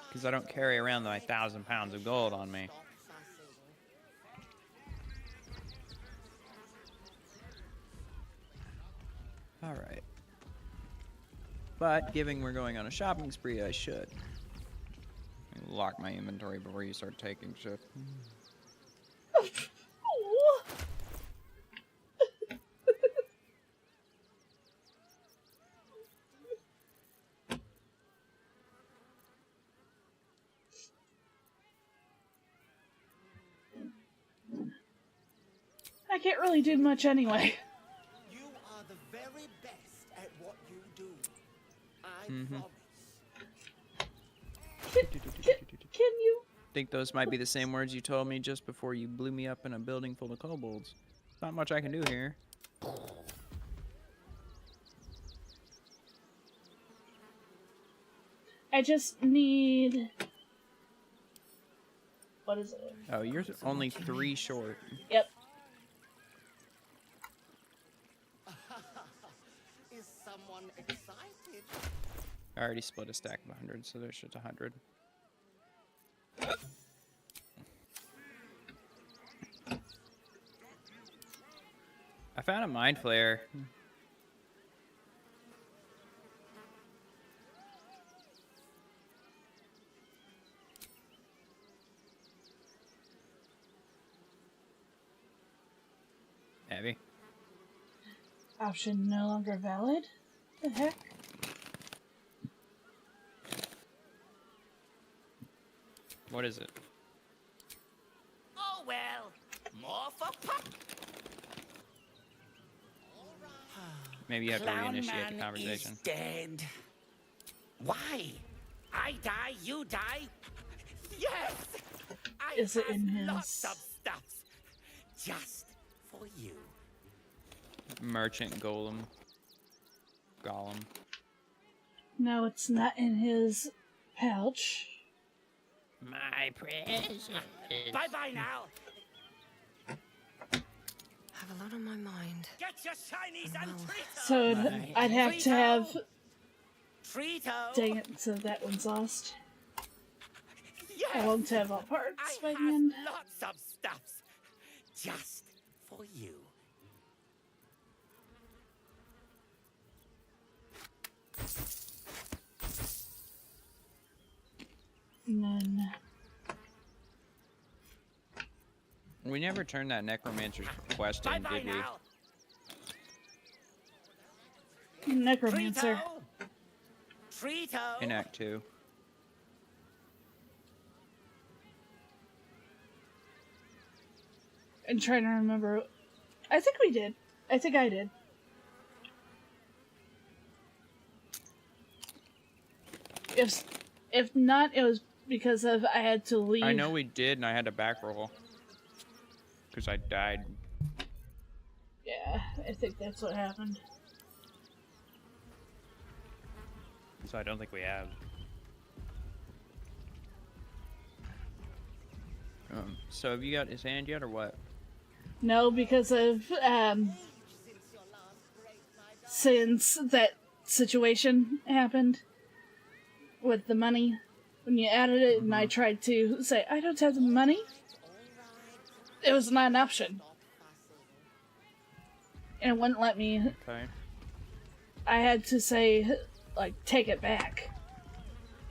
Because I don't carry around my 1,000 pounds of gold on me. Alright. But, given we're going on a shopping spree, I should. Lock my inventory before you start taking shit. I can't really do much anyway. You are the very best at what you do. I Mhm. Can you? Think those might be the same words you told me just before you blew me up in a building full of kobolds. Not much I can do here. I just need... What is it? Oh, you're only 3 short. Yep. Is someone excited? I already split a stack of 100, so there's just 100. I found a mind flayer. Abby? Option no longer valid? The heck? What is it? Oh well, more for pop. Maybe you have to Clown reinitiate Man the conversation. is dead. Why? I die, you die. Yes. I Is it in have lots his- of stuff just for you. Merchant Golem. Golem. No, it's not in his pouch. My precious. Bye bye now. I have a lot on my mind. Get your shinies and Trito. So I'd have to have... Trito. Dang it, so that one's lost. Yes. I won't have all parts I by the have end. lots of stuffs just for you. And then... We never turned that necromancer's quest in, did we? Necromancer. Trito. In Act 2. I'm trying to remember. I think we did. I think I did. If not, it was because of I had to leave. I know we did, and I had to back roll. Because I died. Yeah, I think that's what happened. So I don't think we have. So have you got his hand yet, or what? No, because of, since that situation happened with the money, when you added it and I tried to say, I don't have the money, it was not an option. And it wouldn't let me. Okay. I had to say, like, take it back.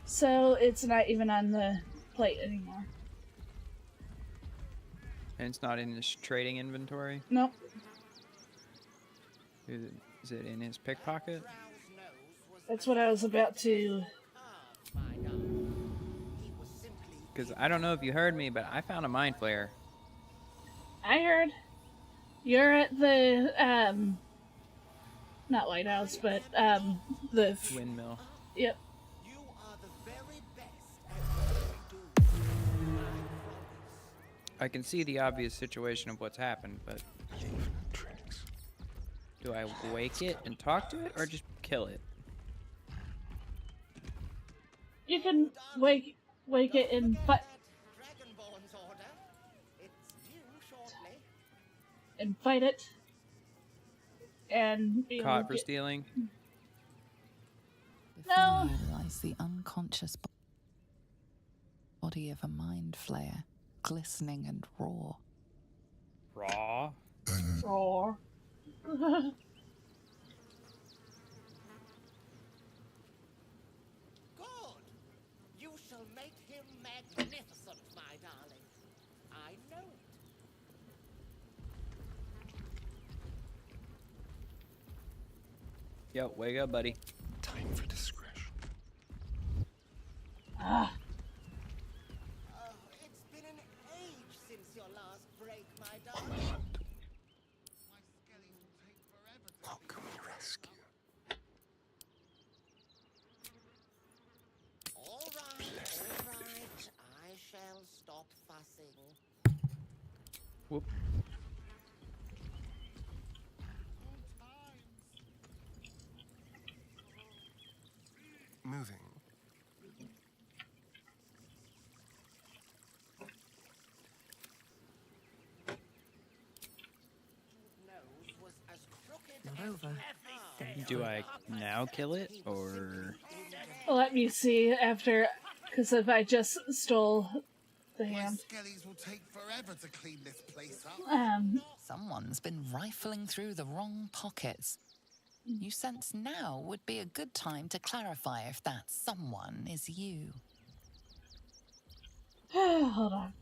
So it's not even on the plate anymore. And it's not in his trading inventory? Nope. Is it in his pickpocket? That's what I was about to... Because I don't know if you heard me, but I found a mind flayer. I heard. You're at the, not lighthouse, but, the... Windmill. Yep. I can see the obvious situation of what's happened, but... Do I wake it and talk to it, or just kill it? You can wake... wake it and fight it, and be Caught for stealing. No. Before you lies the unconscious body of a mind flayer, glistening and raw. Raw. Raw. You shall make him magnificent, my darling. I know it. Yo, wake up, buddy. Time for discretion. Ah. Oh, it's been an age since your last break, my darling. What can we rescue? All right. I shall stop fussing. Whoop. Moving. Not over. Do I now kill it, or...? Let me see after, because if I just stole the ham. Skellies will take forever to clean this place up. Someone's been rifling through the wrong pockets. You sense now would be a good time to clarify if that someone is you. Hold on.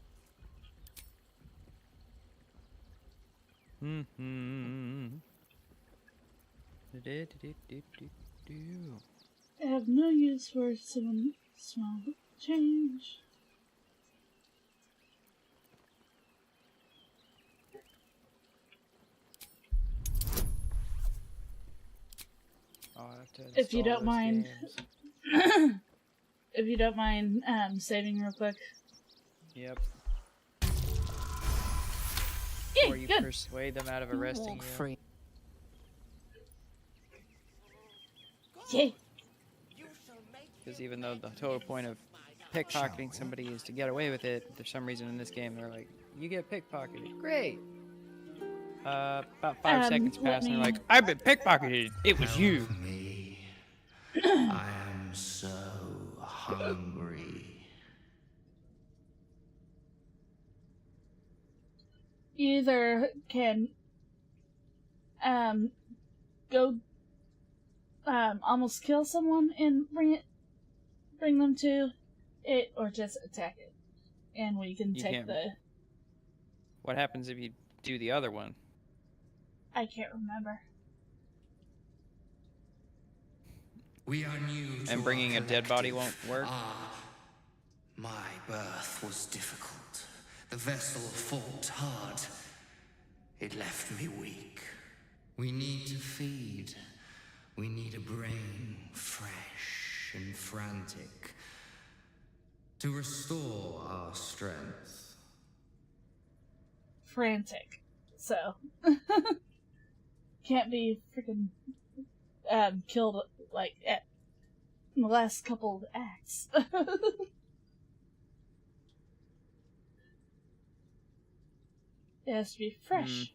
I have no use for some small change. If you don't mind, if you don't mind, saving real quick. Yep. Yay, or you good. persuade them out of arresting you. Free. Yay. Because even though the total point of pickpocketing somebody is to get away with it, for some reason in this game they're like, you get pickpocketed. Great. About 5 seconds pass and they're like, I've been pickpocketed. It was you. Me. I am so hungry. You either can go almost kill someone and bring them to it, or just attack it, and we can take the. What happens if you do the other one? I can't remember. We are new to and bringing our a dead body won't work? My birth was difficult. The vessel fought hard. It left me weak. We need to feed. We need a brain, fresh and frantic, to restore our strength. Frantic. So. Can't be freaking killed like in the last couple of acts. It has to be fresh.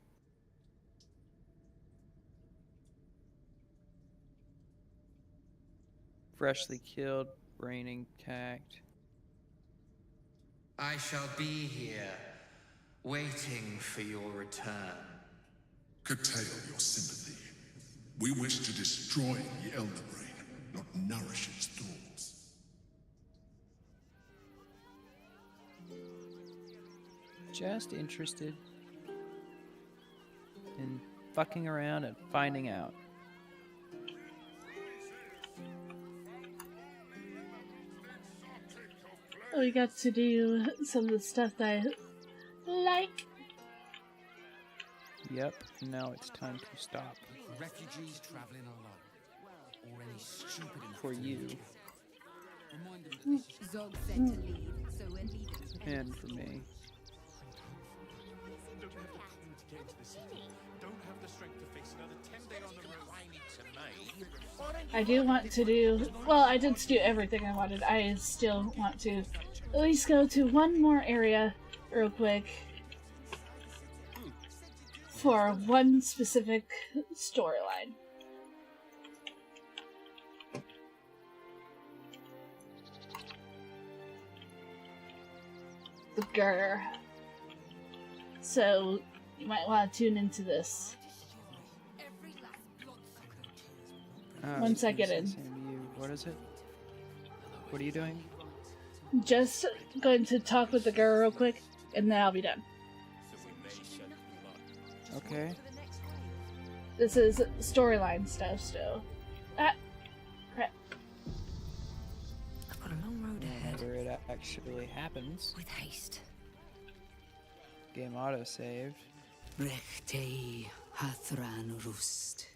Freshly killed, brain intact. I shall be here, waiting for your return. Curtail your sympathy. We wish to destroy the Elder Brain, not nourish its thoughts. Just interested in fucking around and finding out. We got to do some of the stuff that I like. Yep, now it's time to stop. Refugees traveling alone, or any stupid for you. Zog said to leave, so we're leaving. And for me. get into the city. Don't have the strength to face another 10 day on the road. I do want to do, well, I did do everything I wanted. I still want to at least go to one more area real quick for one specific storyline. The grr. So you might want to tune into this once I get in. What is it? What are you doing? Just going to talk with the girl real quick, and then I'll be done. Okay. This is storyline stuff still. Ah, crap. I've got a long road ahead. Whenever it actually happens. With haste. Game auto saved. Rechtei hathran rust.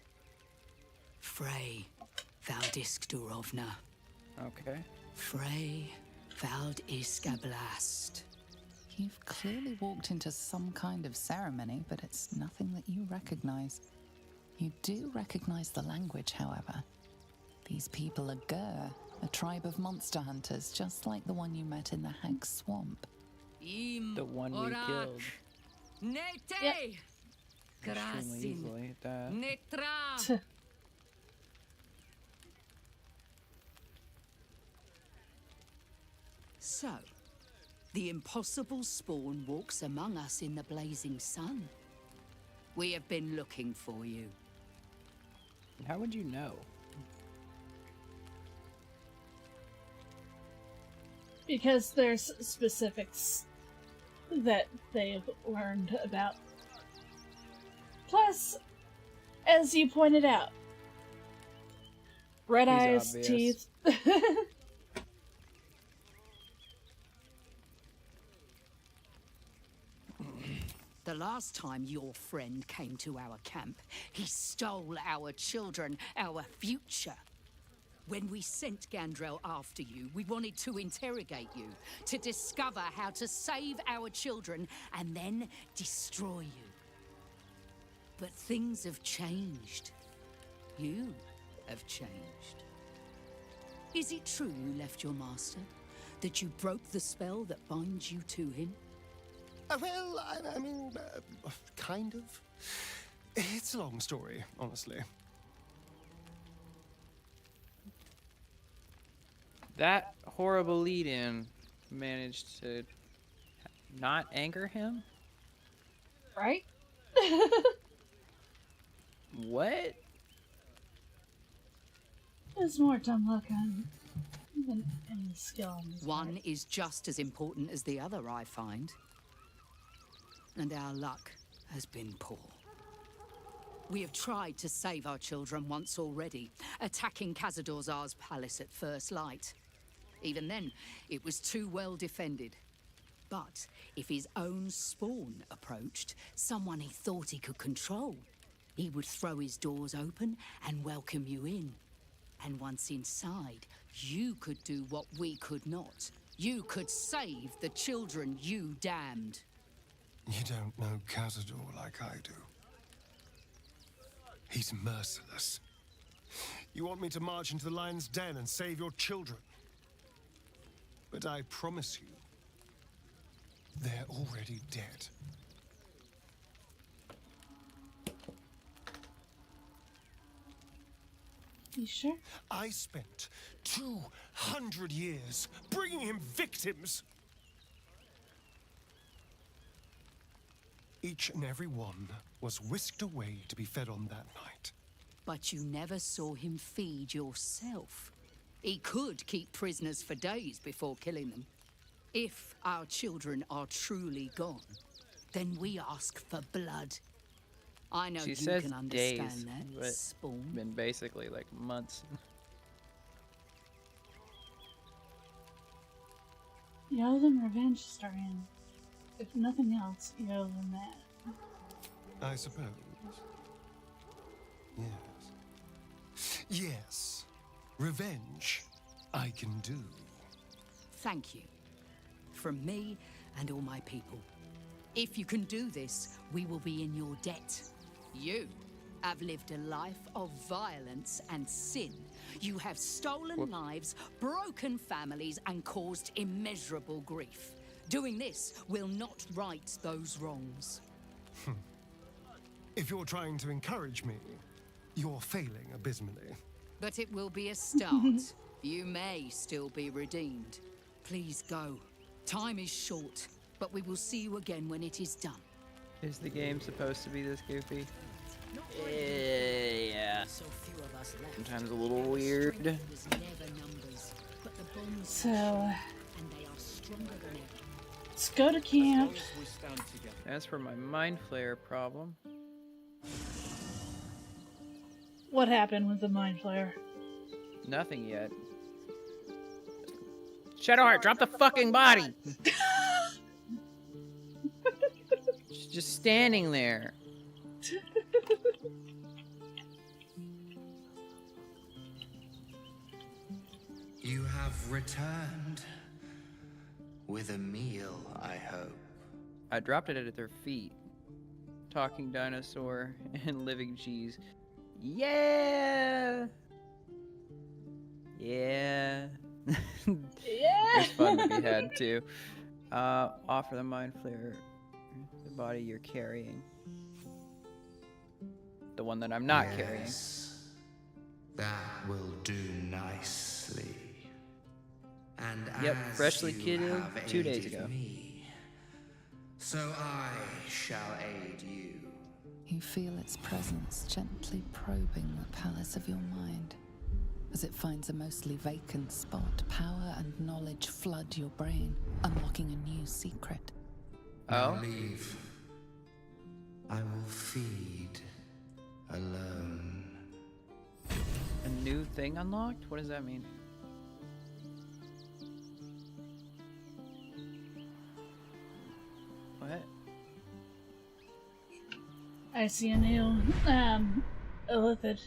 Frey valdisk durovna. Okay. Frey vald iskablast. You've clearly walked into some kind of ceremony, but it's nothing that you recognize. You do recognize the language, however. These people are Gur, a tribe of monster hunters, just like the one you met in the Hag Swamp. The one we killed. Nete! Extremely easily. Netra! So, the impossible spawn walks among us in the blazing sun. We have been looking for you. How would you know? Because there's specifics that they've learned about. Plus, as you pointed out, red eyes, teeth. The last time your friend came to our camp, he stole our children, our future. When we sent Gandrel after you, we wanted to interrogate you, to discover how to save our children and then destroy you. But things have changed. You have changed. Is it true you left your master? That you broke the spell that binds you to him? Well, I mean, kind of. It's a long story, honestly. That horrible lead-in managed to not anger him? Right? What? There's more to unlock on than any skill on this One part. is just as important as the other, I find. And our luck has been poor. We have tried to save our children once already, attacking Khazad-dûr'Zar's palace at first light. Even then, it was too well defended. But if his own spawn approached, someone he thought he could control, he would throw his doors open and welcome you in. And once inside, you could do what we could not. You could save the children you damned. You don't know Khazad-dûr like I do. He's merciless. You want me to march into the lion's den and save your children? But I promise you, they're already dead. You sure? I spent 200 years bringing him victims. Each and every one was whisked away to be fed on that night. But you never saw him feed yourself. He could keep prisoners for days before killing them. If our children are truly gone, then we ask for blood. I know She you says can understand days, that, but Spawn. been basically like months. You owe them revenge, Starian. If nothing else, you owe them that. I suppose. Yes. Yes. Revenge, I can do. Thank you. From me and all my people. If you can do this, we will be in your debt. You have lived a life of violence and sin. You have stolen lives, broken families, and caused immeasurable grief. Doing this will not right those wrongs. If you're trying to encourage me, you're failing abysmally. But it will be a start. You may still be redeemed. Please go. Time is short, but we will see you again when it is done. Is the game supposed to be this goofy? Yeah. Sometimes a little weird. So, let's go to camp. As for my mind flare problem. What happened with the mind flare? Nothing yet. Shadowheart, drop the fucking body! She's just standing there. You have returned with a meal, I hope. I dropped it at their feet. Talking dinosaur and living cheese. Yeah! Yeah. Yeah! It's fun to be had too. Offer the mind flare. The body you're carrying. The one that I'm not carrying. That will do nicely. And yep, as freshly you killed have 2 days aided ago. Me, so I shall aid you. You feel its presence gently probing the palace of your mind. As it finds a mostly vacant spot, power and knowledge flood your brain, unlocking a new secret. Now leave. I will feed alone. A new thing unlocked? What does that mean? What? I see a new, illithid,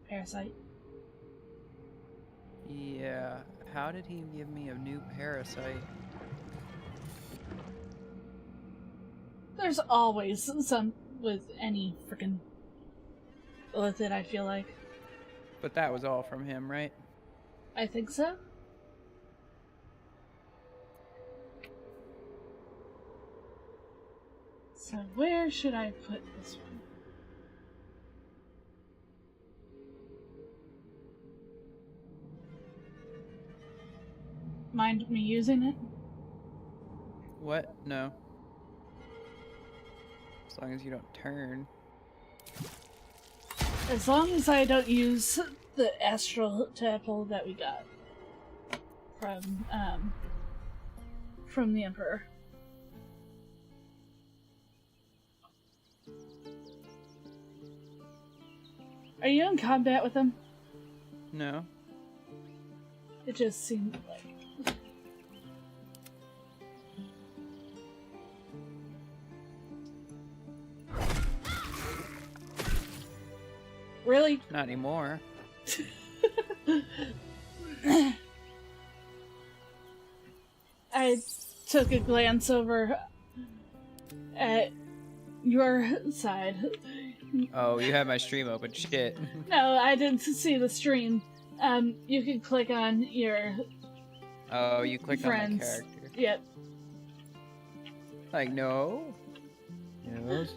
parasite. Yeah, how did he give me a new parasite? There's always some with any freaking illithid, I feel like. But that was all from him, right? I think so. So where should I put this one? Mind me using it? What? No. As long as you don't turn. As long as I don't use the astral temple that we got from the Emperor. Are you in combat with him? No. It just seemed like... Really? Not anymore. I took a glance over at your side. Oh, you have my stream open. Shit. No, I didn't see the stream. You can click on your Oh, you clicked friends. on my character. Yep. Like, no. Yes.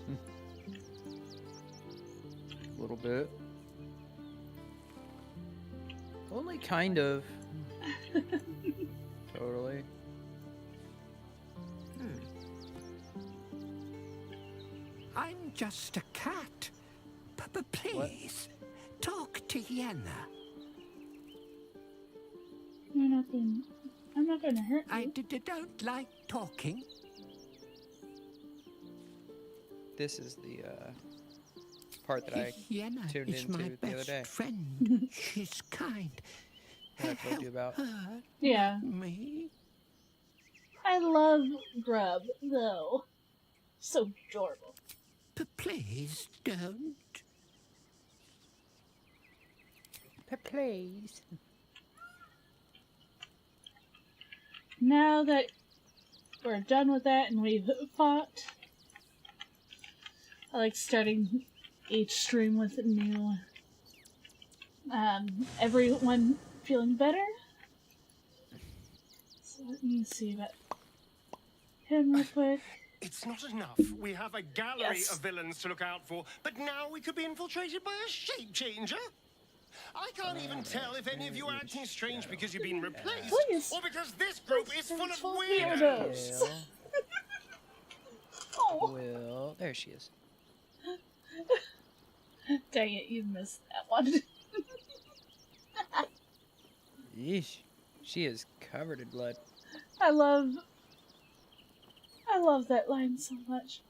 A little bit. Only kind of. Totally. I'm just a cat. Please, talk to Yenna. I'm not gonna hurt you. I don't like talking. This is the part that I Yenna tuned is my into the other best day. friend. She's kind. That I told you about. Her, Yeah. me. I love Grub, though. So adorable. Please don't. Please. Now that we're done with that and we've fought, I like starting each stream with a new, everyone feeling better. So let me see about him real quick. It's not enough. We have a gallery of villains to look out for, but now we could be infiltrated by a shape changer. I can't even tell if any of you are acting strange because you've been replaced, or because this group is full of weirdos. Well, there she is. Dang it, you missed that one. Yeesh. She is covered in blood. I love that line so much.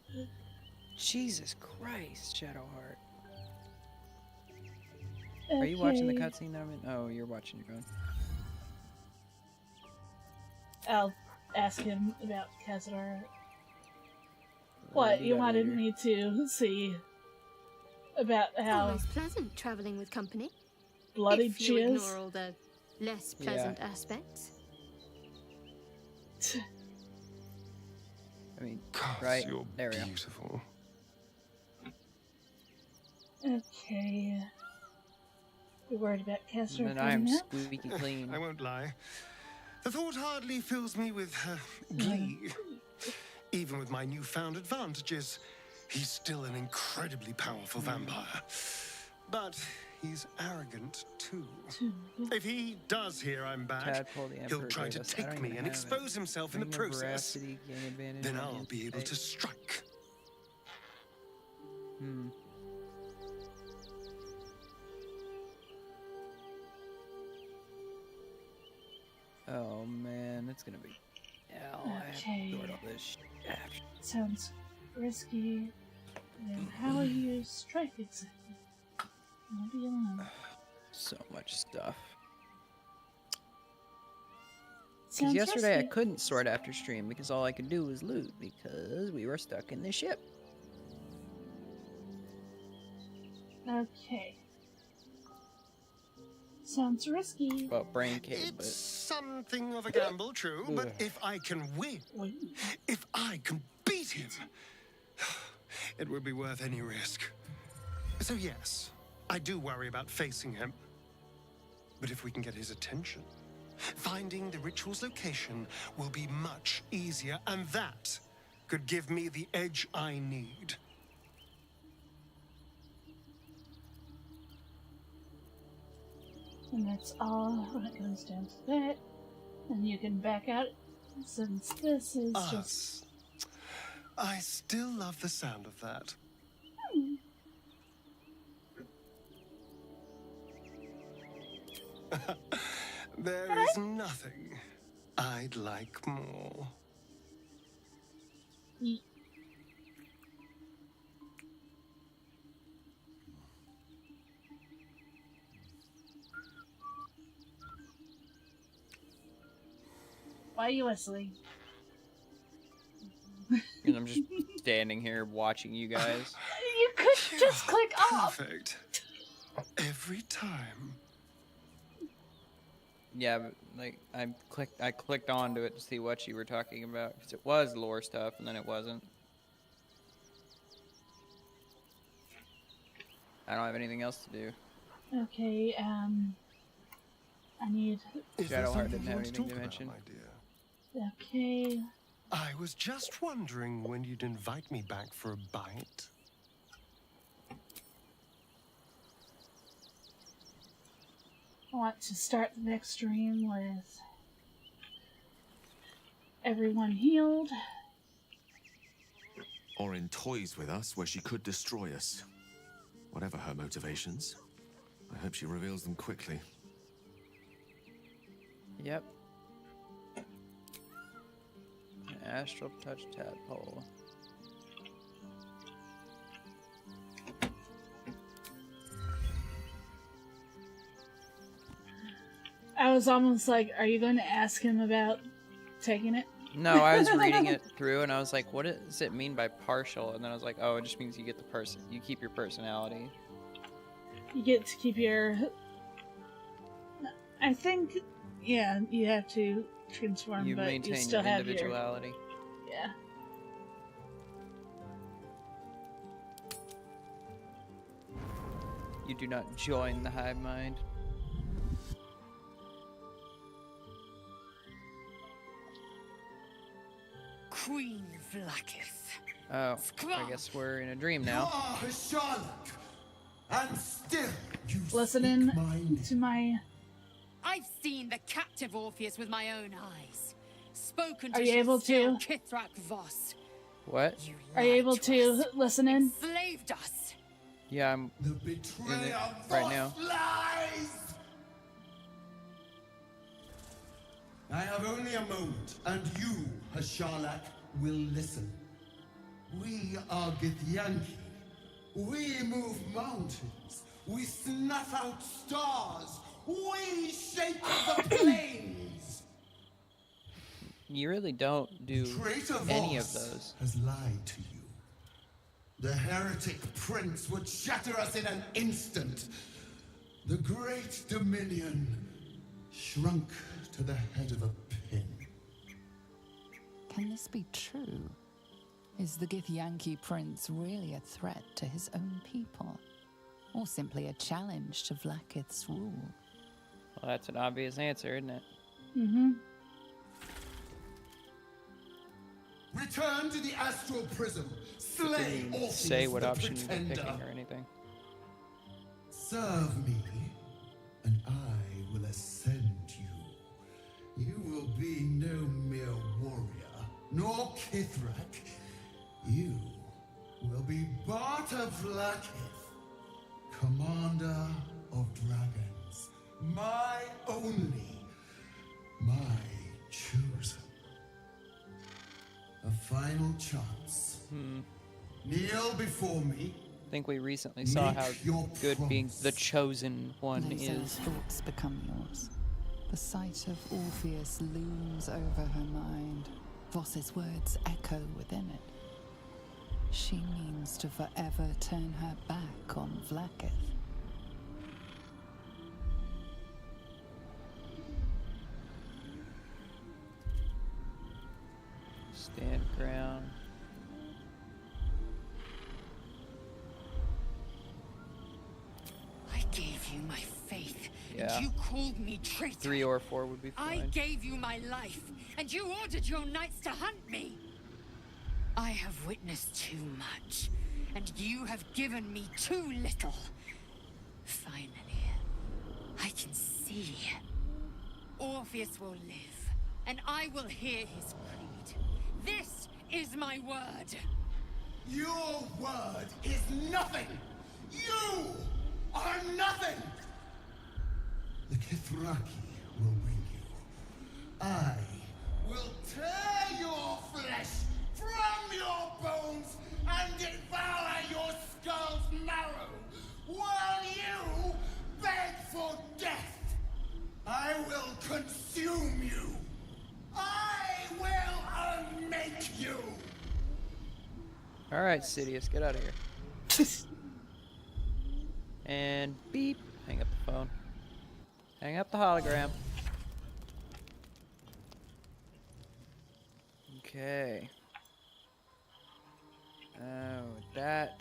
Jesus Christ, Shadowheart. Are you watching the cutscene that I'm in? Oh, you're watching your own. I'll ask him about Khazar. What you wanted me to see about how almost pleasant traveling with company. Bloody if you jizz. ignore all the less pleasant aspects. I mean, right You're there we go. beautiful. Okay. You're worried about Khazar. And I'm squeaky clean. I won't lie. The thought hardly fills me with glee. Even with my newfound advantages, he's still an incredibly powerful vampire. But he's arrogant too. If he does hear I'm back, he'll try to take me and expose himself in the process. Then I'll be able to strike. Oh man, it's gonna be hell. I have to sort all this shit. Sounds risky. And how you strike exactly? I'll be alone. So much stuff. Because Sounds yesterday risky. I couldn't sort after stream because all I could do was loot because we were stuck in the ship. Okay. Sounds risky. Well, brain cave, but... It's something of a gamble, true, but if I can win, if I can beat him, it would be worth any risk. So yes, I do worry about facing him. But if we can get his attention, finding the ritual's location will be much easier, and that could give me the edge I need. And that's all when it comes down to that. And you can back out since this is just... I still love the sound of that. There is nothing I'd like more. Why are you whistling? And I'm just standing here watching you guys. You could just click off. Perfect. Every time. Yeah, but like I clicked onto it to see what you were talking about because it was lore stuff and then it wasn't. I don't have anything else to do. Okay, I need... Shadowheart didn't have anything to mention. Okay. I was just wondering when you'd invite me back for a bite. I want to start the next stream with everyone healed. Or in toys with us where she could destroy us. Whatever her motivations, I hope she reveals them quickly. Yep. Astral touch tadpole. I was almost like, are you going to ask him about taking it? No, I was reading it through and I was like, what does it mean by partial? And then I was like, oh, it just means you get you keep your personality. You get to keep your... I think, yeah, you have to transform, You but maintain you still your have individuality. Yeah. You do not join the hive mind. Queen Vlaakith. Oh, I guess we're in a dream now. And still you listening to my... I've seen the captive Orpheus with my own eyes. Spoken to Are you able to? Kithrak Voss. What? Are you able to listen in? Enslaved us. Yeah, I'm in it right now. I have only a moment, and you, Hashalak, will listen. We are Githyanki. We move mountains. We snuff out stars. We shake the plains. You really don't do any of those. Has lied to you. The heretic prince would shatter us in an instant. The great dominion shrunk to the head of a pin. Can this be true? Is the Githyanki prince really a threat to his own people? Or simply a challenge to Vlaakith's rule? Well, that's an obvious answer, isn't it? Mm-hmm. Return to the astral prism. Slay Orpheus say what the option you're pretender. picking or anything. Serve me, and I will ascend you. You will be no mere warrior, nor Kithrak. You will be Barta Vlaakith, commander of dragons. My only, my chosen. A final chance. Kneel before me. I think we recently saw how good being the chosen one Lae'zel's is. thoughts become yours. The sight of Orpheus looms over her mind. Voss's words echo within it. She means to forever turn her back on Vlaakith. Stand ground. I gave you my faith, Yeah. and you called me traitor. 3 or 4 would be I fine. gave you my life, and you ordered your knights to hunt me. I have witnessed too much, and you have given me too little. Finally, I can see. Orpheus will live, and I will hear his creed. This is my word. Your word is nothing! You are nothing! The Kithraki will bring you. I will tear your flesh from your bones and devour your skull's marrow while you beg for death. I will consume you. I will unmake you. Alright, Sidious, get out of here. And beep. Hang up the phone. Hang up the hologram. Okay. With that.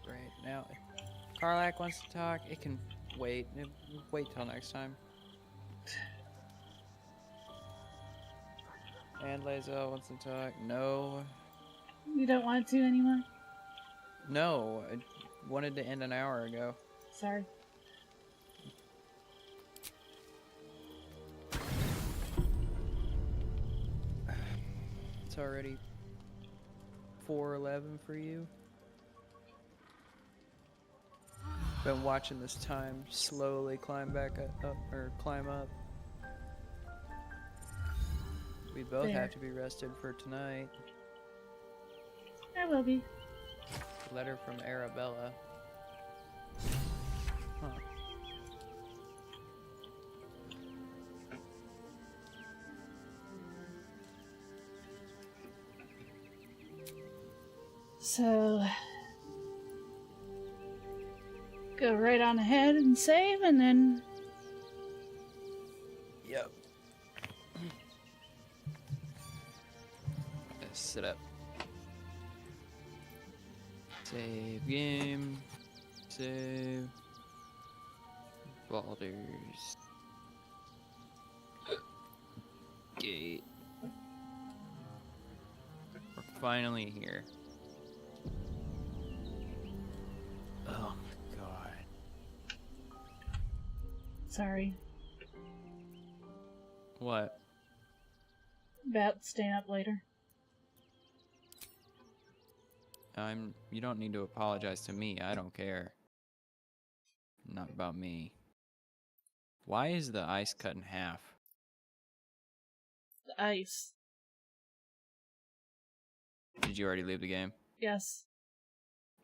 Great. Now, if Karlak wants to talk, it can wait. Wait till next time. And Lae'zel wants to talk. No. You don't want to anymore? No. I wanted to end an hour ago. Sorry. It's already 4:11 for you. Been watching this time slowly climb back up or climb up. We both There. have to be rested for tonight. I will be. Letter from Arabella. Huh. So, go right on ahead and save, and then... Yep. sit up. Save game. Save. Baldur's Gate. We're finally here. Oh my god. Sorry. What? About staying up later. You don't need to apologize to me. I don't care. Not about me. Why is the ice cut in half? The ice. Did you already leave the game? Yes.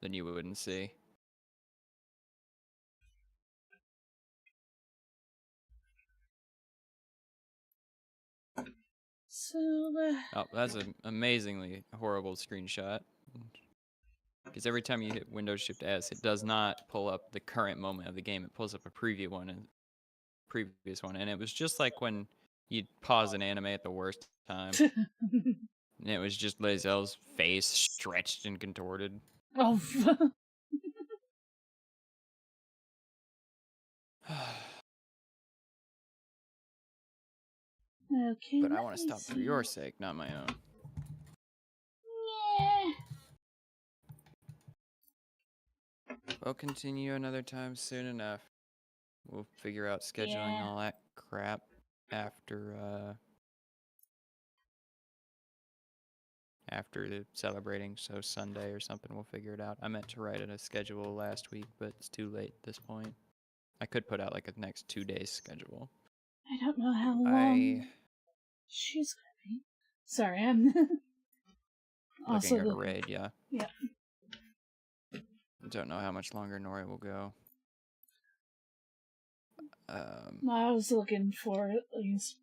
Then you wouldn't see. So, oh, that's an amazingly horrible screenshot. Because every time you hit Windows Shift S, it does not pull up the current moment of the game. It pulls up a previous one, and it was just like when you'd pause an anime at the worst time. And it was just Lae'zel's face stretched and contorted. Oh. Okay. But I want to stop for your sake, not my own. Yeah. We'll continue another time soon enough. We'll figure out scheduling all that crap after the celebrating, so Sunday or something, we'll figure it out. I meant to write a schedule last week, but it's too late at this point. I could put out like a next 2 days schedule. I don't know how long she's gonna be. Sorry, I'm also looking at her raid, yeah. Yeah. Don't know how much longer Nori will go. I was looking for at least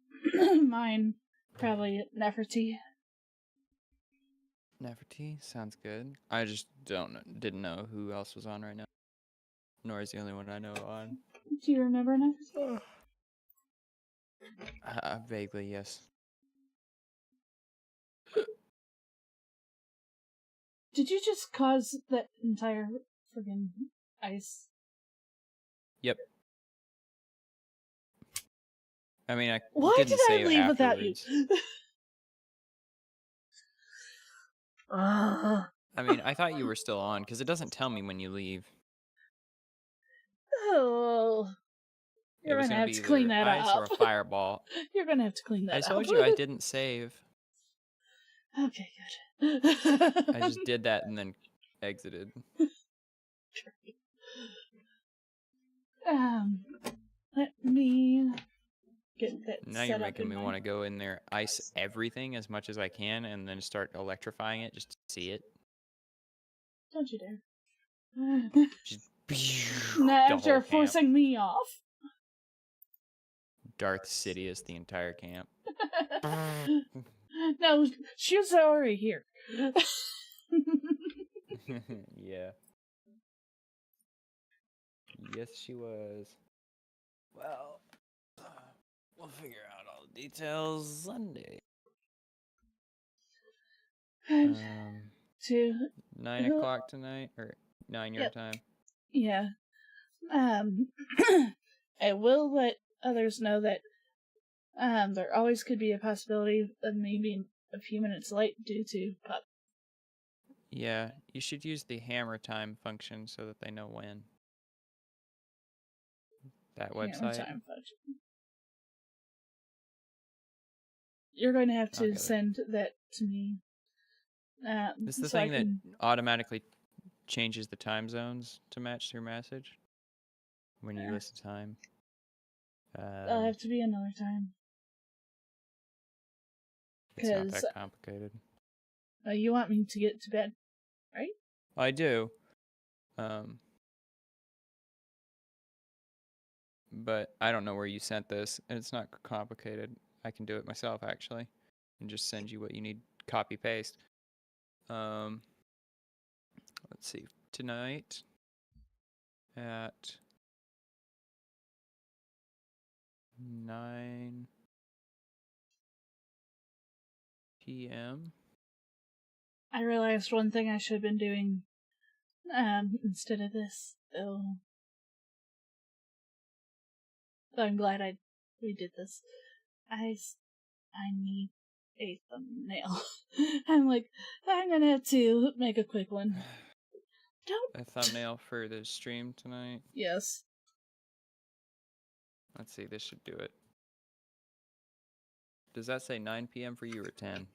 mine, probably Nefertiti. Nefertiti sounds good. I just didn't know who else was on right now. Nori's the only one I know on. Do you remember Nefertiti? Vaguely, yes. Did you just cause that entire friggin' ice? Yep. I mean, Why didn't did save I leave afterwards. without you? I mean, I thought you were still on, because it doesn't tell me when you leave. Oh. You're gonna have to clean that ice up. or a fireball. You're gonna have to clean that up. I told you I didn't save. Okay, good. I just did that and then exited. Let me get that Now set you're up making in me my- want to go in there, ice everything as much as I can, and then start electrifying it just to see it. Don't you dare. Just Not the after whole camp. forcing me off. Darth Sidious the entire camp. No, she was already here. Yeah. Yes, she was. Well, we'll figure out all the details Sunday. To 9 o'clock tonight, or 9 your time. Yeah. I will let others know that there always could be a possibility of me being a few minutes late due to pup. Yeah, you should use the hammer time function so that they know when. That website. Hammer time function. You're going to have to send that to me. This is the so thing that automatically changes the time zones to match your message when you list the time. It'll have to be another time. It's not that complicated. You want me to get to bed, right? I do. But I don't know where you sent this, and it's not complicated. I can do it myself, actually, and just send you what you need, copy paste. Let's see, tonight at 9 p.m. I realized one thing I should have been doing instead of this. Oh. I'm glad we did this. I need a thumbnail. I'm gonna have to make a quick one. A thumbnail for the stream tonight? Yes. Let's see, this should do it. Does that say 9 p.m. for you or 10?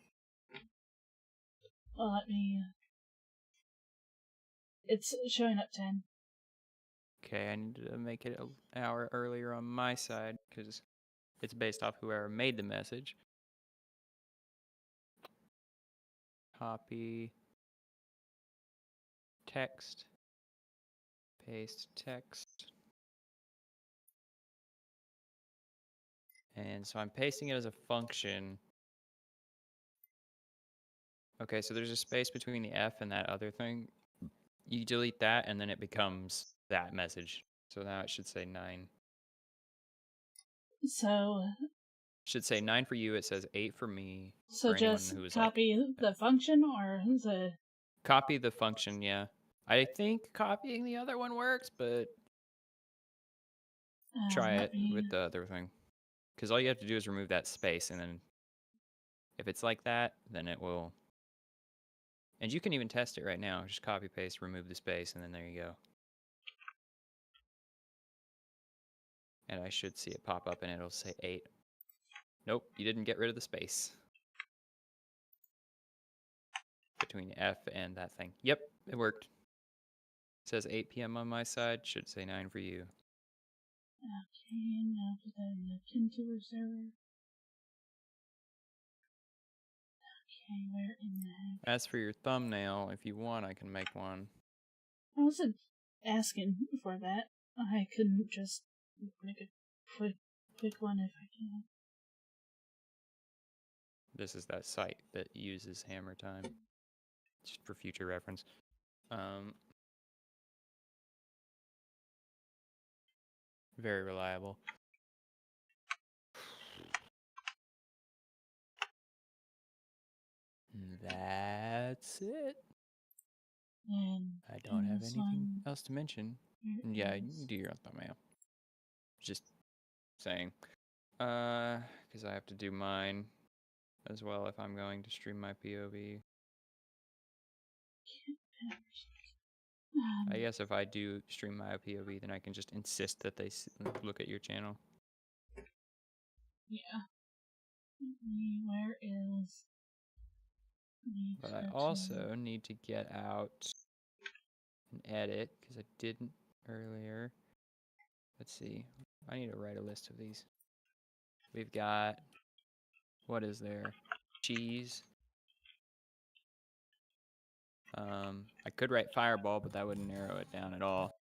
Well, let me... It's showing up 10. Okay, I need to make it an hour earlier on my side, because it's based off whoever made the message. Copy. Text. Paste text. And so I'm pasting it as a function. Okay, so there's a space between the F and that other thing. You delete that, and then it becomes that message. So now it should say 9. So... Should say 9 for you, it says 8 for me. So for just copy the function, or the... Copy the function, yeah. I think copying the other one works, but try it with the other thing. Because all you have to do is remove that space, and then if it's like that, then it will... And you can even test it right now. Just copy, paste, remove the space, and then there you go. And I should see it pop up, and it'll say 8. Nope, you didn't get rid of the space. Between F and that thing. Yep, it worked. It says 8 p.m. on my side. Should say 9 for you. Okay, now did I look into the server? Okay, where in the heck? As for your thumbnail, if you want, I can make one. I wasn't asking for that. I couldn't just make a quick one if I can. This is that site that uses hammer time. Just for future reference. Very reliable. That's it. And I don't have anything else to mention. Yeah, you can do your own thumbnail. Just saying. Because I have to do mine as well if I'm going to stream my POV. I guess if I do stream my POV, then I can just insist that they look at your channel. Yeah. Where is... But I also need to get out and edit, because I didn't earlier. Let's see. I need to write a list of these. We've got... What is there? Cheese. I could write fireball, but that wouldn't narrow it down at all.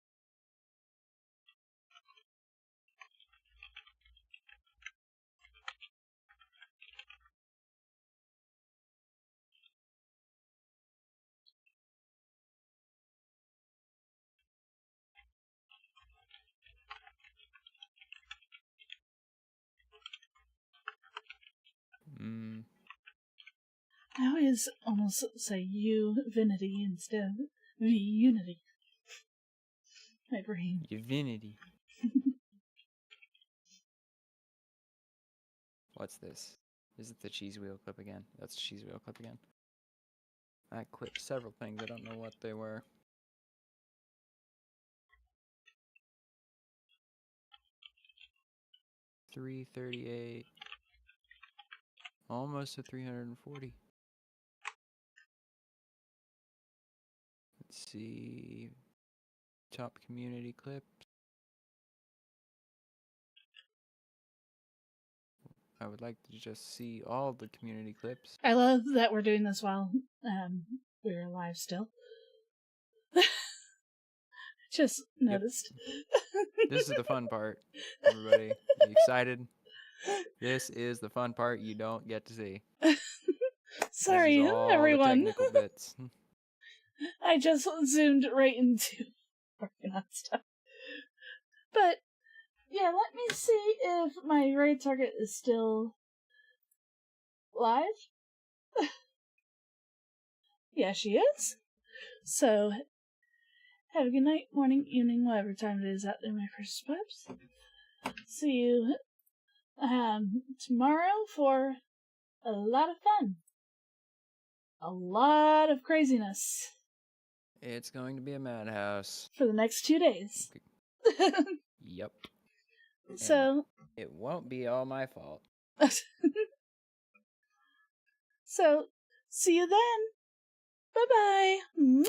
I always almost say Uvinity instead of V-Unity. My brain. Uvinity. What's this? Is it the cheese wheel clip again? That's the cheese wheel clip again. I clipped several things. I don't know what they were. $338. Almost to 340. Let's see. Top community clips. I would like to just see all the community clips. I love that we're doing this while we're alive still. Just noticed. Yep. This is the fun part, everybody. Are you excited? This is the fun part you don't get to see. Sorry, all everyone. The technical bits. I just zoomed right into working on stuff. But, yeah, let me see if my raid target is still live. Yeah, she is. So, have a good night, morning, evening, whatever time it is out there, my first pups. See you tomorrow for a lot of fun. A lot of craziness. It's going to be a madhouse. For the next 2 days. Yep. So. And it won't be all my fault. So, see you then. Bye-bye. Mwah!